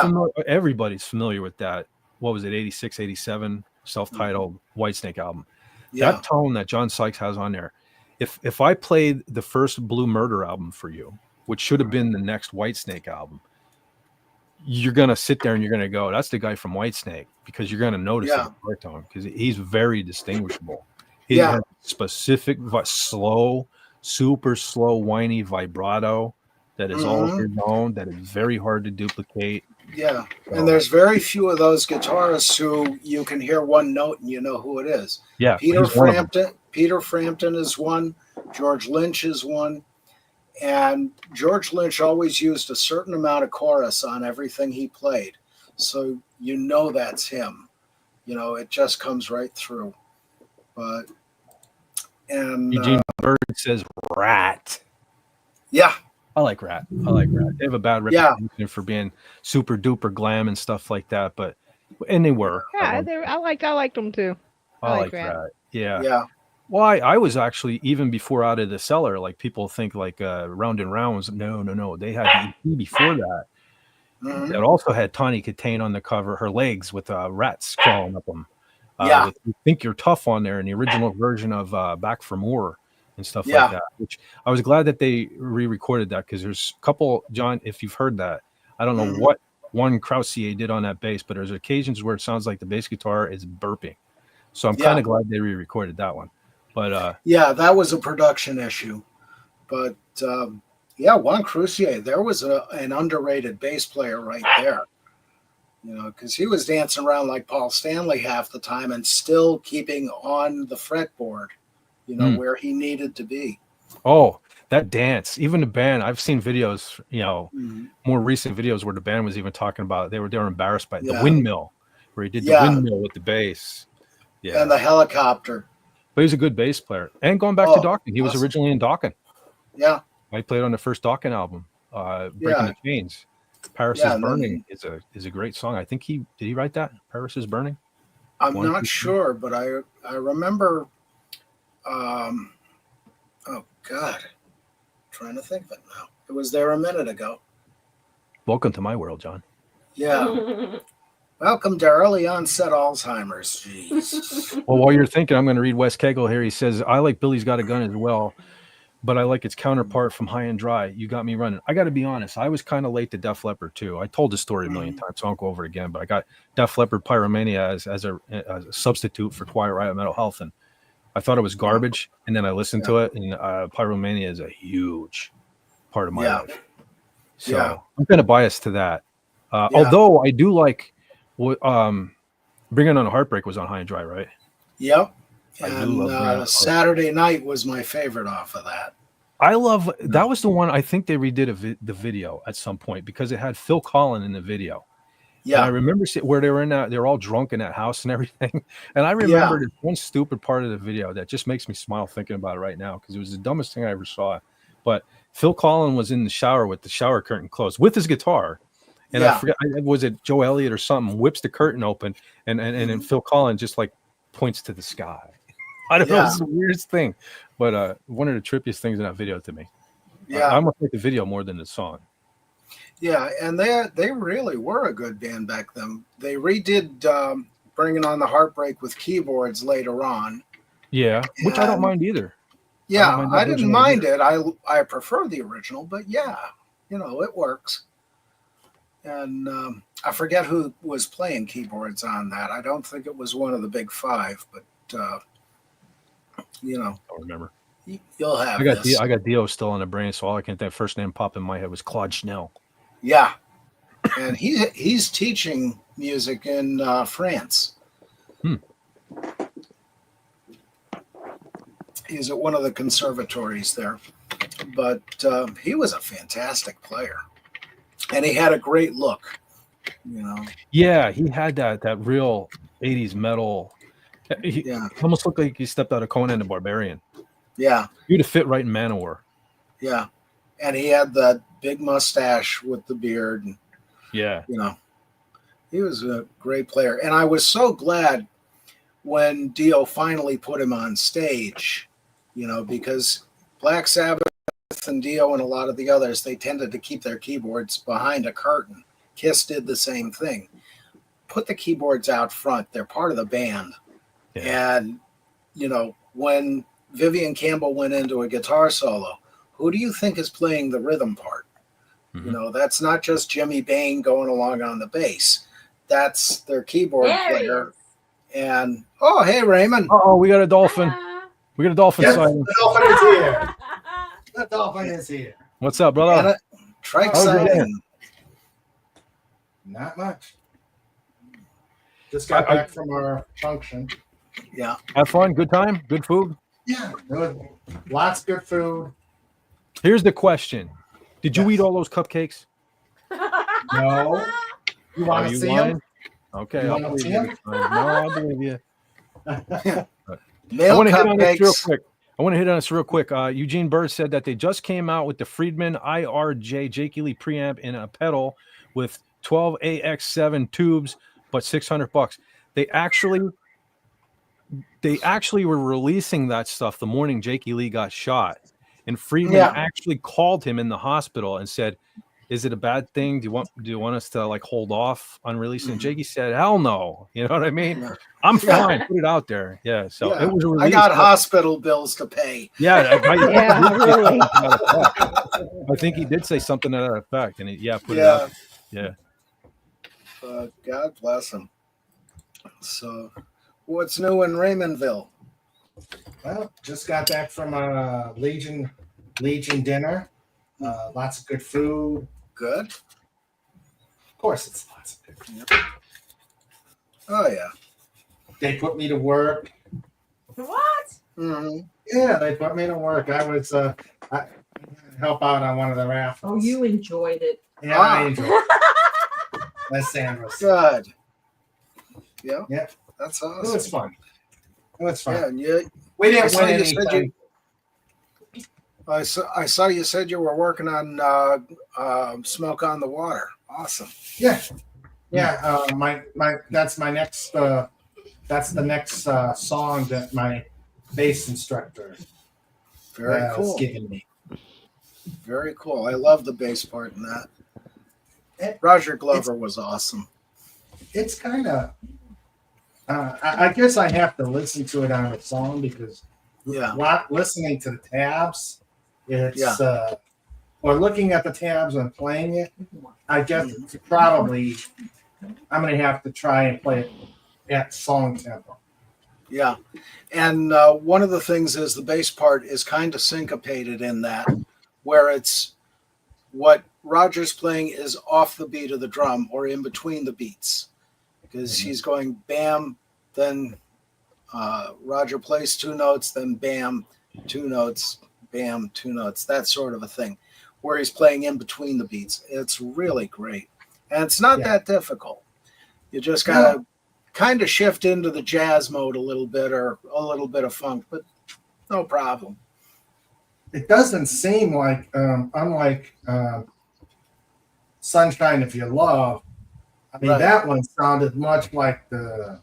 familiar, everybody's familiar with that. What was it, 86, 87 self-titled Whitesnake album? That tone that John Sykes has on there. If I played the first Blue Murder album for you, which should have been the next Whitesnake album, you're gonna sit there and you're gonna go, "That's the guy from Whitesnake," because you're gonna notice the guitar tone because he's very distinguishable. He has specific slow, super slow, whiny vibrato that is all his own. That is very hard to duplicate. Yeah, and there's very few of those guitarists who you can hear one note and you know who it is. Yeah, Peter Frampton is one. George Lynch is one. And George Lynch always used a certain amount of chorus on everything he played. So you know that's him. You know, it just comes right through. Eugene Bird says Rat. Yeah. I like Rat. They have a bad reputation for being super duper glam and stuff like that, and they were. Yeah, I liked them too. I like Rat. Yeah. Yeah. Well, I was actually, even before Out of the Cellar, like people think like Round and Round was no. They had the EP before that. That also had Tawny Katane on the cover, her legs with rats crawling up them. With You Think You're Tough on there in the original version of Back for More and stuff like that, which I was glad that they re-recorded that, because there's a couple, John, if you've heard that, I don't know what one Krausier did on that bass, but there's occasions where it sounds like the bass guitar is burping. So I'm kind of glad they re-recorded that one. But that was a production issue. But Juan Crucier, there was an underrated bass player right there. You know, because he was dancing around like Paul Stanley half the time and still keeping on the fretboard, you know, where he needed to be. Oh, that dance, even the band, I've seen videos, you know, more recent videos where the band was even talking about, they were embarrassed by the windmill, where he did the windmill with the bass. Yeah. And the helicopter. But he was a good bass player. And going back to Dokken, he was originally in Dokken. Yeah. I played on the first Dokken album, Breaking the Chains. Paris is Burning is a great song. I think did he write that? Paris is Burning? I'm not sure, but I remember oh God. I'm trying to think of it now. It was there a minute ago. Welcome to my world, John. Yeah. Welcome to early onset Alzheimer's. Jeez. Well, while you're thinking, I'm going to read Wes Kegel here. He says, I like Billy's Got a Gun as well, but I like its counterpart from High and Dry. You Got Me Running. I got to be honest. I was kind of late to Def Leppard too. I told the story a million times, so I won't go over it again, but I got Def Leppard Pyromania as a substitute for Quiet Riot Mental Health. And I thought it was garbage. And then I listened to it, and Pyromania is a huge part of my life. So I'm kind of biased to that. Although I do like what Bringing on a Heartbreak was on High and Dry, right? Yep. And Saturday Night was my favorite off of that. I love that. Was the one I think they redid the video at some point, because it had Phil Collin in the video. Yeah, and I remember where they were in that. They were all drunk in that house and everything. And I remember this one stupid part of the video that just makes me smile thinking about it right now, because it was the dumbest thing I ever saw. But Phil Collin was in the shower with the shower curtain closed with his guitar. And I forget, was it Joe Elliott or something, whips the curtain open, and then Phil Collins just like points to the sky. I don't know, it's the weirdest thing, but one of the trippiest things in that video to me. I almost like the video more than the song. Yeah, and they really were a good band back then. They redid Bringing on the Heartbreak with keyboards later on. Yeah, which I don't mind either. Yeah, I didn't mind it. I prefer the original, but yeah, you know, it works. And I forget who was playing keyboards on that. I don't think it was one of the big five, but you know, I don't remember. You'll have. I got Dio still on the brain, so all I can think first name pop in my head was Claude Schnell. Yeah, and he's teaching music in France. He's at one of the conservatories there, but he was a fantastic player. And he had a great look, you know. Yeah, he had that real 80s metal. He almost looked like he stepped out of Conan the Barbarian. Yeah. You'd have fit right in Manowar. Yeah. And he had the big mustache with the beard. And, Yeah. you know, he was a great player. And I was so glad when Dio finally put him on stage, you know, because Black Sabbath and Dio and a lot of the others, they tended to keep their keyboards behind a curtain. Kiss did the same thing. Put the keyboards out front. They're part of the band. Yeah. And, you know, when Vivian Campbell went into a guitar solo, who do you think is playing the rhythm part? Mhm. You know, that's not just Jimmy Bain going along on the bass. That's their keyboard There he player. is. And, oh, hey, Raymond. Oh, we got a dolphin. Ah. We got a dolphin Yes, sighting. the dolphin is here. The dolphin is here. What's up, brother? And trike How's your sighting. Not much. Just got back from our function. Yeah. Have fun, good time, good food. Yeah, there was lots of good food. Here's the question: did you Yes. eat all those cupcakes? No. You want Are to you see lying? him? Okay, You I'll wanna believe see you. him? this time. No, I'll believe you. I Male want to hit on this real cupcakes. quick. Eugene Bird said that they just came out with the Friedman IRJ Jake Ely preamp in a pedal with 12 AX7 tubes, but $600. They actually were releasing that stuff the morning Jake Ely got shot, and Friedman Yeah. actually called him in the hospital and said, "Is it a bad thing? Do you want us to like hold off on releasing?" And Jakey said, "Hell no." You know what I mean? Yeah. I'm Yeah. fine. Put it out there. Yeah. So Yeah. it was I released. got hospital bills to pay. Yeah. Yeah, really. I think he did say something to that effect, and put it Yeah. out. Yeah. God bless him. So, what's new in Raymondville? Well, just got back from a Legion dinner. Lots of good food. Good. Of course, it's lots of good food. Oh, yeah. They put me to work. What? Mm-hmm. Yeah, they put me to work. I was I help out on one of the raffles. Oh, you enjoyed it. Yeah, I enjoyed it. That's Sandra's. Good. Yeah. Yeah. That's It awesome. was fun. It was fun. Yeah, and you, We I didn't saw win you said anything. I saw you said you were working on Smoke on the Water. Awesome. Yeah. Yeah. My that's my next that's the next song that my bass instructor Very has cool. given me. Very cool. I love the bass part in that. It- Roger Glover was awesome. It's kind of I guess I have to listen to it on its own because Yeah. listening to the tabs, it's or looking at the tabs and playing it, I guess probably I'm gonna have to try and play it at song tempo. Yeah. And one of the things is the bass part is kind of syncopated in that, where it's what Roger's playing is off the beat of the drum or in between the beats, because he's going bam, then Roger plays two notes, then bam, two notes, bam, two notes, that sort of a thing, where he's playing in between the beats. It's really great. And it's not that difficult. You just got to kind of shift into the jazz mode a little bit or a little bit of funk, but no problem. It doesn't seem like unlike Sunshine If You Love. I mean, that one sounded much like the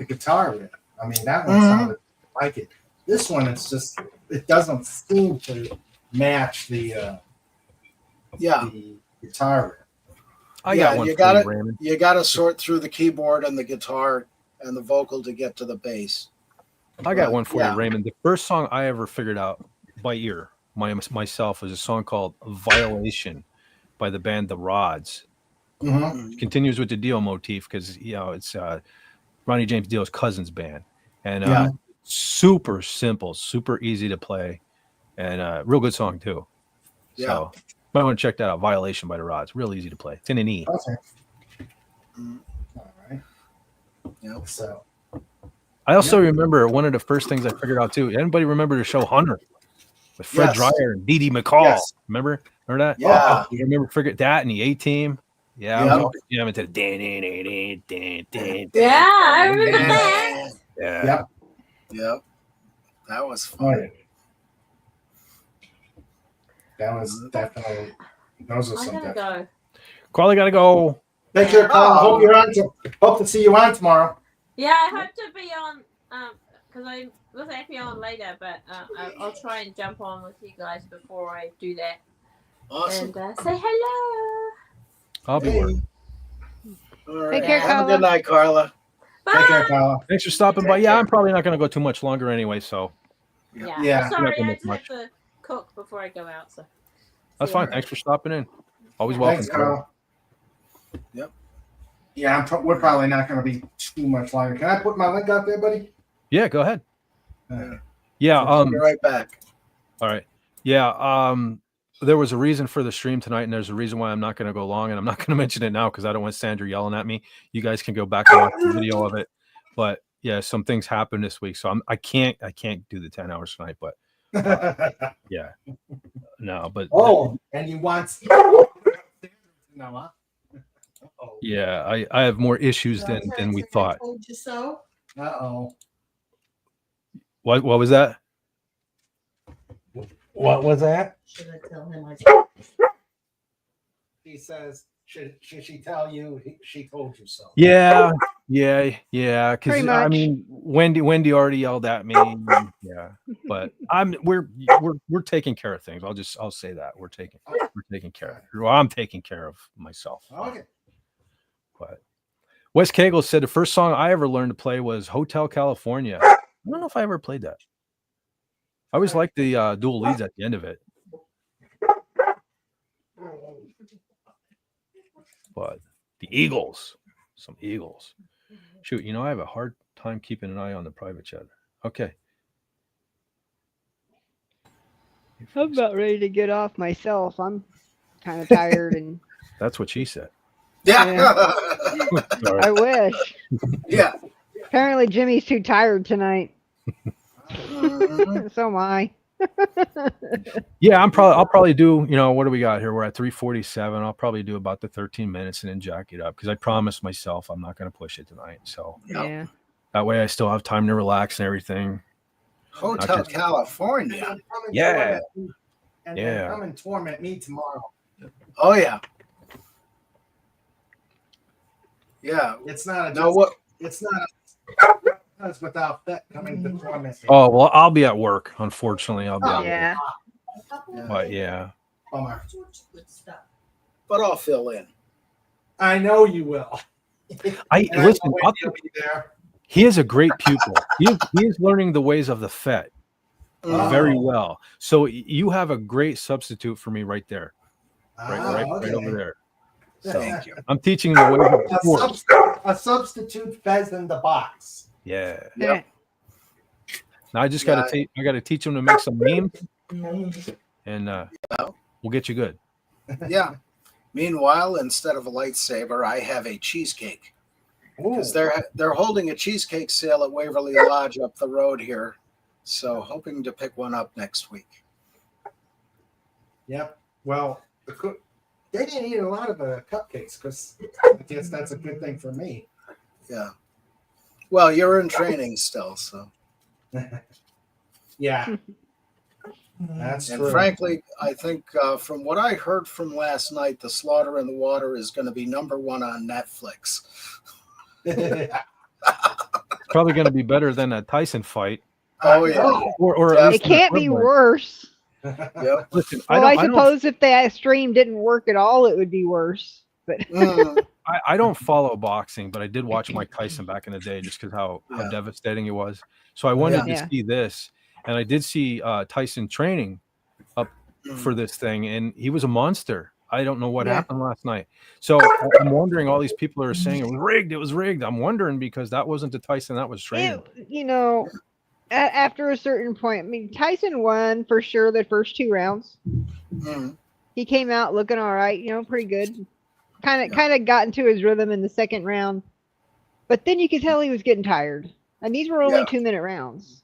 guitar riff. I mean, that one sounded like it. This one, it's just it doesn't seem to match the guitar riff. I got one. You for you, Raymond. You got to sort through the keyboard and the guitar and the vocal to get to the bass. I got one for you, Raymond. The first song I ever figured out by ear myself was a song called "Violation" by the band The Rods. Mm-hmm. Continues with the Dio motif because it's Ronnie James Dio's cousin's band, and super simple, super easy to play, and real good song too. Yeah. So might want to check that out. "Violation" by The Rods, real easy to play. It's in an E. Okay. All right. Yeah. So I also remember one of the first things I figured out too. Anybody remember the show Hunter with Fred Dreyer and Dee Dee McCall? Yes. Remember that? Yeah. You remember figured that and the A-Team? Yeah. Yep. I was jamming to the Yeah, I remember that. Yeah. Yep. That was oh, fun. yeah. That was definitely. Those are I some. gotta go. Carly gotta go. Take care, Carl. Hope you're on. Hope to see you on tomorrow. Yeah, I hope to be on. Because I was actually on later, but I'll try and jump on with you guys before I do that. Awesome. And say hello. I'll be working. All right. Take care, Have a Carla. good night, Carla. Bye. Take care, Carl. Thanks for stopping by. Yeah, I'm probably not going to go too much longer anyway, so Yeah. Yeah. Sorry, Not I much. just have to cook before I go out. So that's fine. Thanks for stopping in. Always Yeah. welcome. Thanks, Carl. Yep. Yeah, we're probably not going to be too much longer. Can I put my link out there, buddy? Yeah, go ahead. Uh, Yeah. I'll be right back. All right. Yeah. There was a reason for the stream tonight, and there's a reason why I'm not going to go long, and I'm not going to mention it now because I don't want Sandra yelling at me. You guys can go back and watch the video of it. But yeah, some things happened this week, so I can't do the 10 hours tonight. But yeah, no. But and you want no, huh? yeah, I have more issues than we thought. Told you so. Uh-oh. What was that? What was that? Should I tell him? He says, should she tell you she told you so? Yeah. Because Pretty I much. mean, Wendy already yelled at me. Yeah, but we're taking care of things. I'll say that we're taking care of. Well, I'm taking care of myself. Okay. But Wes Cagle said the first song I ever learned to play was Hotel California. I don't know if I ever played that. I always liked the dual leads at the end of it. But the Eagles, some Eagles. Shoot, I have a hard time keeping an eye on the private chat. Okay. I'm about ready to get off myself. I'm kind of tired and That's what she said. Yeah. Sorry. I wish. Yeah. Apparently Jimmy's too tired tonight. Mhm. So am I. Yeah, I'll probably do, what do we got here? We're at 3:47. I'll probably do about the 13 minutes and then jack it up because I promised myself I'm not going to push it tonight. So Yeah. that way I still have time to relax and everything. Hotel California. Yeah. And Yeah. come and torment me tomorrow. Oh yeah. Yeah. It's not a Now what? it's not a without that coming to torment me. Oh, well, I'll be at work. Unfortunately, I'll be at work. Yeah. But yeah. Bummer. But I'll fill in. I know you will. Listen, Wendy will be there. he is a great pupil. He is learning the ways of the FET very well. So you have a great substitute for me right there. Right over there. Thank you. I'm teaching the way of sports. A substitute fez in the box. Yeah. Yep. Now I just got to teach him to make some memes, and we'll get you good. Yeah. Meanwhile, instead of a lightsaber, I have a cheesecake because they're holding a cheesecake sale at Waverly Lodge up the road here. So hoping to pick one up next week. Yep. Well, they didn't eat a lot of cupcakes because I guess that's a good thing for me. Yeah. Well, you're in training still, so. Yeah. That's And true. frankly, I think from what I heard from last night, The Slaughter in the Water is going to be #1 on Netflix. It's probably going to be better than a Tyson fight. Oh yeah. Or at least It can't be worse. Yep. Listen, Well, I don't- suppose if that stream didn't work at all, it would be worse. But Mm, I don't follow boxing, but I did watch Mike Tyson back in the day just because how Yeah. devastating it was. So I wanted Yeah. to see this, and I did see Tyson training up for this thing, and he was a monster. I don't know what Yeah. happened last night. So I'm wondering, all these people are saying it was rigged. I'm wondering because that wasn't the Tyson that was training. after a certain point, I mean, Tyson won for sure the first 2 rounds. mm, He came out looking all right, pretty good. Kind of got into his rhythm in the second round, but then you could tell he was getting tired. And these were only Yeah. 2-minute rounds,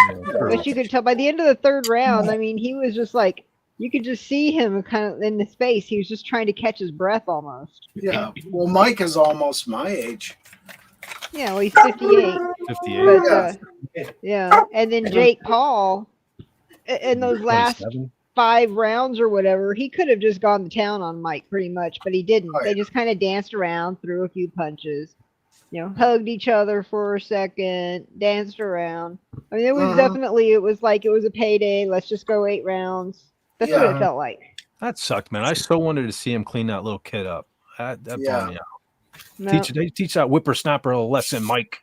Yeah, sure. but you could tell by the end of the third round. I mean, he was just like, you could just see him kind of in the space. He was just trying to catch his breath almost. yeah. Well, Mike is almost my age. Yeah, well, he's 58. 58, But yeah, and then Jake Paul in those last 27. 5 rounds or whatever, he could have just gone to town on Mike pretty much, but he didn't. Oh, They yeah. just kind of danced around, threw a few punches, hugged each other for a second, danced around. I mean, it was definitely, it was like it was a payday. Let's just go 8 rounds. That's what it felt like. That sucked, man. I so wanted to see him clean that little kid up. That bummed me out. No. Teach that whippersnapper a lesson, Mike.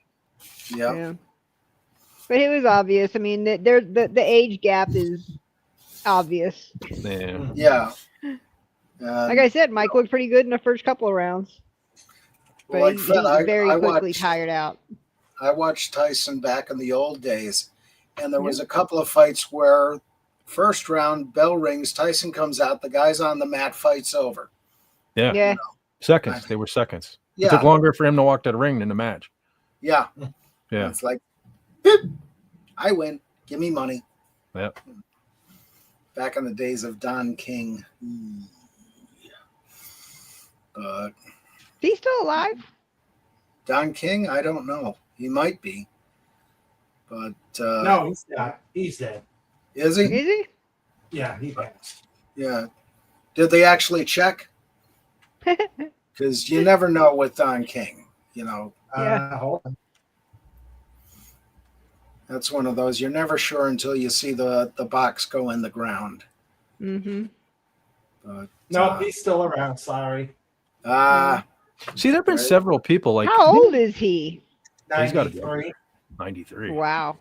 Yeah. But it was obvious. I mean, the age gap is obvious. Yeah. Like I said, Mike looked pretty good in the first couple of rounds. But like he Fred, very I quickly watched, tired out. I watched Tyson back in the old days, and there was a couple of fights where first round, bell rings, Tyson comes out, the guy's on the mat, fight's over. Yeah. Seconds. They were seconds. Yeah. It took longer for him to walk to the ring than the match. Yeah. Yeah. It's like, beep, I win. Give me money. Yep. Back in the days of Don King. Is he still alive? Don King? I don't know. He might be. But no, he's not. He's dead. Is he? Is he? Yeah, he passed. Yeah. Did they actually check? Because you never know with Don King. Hold on. That's one of those. You're never sure until you see the box go in the ground. Mm-hmm. But, No, he's still around. Sorry. See, there have been several people like. How old is he? He's got to be 93. 93. Wow.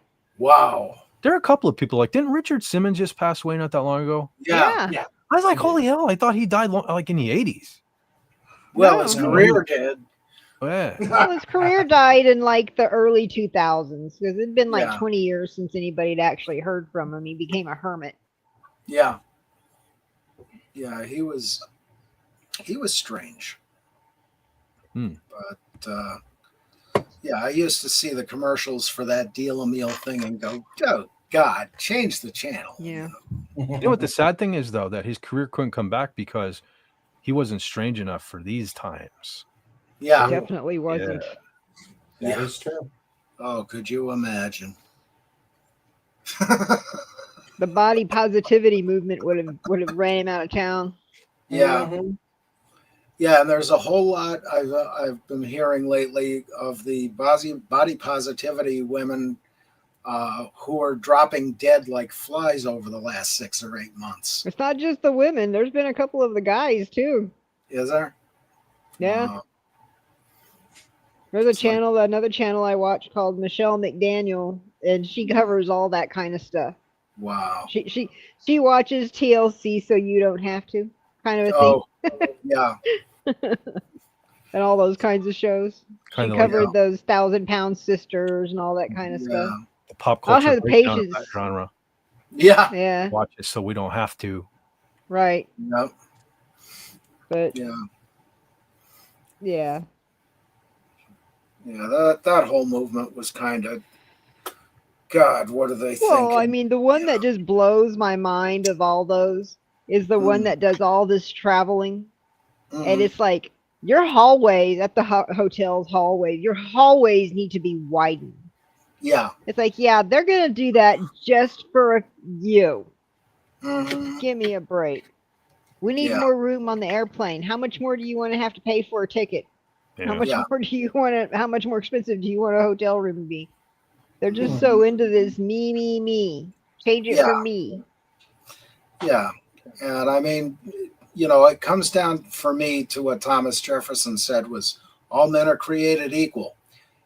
There are a couple of people like. Didn't Richard Simmons just pass away not that long ago? Yeah. I was like, holy hell! I thought he died like in the 80s. Well, his career did. Yeah. Well, his career died in like the early 2000s because it'd been like 20 years since anybody had actually heard from him. He became a hermit. Yeah. Yeah, he was strange. But yeah, I used to see the commercials for that deal a meal thing and go, oh God, change the channel. Yeah. You know what the sad thing is though, that his career couldn't come back because he wasn't strange enough for these times. Yeah. Definitely wasn't. That is true. Oh, could you imagine? The body positivity movement would have ran him out of town. Yeah. Mm-hmm. Yeah, and there's a whole lot I've been hearing lately of the body positivity women who are dropping dead like flies over the last 6 or 8 months. It's not just the women. There's been a couple of the guys too. Is there? Yeah. There's another channel I watch called Michelle McDaniel, and she covers all that kind of stuff. Wow. She watches TLC so you don't have to, kind of a thing. Yeah. And all those kinds of shows. Kind She of covered those 1,000-pound sisters and all that kind of stuff. The pop I don't culture have the breakdown of patience. that genre. Yeah. Yeah. Watch it so we don't have to. Right. Yep. But Yeah. yeah. Yeah, that whole movement was kind of, God, what are they thinking? Well, I mean, the one that just blows my mind of all those is the one that does all this traveling. And it's like your hallways at the hotel's hallways, your hallways need to be widened. Yeah. It's like, yeah, they're going to do that just for you. Give me a break. We need more room on the airplane. How much more do you want to have to pay for a ticket? Yeah. How much more do you want to, how much more expensive do you want a hotel room to be? They're just so into this me. Change it for me. Yeah. And I mean, it comes down for me to what Thomas Jefferson said was all men are created equal.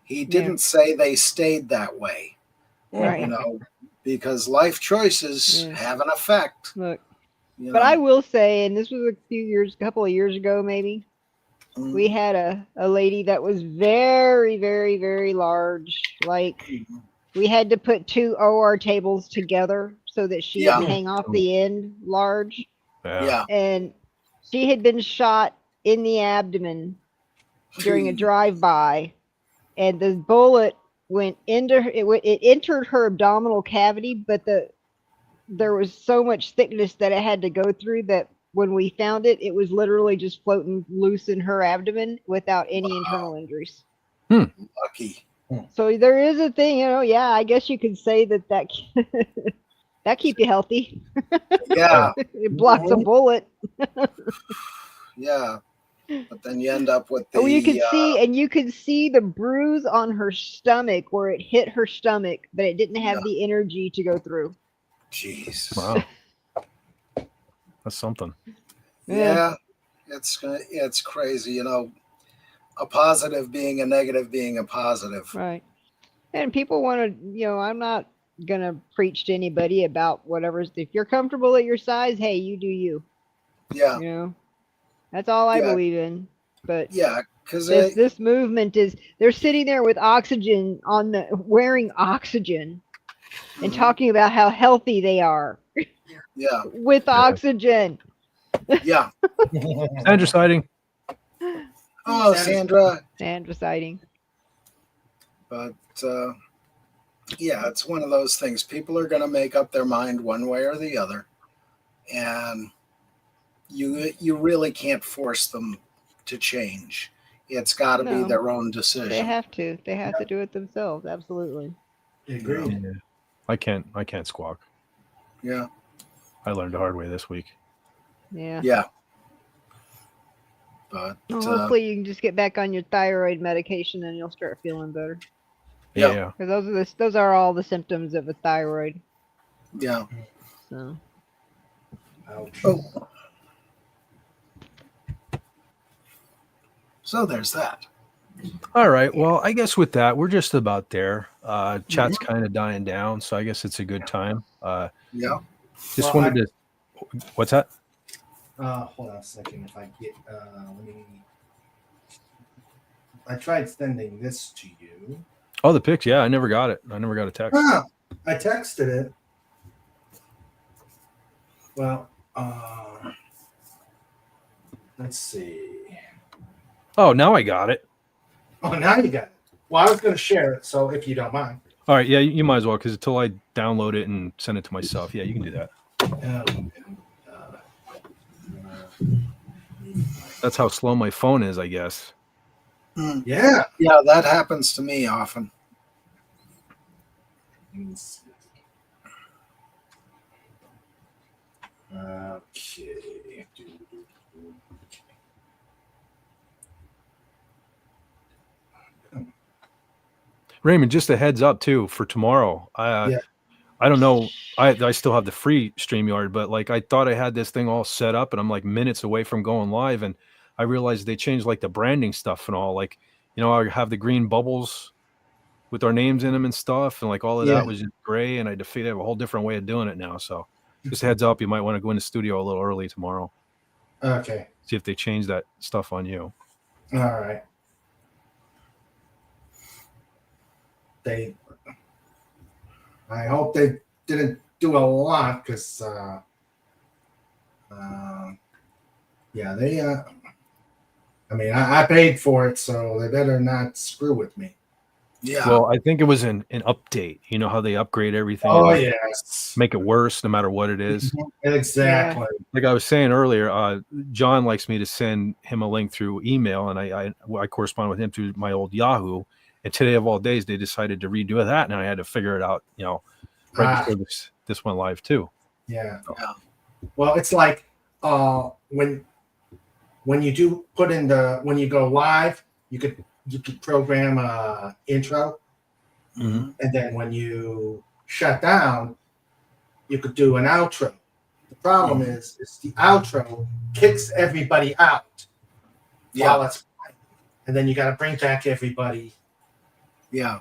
He didn't say they stayed that way. Right. Because life choices have an effect. Look, but I will say, and this was a couple of years ago, maybe, we had a lady that was very, very, very large. Like we had to put 2 OR tables together so that she didn't hang off the end large. Yeah. And she had been shot in the abdomen during a drive-by, and the bullet went into it entered her abdominal cavity, but there was so much thickness that it had to go through that when we found it, it was literally just floating loose in her abdomen without any internal injuries. Lucky. So there is a thing, I guess you could say that That keep you healthy. Yeah, It blocks a bullet. yeah. But then you end up with Oh, you could the see the bruise on her stomach where it hit her stomach, but it didn't have the energy to go through. Jesus. Wow. That's something. Yeah, it's crazy, you know. A positive being a negative being a positive. Right. And people want to, you know, I'm not going to preach to anybody about whatever's, if you're comfortable at your size, hey, you do you. Yeah, You know, that's all I Yeah. believe in. But yeah, because this movement is, they're sitting there with oxygen on the, wearing oxygen and talking about how healthy they are yeah, with oxygen. yeah. Sandra sighting. Oh, Sandra. And reciting. But yeah, it's one of those things. People are going to make up their mind one way or the other, and you really can't force them to change. It's got to be No. their own decision. They have to. They have to do it themselves. Absolutely. Agreed. Yeah. I can't squawk. Yeah, I learned the hard way this week. Yeah. yeah. But Well, hopefully you can just get back on your thyroid medication and you'll start feeling better. Yeah. Yeah. Because those are all the symptoms of a thyroid. yeah. So Ouch. Oh. So there's that. All right. Well, I guess with that, we're just about there. Chat's kind of dying down, so I guess it's a good time. Yeah. Just Well, wanted to. What's that? Hold on a second. If I get, let me. I tried sending this to you. Oh, the pics. Yeah, I never got it. I never got a text. I texted it. Well, let's see. Oh, now I got it. Oh, now you got it. Well, I was going to share it, so if you don't mind. All right. Yeah, you might as well, because until I download it and send it to myself. Yeah, you can do that. That's how slow my phone is, I guess. Yeah. Yeah, that happens to me often. Okay. Raymond, just a heads up too for tomorrow. I don't know. I still have the free StreamYard, but like I thought I had this thing all set up, and I'm like minutes away from going live, and I realized they changed like the branding stuff and all. Like, you know, I have the green bubbles with our names in them and stuff, and like all of that was just gray, and I defeated a whole different way of doing it now. So just a heads up, you might want to go in the studio a little early tomorrow. Okay. See if they change that stuff on you. All right. I hope they didn't do a lot because, I mean, I paid for it, so they better not screw with me. Yeah. Well, I think it was an update. You know how they upgrade everything? Oh, and yes. make it worse no matter what it is. Exactly. Like I was saying earlier, John likes me to send him a link through email, and I correspond with him through my old Yahoo. And today of all days, they decided to redo that, and I had to figure it out, you know, right before this went live too. Yeah. So. Well, it's like when you do put in when you go live, you could program a intro, and then when you shut down, you could do an outro. The problem is the outro kicks everybody out while it's playing, and then you got to bring back everybody. Yeah.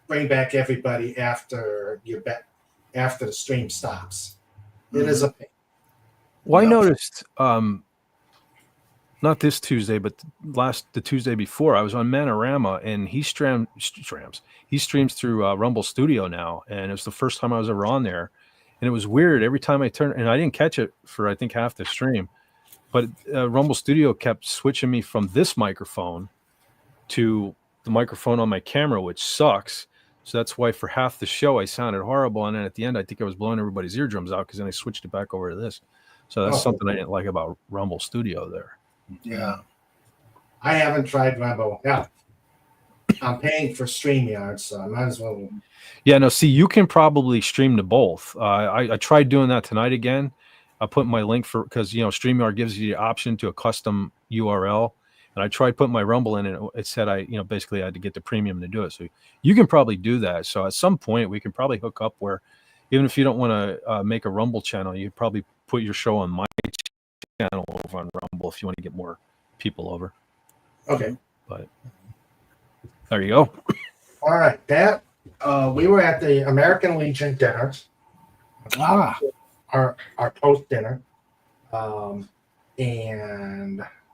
Bring back everybody after the stream stops. It is a pain. Well, I noticed not this Tuesday, but the Tuesday before, I was on Manorama, and he streams through Rumble Studio now, and it was the first time I was ever on there, and it was weird. Every time I turned, and I didn't catch it for I think half the stream, but Rumble Studio kept switching me from this microphone to the microphone on my camera, which sucks. So that's why for half the show I sounded horrible, and then at the end I think I was blowing everybody's eardrums out because then I switched it back over to this. So that's something I didn't like about Rumble Studio there. Yeah. I haven't tried Rumble. Yeah. I'm paying for StreamYard, so I might as well. Yeah, no, see, you can probably stream to both. I tried doing that tonight again. I put my link for, because, StreamYard gives you the option to a custom URL. And I tried putting my Rumble in, and it said basically I had to get the premium to do it. So you can probably do that. So at some point, we can probably hook up where, even if you don't want to make a Rumble channel, you probably put your show on my channel over on Rumble if you want to get more people over. Okay. But there you go. All right. That we were at the American Legion dinner. Our post dinner, and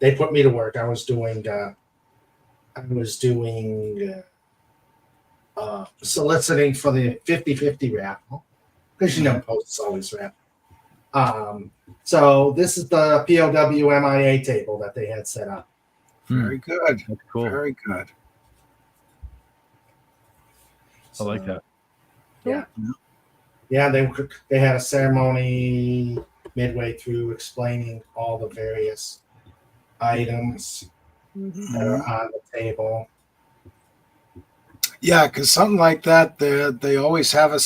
they put me to work. I was doing soliciting for the 50-50 raffle, because posts always raffle. So this is the POW MIA table that they had set up. Very good. That's cool. Very good. I like that. Yeah. Yeah, they had a ceremony midway through explaining all the various items that are on the table. Yeah, because something like that, they always have a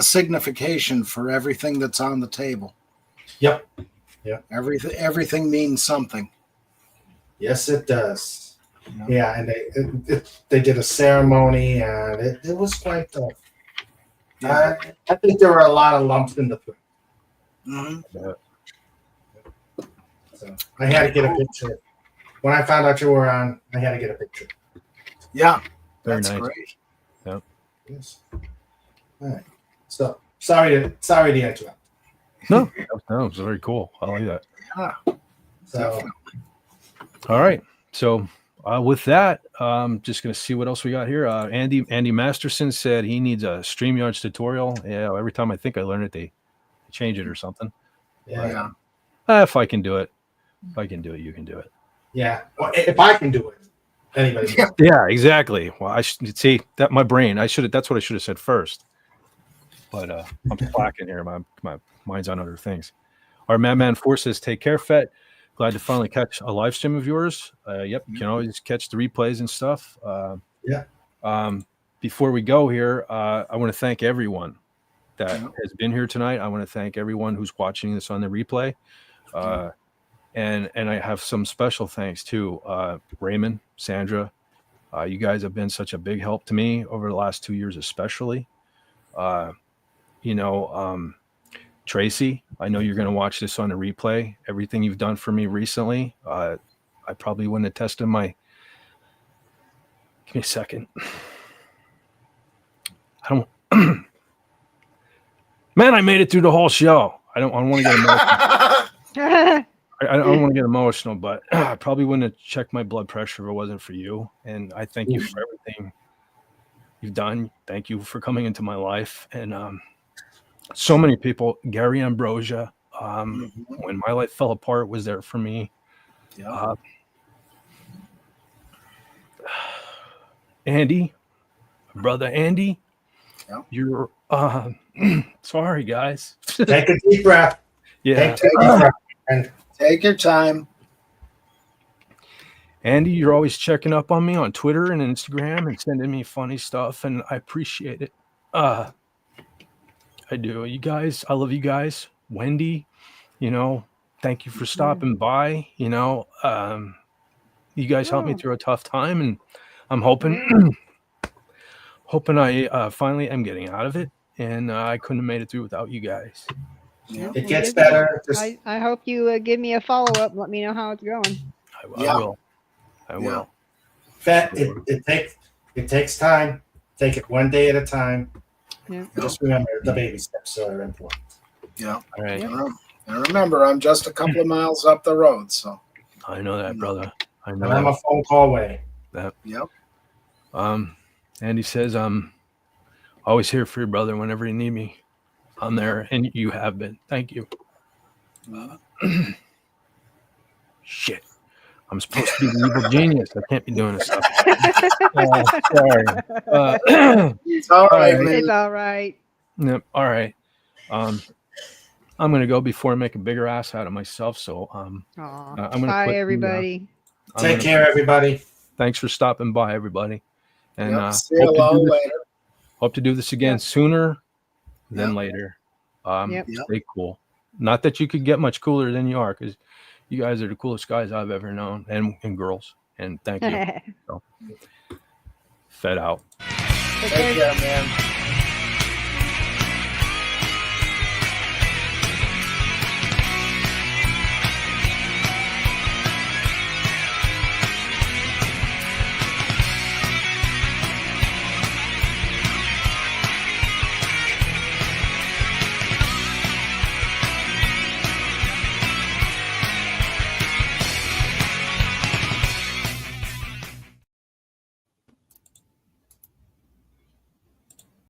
signification for everything that's on the table. Yep. Everything means something. Yes, it does. Yeah, and they did a ceremony, and it was quite tough. I think there were a lot of lumps in the throat. Mm-hmm. So I had to get a picture. When I found out you were on, I had to get a picture. Yeah, Very that's nice. great. Yep. Yes. All right. So sorry to interrupt. No, it was very cool. I like that. Yeah. So All right. So with that, just going to see what else we got here. Andy Masterson said he needs a StreamYards tutorial. Yeah, every time I think I learn it, they change it or something. yeah. If I can do it, you can do it. Yeah. Well, if I can do it, anybody can. Yeah, exactly. Well, I should see that my brain. That's what I should have said first. But I'm slacking here. My mind's on other things. Our Madman Force says, "Take care, Fet. Glad to finally catch a live stream of yours." Yep, you can always catch the replays and stuff. Before we go here, I want to thank everyone that has been here tonight. I want to thank everyone who's watching this on the replay. And I have some special thanks to Raymond, Sandra. You guys have been such a big help to me over the last 2 years, especially. Tracy, I know you're going to watch this on the replay. Everything you've done for me recently, I probably wouldn't have tested my. Give me a second. I don't. Man, I made it through the whole show. I don't want to get emotional. I don't want to get emotional, but I probably wouldn't have checked my blood pressure if it wasn't for you. And I thank you for everything you've done. Thank you for coming into my life. And so many people, Gary Ambrosia, when my life fell apart, was there for me. Yeah. Andy, brother Andy, you're sorry, guys. Take a deep breath. Yeah. Take a deep breath. And Take your time. Andy, you're always checking up on me on Twitter and Instagram and sending me funny stuff, and I appreciate it. I do. You guys, I love you guys. Wendy, thank you for stopping by. You guys helped me through a tough time, and I'm hoping I finally am getting out of it, and I couldn't have made it through without you guys. Yeah. it gets better. I hope you give me a follow-up and let me know how it's going. I will. It takes time. Take it one day at a time. Yeah. Just remember the baby steps are important. Yeah. All right. And remember, I'm just a couple of miles up the road, so. I know that, brother. I know And I'm a phone call away. that. Yep. Andy says, I'm always here for you, brother, whenever you need me. I'm there, and you have been. Thank you. Shit. I'm supposed to be the evil genius. I can't be doing this stuff. Sorry. It's all right, man. It's all right. Yep. All right. I'm going to go before I make a bigger ass out of myself. So I'm going to Bye, everybody. Take care, everybody. thanks for stopping by, everybody. And Yep, see you all later. Hope to do this again Yep. sooner than Yep. later. Yep. Stay cool. Not that you could get much cooler than you are, because you guys are the coolest guys I've ever known, and girls. And thank you. So, fed out. Take care, man.